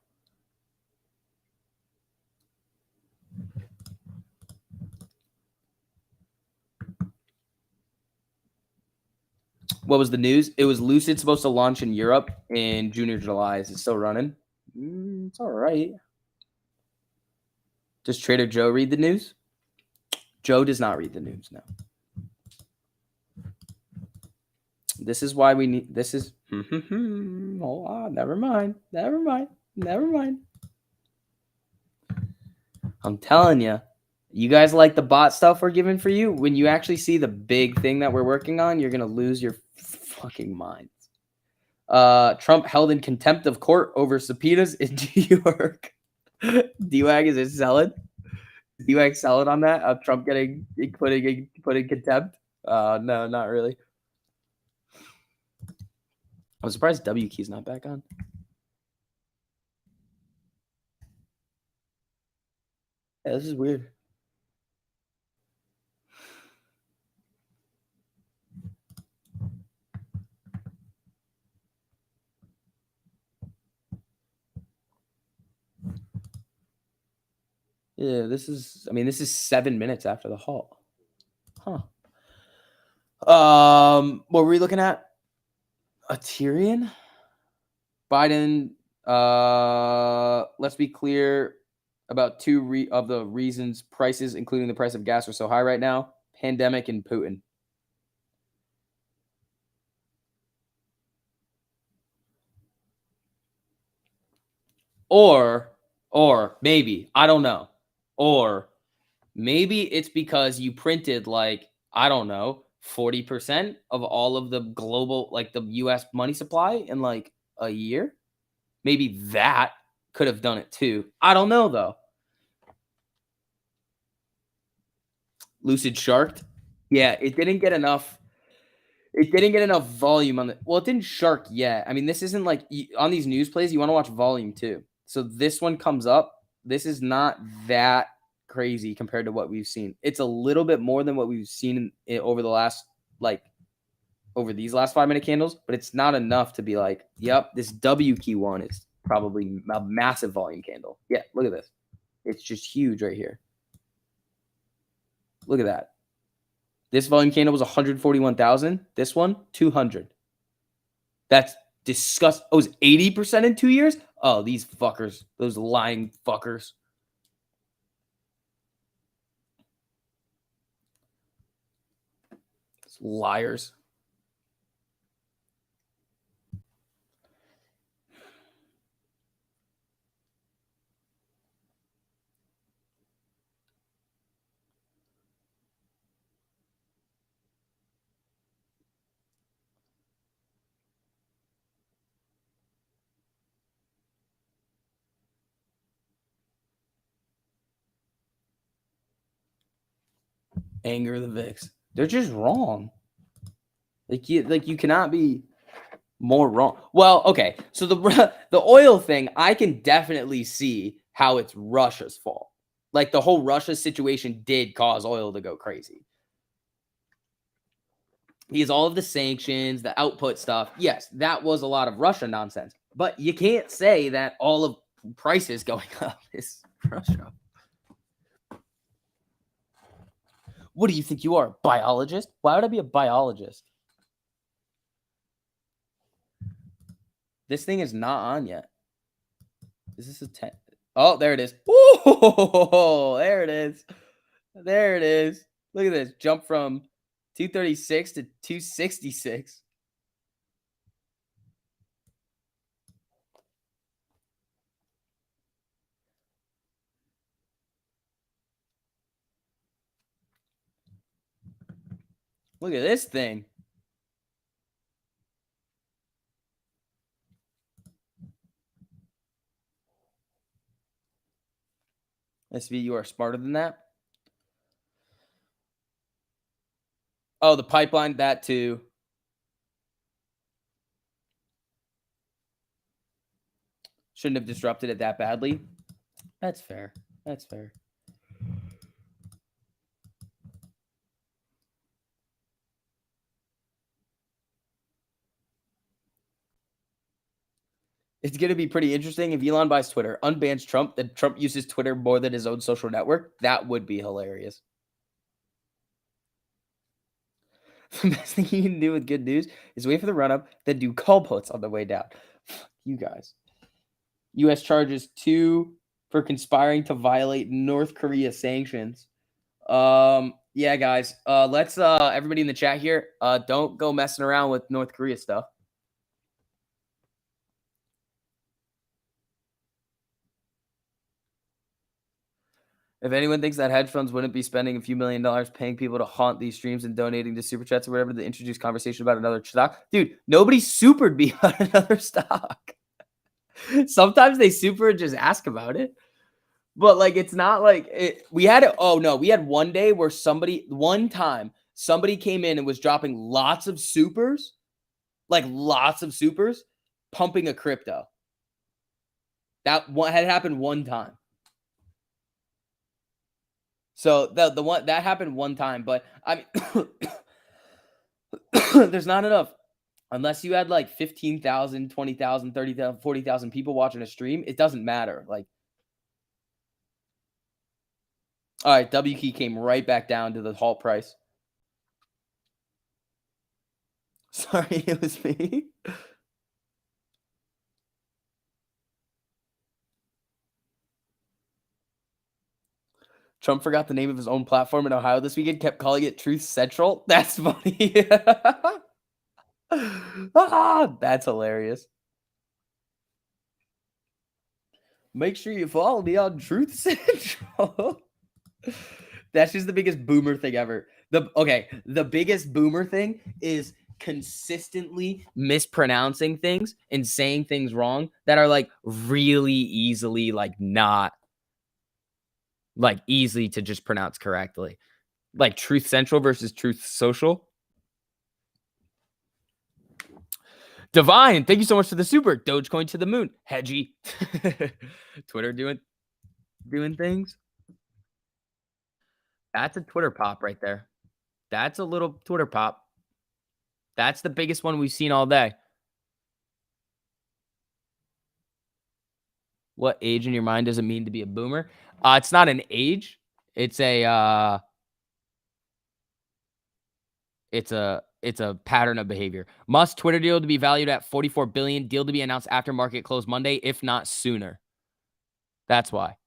What was the news? It was Lucid supposed to launch in Europe in June or July. Is it still running? It's all right. Does Trader Joe read the news? Joe does not read the news, no. This is why we need, this is, hold on, never mind. I'm telling you, you guys like the bot stuff we're giving for you. When you actually see the big thing that we're working on, you're going to lose your fucking minds. Trump held in contempt of court over subpoenas in New York. DWAG, is it selling? DWAG selling on that? Trump getting put in contempt? No, not really. I'm surprised W key's not back on. Yeah, this is weird. Yeah, this is 7 minutes after the halt. Huh. What were we looking at? A Tyrion? Biden, let's be clear about two of the reasons prices, including the price of gas, are so high right now: pandemic and Putin. Or maybe, I don't know. Or maybe it's because you printed, like, I don't know, 40% of all of the global, like the US money supply in like a year. Maybe that could have done it too. I don't know though. Lucid sharked. Yeah, it didn't get enough. It didn't get enough volume on the. Well, it didn't shark yet. I mean, this isn't like on these news plays. You want to watch volume too. So this one comes up. This is not that crazy compared to what we've seen. It's a little bit more than what we've seen over the last, like, over these last 5-minute candles, but it's not enough to be like, yep, this W key one is probably a massive volume candle. Yeah, look at this. It's just huge right here. Look at that. This volume candle was 141,000. This one, 200. That's disgusting. Oh, it's 80% in 2 years? Oh, these fuckers. Those lying fuckers. Those liars. Anger the VIX. They're just wrong. Like you cannot be more wrong. Well, okay. So the oil thing, I can definitely see how it's Russia's fault. Like the whole Russia situation did cause oil to go crazy. because all of the sanctions, the output stuff, yes, that was a lot of Russia nonsense. But you can't say that all of prices going up is Russia. What do you think you are, a biologist? Why would I be a biologist? This thing is not on yet. Is this a 10? Oh, there it is. Oh, there it is. There it is. Look at this. Jump from 236 to 266. Look at this thing. SV, you are smarter than that. Oh, the pipeline, that too. Shouldn't have disrupted it that badly. That's fair. That's fair. It's going to be pretty interesting if Elon buys Twitter, unbans Trump, then Trump uses Twitter more than his own social network. That would be hilarious. The best thing you can do with good news is wait for the run up, then do call puts on the way down. You guys. U.S. charges 2 for conspiring to violate North Korea sanctions. Yeah, guys. Let's everybody in the chat here, don't go messing around with North Korea stuff. If anyone thinks that hedge funds wouldn't be spending a few $1 million paying people to haunt these streams and donating to super chats or whatever to introduce conversation about another stock, dude, nobody supered me about another stock. Sometimes they super and just ask about it, but like it's not like it. We had it. Oh no, we had one day where one time somebody came in and was dropping lots of supers, pumping a crypto. That one had happened one time. So the one that happened one time, but I mean, there's not enough. Unless you had like 15,000, 20,000, 30,000, 40,000 people watching a stream, it doesn't matter. Like, all right, W key came right back down to the halt price. Sorry, it was me. Trump forgot the name of his own platform in Ohio this weekend, kept calling it Truth Central. That's funny. That's hilarious. Make sure you follow me on Truth Central. That's just the biggest boomer thing ever. The biggest boomer thing is consistently mispronouncing things and saying things wrong that are like really easily not like easy to just pronounce correctly. Like Truth Central versus Truth Social. Divine, thank you so much for the super. Dogecoin to the moon. Hedgy. Twitter doing things. That's a Twitter pop right there. That's a little Twitter pop. That's the biggest one we've seen all day. What age in your mind does it mean to be a boomer? It's not an age. It's a pattern of behavior. Musk Twitter deal to be valued at 44 billion. Deal to be announced after market close Monday, if not sooner. That's why.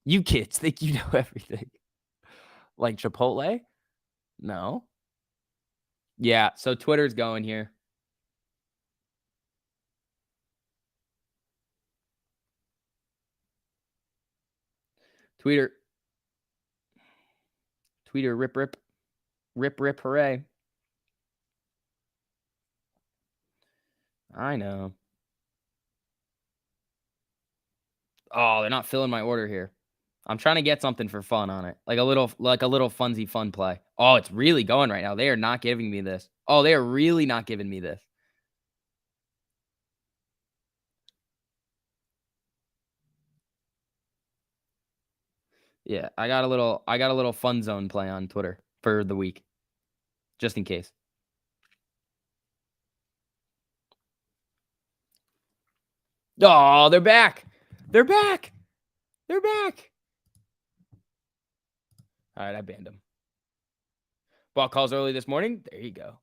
You kids think you know everything. Like Chipotle? No. Yeah, so Twitter's going here. Tweeter, rip, hooray. I know. Oh, they're not filling my order here. I'm trying to get something for fun on it. Like a little funsy fun play. Oh, it's really going right now. They are not giving me this. Oh, they are really not giving me this. Yeah, I got a little fun zone play on Twitter for the week. just in case. Oh, they're back. They're back. They're back. All right, I banned them. Bought calls early this morning. There you go.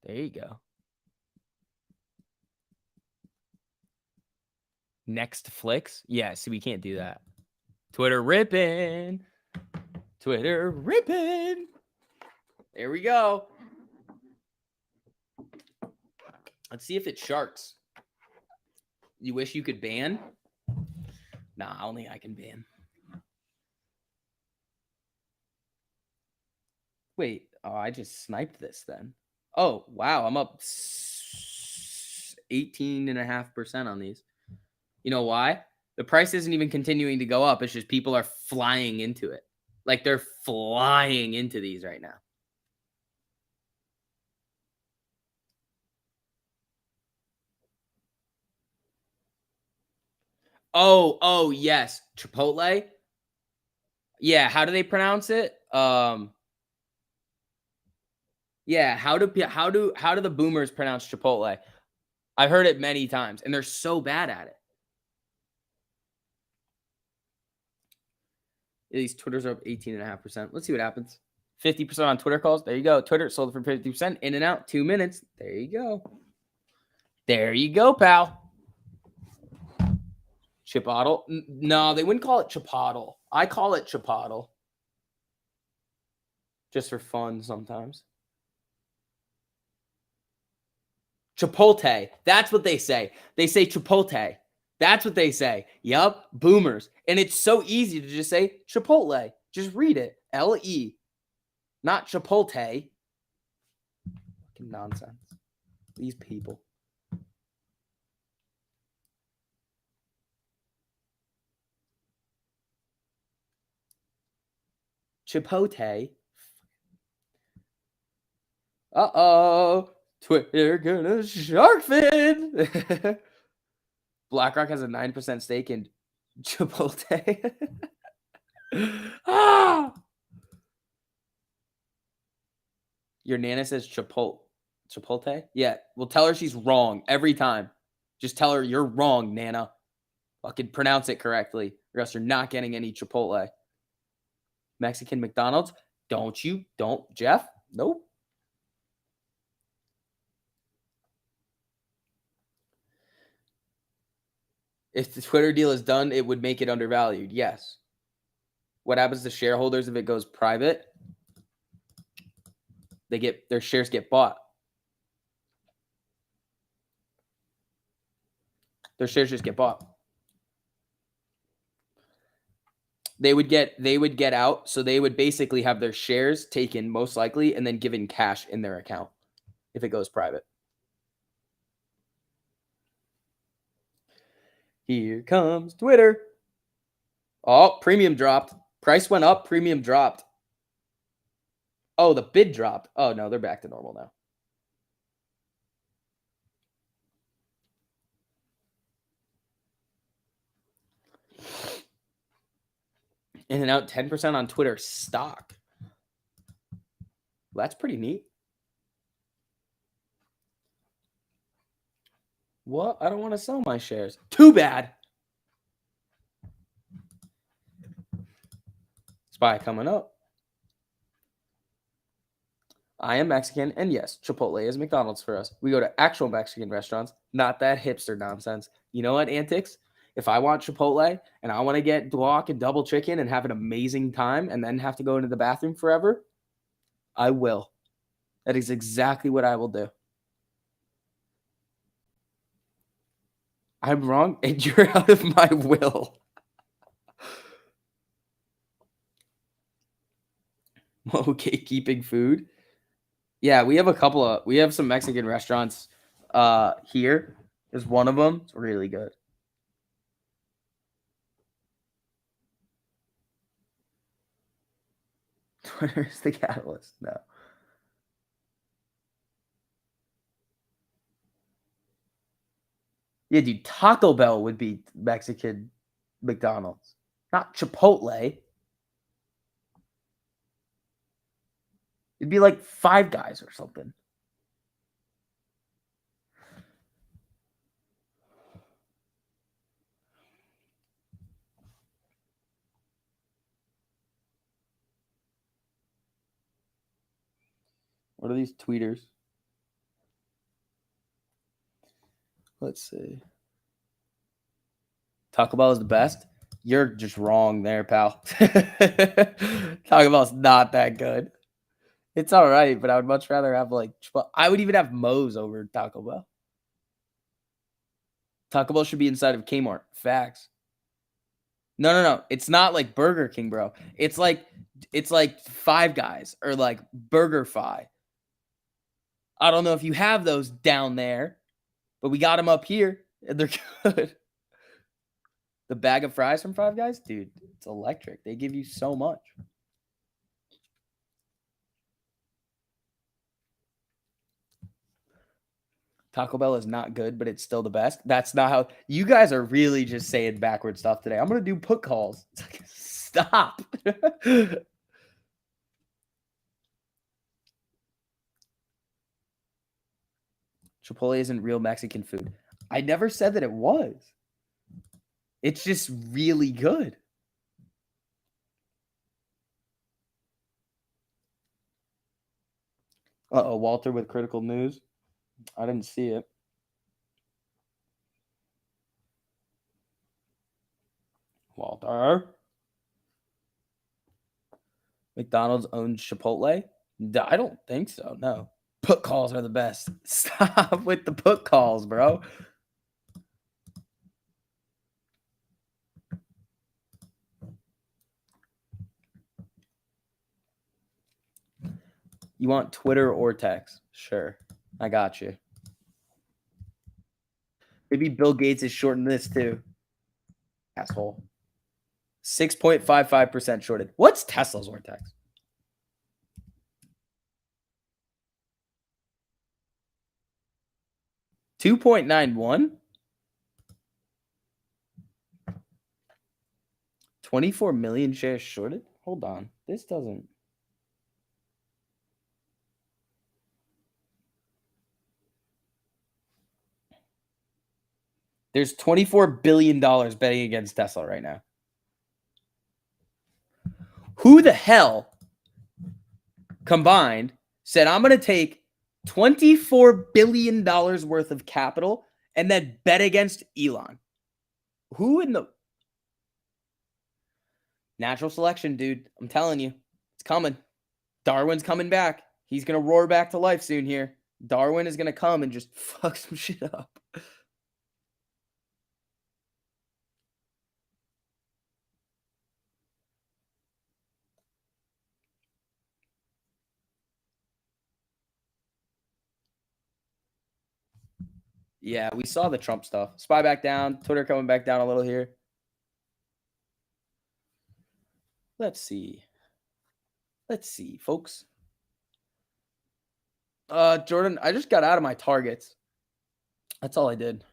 There you go. Next flicks. Yeah, see, we can't do that. Twitter ripping. Twitter ripping. There we go. Let's see if it sharks. You wish you could ban? Nah, only I can ban. Wait, oh, I just sniped this then. Oh, wow, I'm up 18.5% on these. You know why? The price isn't even continuing to go up. It's just people are flying into it. Like they're flying into these right now. Oh, yes. Chipotle. Yeah, how do they pronounce it? Yeah, how do the boomers pronounce Chipotle? I've heard it many times, and they're so bad at it. These Twitters are up 18.5%. Let's see what happens. 50% on Twitter calls. There you go. Twitter sold for 50%. In and out, 2 minutes. There you go. There you go, pal. Chipotle? No, they wouldn't call it Chipotle. I call it Chipotle. Just for fun sometimes. Chipotle. That's what they say. They say Chipotle. That's what they say. Yup. Boomers. And it's so easy to just say Chipotle. Just read it. L-E. Not Chipotle. Fucking nonsense. These people. Chipotle. Uh-oh. Twitter gonna shark fin. BlackRock has a 9% stake in Chipotle. Ah! Your Nana says Chipotle? Yeah. Well, tell her she's wrong every time. Just tell her you're wrong, Nana. Fucking pronounce it correctly, or else you're not getting any Chipotle. Mexican McDonald's? Don't, Jeff? Nope. If the Twitter deal is done, it would make it undervalued. Yes. What happens to shareholders if it goes private? Their shares get bought. Their shares just get bought. They would get out, so they would basically have their shares taken most likely and then given cash in their account if it goes private. Here comes Twitter. Oh, premium dropped. Price went up, premium dropped. Oh, the bid dropped. Oh, no, they're back to normal now. In and out 10% on Twitter stock. Well, that's pretty neat. What? I don't want to sell my shares. Too bad. Spy coming up. I am Mexican, and yes, Chipotle is McDonald's for us. We go to actual Mexican restaurants, not that hipster nonsense. You know what, Antics? If I want Chipotle and I want to get guac and double chicken and have an amazing time and then have to go into the bathroom forever, I will. That is exactly what I will do. I'm wrong, and you're out of my will. Okay, keeping food. Yeah, we have some Mexican restaurants here. Is one of them. It's really good. Twitter is the catalyst. No. Yeah, dude, Taco Bell would be Mexican McDonald's, not Chipotle. It'd be like Five Guys or something. What are these tweeters? Let's see. Taco Bell is the best. You're just wrong there, pal. Taco Bell's not that good. It's all right, but I would much rather have like I would even have Moe's over Taco Bell. Taco Bell should be inside of Kmart. Facts. No. It's not like Burger King, bro. It's like Five Guys or like Burger Fi. I don't know if you have those down there, but we got them up here and they're good. The bag of fries from Five Guys, dude, it's electric. They give you so much. Taco Bell is not good, but it's still the best. That's not how you guys are really just saying backward stuff today. I'm gonna do put calls. It's like, stop. Chipotle isn't real Mexican food. I never said that it was. It's just really good. Uh-oh, Walter with critical news. I didn't see it. Walter. McDonald's owns Chipotle? I don't think so. No. Put calls are the best. Stop with the put calls, bro. You want Twitter or text? Sure. I got you. Maybe Bill Gates is shorting this too. Asshole. 6.55% shorted. What's Tesla's Vortex? 2.91? 24 million shares shorted? Hold on. This doesn't. There's $24 billion betting against Tesla right now. Who the hell combined said, I'm going to take $24 billion worth of capital and then bet against Elon? Who in the natural selection, dude? I'm telling you, it's coming. Darwin's coming back. He's going to roar back to life soon here. Darwin is going to come and just fuck some shit up. Yeah, we saw the Trump stuff. SPY back down. Twitter coming back down a little here. Let's see. Let's see, folks. Jordan, I just got out of my targets. That's all I did.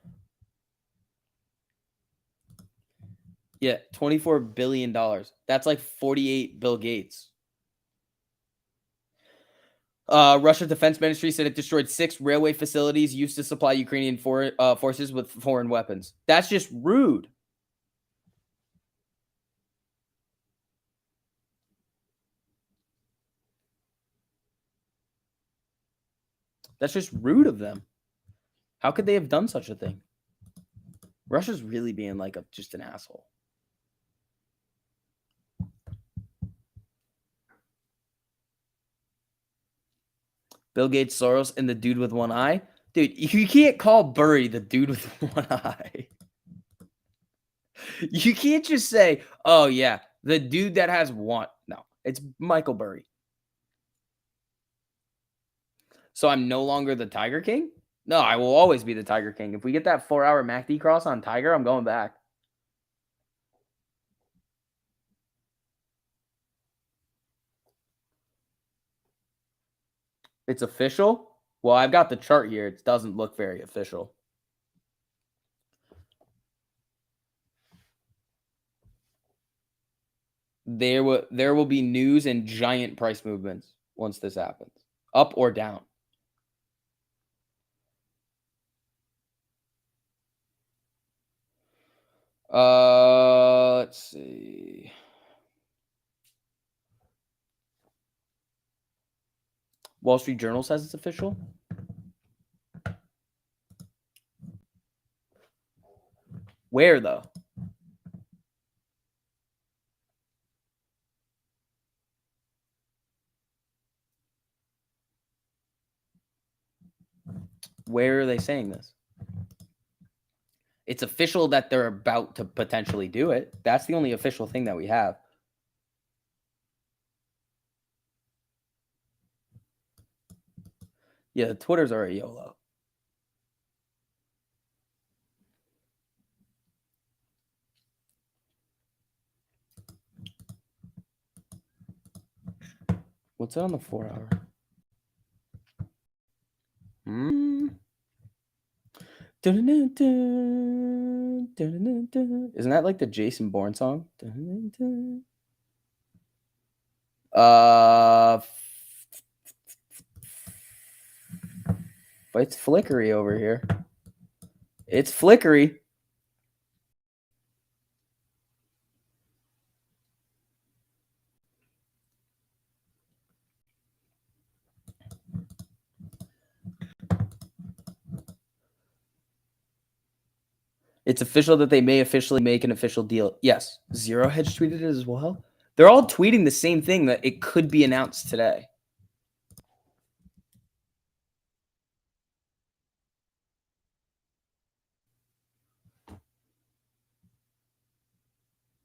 Yeah, $24 billion. That's like 48 Bill Gates. Russia's defense ministry said it destroyed 6 railway facilities used to supply Ukrainian forces with foreign weapons. That's just rude. That's just rude of them. How could they have done such a thing? Russia's really being like just an asshole. Bill Gates, Soros, and the dude with one eye. Dude, you can't call Burry the dude with one eye. You can't just say, oh, yeah, the dude that has one. No, it's Michael Burry. So I'm no longer the Tiger King? No, I will always be the Tiger King. If we get that 4-hour MACD cross on Tiger, I'm going back. It's official? Well, I've got the chart here. It doesn't look very official. There will be news and giant price movements. once this happens. Up or down. Let's see. Wall Street Journal says it's official. Where, though? Where are they saying this? It's official that they're about to potentially do it. That's the only official thing that we have. Yeah, the Twitters are a YOLO. What's it on the 4 hour? Isn't that like the Jason Bourne song? It's flickery over here. It's flickery. It's official that they may officially make an official deal. Yes. Zero Hedge tweeted it as well. They're all tweeting the same thing, that it could be announced today.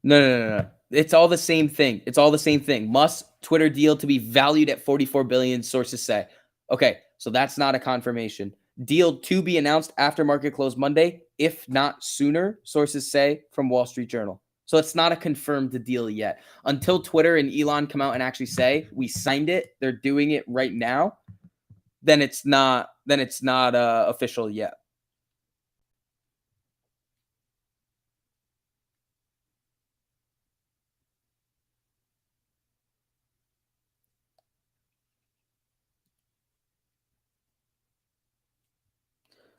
No. It's all the same thing. It's all the same thing. Musk Twitter deal to be valued at 44 billion, sources say. Okay, so that's not a confirmation. Deal to be announced after market close Monday, if not sooner, sources say from Wall Street Journal. So it's not a confirmed deal yet. Until Twitter and Elon come out and actually say we signed it, they're doing it right now, then it's not official yet.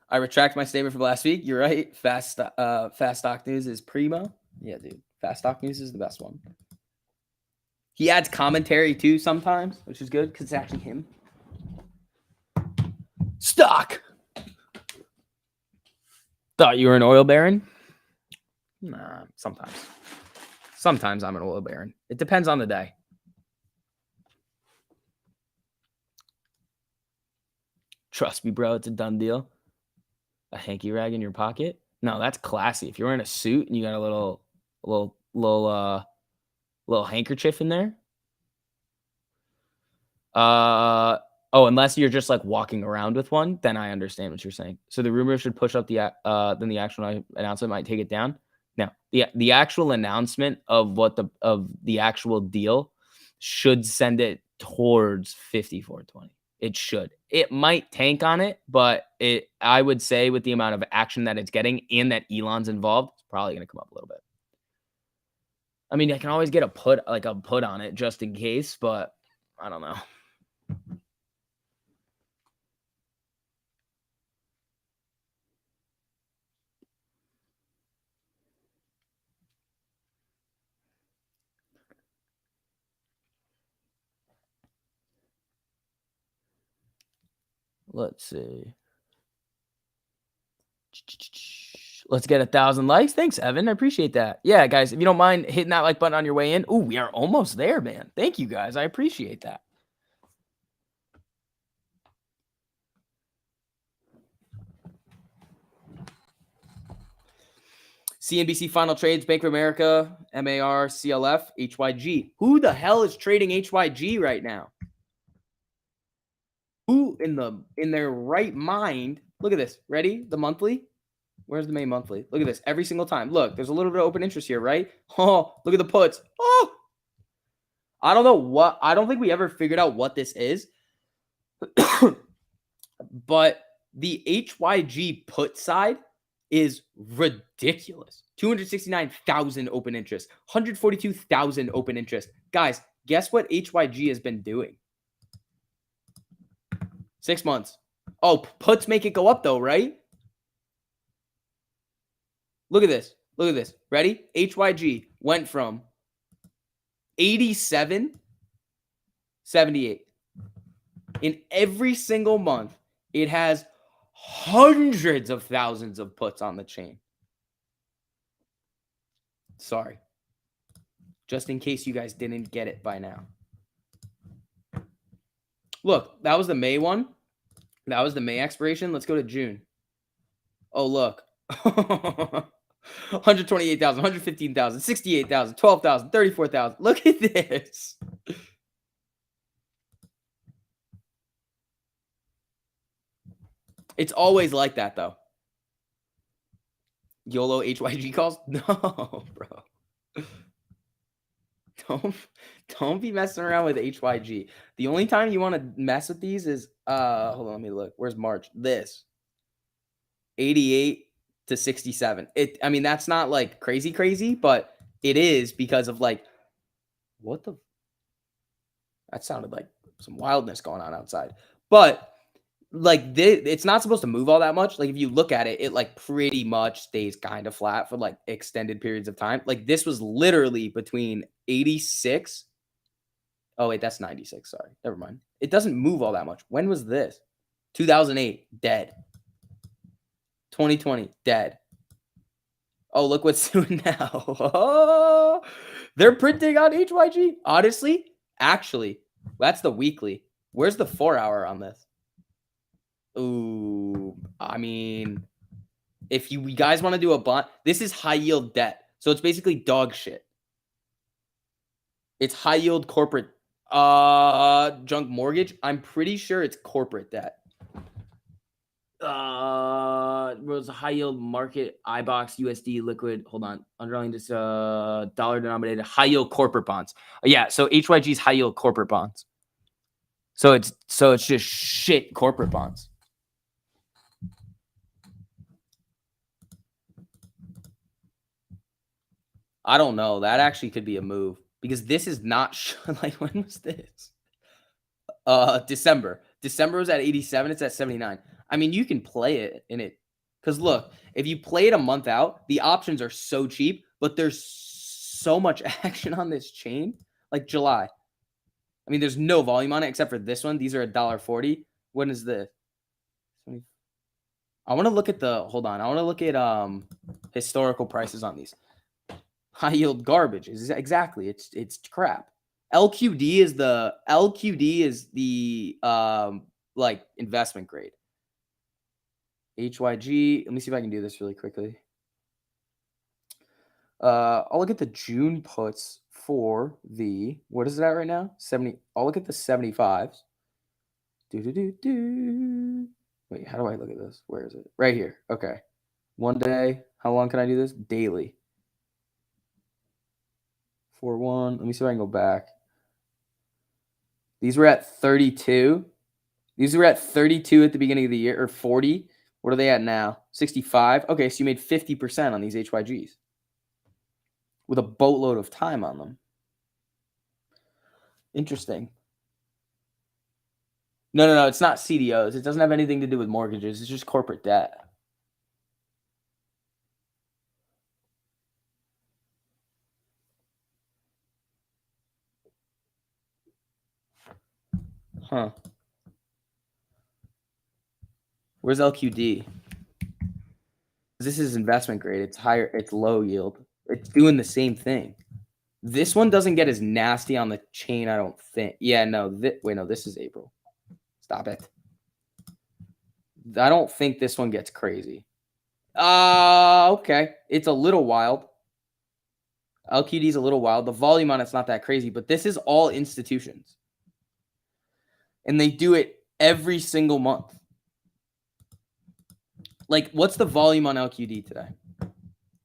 I retract my statement from last week. You're right. Fast Stock News is primo. Yeah, dude. Fast Stock News is the best one. He adds commentary too sometimes, which is good because it's actually him. Stock. Thought you were an oil baron? Nah, sometimes. Sometimes I'm an oil baron. It depends on the day. Trust me, bro. It's a done deal. A hanky rag in your pocket? No, that's classy. If you're wearing a suit and you got a little handkerchief in there. Unless you're just like walking around with one, then I understand what you're saying. So the rumor should push up then the actual announcement might take it down. Now, the actual announcement of the actual deal should send it towards 54.20. It should. It might tank on it, but I would say with the amount of action that it's getting and that Elon's involved, it's probably going to come up a little bit. I mean, I can always get a put on it just in case, but I don't know. Let's see. Let's get 1,000 likes. Thanks, Evan. I appreciate that. Yeah, guys, if you don't mind hitting that like button on your way in. Oh, we are almost there, man. Thank you, guys. I appreciate that. CNBC final trades, Bank of America, MAR, CLF, HYG. Who the hell is trading HYG right now? Who in their right mind? Look at this. Ready? The monthly. Where's the May monthly? Look at this. Every single time. Look, there's a little bit of open interest here, right? Oh, look at the puts. Oh, I don't think we ever figured out what this is. But the HYG put side is ridiculous. 269,000 open interest, 142,000 open interest. Guys, guess what HYG has been doing? 6 months. Oh, puts make it go up though, right? Look at this. Look at this. Ready? HYG went from 87, 78. In every single month, it has hundreds of thousands of puts on the chain. Sorry. Just in case you guys didn't get it by now. Look, that was the May one. That was the May expiration. Let's go to June. Oh, look. 128,000, 115,000, 68,000, 12,000, 34,000. Look at this. It's always like that, though. YOLO HYG calls? No, bro. Don't be messing around with HYG. The only time you want to mess with these is hold on, let me look. Where's March? This 88 to 67. I mean, that's not like crazy, but it is because of like what the that sounded like some wildness going on outside. But like it's not supposed to move all that much. Like if you look at it, it like pretty much stays kind of flat for like extended periods of time. Like this was literally between 86. Oh wait, that's 96. Sorry, never mind. It doesn't move all that much. When was this? 2008, dead. 2020, dead. Oh, look what's doing now. Oh, they're printing on HYG. Honestly, actually, that's the weekly. Where's the 4-hour on this? Ooh, I mean, if you guys want to do a bond, this is high yield debt. So it's basically dog shit. It's high yield corporate junk mortgage. I'm pretty sure it's corporate debt. Was a high yield market iBox USD liquid. Hold on, underlying this dollar denominated high yield corporate bonds. Yeah, so HYG's high yield corporate bonds. So it's just shit corporate bonds. I don't know. That actually could be a move because this is not like when was this? December. December was at 87. It's at 79. I mean, you can play it in it because look, if you play it a month out, the options are so cheap, but there's so much action on this chain. Like July. I mean, there's no volume on it except for this one. These are $1.40. When is this? I want to look at hold on. I want to look at historical prices on these. High yield garbage is exactly. It's crap. LQD is the like investment grade. HYG. Let me see if I can do this really quickly. I'll look at the June puts for the what is that right now? 70. I'll look at the 75s. Wait, how do I look at this? Where is it? Right here. Okay. 1 day. How long can I do this? Daily. 4-1. Let me see if I can go back. These were at 32. These were at 32 at the beginning of the year, or 40. What are they at now? 65. Okay, so you made 50% on these HYGs with a boatload of time on them. Interesting. No. It's not CDOs. It doesn't have anything to do with mortgages. It's just corporate debt. Huh. Where's LQD? This is investment grade. It's higher. It's low yield. It's doing the same thing. This one doesn't get as nasty on the chain, I don't think. Yeah, no. Wait, no. This is April. Stop it. I don't think this one gets crazy. Okay. It's a little wild. LQD is a little wild. The volume on it's not that crazy, but this is all institutions. And they do it every single month. Like, what's the volume on LQD today?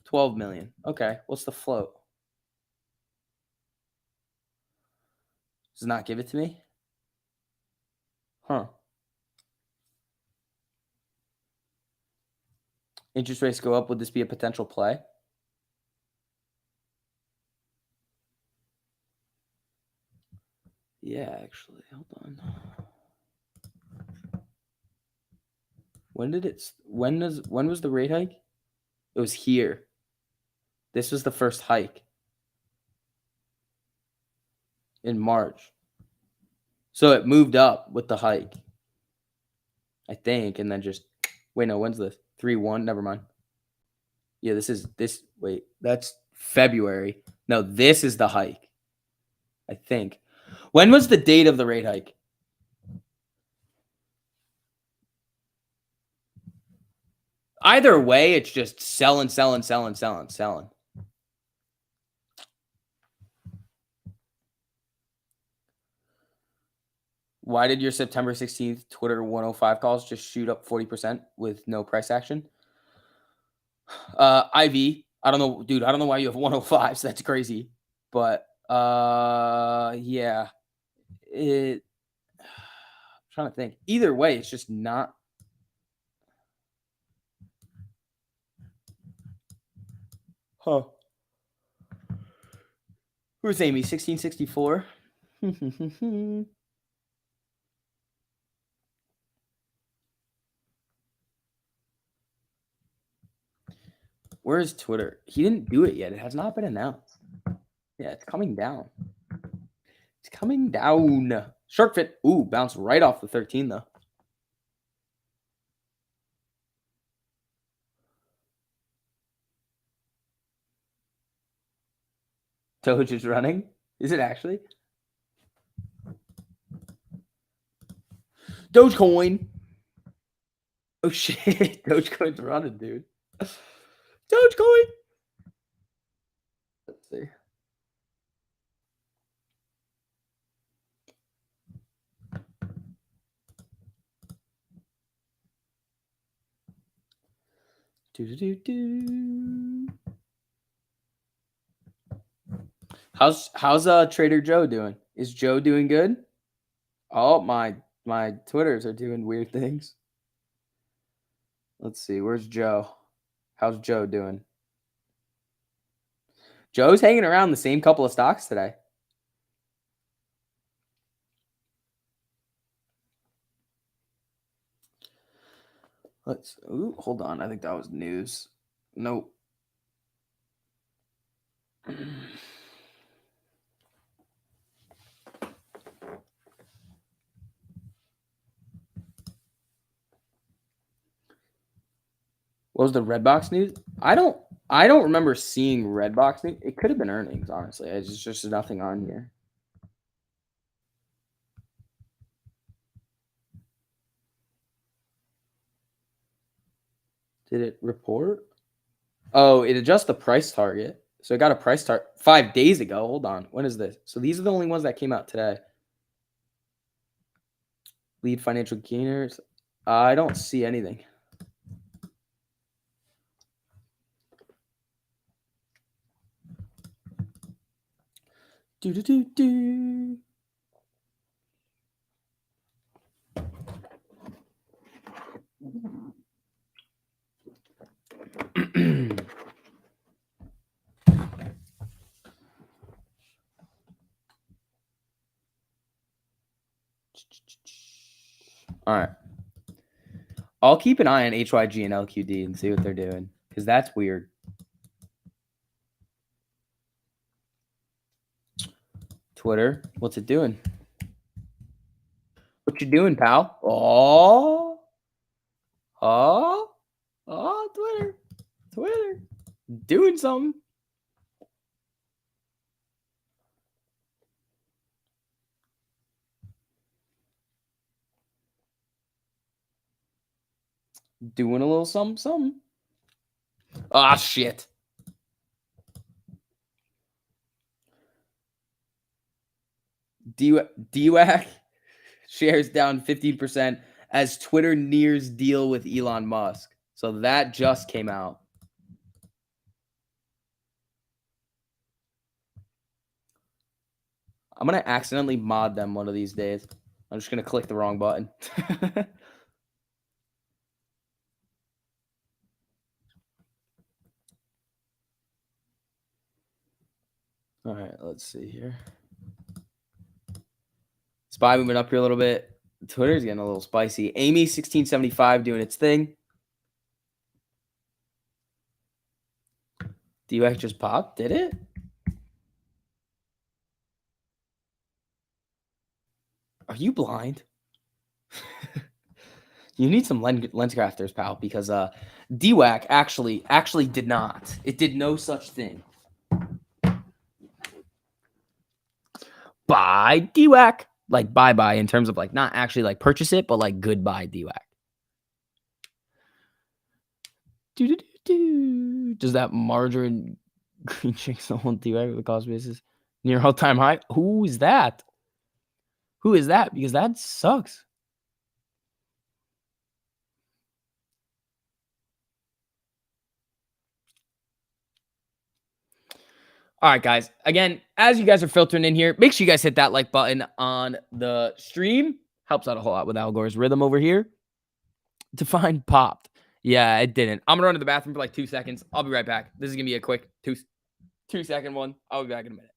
12 million. Okay. What's the float? Does it not give it to me? Huh. Interest rates go up. Would this be a potential play? Yeah, actually. Hold on. When was the rate hike? It was here. This was the first hike in March. So it moved up with the hike, I think, and then just wait. No, when's this? 3-1. Never mind. Yeah, this. Wait, that's February. No, this is the hike. I think. When was the date of the rate hike? Either way, it's just selling. Why did your September 16th Twitter 105 calls just shoot up 40% with no price action? IV, I don't know, dude. I don't know why you have 105. So that's crazy. But yeah, I'm trying to think. Either way, it's just not. Huh. Who's Amy? 1664. Where is Twitter? He didn't do it yet. It has not been announced. Yeah, it's coming down. It's coming down. Shark Fit. Ooh, bounced right off the 13 though. Doge is running. Is it actually? Dogecoin. Oh shit. Dogecoin's running, dude. Dogecoin. Let's see. How's Trader Joe doing? Is Joe doing good? Oh, my Twitters are doing weird things. Let's see. Where's Joe? How's Joe doing? Joe's hanging around the same couple of stocks today. Hold on. I think that was news. Nope. What was the Redbox news? I don't remember seeing Redbox news. It could have been earnings, honestly. It's just nothing on here. Did it report? Oh, it adjusts the price target. So it got a price target 5 days ago. Hold on. When is this? So these are the only ones that came out today. Lead financial gainers. I don't see anything. Do. All right. I'll keep an eye on HYG and LQD and see what they're doing because that's weird. Twitter, what's it doing? What you doing, pal? Twitter, doing something. Doing a little something. Ah, shit. DWAC shares down 15% as Twitter nears deal with Elon Musk. So that just came out. I'm going to accidentally mod them one of these days. I'm just going to click the wrong button. All right, let's see here. SPY moving up here a little bit. Twitter's getting a little spicy. Amy 1675 doing its thing. DUAC just popped. Did it? Are you blind? You need some lens crafters, pal, because DWAC actually did not. It did no such thing. Buy DWAC. Like bye in terms of like not actually like purchase it, but like goodbye DWAC. Does that margarine green chick still on DWAC with the cost basis near all-time high? Who is that? Who is that? Because that sucks. All right, guys. Again, as you guys are filtering in here, make sure you guys hit that like button on the stream. Helps out a whole lot with Al Gore's rhythm over here. Define popped. Yeah, it didn't. I'm going to run to the bathroom for like 2 seconds. I'll be right back. This is going to be a quick 2-second one. I'll be back in a minute.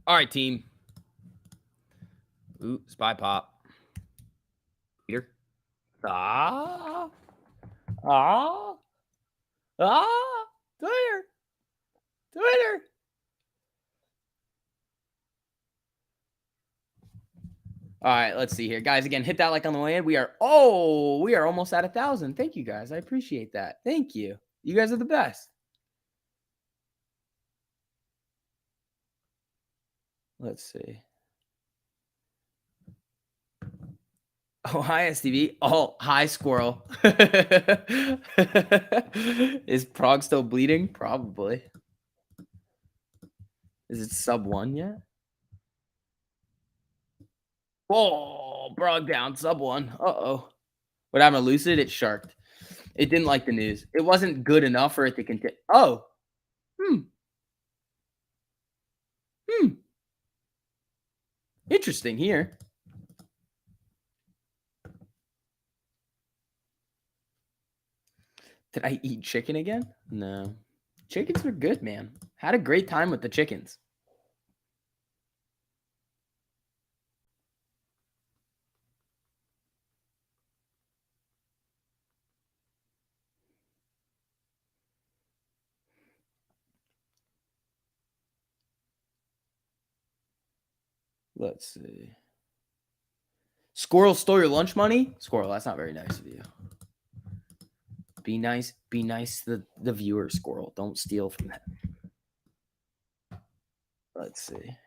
All right, team. Ooh, spy pop. Peter. Twitter. Twitter. All right, let's see here. Guys, again, hit that like on the way in. We are almost at 1,000. Thank you, guys. I appreciate that. Thank you. You guys are the best. Let's see. Oh, hi, STV. Oh, hi, Squirrel. Is Prague still bleeding? Probably. Is it sub 1 yet? Oh, Prague down, sub 1. Uh-oh. What happened to Lucid? It sharked. It didn't like the news. It wasn't good enough for it to continue. Oh. Interesting here. Did I eat chicken again? No. Chickens are good, man. Had a great time with the chickens. Let's see. Squirrel stole your lunch money? Squirrel, that's not very nice of you. Be nice to the viewer, Squirrel. Don't steal from them. Let's see.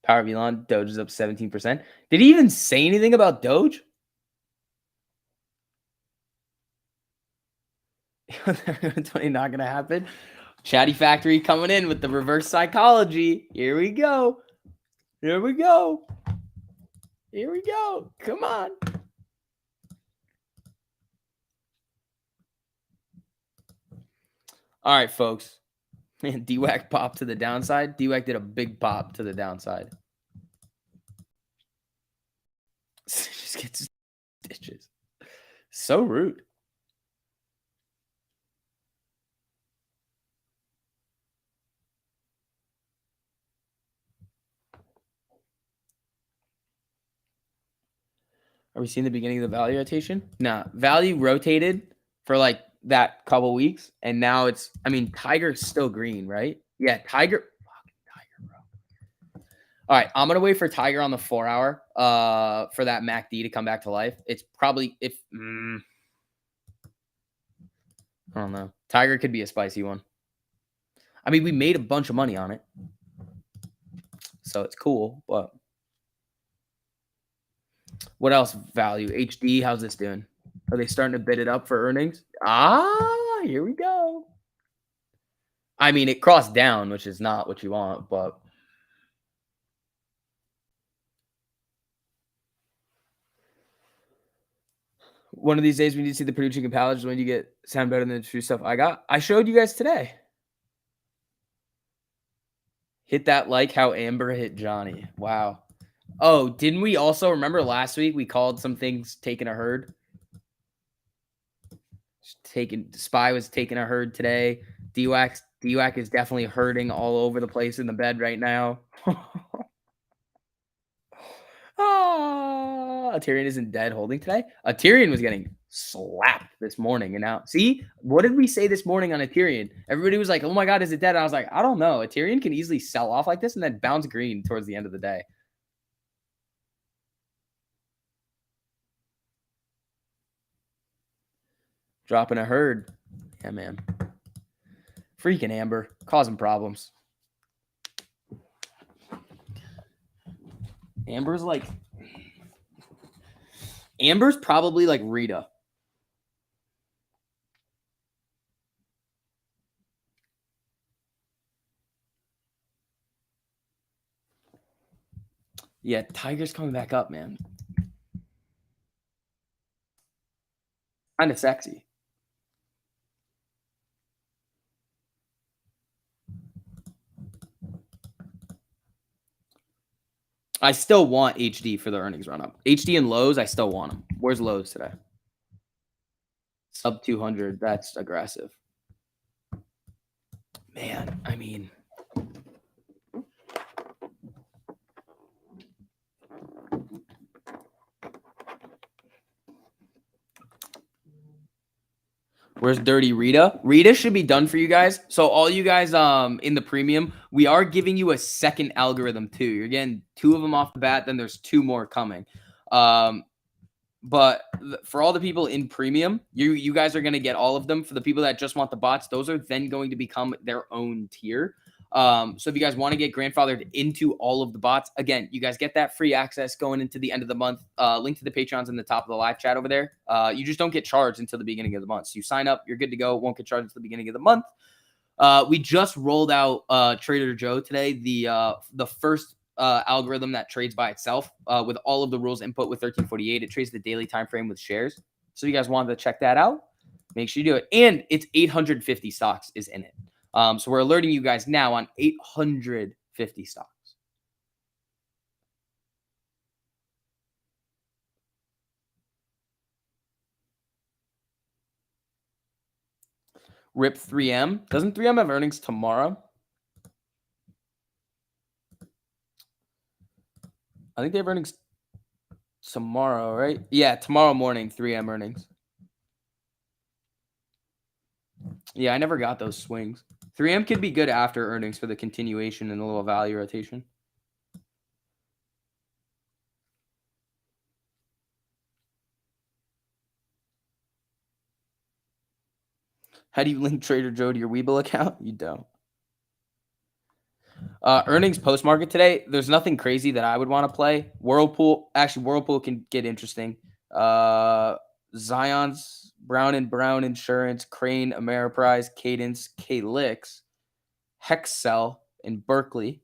Power of Elon, Doge is up 17%. Did he even say anything about Doge? Not gonna happen. Chatty Factory coming in with the reverse psychology. Here we go. Here we go. Here we go. Come on. All right, folks. Man, DWAC popped to the downside. DWAC did a big pop to the downside. Just gets stitches. So rude. Are we seeing the beginning of the value rotation? Nah, value rotated for like that couple weeks, and now it's. I mean, Tiger's still green, right? Yeah, Tiger. Fucking Tiger, bro. All right, I'm gonna wait for Tiger on the 4-hour. For that MACD to come back to life. It's probably if. I don't know. Tiger could be a spicy one. I mean, we made a bunch of money on it, so it's cool. But what else value? HD, how's this doing? Are they starting to bid it up for earnings? Ah, here we go. I mean, it crossed down, which is not what you want, but one of these days we need to see the Purdue chicken palace when you get sound better than the true stuff I got. I showed you guys today. Hit that like how Amber hit Johnny. Wow. Oh, didn't we also remember last week we called some things taking a herd? Spy was taking a herd today. DWAC is definitely herding all over the place in the bed right now. Tyrion isn't dead holding today. Tyrion was getting slapped this morning. And now, see, what did we say this morning on Tyrion? Everybody was like, oh my God, is it dead? And I was like, I don't know. Tyrion can easily sell off like this and then bounce green towards the end of the day. Dropping a herd. Yeah, man. Freaking Amber. Causing problems. Amber's probably like Rita. Yeah, Tiger's coming back up, man. Kind of sexy. I still want HD for the earnings run up. HD and Lowe's, I still want them. Where's Lowe's today? Sub 200. That's aggressive. Man, I mean, where's Dirty Rita? Rita should be done for you guys. So all you guys in the premium, we are giving you a second algorithm too. You're getting 2 of them off the bat, then there's 2 more coming. But for all the people in premium, you guys are going to get all of them. For the people that just want the bots, those are then going to become their own tier. So if you guys want to get grandfathered into all of the bots, again, you guys get that free access going into the end of the month. Link to the Patreon's in the top of the live chat over there. You just don't get charged until the beginning of the month. So you sign up, you're good to go. Won't get charged until the beginning of the month. We just rolled out Trader Joe today, the first algorithm that trades by itself with all of the rules input with 1348. It trades the daily time frame with shares. So you guys wanted to check that out, make sure you do it. And it's 850 stocks is in it. So we're alerting you guys now on 850 stocks. RIP 3M. Doesn't 3M have earnings tomorrow? I think they have earnings tomorrow, right? Yeah, tomorrow morning, 3M earnings. Yeah, I never got those swings. 3M could be good after earnings for the continuation and a little value rotation. How do you link Trader Joe to your Webull account? You don't. Earnings post market today. There's nothing crazy that I would want to play. Whirlpool can get interesting. Zion's, Brown and Brown Insurance, Crane, Ameriprise, Cadence, K-Lix, Hexcel, and Berkeley.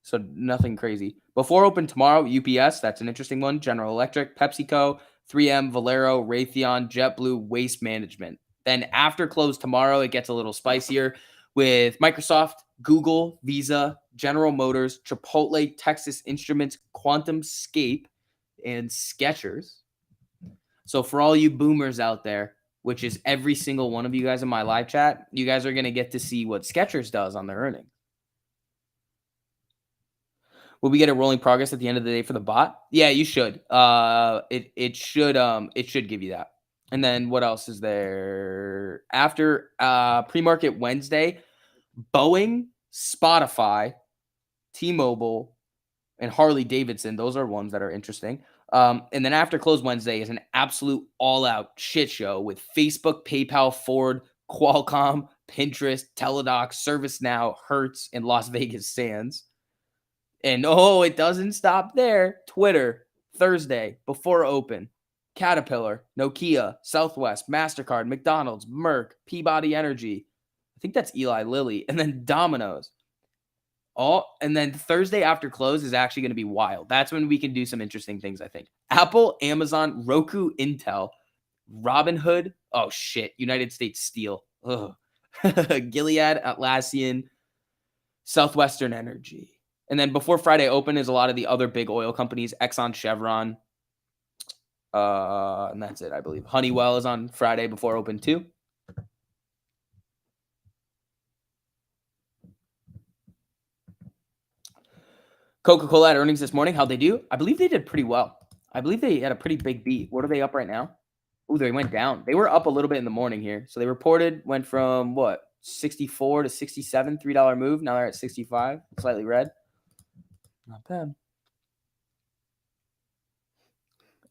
So nothing crazy. Before open tomorrow, UPS, that's an interesting one. General Electric, PepsiCo, 3M, Valero, Raytheon, JetBlue, Waste Management. Then after close tomorrow, it gets a little spicier with Microsoft, Google, Visa, General Motors, Chipotle, Texas Instruments, QuantumScape, and Skechers. So for all you boomers out there, which is every single one of you guys in my live chat, you guys are going to get to see what Skechers does on their earnings. Will we get a rolling progress at the end of the day for the bot? Yeah, you should. It should give you that. And then what else is there? After pre-market Wednesday, Boeing, Spotify, T-Mobile, and Harley Davidson. Those are ones that are interesting. And then after close Wednesday is an absolute all-out shit show with Facebook, PayPal, Ford, Qualcomm, Pinterest, Teladoc, ServiceNow, Hertz, and Las Vegas Sands. And oh, it doesn't stop there. Twitter, Thursday, before open. Caterpillar, Nokia, Southwest, MasterCard, McDonald's, Merck, Peabody Energy. I think that's Eli Lilly. And then Domino's. And then Thursday after close is actually going to be wild. That's when we can do some interesting things, I think. Apple, Amazon, Roku, Intel, Robinhood. Oh, shit. United States Steel. Ugh. Gilead, Atlassian, Southwestern Energy. And then before Friday open is a lot of the other big oil companies, Exxon, Chevron, and that's it, I believe. Honeywell is on Friday before open too. Coca-Cola had earnings this morning. How'd they do? I believe they did pretty well. I believe they had a pretty big beat. What are they up right now? Oh, they went down. They were up a little bit in the morning here. So they reported went from what? 64 to 67, $3 move. Now they're at 65, slightly red. Not bad.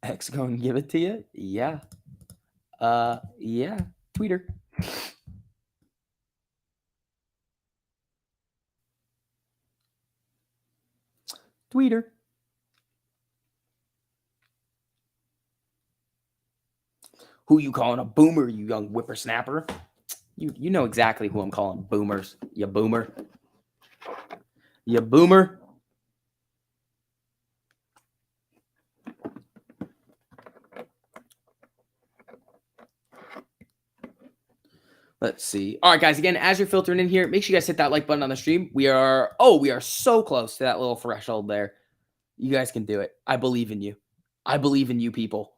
X going to give it to you? Yeah. Yeah. Tweeter. Tweeter. Who you calling a boomer, you young whippersnapper? You know exactly who I'm calling boomers. You boomer. You boomer. Let's see. All right, guys. Again, as you're filtering in here, make sure you guys hit that like button on the stream. We are so close to that little threshold there. You guys can do it. I believe in you. I believe in you people.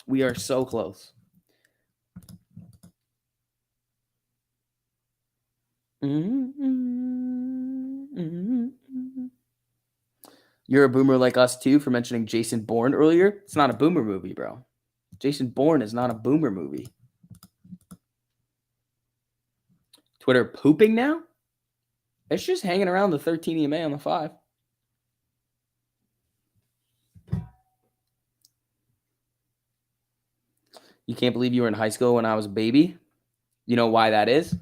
We are so close. You're a boomer like us too for mentioning Jason Bourne earlier. It's not a boomer movie, bro. Jason Bourne is not a boomer movie. Twitter pooping now? It's just hanging around the 13 EMA on the 5. You can't believe you were in high school when I was a baby? You know why that is?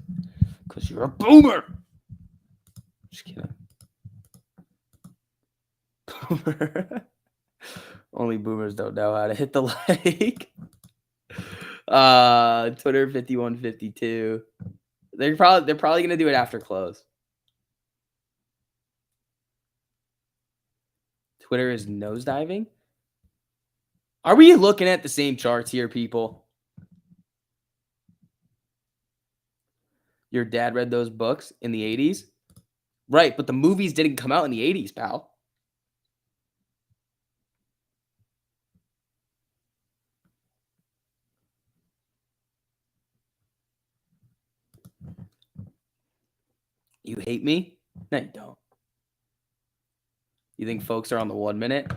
Because you're a boomer. Just kidding. Boomer. Only boomers don't know how to hit the like. Twitter 5152. They're probably gonna do it after close. Twitter is nosediving. Are we looking at the same charts here, people? Your dad read those books in the 80s? Right, but the movies didn't come out in the 80s, pal. You hate me? No, you don't. You think folks are on the 1 minute?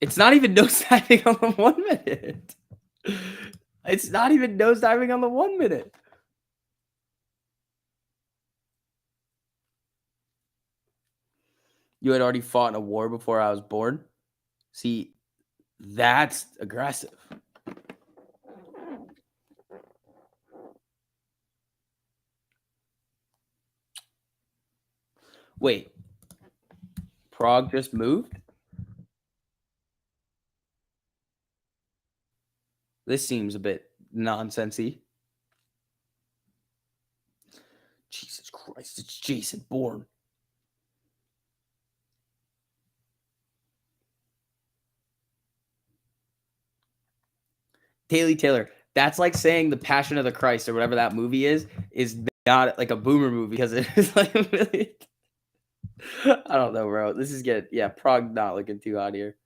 It's not even nosediving on the 1 minute. It's not even nosediving on the 1 minute. You had already fought in a war before I was born. See, that's aggressive. Wait. Prague just moved? This seems a bit nonsensy. Jesus Christ, it's Jason Bourne. Haley Taylor, that's like saying The Passion of the Christ or whatever that movie is not like a boomer movie because it is like really. I don't know, bro. This is good. Yeah, Prague not looking too hot here.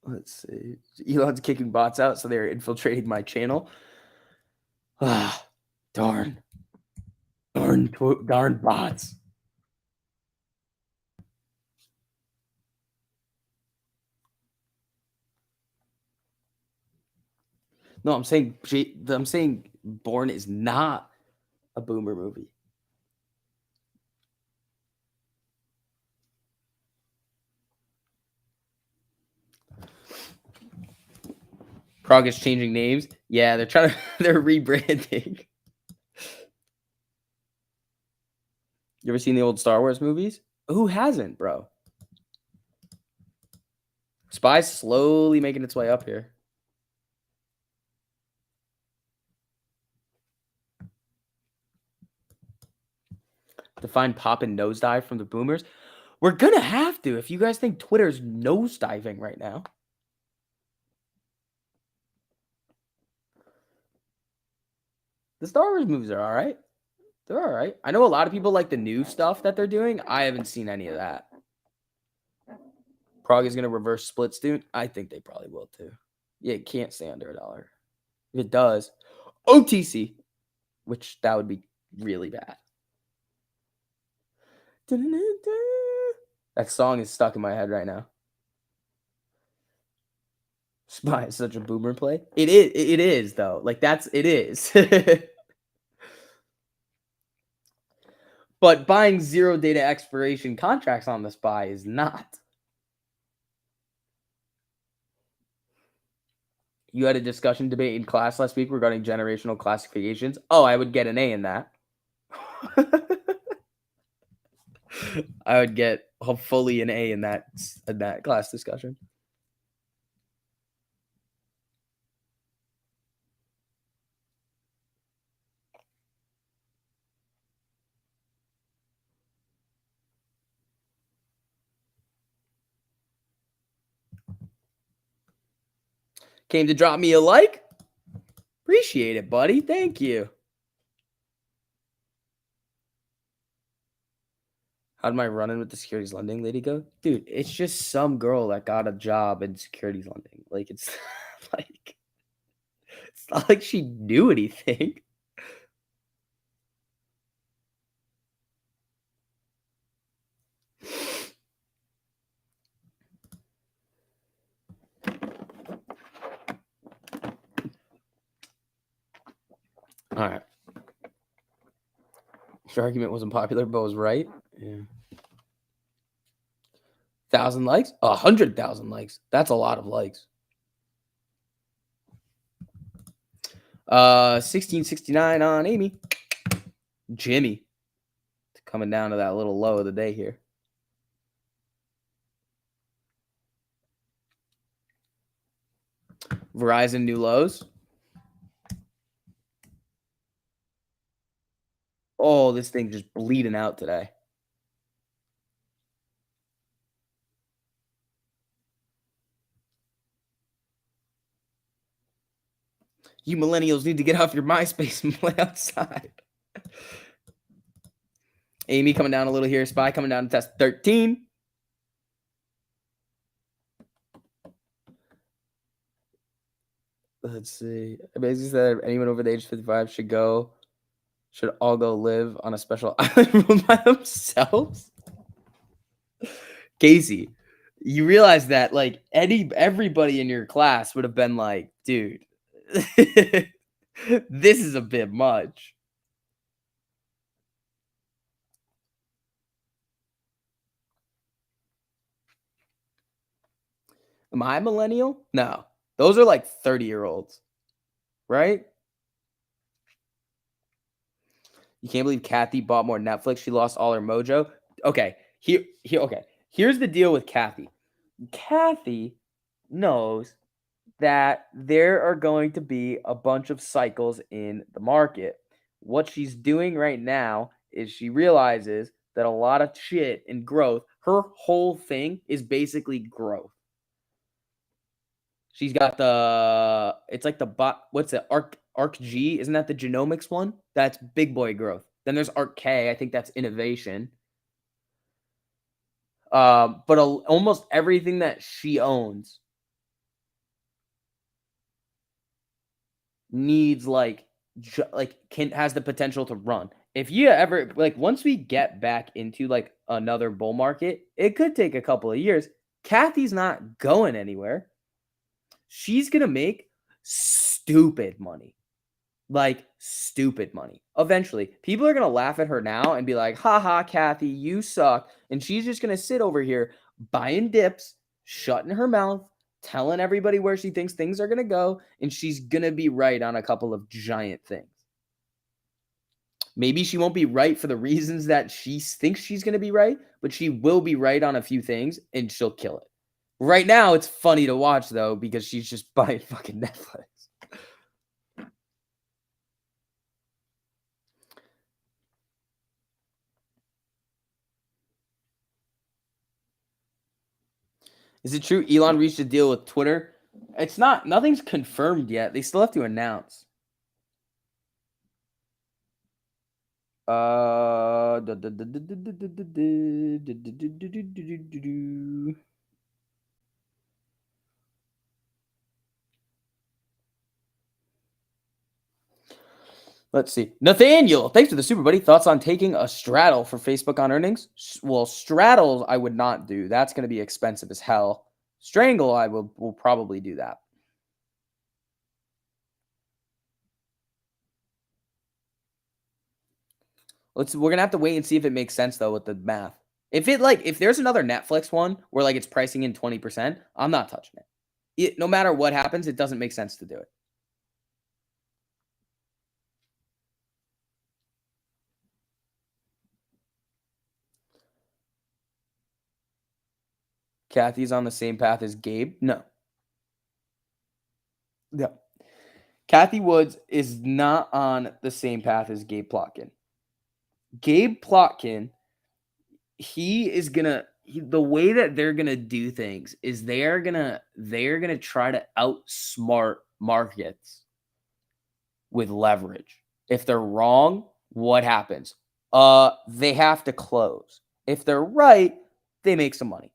Let's see. Elon's kicking bots out, so they're infiltrating my channel. Ah, darn bots. No, I'm saying Born is not a boomer movie. Prague is changing names. Yeah, they're rebranding. You ever seen the old Star Wars movies? Who hasn't, bro? Spy's slowly making its way up here. Define pop and nosedive from the boomers. We're gonna have to if you guys think Twitter's nosediving right now. The Star Wars movies are all right. They're all right. I know a lot of people like the new stuff that they're doing. I haven't seen any of that. Prague is gonna reverse split soon. I think they probably will too. Yeah, it can't stay under $1. If it does, OTC, which that would be really bad. That song is stuck in my head right now. Spy is such a boomer play. It is though. Like it is. But buying 0 data expiration contracts on the Spy is not. You had a discussion debate in class last week regarding generational classifications. Oh, I would get an A in that. I would get hopefully an A in that class discussion. Came to drop me a like? Appreciate it, buddy. Thank you. How'd my run-in with the securities lending lady go? Dude, it's just some girl that got a job in securities lending. Like, it's not like she knew anything. All right. Your argument wasn't popular, but was right. Yeah. 1,000 likes? 100,000 likes. That's a lot of likes. 1669 on Amy. Jimmy. Coming down to that little low of the day here. Verizon new lows. Oh, this thing just bleeding out today. You millennials need to get off your MySpace and play outside. Amy coming down a little here. Spy coming down to test 13. Let's see. It basically said anyone over the age of 55 should all go live on a special island ruled by themselves. Casey, you realize that like everybody in your class would have been like, dude, this is a bit much. Am I a millennial? No. Those are like 30-year-olds, right? You can't believe Kathy bought more Netflix. She lost all her mojo. Okay. Okay. Here's the deal with Kathy. Kathy knows that there are going to be a bunch of cycles in the market. What she's doing right now is she realizes that a lot of shit in growth, her whole thing is basically growth. She's got it's like what's it? Arc G, isn't that the genomics one? That's big boy growth. Then there's Arc K, I think that's innovation. But almost everything that she owns needs has the potential to run. If you ever once we get back into like another bull market, it could take a couple of years. Kathy's not going anywhere. She's gonna make stupid money. Like, stupid money. Eventually, people are going to laugh at her now and be like, haha, Kathy, you suck. And she's just going to sit over here buying dips, shutting her mouth, telling everybody where she thinks things are going to go. And she's going to be right on a couple of giant things. Maybe she won't be right for the reasons that she thinks she's going to be right, but she will be right on a few things and she'll kill it. Right now, it's funny to watch, though, because she's just buying fucking Netflix. Is it true Elon reached a deal with Twitter? It's not. Nothing's confirmed yet. They still have to announce. Let's see. Nathaniel, thanks for the super buddy. Thoughts on taking a straddle for Facebook on earnings? Well, straddles I would not do. That's going to be expensive as hell. Strangle, I will probably do that. We're gonna have to wait and see if it makes sense though with the math. If there's another Netflix one where like it's pricing in 20%, I'm not touching it. No matter what happens, it doesn't make sense to do it. Kathy's on the same path as Gabe? No. No. Kathy Woods is not on the same path as Gabe Plotkin. Gabe Plotkin, the way that they're gonna do things is they're gonna try to outsmart markets with leverage. If they're wrong, what happens? They have to close. If they're right, they make some money.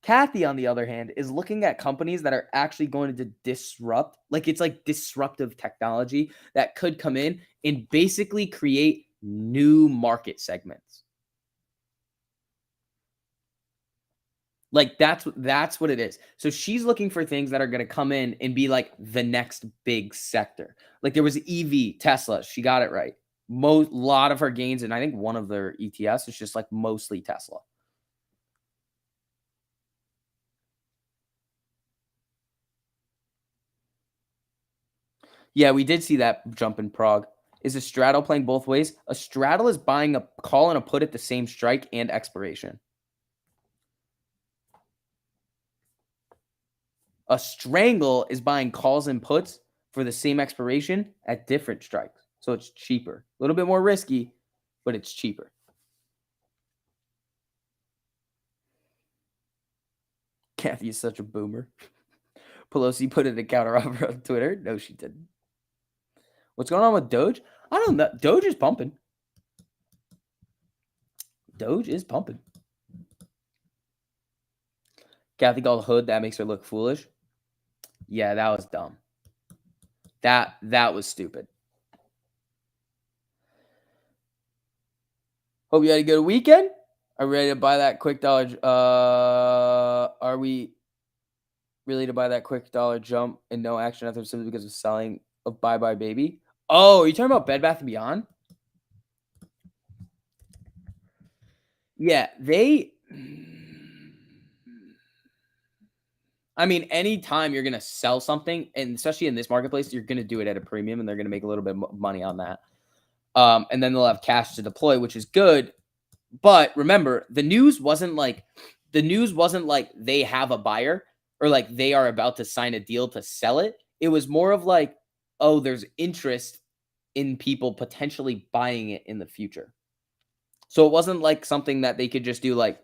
Kathy, on the other hand, is looking at companies that are actually going to disrupt, like it's like disruptive technology that could come in and basically create new market segments. Like that's what it is. So she's looking for things that are going to come in and be like the next big sector. Like there was EV, Tesla. She got it right. Lot of her gains, and I think one of their ETFs is just like mostly Tesla. Yeah, we did see that jump in Prague. Is a straddle playing both ways? A straddle is buying a call and a put at the same strike and expiration. A strangle is buying calls and puts for the same expiration at different strikes. So it's cheaper. A little bit more risky, but it's cheaper. Kathy is such a boomer. Pelosi put in a counteroffer on Twitter. No, she didn't. What's going on with Doge? I don't know. Doge is pumping. Doge is pumping. Kathy called Hood. That makes her look foolish. Yeah, that was dumb. That was stupid. Hope you had a good weekend. Are we ready to buy that quick dollar? Are we really to buy that quick dollar jump and no action after simply because of selling of Bye Bye Baby? Oh, are you talking about Bed Bath & Beyond? Yeah, I mean, anytime you're going to sell something, and especially in this marketplace, you're going to do it at a premium and they're going to make a little bit of money on that. And then they'll have cash to deploy, which is good. But remember, the news wasn't like they have a buyer or like they are about to sign a deal to sell it. It was more of like, oh, there's interest in people potentially buying it in the future. So it wasn't like something that they could just do like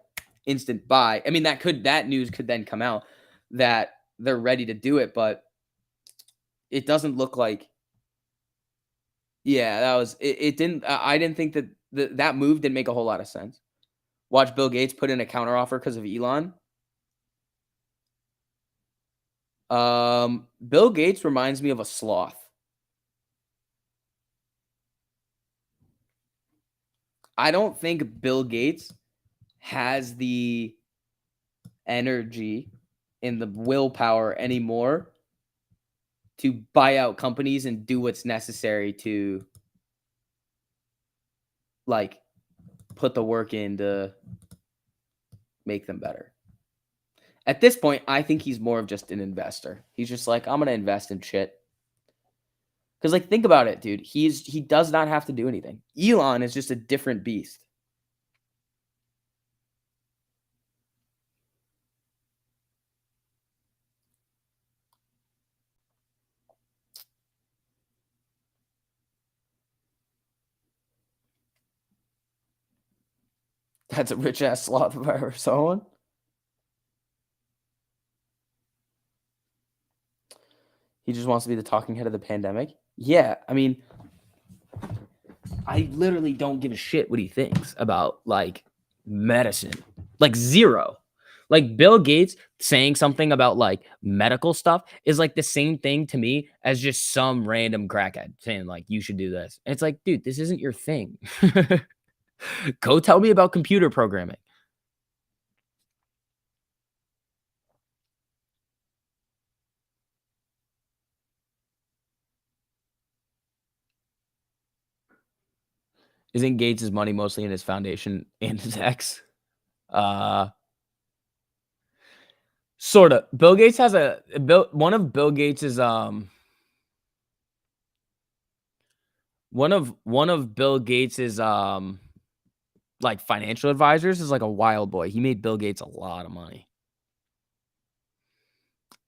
instant buy. I mean, that news could then come out that they're ready to do it, but it doesn't look like. Yeah, that was it. Didn't I didn't think that that move didn't make a whole lot of sense. Watch Bill Gates put in a counteroffer because of Elon. Bill Gates reminds me of a sloth. I don't think Bill Gates has the energy and the willpower anymore to buy out companies and do what's necessary to like put the work in to make them better. At this point, I think he's more of just an investor. He's just like, I'm gonna invest in shit. Because like think about it, dude. He does not have to do anything. Elon is just a different beast. That's a rich ass sloth if I ever saw one. He just wants to be the talking head of the pandemic. Yeah, I mean, I literally don't give a shit what he thinks about like medicine. Like zero. Like Bill Gates saying something about like medical stuff is like the same thing to me as just some random crackhead saying like you should do this. And it's like, dude, this isn't your thing. Go tell me about computer programming. Isn't Gates' money mostly in his foundation and his ex? Sort of. Bill Gates has one of Bill Gates's one of Bill Gates's like financial advisors is like a wild boy. He made Bill Gates a lot of money.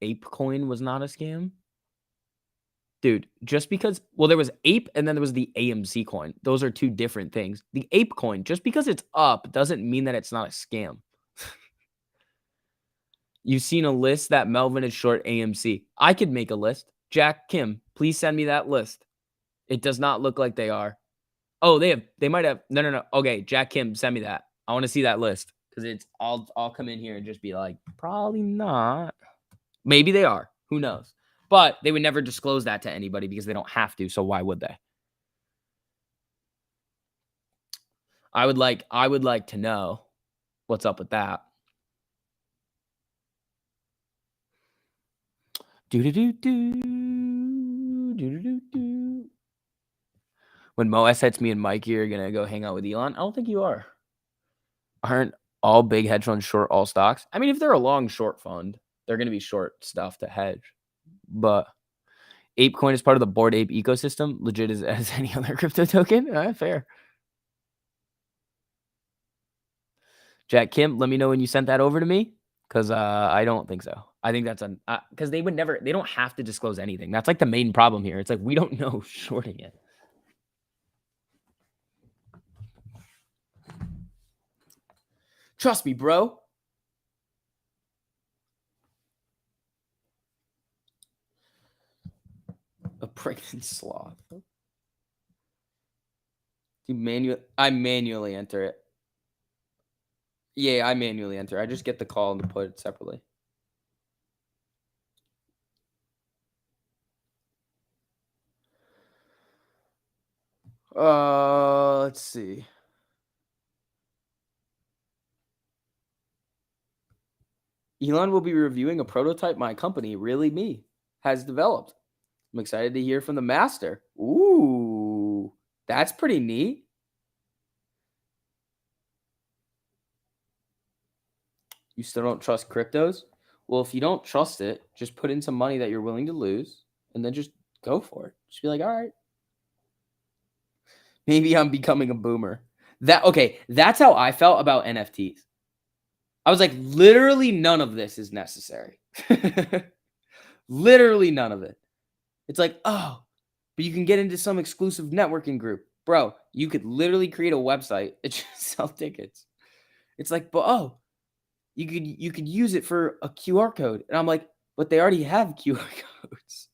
ApeCoin was not a scam. Dude, just because there was Ape and then there was the AMC coin. Those are two different things. The Ape coin, just because it's up doesn't mean that it's not a scam. You've seen a list that Melvin is short AMC. I could make a list. Jack Kim, please send me that list. It does not look like they are. Oh, they might have. No. Okay, Jack Kim, send me that. I want to see that list because I'll come in here and just be like, probably not. Maybe they are. Who knows? But they would never disclose that to anybody because they don't have to. So why would they? I would like to know what's up with that. When Moes hits me and Mikey are gonna go hang out with Elon, I don't think you are. Aren't all big hedge funds short all stocks? I mean, if they're a long short fund, they're gonna be short stuff to hedge. But ApeCoin is part of the Bored Ape ecosystem, legit as any other crypto token. Fair. Jack Kim, let me know when you sent that over to me, because I don't think so. I think that's because they don't have to disclose anything. That's like the main problem here. It's like we don't know shorting it. Trust me, bro. A pregnant sloth. I manually enter it. Yeah, I manually enter. I just get the call and put it separately. Let's see. Elon will be reviewing a prototype my company, Really Me, has developed. I'm excited to hear from the master. Ooh, that's pretty neat. You still don't trust cryptos? Well, if you don't trust it, just put in some money that you're willing to lose and then just go for it. Just be like, all right. Maybe I'm becoming a boomer. That's how I felt about NFTs. I was like, literally none of this is necessary. Literally none of it. It's like, oh, but you can get into some exclusive networking group. Bro, you could literally create a website and just sell tickets. It's like, but oh, you could use it for a QR code. And I'm like, but they already have QR codes.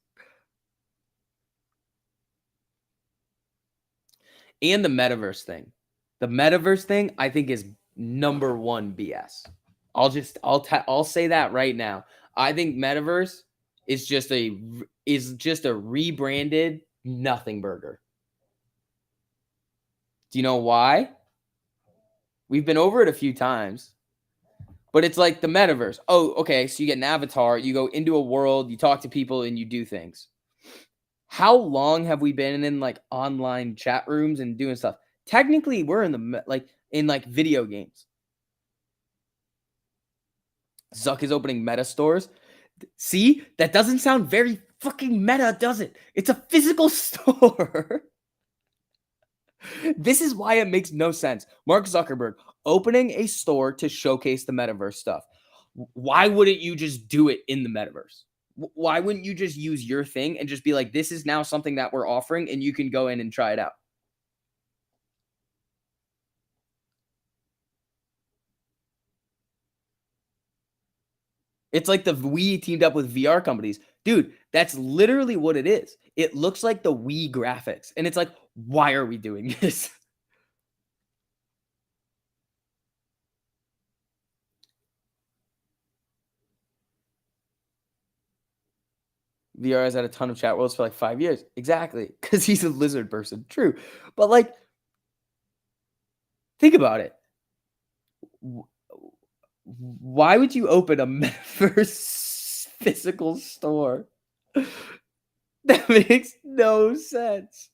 And the metaverse thing. The metaverse thing, I think, is number one BS. I'll say that right now. I think metaverse is just a rebranded nothing burger. Do you know why? We've been over it a few times. But it's like the metaverse. Oh, okay. So you get an avatar, you go into a world, you talk to people, and you do things. how long have we been in like online chat rooms and doing stuff? Technically, we're in like in like video games. Zuck is opening meta stores. See, that doesn't sound very fucking meta, does it? It's a physical store. This is why it makes no sense. Mark Zuckerberg opening a store to showcase the metaverse stuff. Why wouldn't you just do it in the metaverse? Why wouldn't you just use your thing and just be like, this is now something that we're offering and you can go in and try it out? It's like the Wii teamed up with VR companies. Dude, that's literally what it is. It looks like the Wii graphics. And it's like, why are we doing this? VR has had a ton of chat worlds for like 5 years. Exactly. Because he's a lizard person. True. But like, think about it. Why would you open a metaverse physical store? That makes no sense.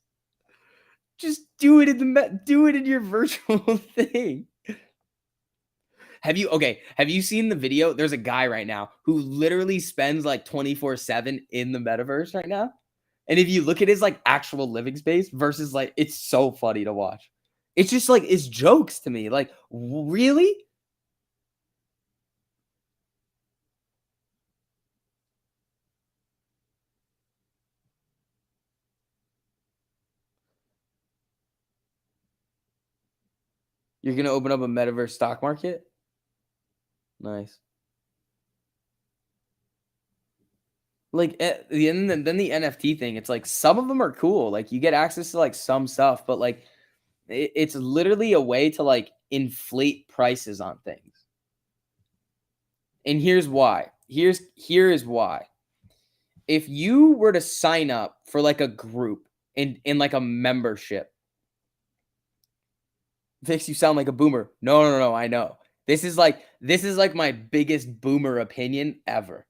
Just do it in do it in your virtual thing. Have you seen the video? There's a guy right now who literally spends like 24/7 in the metaverse right now. And if you look at his like actual living space versus like it's so funny to watch. It's just like it's jokes to me. Like, really? You're gonna open up a metaverse stock market? Nice. Like, then the NFT thing, it's like some of them are cool. Like you get access to like some stuff, but like it's literally a way to like inflate prices on things. And here's why. Here is why. If you were to sign up for like a group in like a membership, makes you sound like a boomer. No, no, no, I know. This is like my biggest boomer opinion ever.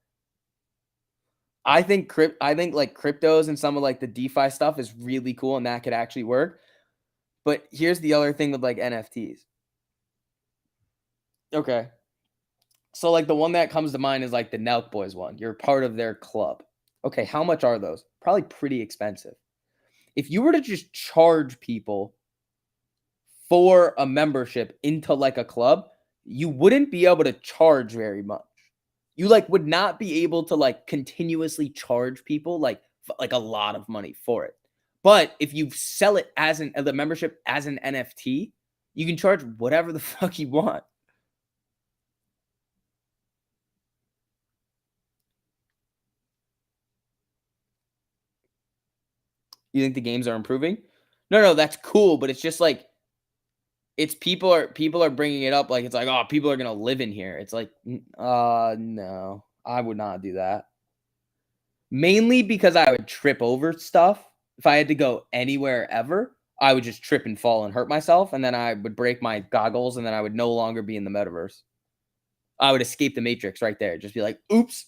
I think like cryptos and some of like the DeFi stuff is really cool and that could actually work. But here's the other thing with like NFTs. Okay. So like the one that comes to mind is like the Nelk Boys one. You're part of their club. Okay, how much are those? Probably pretty expensive. If you were to just charge people for a membership into like a club, you wouldn't be able to charge very much. You like would not be able to like continuously charge people like a lot of money for it. But if you sell it as the membership as an NFT, you can charge whatever the fuck you want. You think the games are improving? No, no, that's cool, but it's just like it's people are bringing it up like it's like, oh, people are gonna live in here. It's like, no, I would not do that. Mainly because I would trip over stuff. If I had to go anywhere ever, I would just trip and fall and hurt myself, and then I would break my goggles, and then I would no longer be in the metaverse. I would escape the matrix right there. Just be like, oops.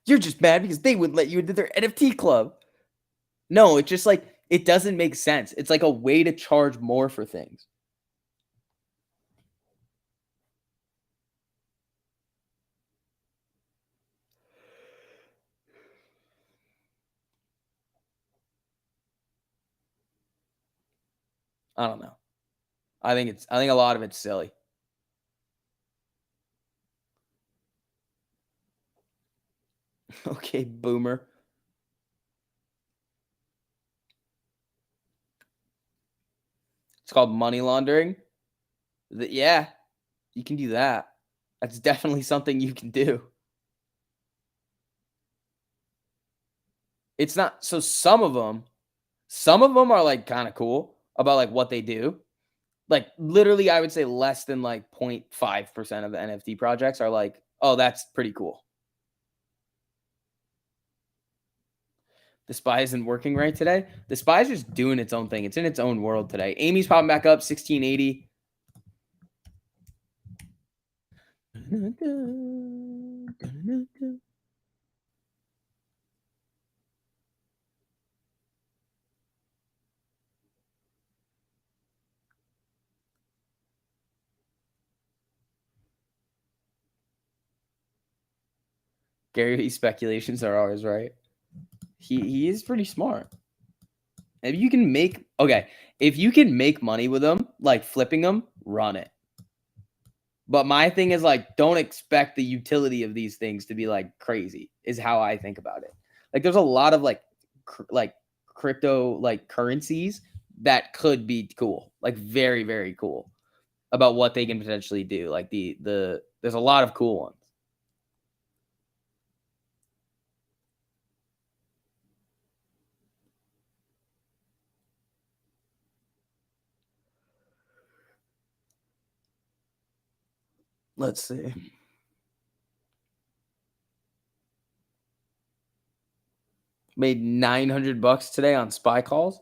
You're just mad because they would let you into their NFT club. No, it's just like it doesn't make sense. It's like a way to charge more for things. I don't know. I think a lot of it's silly. Okay, boomer. It's called money laundering. Yeah, you can do that. That's definitely something you can do. It's not so some of them are like kind of cool about like what they do. Like literally I would say less than like 0.5% of the NFT projects are like, "Oh, that's pretty cool." The spy isn't working right today. The spy is just doing its own thing. It's in its own world today. Amy's popping back up 1680. Gary Vee speculations are always right. He is pretty smart. If you can make money with them, like flipping them, run it. But my thing is like, don't expect the utility of these things to be like crazy, is how I think about it. Like there's a lot of like crypto like currencies that could be cool, like very, very cool about what they can potentially do. Like there's a lot of cool ones. Let's see. Made $900 today on spy calls.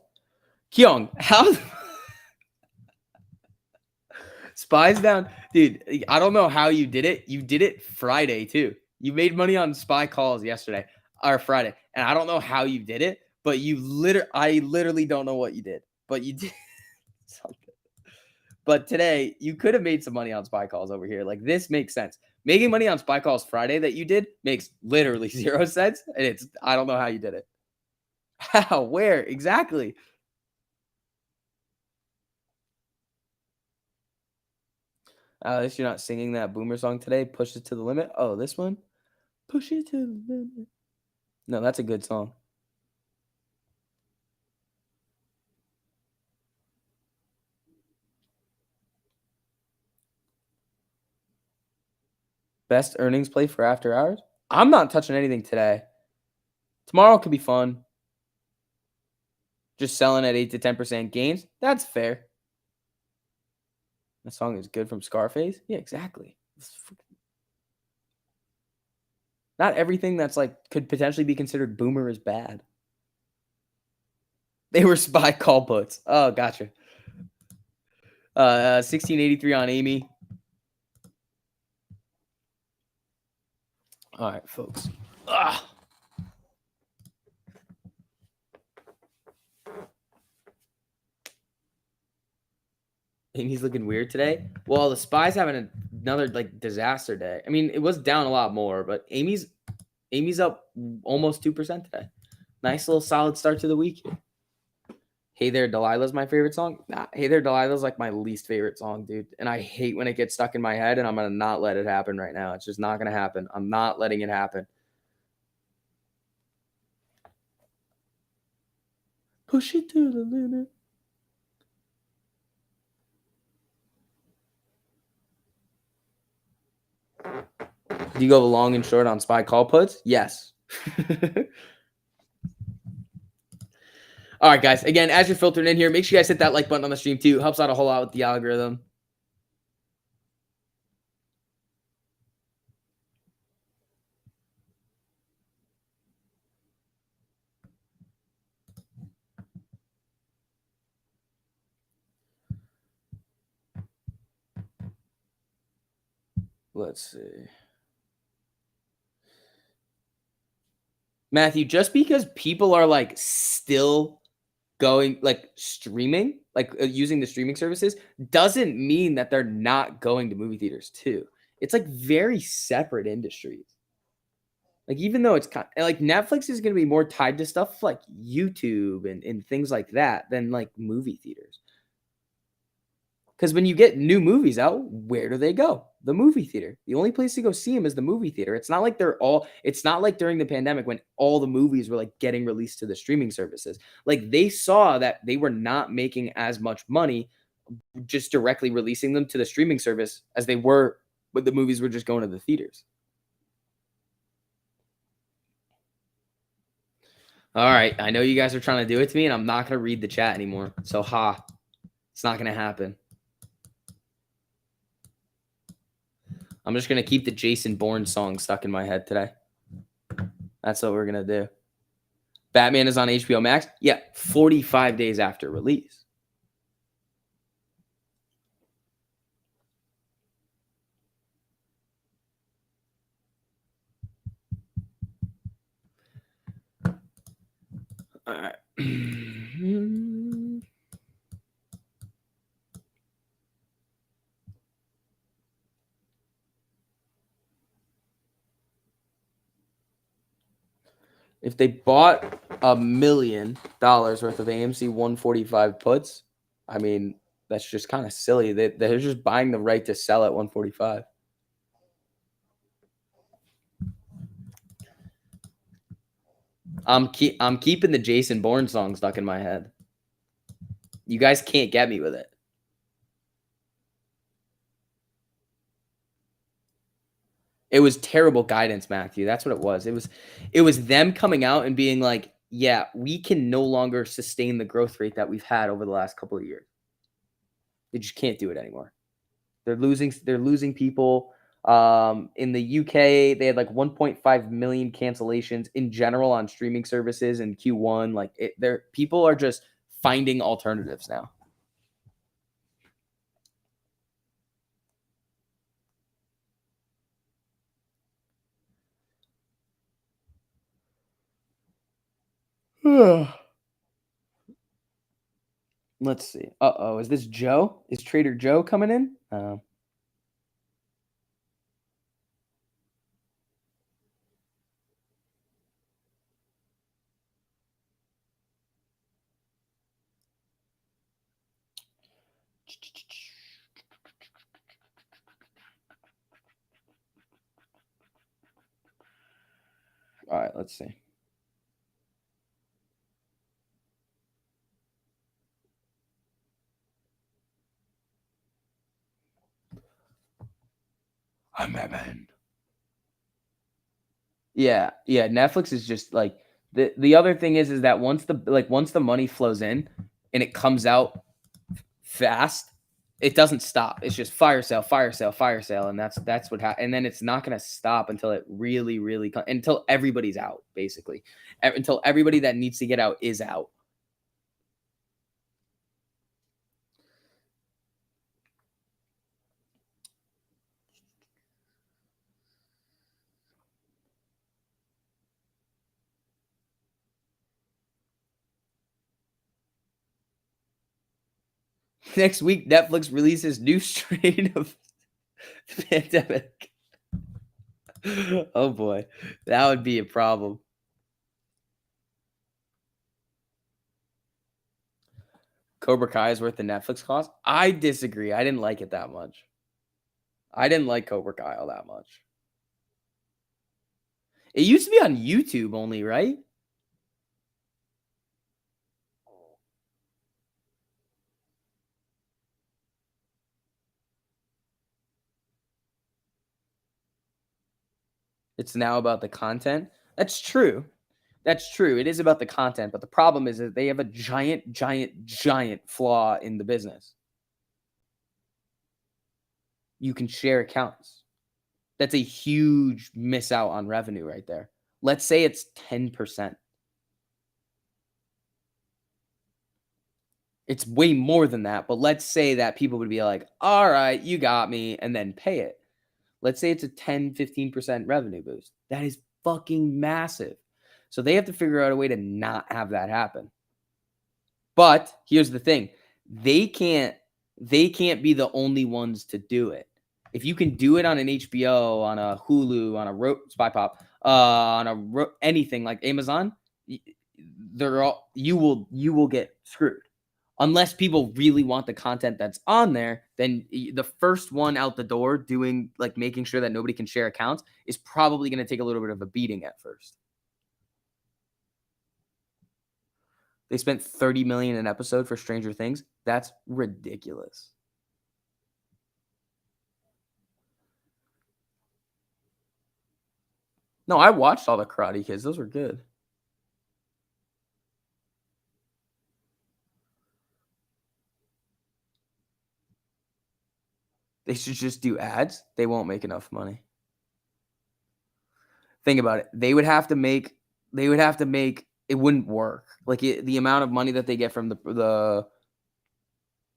Kyung, how spies down, dude? I don't know how you did it. You did it Friday too. You made money on spy calls yesterday or Friday, and I don't know how you did it, but I literally don't know what you did, but you did something. But today you could have made some money on spy calls over here. Like this makes sense. Making money on spy calls Friday that you did makes literally 0 sense, and I don't know how you did it. How? Where? Exactly. At least you're not singing that Boomer song today. Push it to the limit. Oh, this one? Push it to the limit. No, that's a good song. Best earnings play for after hours? I'm not touching anything today. Tomorrow could be fun. Just selling at 8 to 10% gains. That's fair. That song is good from Scarface. Yeah, exactly. Not everything that's like could potentially be considered Boomer is bad. They were spy call puts. Oh, gotcha. 1683 on Amy. All right, folks. Amy's looking weird today. Well, the spy's having another like disaster day. I mean, it was down a lot more, but Amy's up almost 2% today. Nice little solid start to the week. Hey There, Delilah's my favorite song. Nah, Hey There, Delilah's like my least favorite song, dude. And I hate when it gets stuck in my head, and I'm going to not let it happen right now. It's just not going to happen. I'm not letting it happen. Push it to the limit. Do you go long and short on spy call puts? Yes. All right, guys. Again, as you're filtering in here, make sure you guys hit that like button on the stream too. Helps out a whole lot with the algorithm. Let's see. Matthew, just because people are like still going like streaming, like using the streaming services, doesn't mean that they're not going to movie theaters too. It's like very separate industries. Like even though it's kind of, like Netflix is going to be more tied to stuff like YouTube and things like that than like movie theaters. Because when you get new movies out, where do they go? The movie theater. The only place to go see them is the movie theater. It's not like it's not like during the pandemic when all the movies were like getting released to the streaming services. Like they saw that they were not making as much money just directly releasing them to the streaming service as they were, but the movies were just going to the theaters. All right. I know you guys are trying to do it to me, and I'm not going to read the chat anymore. So, it's not going to happen. I'm just going to keep the Jason Bourne song stuck in my head today. That's what we're going to do. Batman is on HBO Max. Yeah, 45 days after release. All right. If they bought $1 million worth of AMC 145 puts, I mean, that's just kind of silly. They're just buying the right to sell at 145. I'm keeping the Jason Bourne song stuck in my head. You guys can't get me with it. It was terrible guidance, Matthew. That's what it was. It was them coming out and being like, "Yeah, we can no longer sustain the growth rate that we've had over the last couple of years. They just can't do it anymore. They're losing people. In the UK, they had like 1.5 million cancellations in general on streaming services in Q1. Like people are just finding alternatives now. Let's see. Is this Joe? Is Trader Joe coming in? All right, let's see. I'm Batman. Yeah, Netflix is just like the other thing is that once the money flows in and it comes out fast, it doesn't stop. It's just fire sale, fire sale, fire sale, and that's what happens. And then it's not going to stop until it really until everybody's out, basically, until everybody that needs to get out is out. Next week, Netflix releases new strain of the pandemic. Oh boy, that would be a problem. Cobra Kai is worth the Netflix cost? I disagree. I didn't like it that much. I didn't like Cobra Kai all that much. It used to be on YouTube only, right? It's now about the content. That's true. That's true. It is about the content, but the problem is that they have a giant flaw in the business. You can share accounts. That's a huge miss out on revenue right there. Let's say it's 10%. It's way more than that, but let's say that people would be like, all right, you got me, and then pay it. Let's say it's a 10, 15% revenue boost. That is fucking massive. So they have to figure out a way to not have that happen. But here's the thing. They can't be the only ones to do it. If you can do it on an HBO, on a Hulu, on a Spy Pop, anything like Amazon, you will get screwed. Unless people really want the content that's on there, then the first one out the door doing like making sure that nobody can share accounts is probably going to take a little bit of a beating at first. They spent $30 million an episode for Stranger Things. That's ridiculous. No, I watched all the Karate Kids. Those were good. They should just do ads. They won't make enough money. Think about it. They would have to make. It wouldn't work. Like the amount of money that they get from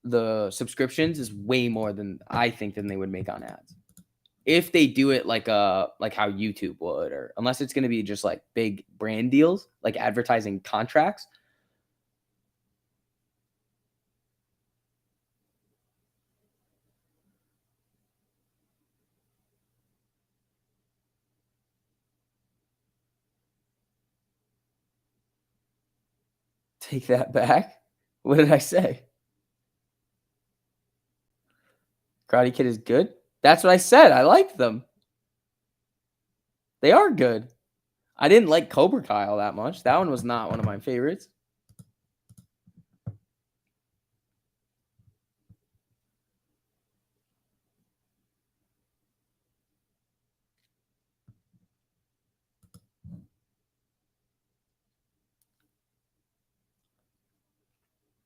the subscriptions is way more than I think than they would make on ads. If they do it like how YouTube would, or unless it's going to be just like big brand deals, like advertising contracts, Take that back. What did I say? Karate Kid is good? That's what I said. I like them. They are good. I didn't like Cobra Kai all that much. That one was not one of my favorites.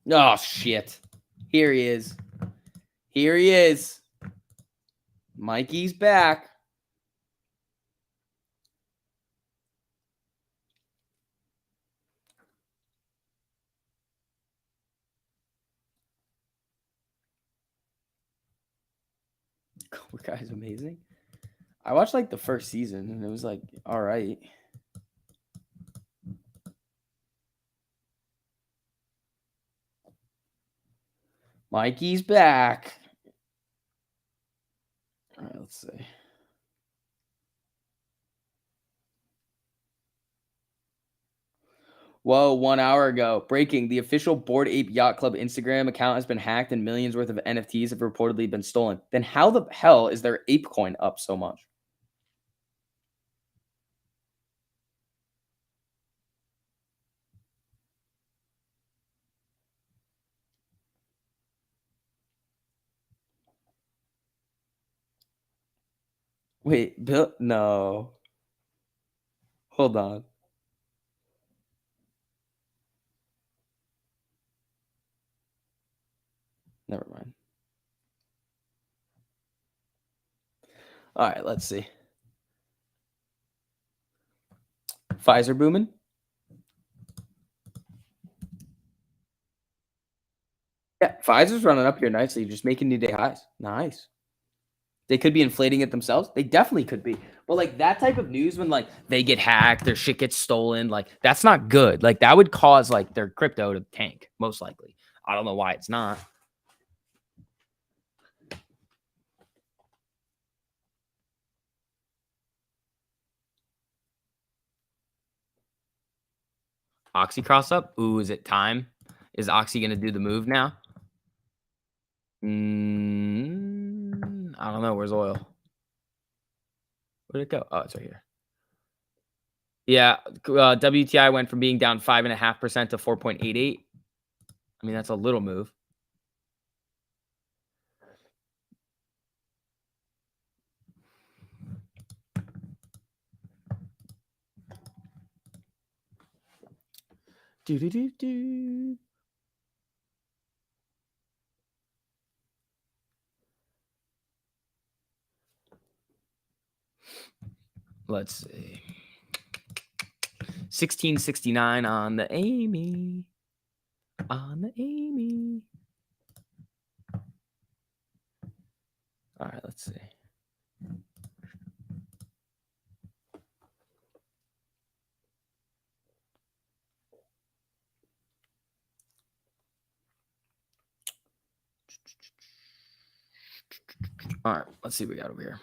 Oh, shit. Here he is. Here he is. Mikey's back. Cobra Kai is amazing. I watched like the first season and it was like, all right. Mikey's back. All right, let's see. Whoa, 1 hour ago. Breaking. The official Bored Ape Yacht Club Instagram account has been hacked and millions worth of NFTs have reportedly been stolen. Then how the hell is their ape coin up so much? Wait, Bill? No. Hold on. Never mind. All right, let's see. Pfizer booming. Yeah, Pfizer's running up here nicely, just making new day highs. Nice. They could be inflating it themselves. They definitely could be. But like that type of news when like they get hacked, their shit gets stolen, like that's not good. Like that would cause like their crypto to tank, most likely. I don't know why it's not. Oxy cross up. Ooh, is it time? Is Oxy gonna do the move now? I don't know. Where's oil? Where'd it go? Oh, it's right here. Yeah, WTI went from being down 5.5% to 4.88. I mean, that's a little move. Do do do do. Let's see. 1669 on the Amy. On the Amy. All right, let's see. All right, let's see what we got over here.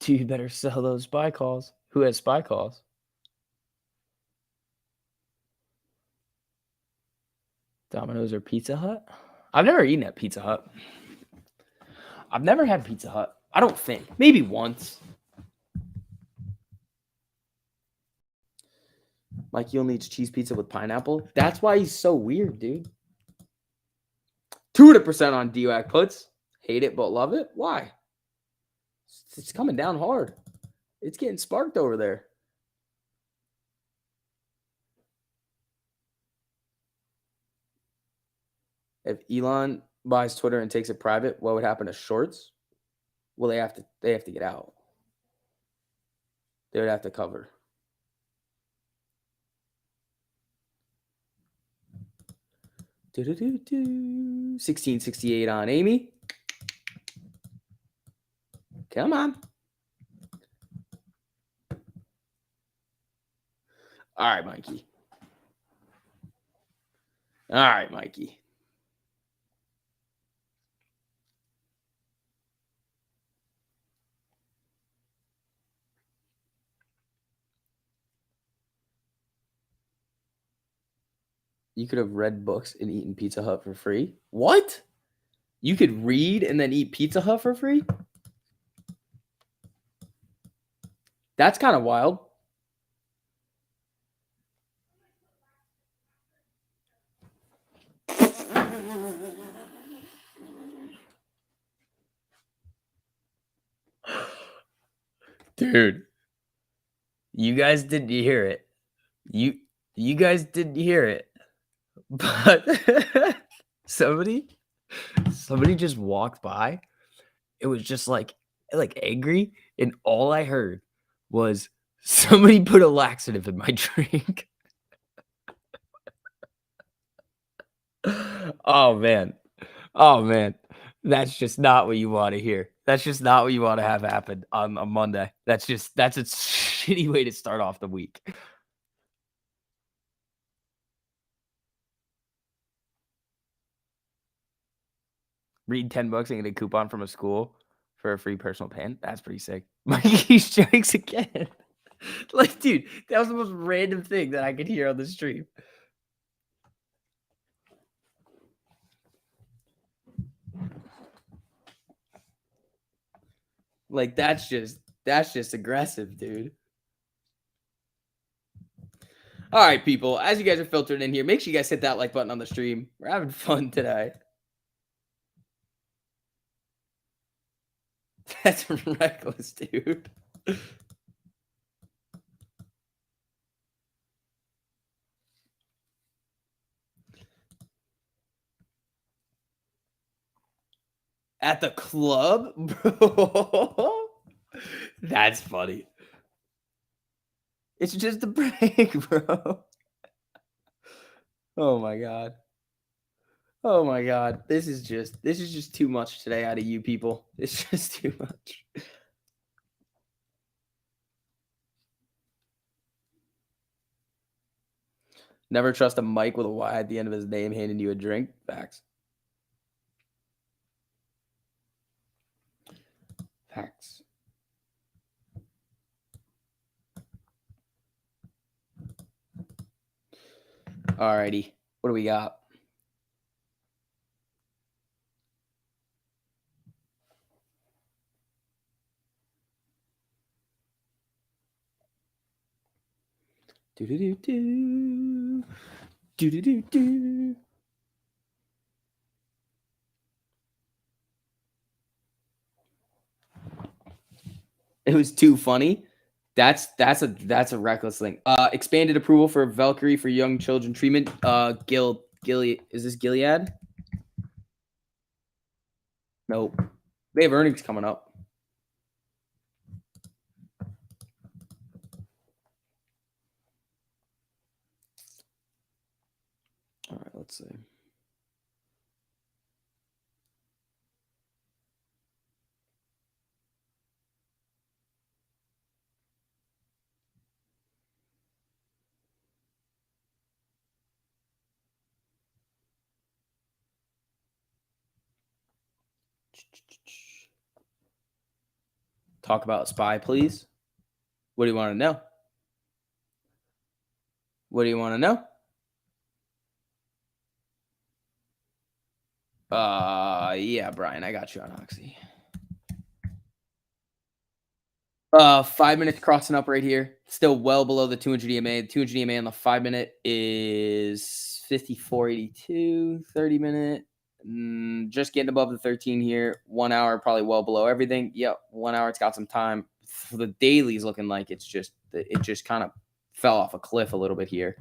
Dude, better sell those spy calls. Who has spy calls? Domino's or Pizza Hut? I've never eaten at Pizza Hut. I've never had Pizza Hut. I don't think. Maybe once. Mikey only eats cheese pizza with pineapple. That's why he's so weird, dude. 200% on DUAC puts. Hate it, but love it. Why? It's coming down hard. It's getting sparked over there. If Elon buys Twitter and takes it private, what would happen to shorts? Well, they have to get out. They would have to cover. Do-do-do-do. 1668 on Amy. Come on. All right, Mikey. All right, Mikey. You could have read books and eaten Pizza Hut for free. What? You could read and then eat Pizza Hut for free? That's kind of wild. Dude, you guys didn't hear it. You guys didn't hear it. But somebody just walked by. It was just like angry, and all I heard was somebody put a laxative in my drink. Oh man. Oh man. That's just not what you want to hear. That's just not what you want to have happen on a Monday. That's a shitty way to start off the week. Read $10 and get a coupon from a school for a free personal pan. That's pretty sick. Mikey's jokes again. Like, dude, that was the most random thing that I could hear on the stream. Like, that's just aggressive, dude. All right, people. As you guys are filtering in here, make sure you guys hit that like button on the stream. We're having fun today. That's reckless, dude. At the club? Bro. That's funny. It's just a break, bro. Oh my god. Oh my god. This is just too much today out of you people. It's just too much. Never trust a Mike with a Y at the end of his name handing you a drink. Facts. Facts. Alrighty. What do we got? Do-do-do-do. Do-do-do-do. It was too funny. That's a reckless thing. Expanded approval for Valkyrie for young children treatment. Gilead. Is this Gilead? Nope. They have earnings coming up. All right, let's see. Talk about SPY, please. What do you want to know? What do you want to know? Yeah, Brian, I got you on Oxy. 5 minutes crossing up right here. Still well below the 200 EMA. The 200 EMA on the 5 minute is 54.82. 30 minute, just getting above the 13 here. 1 hour, probably well below everything. Yep, 1 hour, it's got some time. For the daily's looking like it just kind of fell off a cliff a little bit here.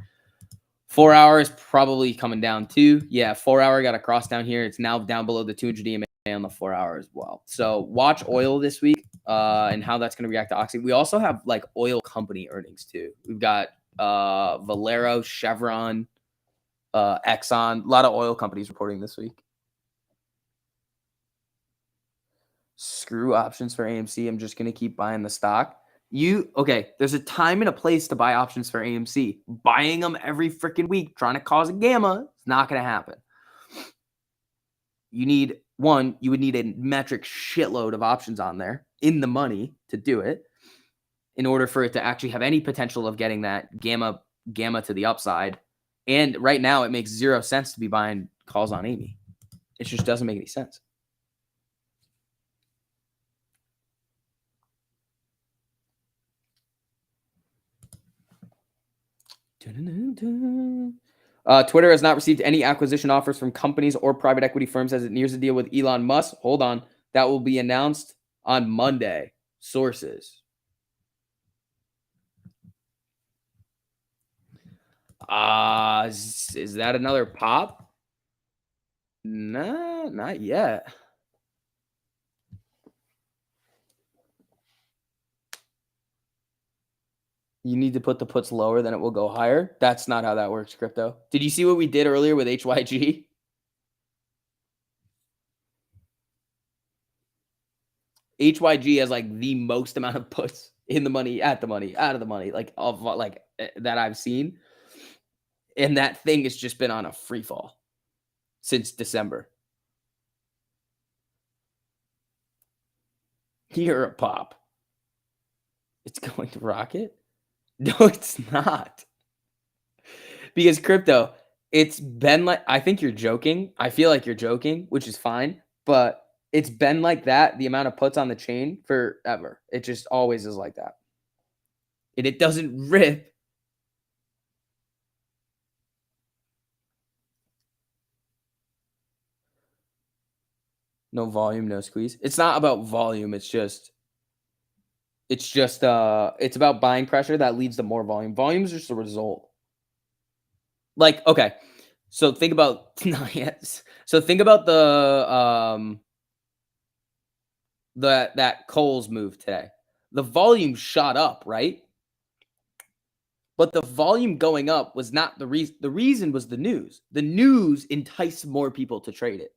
4 hours probably coming down too. Yeah, 4 hour got a cross down here. It's now down below the 200 EMA on the 4 hour as well. So watch oil this week and how that's going to react to Oxy. We also have like oil company earnings too. We've got Valero, Chevron, Exxon, a lot of oil companies reporting this week. Screw options for AMC. I'm just going to keep buying the stock. There's a time and a place to buy options for AMC. Buying them every freaking week, trying to cause a gamma, it's not going to happen. You would need a metric shitload of options on there in the money to do it in order for it to actually have any potential of getting that gamma to the upside. And right now, it makes 0 sense to be buying calls on Amy. It just doesn't make any sense. Twitter has not received any acquisition offers from companies or private equity firms as it nears a deal with Elon Musk. Hold on. That will be announced on Monday. Sources. Is that another pop? Nah, not yet. You need to put the puts lower, then it will go higher. That's not how that works, crypto. Did you see what we did earlier with HYG? HYG has like the most amount of puts in the money, at the money, out of the money, like of like that I've seen. And that thing has just been on a free fall since December. You're a pop. It's going to rocket? No, it's not. Because crypto, it's been like, I think you're joking. I feel like you're joking, which is fine. But it's been like that, the amount of puts on the chain forever. It just always is like that. And it doesn't rip. No volume, no squeeze. It's not about volume. It's about buying pressure that leads to more volume. Volume is just a result. Like, okay. So think about yes. So think about that Coles move today. The volume shot up, right? But the volume going up was not the reason. The reason was the news. The news enticed more people to trade it.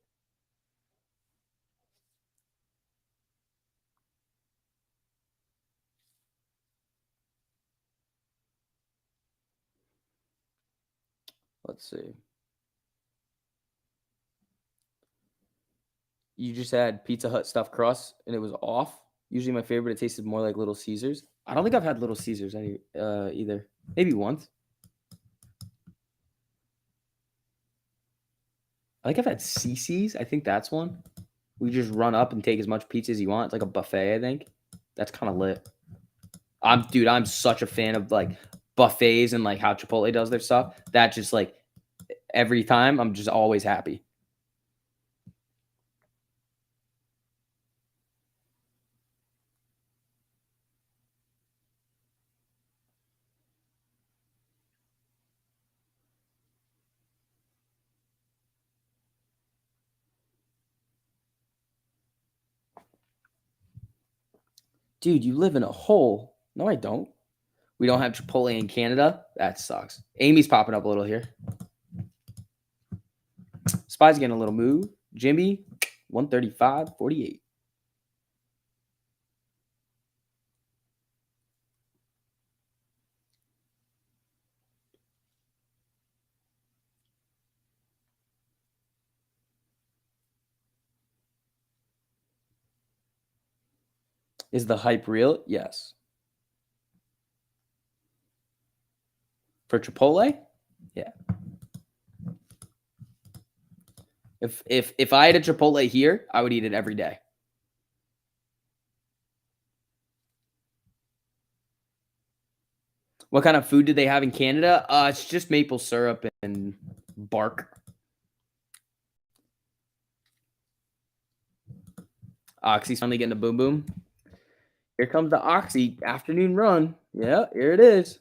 Let's see. You just had Pizza Hut stuffed crust and it was off. Usually my favorite, it tasted more like Little Caesars. I don't think I've had Little Caesars either. Maybe once. I think I've had CC's. I think that's one. We just run up and take as much pizza as you want. It's like a buffet, I think. That's kind of lit. I'm such a fan of like buffets and like how Chipotle does their stuff. That just like every time I'm just always happy. Dude, you live in a hole. No, I don't. We don't have Chipotle in Canada. That sucks. Amy's popping up a little here. Spy's getting a little move. Jimmy, 135.48. Is the hype real? Yes. For Chipotle? Yeah. If I had a Chipotle here, I would eat it every day. What kind of food do they have in Canada? It's just maple syrup and bark. Oxy's finally getting a boom boom. Here comes the Oxy afternoon run. Yeah, here it is.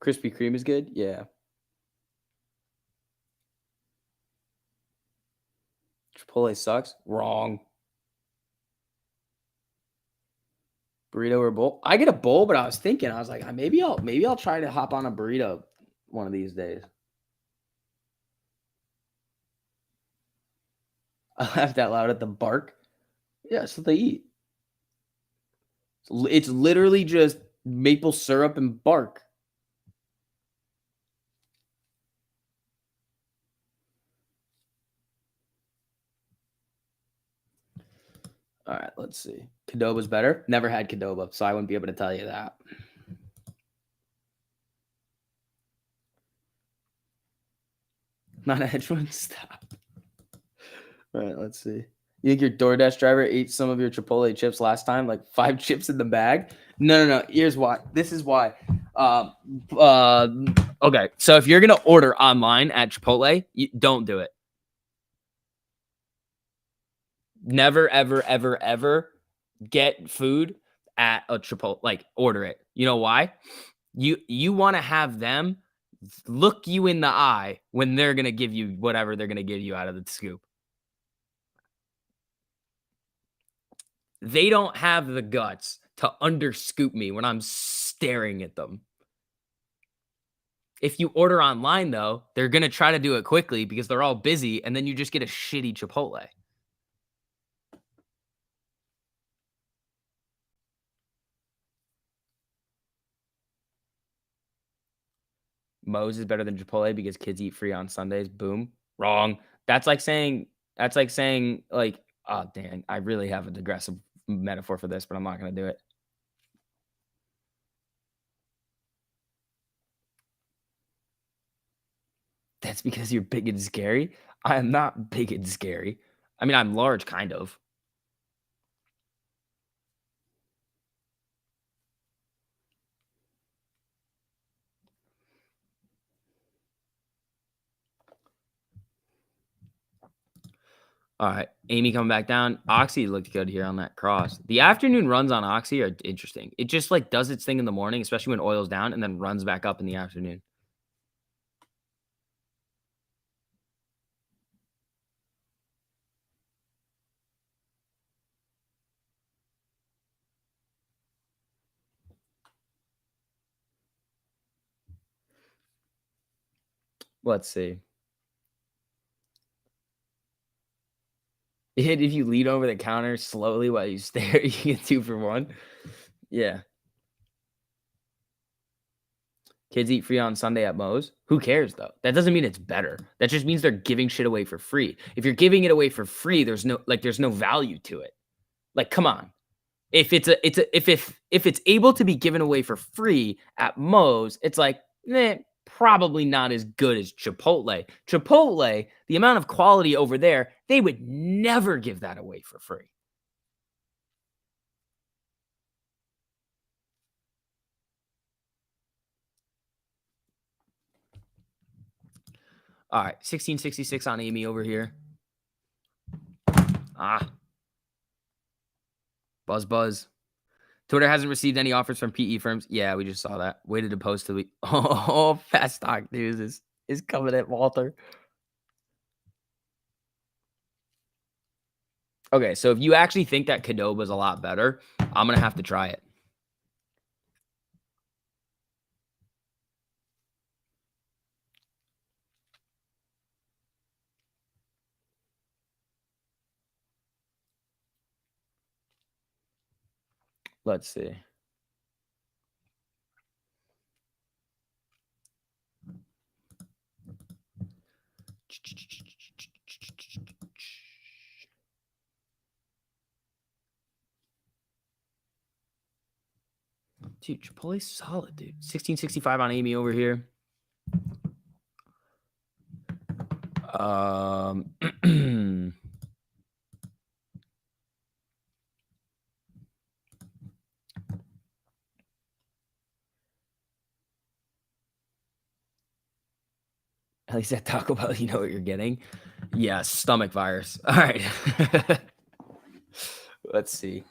Krispy Kreme is good. Yeah. Chipotle sucks. Wrong. Burrito or bowl? I get a bowl, but I was like, maybe I'll try to hop on a burrito one of these days. I laughed that loud at the bark. Yeah, that's what they eat. It's literally just maple syrup and bark. All right, let's see. Cadoba's better. Never had Cadoba, so I wouldn't be able to tell you that. Not a hedge fund. Stop. All right, let's see. You think your DoorDash driver ate some of your Chipotle chips last time? Like 5 chips in the bag? No. Here's why. This is why. Okay. So if you're gonna order online at Chipotle, don't do it. Never, ever get food at a Chipotle. Like order it. You know why? You want to have them look you in the eye when they're gonna give you whatever they're gonna give you out of the scoop. They don't have the guts to underscoop me when I'm staring at them. If you order online, though, they're going to try to do it quickly because they're all busy, and then you just get a shitty Chipotle. Moe's is better than Chipotle because kids eat free on Sundays. Boom. Wrong. That's like saying, like, oh, dang, I really have a digressive metaphor for this, but I'm not going to do it. That's because you're big and scary. I am not big and scary. I mean, I'm large, kind of. All right, Amy coming back down. Oxy looked good here on that cross. The afternoon runs on Oxy are interesting. It just like does its thing in the morning, especially when oil's down, and then runs back up in the afternoon. Let's see. If you lean over the counter slowly while you stare, you get 2 for 1. Yeah. Kids eat free on Sunday at Moe's. Who cares though? That doesn't mean it's better. That just means they're giving shit away for free. If you're giving it away for free, there's no value to it. Like, come on. If it's able to be given away for free at Moe's, it's like, probably not as good as Chipotle. Chipotle, the amount of quality over there, they would never give that away for free. All right, 1666 on Amy over here. Buzz. Twitter hasn't received any offers from PE firms. Yeah, we just saw that. Waited to post till we. Oh, Fast Stock News is coming at Walter. Okay, so if you actually think that Cadoba is a lot better, I'm gonna have to try it. Let's see. Dude, Chipotle's solid, dude. 1665 on Amy over here. At least at Taco Bell, you know what you're getting. Yeah, stomach virus. All right. Let's see.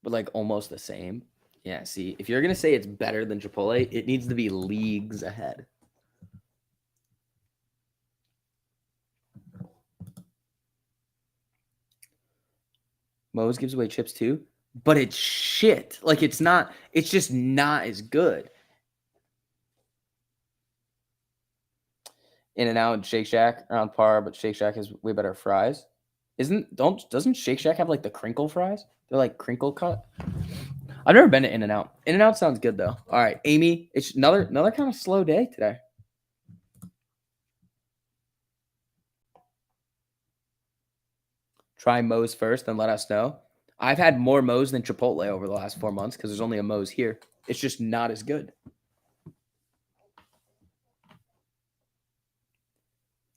But like almost the same. Yeah, see, if you're going to say it's better than Chipotle, it needs to be leagues ahead. Moe's gives away chips too, but it's shit. Like it's just not as good. In-N-Out and Shake Shack are on par, but Shake Shack has way better fries. Doesn't Shake Shack have like the crinkle fries? They're like crinkle cut. I've never been to In-N-Out. In-N-Out sounds good though. All right, Amy, it's another kind of slow day today. Try Moe's first, then let us know. I've had more Moe's than Chipotle over the last 4 months because there's only a Moe's here. It's just not as good.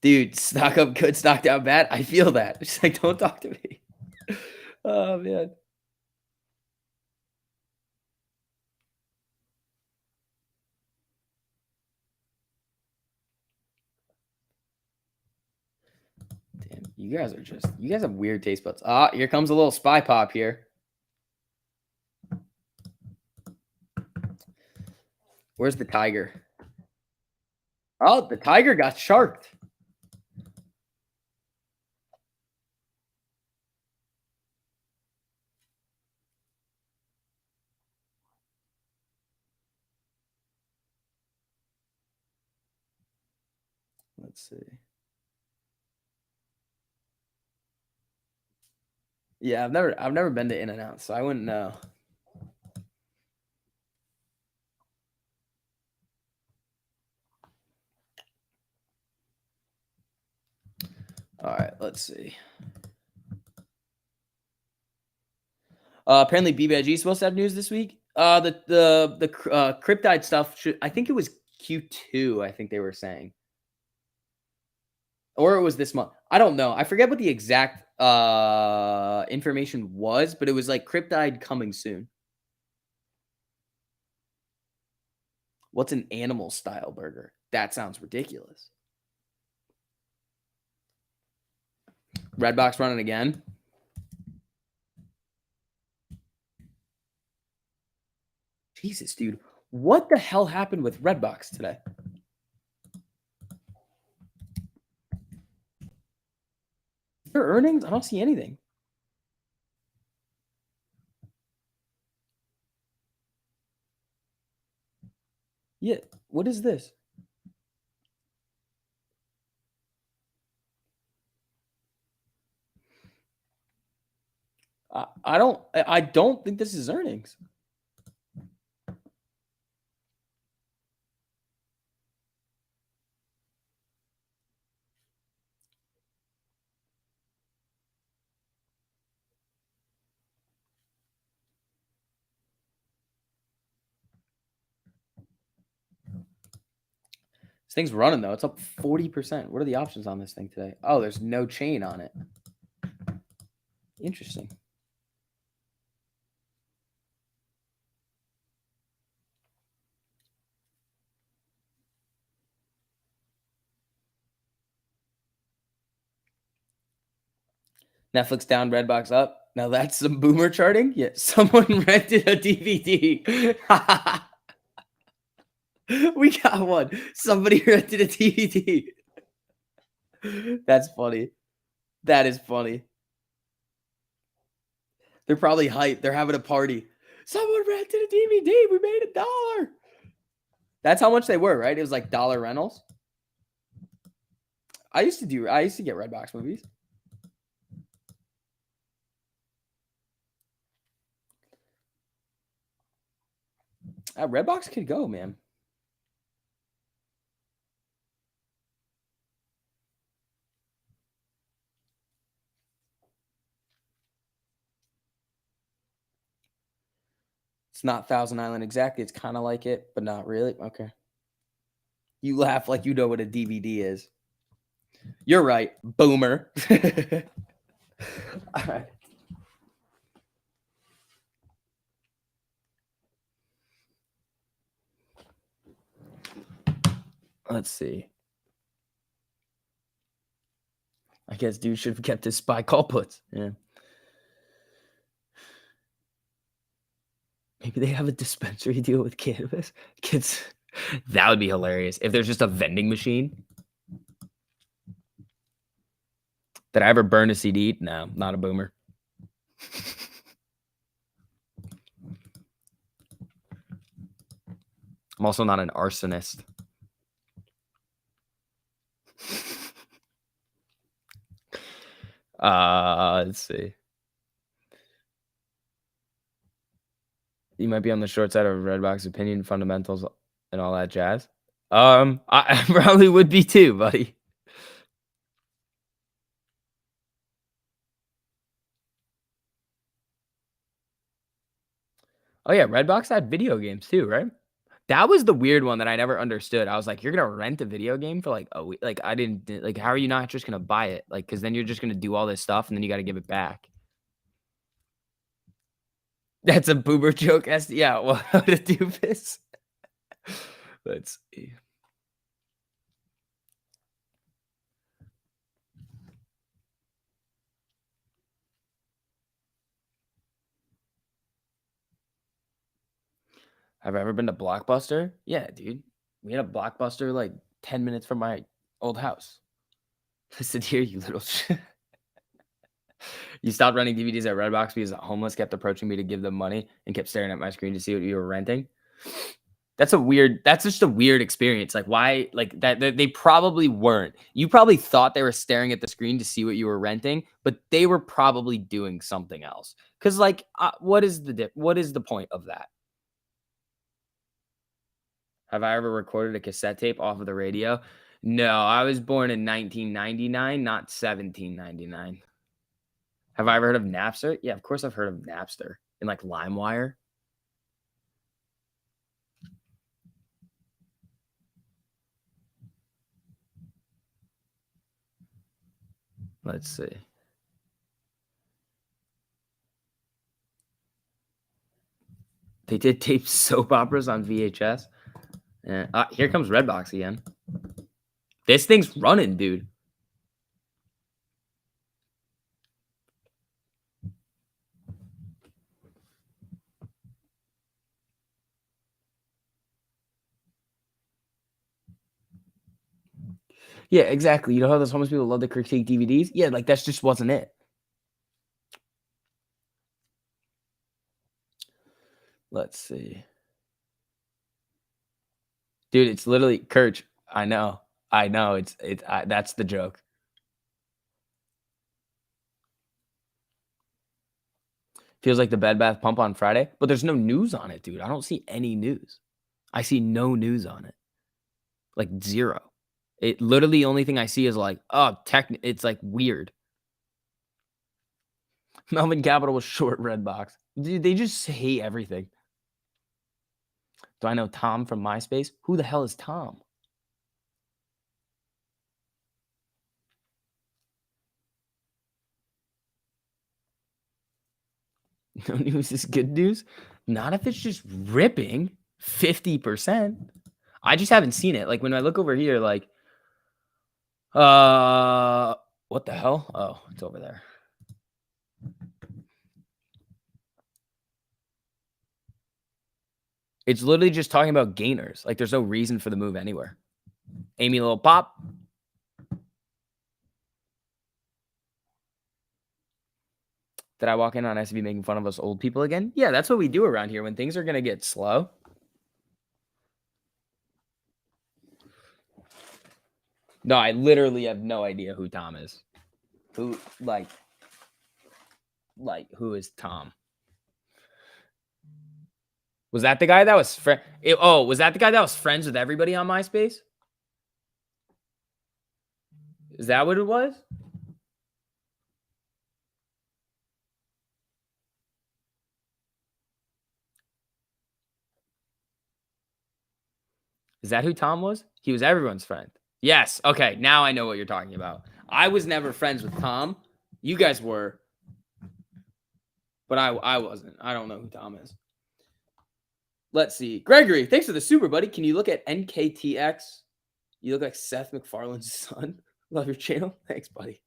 Dude, stock up good, stock down bad. I feel that. It's like, don't talk to me. Oh, man. Damn, you guys have weird taste buds. Ah, here comes a little spy pop here. Where's the tiger? Oh, the tiger got sharked. Let's see. Yeah, I've never been to In-N-Out, so I wouldn't know. All right, let's see. Apparently, BBIG is supposed to have news this week. The Cryptide stuff I think it was Q2. I think they were saying, or it was this month. I don't know. I forget what the exact information was, but it was like Cryptide coming soon. What's an animal style burger? That sounds ridiculous. Redbox running again. Jesus, dude. What the hell happened with Redbox today? Their earnings? I don't see anything. Yeah. What is this? I don't think this is earnings. This thing's running though. It's up 40%. What are the options on this thing today? Oh, there's no chain on it. Interesting. Netflix down, Redbox up. Now that's some boomer charting. Yeah, someone rented a DVD. We got one. Somebody rented a DVD. That's funny. That is funny. They're probably hyped. They're having a party. Someone rented a DVD. We made $1. That's how much they were, right? It was like dollar rentals. I used to get Redbox movies. Redbox could go, man. It's not Thousand Island exactly. It's kind of like it, but not really. Okay. You laugh like you know what a DVD is. You're right, boomer. All right. Let's see. I guess dude should have kept his spy call puts. Yeah. Maybe they have a dispensary deal with cannabis. Kids, that would be hilarious. If there's just a vending machine. Did I ever burn a CD? No, not a boomer. I'm also not an arsonist. Let's see. You might be on the short side of Redbox opinion, fundamentals, and all that jazz. I probably would be too, buddy. Oh, yeah, Redbox had video games too, right? That was the weird one that I never understood. I was like, "You're gonna rent a video game for, like, a week?" Like, I didn't like, how are you not just gonna buy it? Like, because then you're just gonna do all this stuff, and then you gotta give it back. That's a boomer joke, yeah, well, what a doofus. Let's see. Have I ever been to Blockbuster? Yeah, dude. We had a Blockbuster, like, 10 minutes from my old house. Listen here, you little You stopped renting DVDs at Redbox because a homeless kept approaching me to give them money and kept staring at my screen to see what you were renting? That's just a weird experience. Like, why, like, that they probably weren't. You probably thought they were staring at the screen to see what you were renting, but they were probably doing something else. Because, like, what is the point of that? Have I ever recorded a cassette tape off of the radio? No, I was born in 1999, not 1799. Have I ever heard of Napster? Yeah, of course I've heard of Napster. And, like, LimeWire? Let's see. They did tape soap operas on VHS. Yeah. Here comes Redbox again. This thing's running, dude. Yeah, exactly. You know how those homeless people love to critique DVDs? Yeah, like, that just wasn't it. Let's see. Dude, it's literally Kirch. I know. I know. That's the joke. Feels like the Bed Bath Pump on Friday, but there's no news on it, dude. I don't see any news. I see no news on it. Like, 0. It literally, the only thing I see is like, oh, it's like weird. Melvin Capital was short Redbox. Dude, they just hate everything. Do I know Tom from MySpace? Who the hell is Tom? No news is good news. Not if it's just ripping 50%. I just haven't seen it. Like, when I look over here, like, what the hell? Oh, it's over there. It's literally just talking about gainers. Like, there's no reason for the move anywhere. Amy Little Pop. Did I walk in on SB making fun of us old people again? Yeah, that's what we do around here when things are going to get slow. No, I literally have no idea who Tom is. Who, like who is Tom? Was that the guy that was was that the guy that was friends with everybody on MySpace? Is that what it was? Is that who Tom was? He was everyone's friend. Yes. Okay. Now I know what you're talking about. I was never friends with Tom. You guys were, but I wasn't. I don't know who Tom is. Let's see. Gregory, thanks for the super, buddy. Can you look at NKTX? You look like Seth MacFarlane's son. Love your channel. Thanks, buddy.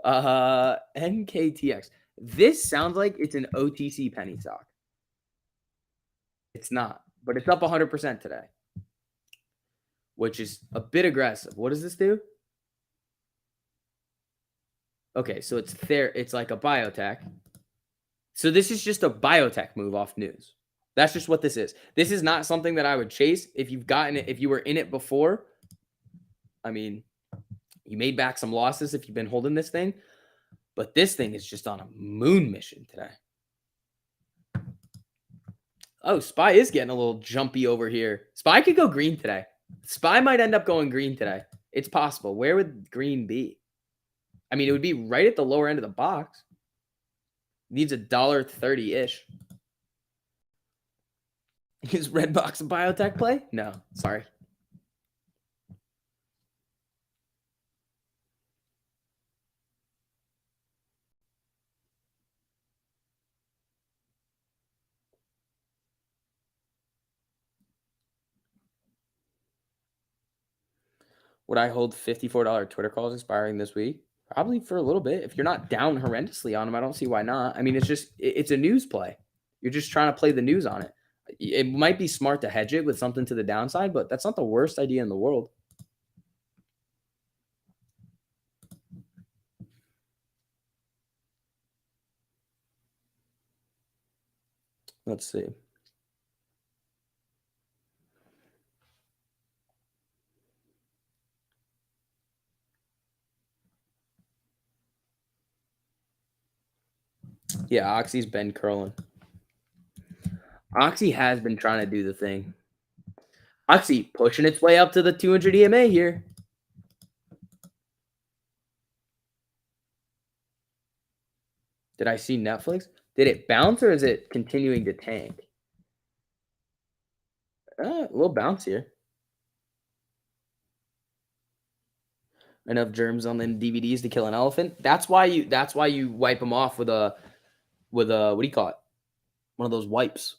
NKTX. This sounds like it's an OTC penny stock. It's not, but it's up 100% today, which is a bit aggressive. What does this do? Okay, so it's like a biotech. So this is just a biotech move off news. That's just what this is. This is not something that I would chase. If you've gotten it, if you were in it before, I mean, you made back some losses if you've been holding this thing, but this thing is just on a moon mission today. Oh, SPY is getting a little jumpy over here. SPY could go green today. SPY might end up going green today. It's possible. Where would green be? I mean, it would be right at the lower end of the box. Needs $1.30-ish. Is Redbox a biotech play? No, sorry. Would I hold $54 Twitter calls expiring this week? Probably for a little bit. If you're not down horrendously on them, I don't see why not. I mean, it's a news play. You're just trying to play the news on it. It might be smart to hedge it with something to the downside, but that's not the worst idea in the world. Let's see. Yeah, Oxy's been curling. Oxy has been trying to do the thing. Oxy pushing its way up to the 200 EMA here. Did I see Netflix? Did it bounce or is it continuing to tank? A little bounce here. Enough germs on the DVDs to kill an elephant. That's why you wipe them off with a what do you call it? One of those wipes.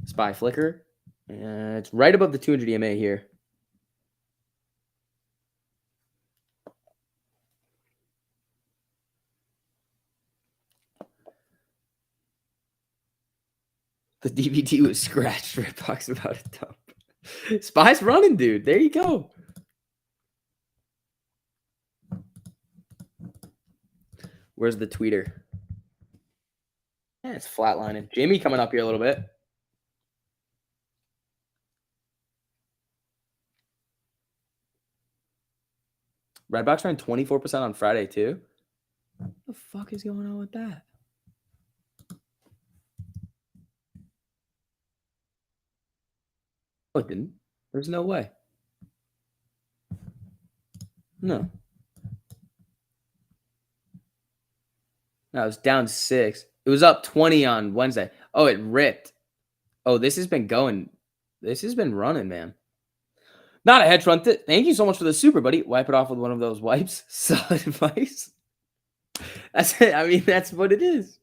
Spy flicker. It's right above the 200 EMA here. The DVD was scratched. Redbox about to dump. Spy's running, dude. There you go. Where's the tweeter? Yeah, it's flatlining. Jamie coming up here a little bit. Redbox ran 24% on Friday too. What the fuck is going on with that? Oh, it didn't. There's no way. No. No, it was down 6. It was up 20 on Wednesday. Oh, it ripped. Oh, this has been going. This has been running, man. Not a hedge fund. Thank you so much for the super, buddy. Wipe it off with one of those wipes. Solid advice. That's it. I mean, that's what it is.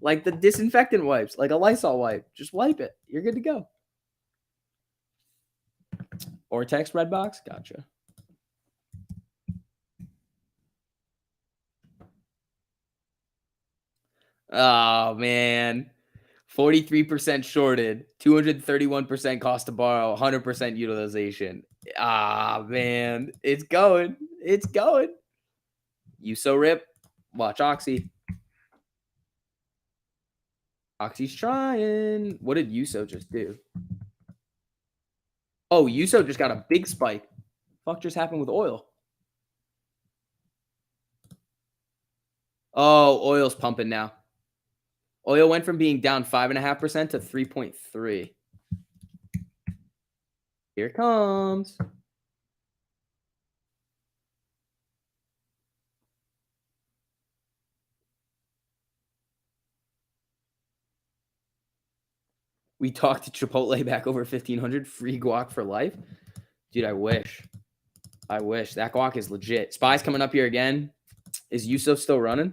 Like the disinfectant wipes, like a Lysol wipe. Just wipe it. You're good to go. Vortex Redbox? Gotcha. Oh, man. 43% shorted, 231% cost to borrow, 100% utilization. Ah, man. It's going. It's going. USO rip. Watch Oxy. Oxy's trying. What did USO just do? Oh, USO just got a big spike. Fuck just happened with oil? Oh, oil's pumping now. Oil went from being down 5.5% to 3.3. Here it comes. We talked to Chipotle back over 1,500. Free guac for life. Dude, I wish. I wish. That guac is legit. Spy's coming up here again. Is Yusuf still running?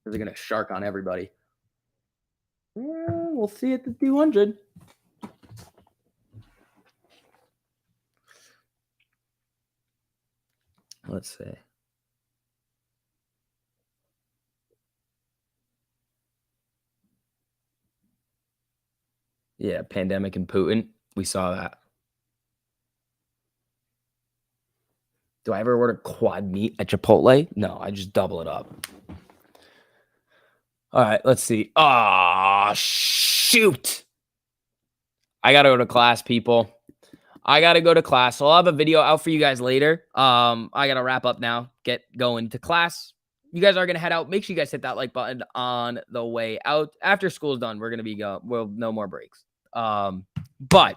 Or are they going to shark on everybody? We'll see at the 200. Let's see. Yeah, pandemic and Putin. We saw that. Do I ever order quad meat at Chipotle? No, I just double it up. All right, let's see. Ah, shoot. I got to go to class, people. I got to go to class. So I'll have a video out for you guys later. I got to wrap up now. Get going to class. You guys are going to head out. Make sure you guys hit that like button on the way out. After school's done, we're going to be going. Well, no more breaks. But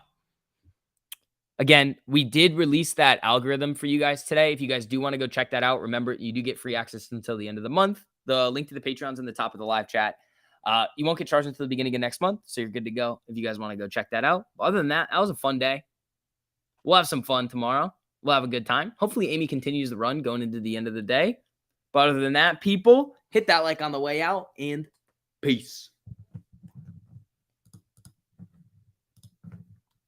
Again, we did release that algorithm for you guys today. If you guys do want to go check that out, remember, you do get free access until the end of the month. The link to the Patreon's in the top of the live chat. You won't get charged until the beginning of next month, so you're good to go if you guys want to go check that out. But other than that, that was a fun day. We'll have some fun tomorrow. We'll have a good time. Hopefully, Amy continues the run going into the end of the day. But other than that, people, hit that like on the way out, and peace.